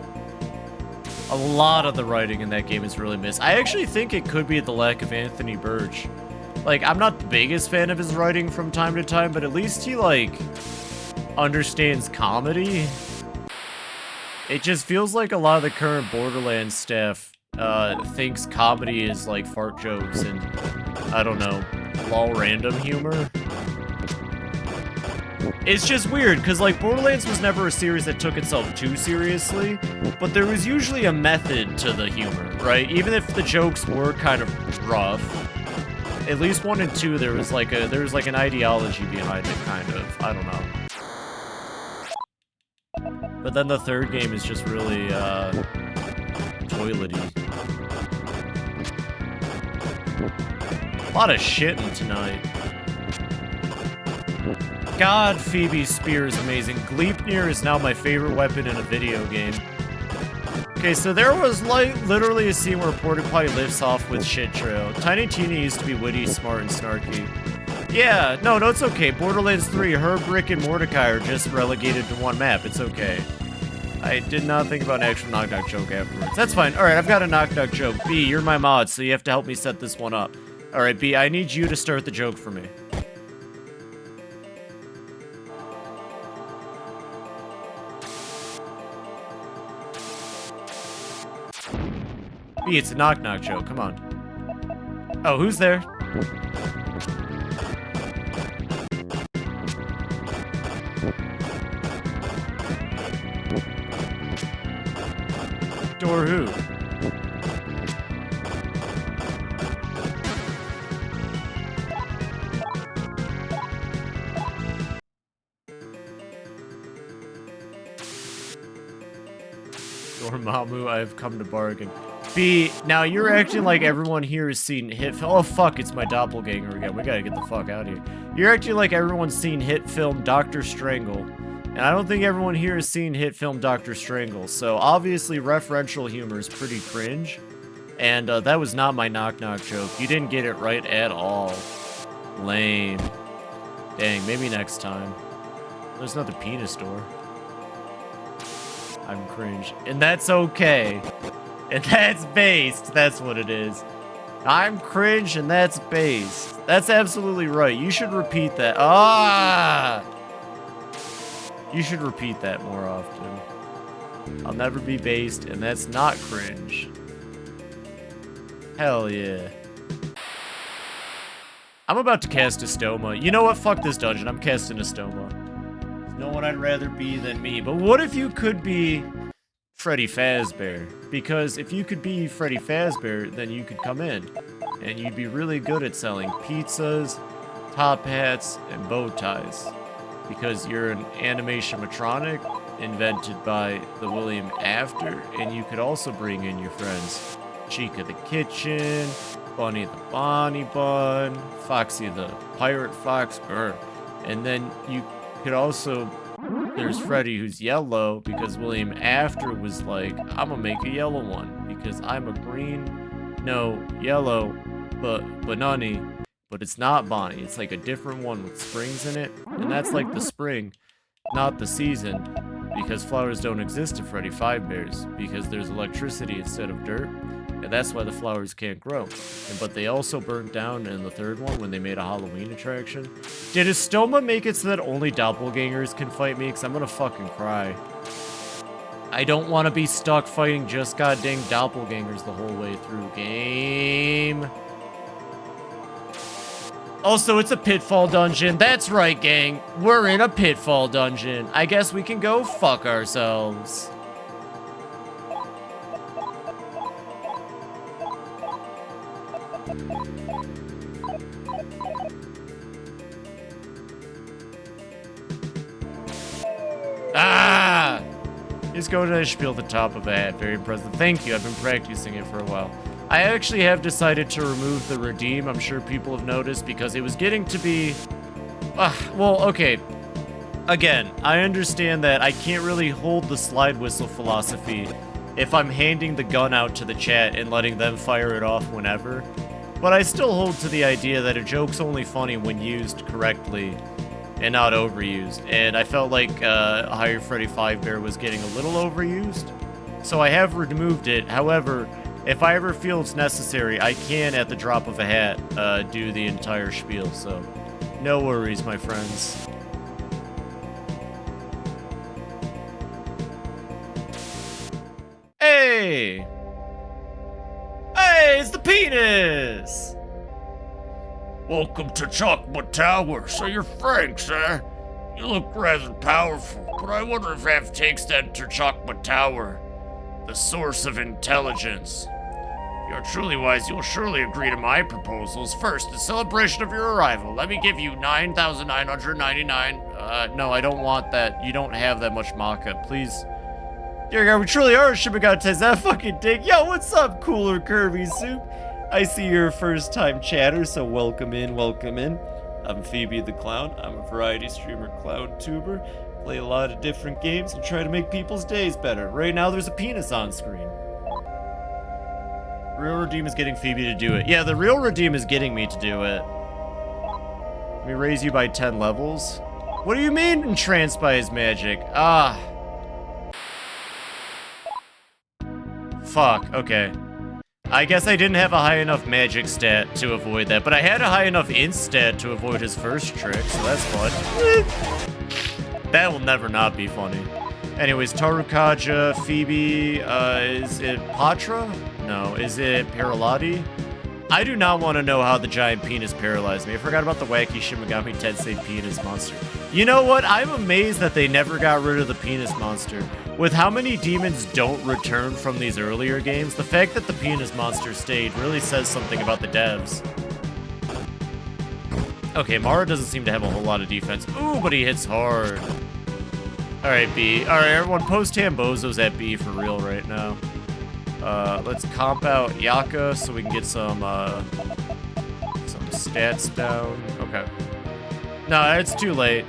A lot of the writing in that game is really miss. I actually think it could be the lack of Anthony Burge. Like, I'm not the biggest fan of his writing from time to time, but at least he, like, understands comedy. It just feels like a lot of the current Borderlands staff thinks comedy is like fart jokes and, I don't know, lol random humor. It's just weird, because like Borderlands was never a series that took itself too seriously, but there was usually a method to the humor, right? Even if the jokes were kind of rough, at least 1 and 2 there was like an ideology behind it, kind of. I don't know. But then the third game is just really, toilety. A lot of shitting tonight. God, Phoebe's spear is amazing. Gleipnir is now my favorite weapon in a video game. Okay, so there was, like, literally a scene where Porta Potty lifts off with Shit Trail. Tiny Tina used to be witty, smart, and snarky. Yeah, no, it's okay. Borderlands 3, Herb, Rick, and Mordecai are just relegated to one map. It's okay. I did not think about an actual knock-knock joke afterwards. That's fine. Alright, I've got a knock-knock joke. B, you're my mod, so you have to help me set this one up. Alright, B, I need you to start the joke for me. B, it's a knock-knock joke. Come on. Oh, who's there? Door who? Dormammu, I have come to bargain. B, now you're acting like everyone here has seen hit film. Oh fuck, it's my doppelganger again. We gotta get the fuck out of here. You're acting like everyone's seen hit film Dr. Strangle. And I don't think everyone here has seen hit film Dr. Strangle. So obviously referential humor is pretty cringe. And that was not my knock-knock joke. You didn't get it right at all. Lame. Dang, maybe next time. There's another penis door. I'm cringe. And that's okay. And that's based. That's what it is. I'm cringe and that's based. That's absolutely right. You should repeat that. Ah! You should repeat that more often. I'll never be based and that's not cringe. Hell yeah. I'm about to cast a Stoma. You know what? Fuck this dungeon. I'm casting a Stoma. There's no one I'd rather be than me. But what if you could be Freddy Fazbear? Because if you could be Freddy Fazbear, then you could come in. And you'd be really good at selling pizzas, top hats, and bow ties. Because you're an animationmatronic invented by the William After, and you could also bring in your friends. Chica the Kitchen, Bunny the Bonnie Bun, Foxy the Pirate Fox, And then you could also, there's Freddy who's yellow because William after was like, I'm gonna make a yellow one because I'm a green, no, yellow, but Bonnie. But it's not Bonnie, it's like a different one with springs in it. And that's like the spring, not the season, because flowers don't exist in Freddy Fazbear's because there's electricity instead of dirt. And that's why the flowers can't grow. But they also burnt down in the third one when they made a Halloween attraction. Did Estoma make it so that only doppelgangers can fight me? Because I'm gonna fucking cry. I don't want to be stuck fighting just goddamn doppelgangers the whole way through game. Also, it's a pitfall dungeon. That's right, gang. We're in a pitfall dungeon. I guess we can go fuck ourselves. Ah! Just go to the spiel at the top of a hat. Very impressive. Thank you. I've been practicing it for a while. I actually have decided to remove the redeem. I'm sure people have noticed because it was getting to be... well, okay. Again, I understand that I can't really hold the slide whistle philosophy if I'm handing the gun out to the chat and letting them fire it off whenever. But I still hold to the idea that a joke's only funny when used correctly and not overused. And I felt like Higher Freddy Fazbear was getting a little overused. So I have removed it. However, if I ever feel it's necessary, I can, at the drop of a hat, do the entire spiel. So no worries, my friends. Hey! Hey, it's the penis! Welcome to Chocolate Tower. So you're Frank, eh? You look rather powerful, but I wonder if that takes to enter Chocolate Tower, the source of intelligence. You're truly wise. You'll surely agree to my proposals. First, in celebration of your arrival, let me give you 9,999. No, I don't want that. You don't have that much mock-up, please. Dear God, we truly are a Shimigami Tensei. That fucking dick. Yo, what's up, Cooler Kirby Soup? I see you're a first-time chatter, so welcome in, welcome in. I'm Fibi the Clown. I'm a variety streamer, clown tuber. Play a lot of different games and try to make people's days better. Right now, there's a penis on screen. Real Redeem is getting Fibi to do it. Yeah, the Real Redeem is getting me to do it. Let me raise you by 10 levels. What do you mean entranced by his magic? Ah. Fuck, okay. I guess I didn't have a high enough magic stat to avoid that, but I had a high enough int stat to avoid his first trick, so that's fun. That will never not be funny. Anyways, Tarukaja, Fibi, is it Patra? No, is it Paralati? I do not want to know how the giant penis paralyzed me. I forgot about the wacky Shimigami Tensei penis monster. You know what? I'm amazed that they never got rid of the penis monster. With how many demons don't return from these earlier games, the fact that the penis monster stayed really says something about the devs. Okay, Mara doesn't seem to have a whole lot of defense. Ooh, but he hits hard. Alright, B. Alright, everyone, post Tambozos at B for real right now. Let's comp out Yaka so we can get some stats down. Okay. No, it's too late.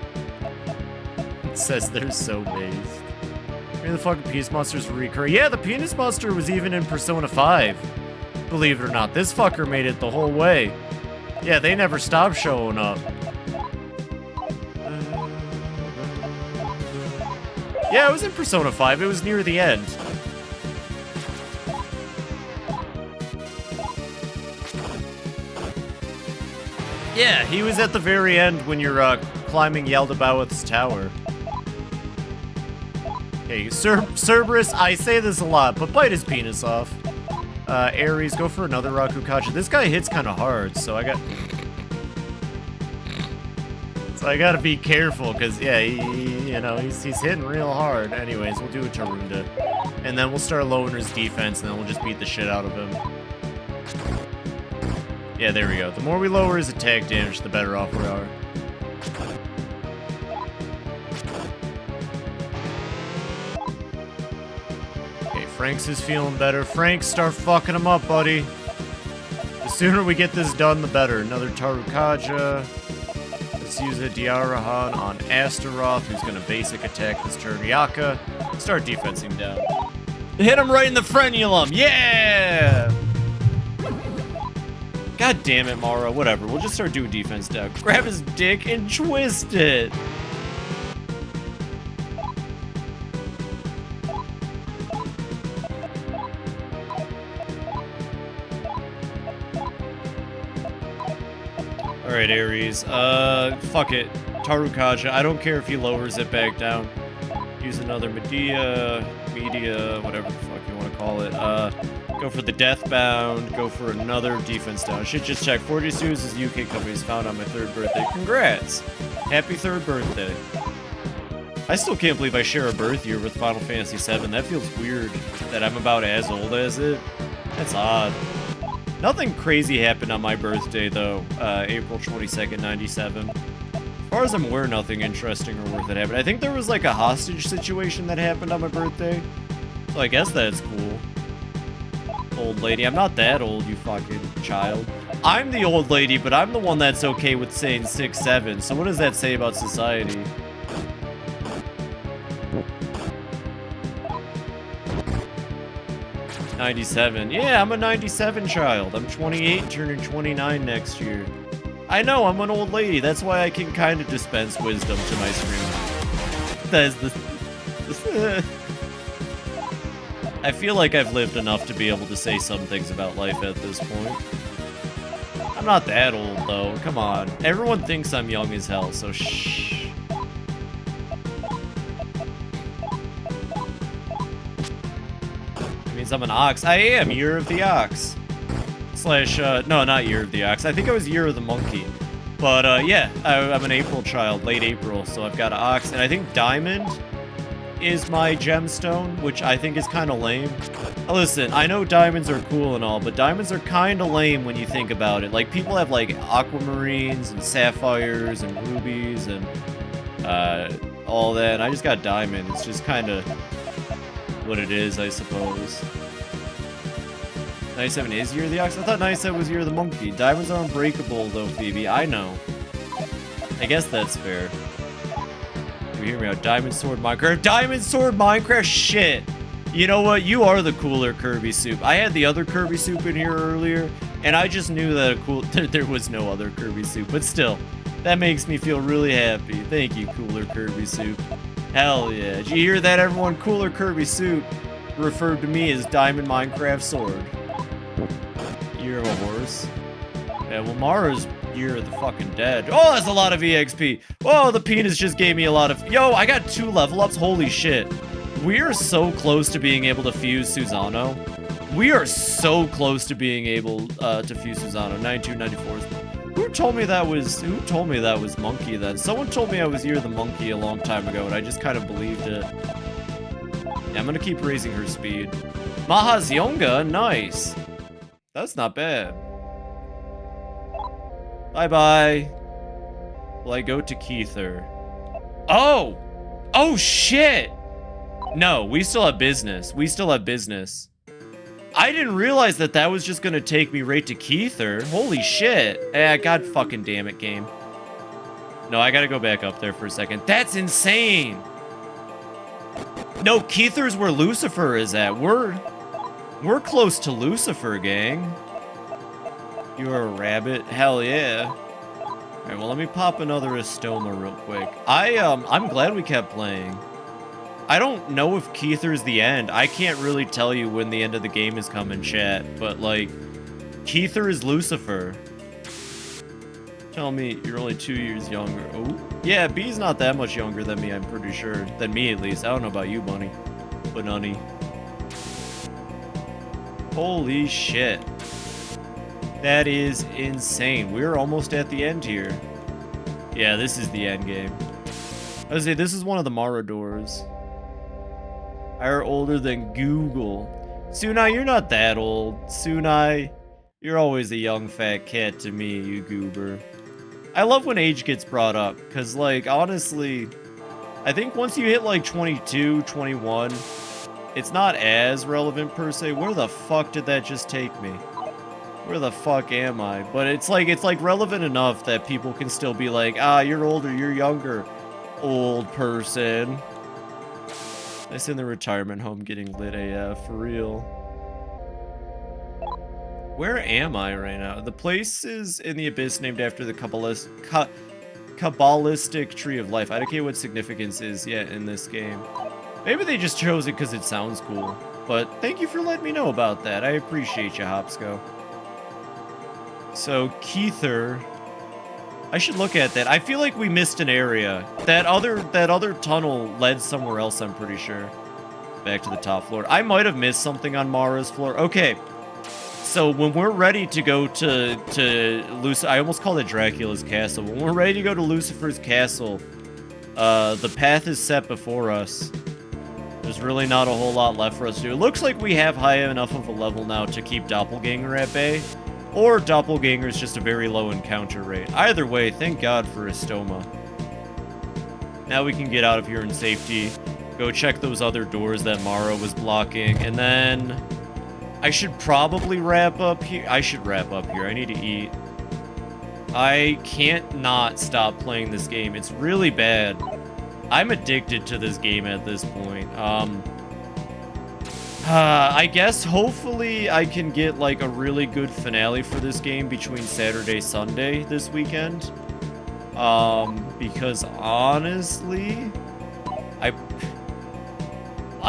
It says they're so based. Maybe the fucking penis monster's recurring. Yeah, the penis monster was even in Persona 5. Believe it or not, this fucker made it the whole way. Yeah, they never stopped showing up. Yeah, it was in Persona 5. It was near the end. Yeah, he was at the very end when you're climbing Yaldabaoth's tower. Okay, Cerberus, I say this a lot, but bite his penis off. Ares, go for another Rakukaja. This guy hits kind of hard, so I gotta be careful, because, yeah, he's hitting real hard. Anyways, we'll do a Tarunda. And then we'll start lowering his defense, and then we'll just beat the shit out of him. Yeah, there we go. The more we lower his attack damage, the better off we are. Okay, Frank's is feeling better. Frank, start fucking him up, buddy. The sooner we get this done, the better. Another Tarukaja. Let's just use a Diarahan on Astaroth, who's gonna basic attack this turn. Yaka, start defensing down. Hit him right in the frenulum, yeah! God damn it, Mara, whatever, we'll just start doing defense down. Grab his dick and twist it! Alright, Ares. Fuck it. Tarukaja, I don't care if he lowers it back down. Use another media, whatever the fuck you want to call it. Go for the Deathbound, go for another defense down. Shit, just check. 42 is UK companies found on my 3rd birthday. Congrats! Happy 3rd birthday. I still can't believe I share a birth year with Final Fantasy VII. That feels weird that I'm about as old as it. That's odd. Nothing crazy happened on my birthday, though, April 22nd, 97. As far as I'm aware, nothing interesting or worth it happened. I think there was, like, a hostage situation that happened on my birthday. So I guess that's cool. Old lady. I'm not that old, you fucking child. I'm the old lady, but I'm the one that's okay with saying 6'7". So what does that say about society? '97. Yeah, I'm a 97 child. I'm 28, turning 29 next year. I know, I'm an old lady. That's why I can kind of dispense wisdom to my stream. That is the... I feel like I've lived enough to be able to say some things about life at this point. I'm not that old, though. Come on. Everyone thinks I'm young as hell, so shh. Means I'm an ox. I am Year of the Ox. Slash, no, not Year of the Ox. I think I was Year of the Monkey. But, yeah, I'm an April child, late April, so I've got an ox. And I think Diamond is my gemstone, which I think is kind of lame. Now, listen, I know diamonds are cool and all, but diamonds are kind of lame when you think about it. Like, people have, like, aquamarines and sapphires and rubies and, all that. And I just got diamond. It's just kind of what it is, I suppose. 97 is Year of the Ox? I thought 97 was Year of the Monkey. Diamonds are unbreakable, though, Phoebe. I know. I guess that's fair. You hear me out? Diamond Sword Minecraft. Diamond Sword Minecraft? Shit. You know what? You are the cooler Kirby soup. I had the other Kirby soup in here earlier, and I just knew that there was no other Kirby soup. But still, that makes me feel really happy. Thank you, cooler Kirby soup. Hell yeah. Did you hear that, everyone? Cooler Kirby Soup referred to me as Diamond Minecraft Sword. Year of a Horse. Yeah, well, Mara's Year of the fucking Dead. Oh, that's a lot of EXP. Oh, the penis just gave me a lot of... Yo, I got 2 level ups. Holy shit. We are so close to being able to fuse Susano. We are so close to being able to fuse Susano. 92, 94. Who told me that was Monkey then? Someone told me I was Year of the Monkey a long time ago, and I just kind of believed it. Yeah, I'm gonna keep raising her speed. Mahazyonga, nice. That's not bad. Bye-bye. Will I go to Keither? Oh! Oh, shit! No, we still have business. We still have business. I didn't realize that that was just gonna take me right to Keither. Holy shit. God fucking damn it, game. No, I gotta go back up there for a second. That's insane! No, Keither's where Lucifer is at. We're close to Lucifer, gang. You're a rabbit? Hell yeah. Alright, well, let me pop another Estoma real quick. I'm glad we kept playing. I don't know if Keither's the end. I can't really tell you when the end of the game is coming, chat. But, like, Keither is Lucifer. Tell me you're only 2 years younger. Oh, yeah, B's not that much younger than me, I'm pretty sure. Than me, at least. I don't know about you, Bunny. But nunny. Holy shit. That is insane. We're almost at the end here. Yeah, this is the end game. I was say this is one of the Mara doors. Are older than Google. Sunai, you're not that old. Sunai, you're always a young fat cat to me, you goober. I love when age gets brought up, because, like, honestly, I think once you hit, like, 22, 21, it's not as relevant, per se. Where the fuck did that just take me? Where the fuck am I? But it's like relevant enough that people can still be like, ah, you're older, you're younger, old person. Nice in the retirement home getting lit AF, for real. Where am I right now? The place is in the abyss named after the Kabbalistic tree of life. I don't care what significance is yet in this game. Maybe they just chose it because it sounds cool. But thank you for letting me know about that. I appreciate you, Hopsco. So, Keither. I should look at that. I feel like we missed an area. That other tunnel led somewhere else, I'm pretty sure. Back to the top floor. I might have missed something on Mara's floor. Okay. So when we're ready to go to Lucifer, I almost called it Dracula's castle. When we're ready to go to Lucifer's castle, the path is set before us. There's really not a whole lot left for us to do. It looks like we have high enough of a level now to keep Doppelganger at bay. Or Doppelganger is just a very low encounter rate. Either way, thank God for Estoma. Now we can get out of here in safety. Go check those other doors that Mara was blocking. And then I should probably wrap up here. I should wrap up here. I need to eat. I can't not stop playing this game. It's really bad. I'm addicted to this game at this point. I guess hopefully I can get like a really good finale for this game between Saturday, Sunday this weekend. Because honestly, I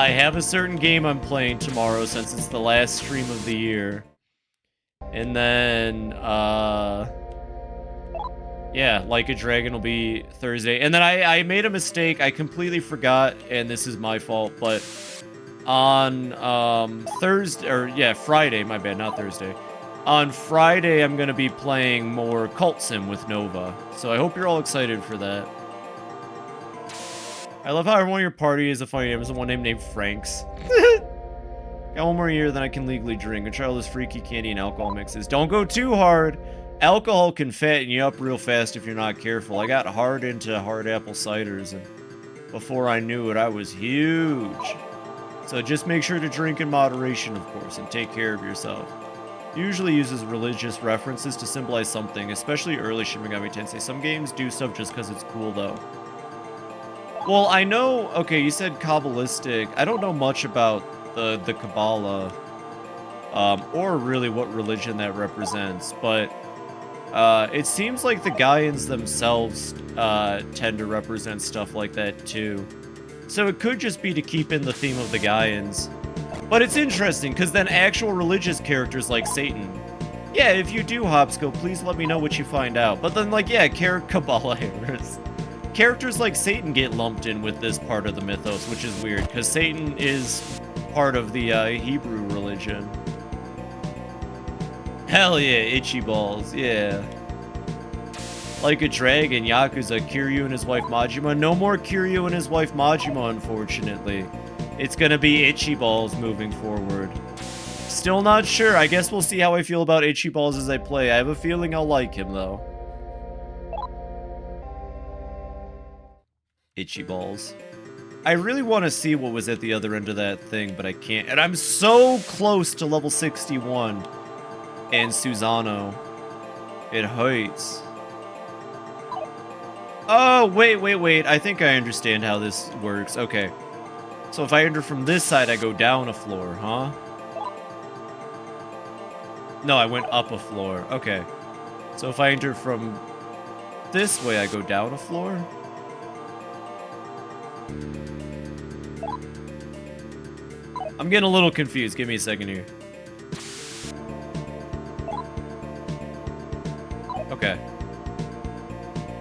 have a certain game I'm playing tomorrow since it's the last stream of the year. And then, yeah, Like a Dragon will be Thursday. And then I made a mistake. I completely forgot, and this is my fault, but on Thursday, or yeah, Friday, my bad, not Thursday. On Friday, I'm going to be playing more Cult Sim with Nova. So I hope you're all excited for that. I love how everyone in your party is a funny name. There's one named Franks. Got one more year, then I can legally drink and try all this freaky candy and alcohol mixes. Don't go too hard. Alcohol can fatten you up real fast if you're not careful. I got hard into hard apple ciders, and before I knew it, I was huge. So just make sure to drink in moderation, of course, and take care of yourself. Usually uses religious references to symbolize something, especially early Shin Megami Tensei. Some games do stuff just because it's cool, though. Well, I know... Okay, you said Kabbalistic. I don't know much about the Kabbalah, or really what religion that represents, but it seems like the Gaians themselves tend to represent stuff like that, too. So it could just be to keep in the theme of the Gaians. But it's interesting, because then actual religious characters like Satan. Yeah, if you do, Hopsco, please let me know what you find out. But then, like, yeah, Kabbalah errors. Characters like Satan get lumped in with this part of the mythos, which is weird, because Satan is part of the Hebrew religion. Hell yeah, itchy balls, yeah. Like a Dragon, Yakuza, Kiryu and his wife Majima. No more Kiryu and his wife Majima, unfortunately. It's gonna be Itchy Balls moving forward. Still not sure. I guess we'll see how I feel about Itchy Balls as I play. I have a feeling I'll like him, though. Itchy Balls. I really want to see what was at the other end of that thing, but I can't. And I'm so close to level 61. And Susano. It hurts. Oh, wait. I think I understand how this works. Okay. So if I enter from this side, I go down a floor, huh? No, I went up a floor. Okay. So if I enter from this way, I go down a floor? I'm getting a little confused. Give me a second here.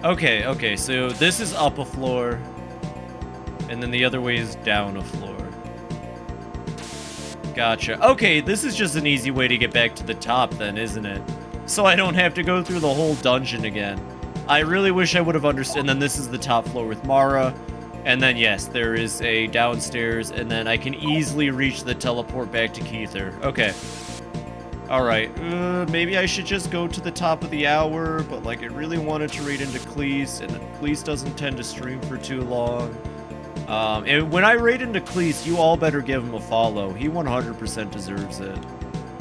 Okay, so this is up a floor, and then the other way is down a floor. Gotcha. Okay, this is just an easy way to get back to the top then, isn't it? So I don't have to go through the whole dungeon again. I really wish I would have understood. And then this is the top floor with Mara. And then, yes, there is a downstairs, and then I can easily reach the teleport back to Keither. Okay. Alright, maybe I should just go to the top of the hour, but, like, I really wanted to raid into Cleese, and Cleese doesn't tend to stream for too long. And when I raid into Cleese, you all better give him a follow. He 100% deserves it.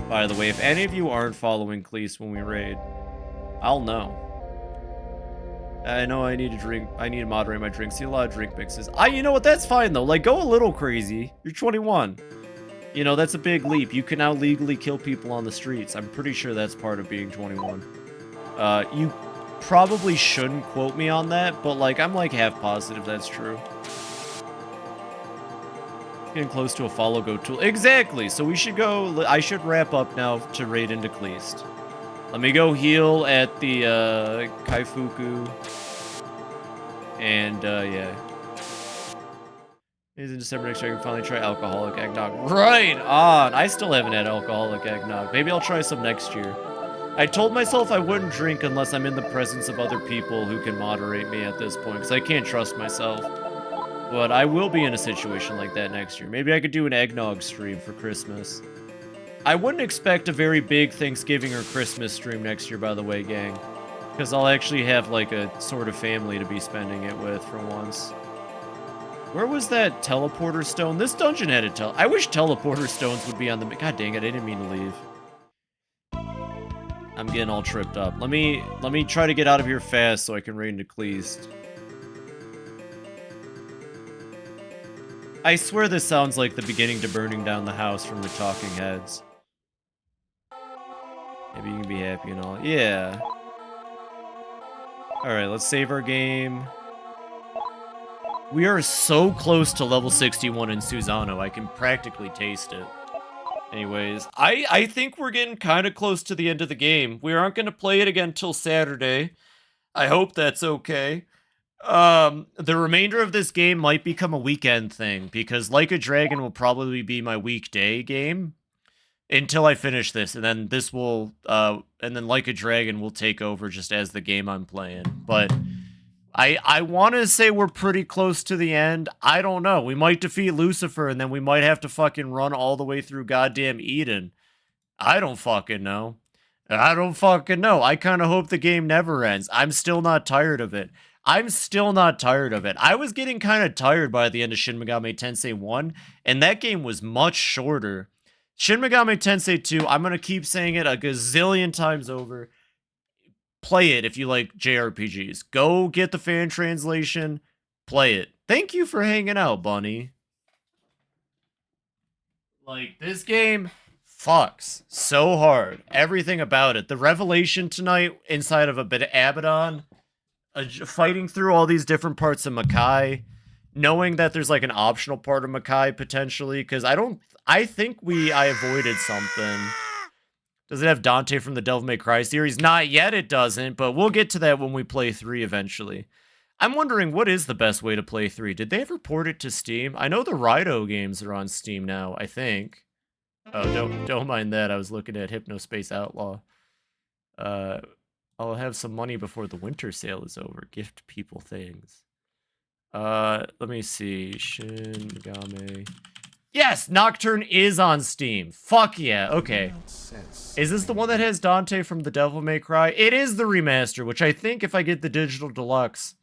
By the way, if any of you aren't following Cleese when we raid, I'll know. I know I need to drink. I need to moderate my drinks. See a lot of drink mixes. You know what? That's fine though. Like, go a little crazy. You're 21. You know, that's a big leap. You can now legally kill people on the streets. I'm pretty sure that's part of being 21. You probably shouldn't quote me on that, but like, I'm like half positive that's true. Getting close to a follow go tool. Exactly. So we should go. I should wrap up now to raid into Cleast. Let me go heal at the Kaifuku. And yeah. In December next year, I can finally try alcoholic eggnog. Right on! I still haven't had alcoholic eggnog. Maybe I'll try some next year. I told myself I wouldn't drink unless I'm in the presence of other people who can moderate me at this point, because I can't trust myself. But I will be in a situation like that next year. Maybe I could do an eggnog stream for Christmas. I wouldn't expect a very big Thanksgiving or Christmas stream next year, by the way, gang. Because I'll actually have, like, a sort of family to be spending it with for once. Where was that teleporter stone? This dungeon had a I wish teleporter stones would be on the... God dang it, I didn't mean to leave. I'm getting all tripped up. Let me try to get out of here fast so I can raid into Cleast. I swear this sounds like the beginning to burning down the house from the Talking Heads. Maybe you can be happy and all. Yeah. Alright, let's save our game. We are so close to level 61 in Susano, I can practically taste it. Anyways, I think we're getting kind of close to the end of the game. We aren't going to play it again till Saturday. I hope that's okay. The remainder of this game might become a weekend thing, because Like a Dragon will probably be my weekday game until I finish this, and then this will, and then Like a Dragon will take over just as the game I'm playing. But I want to say we're pretty close to the end. I don't know. We might defeat Lucifer, and then we might have to fucking run all the way through goddamn Eden. I don't fucking know. I don't fucking know. I kind of hope the game never ends. I'm still not tired of it. I'm still not tired of it. I was getting kind of tired by the end of Shin Megami Tensei 1, and that game was much shorter. Shin Megami Tensei 2, I'm going to keep saying it a gazillion times over. Play it if you like JRPGs. Go get the fan translation. Play it. Thank you for hanging out, Bunny. Like, this game fucks so hard. Everything about it. The revelation tonight inside of a bit of Abaddon. Fighting through all these different parts of Makai. Knowing that there's like an optional part of Makai potentially. Because I think I avoided something. Does it have Dante from the Devil May Cry series? Not yet, it doesn't, but we'll get to that when we play 3 eventually. I'm wondering, what is the best way to play 3? Did they ever port it to Steam? I know the Rido games are on Steam now, I think. Oh, don't mind that. I was looking at Hypnospace Outlaw. I'll have some money before the winter sale is over. Gift people things. Let me see. Shin Megami. Yes, Nocturne is on Steam. Fuck yeah. Okay. Is this the one that has Dante from the Devil May Cry? It is the remaster, which I think if I get the digital deluxe.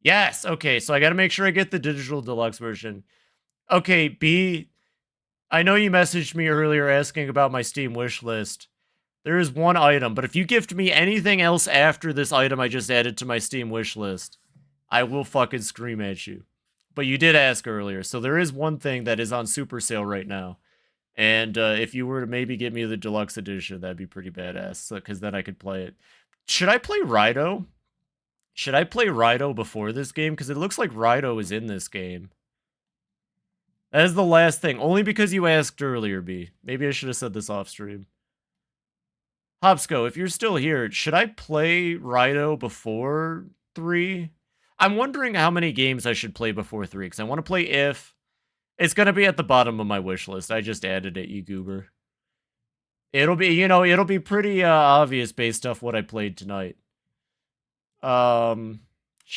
Yes. Okay. So I got to make sure I get the digital deluxe version. Okay. B, I know you messaged me earlier asking about my Steam wish list. There is one item, but if you gift me anything else after this item I just added to my Steam wish list, I will fucking scream at you. But you did ask earlier, so there is one thing that is on super sale right now. And if you were to maybe get me the deluxe edition, that'd be pretty badass, because then I could play it. Should I play Rido? Should I play Rido before this game? Because it looks like Rido is in this game. That is the last thing. Only because you asked earlier, B. Maybe I should have said this off stream. Hopsco, if you're still here, should I play Rido before 3? I'm wondering how many games I should play before 3, because I want to play If. It's going to be at the bottom of my wish list. I just added it, you goober. It'll be, you know, it'll be pretty obvious based off what I played tonight. She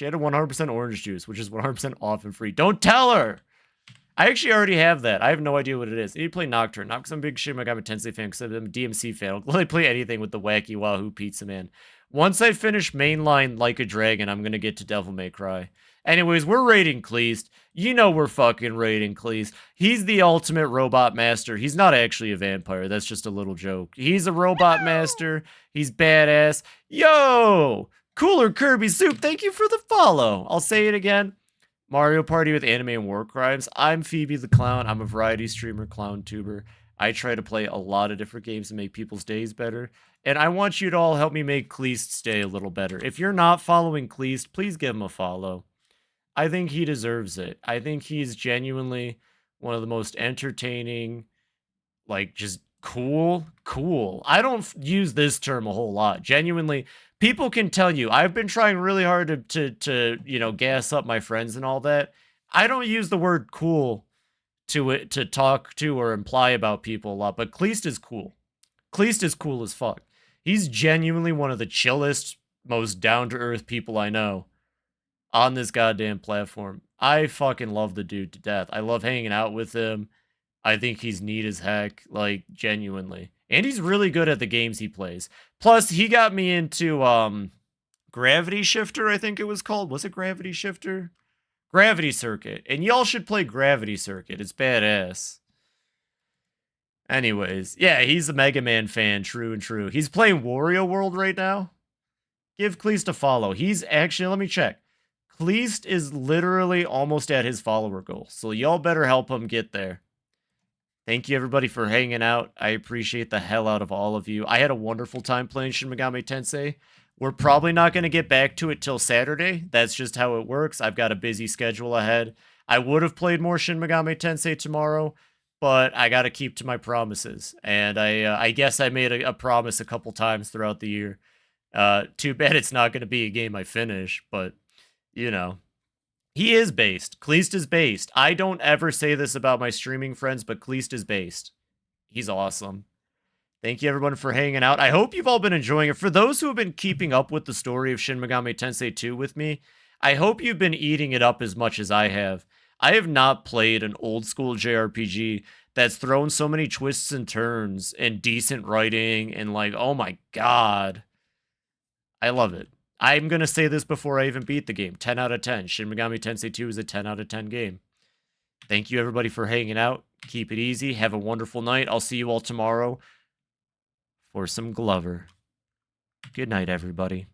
had a 100% orange juice, which is 100% off and free. Don't tell her! I actually already have that. I have no idea what it is. I need to play Nocturne. Not because I'm a big Shin Megami Tensei fan, because I'm a DMC fan. I'll gladly play anything with the wacky Wahoo Pizza Man. Once I finish mainline Like a Dragon, I'm going to get to Devil May Cry. Anyways, we're raiding Kleist. You know we're fucking raiding Kleist. He's the ultimate robot master. He's not actually a vampire. That's just a little joke. He's a robot master. He's badass. Yo! Cooler Kirby Soup, thank you for the follow. I'll say it again. Mario Party with anime and war crimes. I'm Phoebe the Clown. I'm a variety streamer, clown tuber. I try to play a lot of different games to make people's days better. And I want you to all help me make Kleist's day a little better. If you're not following Kleist, please give him a follow. I think he deserves it. I think he's genuinely one of the most entertaining, like, just cool. I don't use this term a whole lot. Genuinely, people can tell you, I've been trying really hard to you know, gas up my friends and all that. I don't use the word cool to talk to or imply about people a lot, but Kleist is cool. Kleist is cool as fuck. He's genuinely one of the chillest, most down-to-earth people I know on this goddamn platform. I fucking love the dude to death. I love hanging out with him. I think he's neat as heck, like, genuinely. And he's really good at the games he plays. Plus, he got me into, Gravity Shifter, I think it was called. Was it Gravity Shifter? Gravity Circuit. And y'all should play Gravity Circuit. It's badass. Anyways, yeah, he's a Mega Man fan, true and true. He's playing Wario World right now. Give Kleist a follow. He's actually, let me check. Kleist is literally almost at his follower goal. So y'all better help him get there. Thank you, everybody, for hanging out. I appreciate the hell out of all of you. I had a wonderful time playing Shin Megami Tensei. We're probably not going to get back to it till Saturday. That's just how it works. I've got a busy schedule ahead. I would have played more Shin Megami Tensei tomorrow, but I got to keep to my promises. And I guess I made a promise a couple times throughout the year. Too bad it's not going to be a game I finish, but, you know. He is based. Kleist is based. I don't ever say this about my streaming friends, but Kleist is based. He's awesome. Thank you, everyone, for hanging out. I hope you've all been enjoying it. For those who have been keeping up with the story of Shin Megami Tensei 2 with me, I hope you've been eating it up as much as I have. I have not played an old-school JRPG that's thrown so many twists and turns and decent writing and, like, oh my god. I love it. I'm going to say this before I even beat the game. 10 out of 10. Shin Megami Tensei 2 is a 10 out of 10 game. Thank you, everybody, for hanging out. Keep it easy. Have a wonderful night. I'll see you all tomorrow for some Glover. Good night, everybody.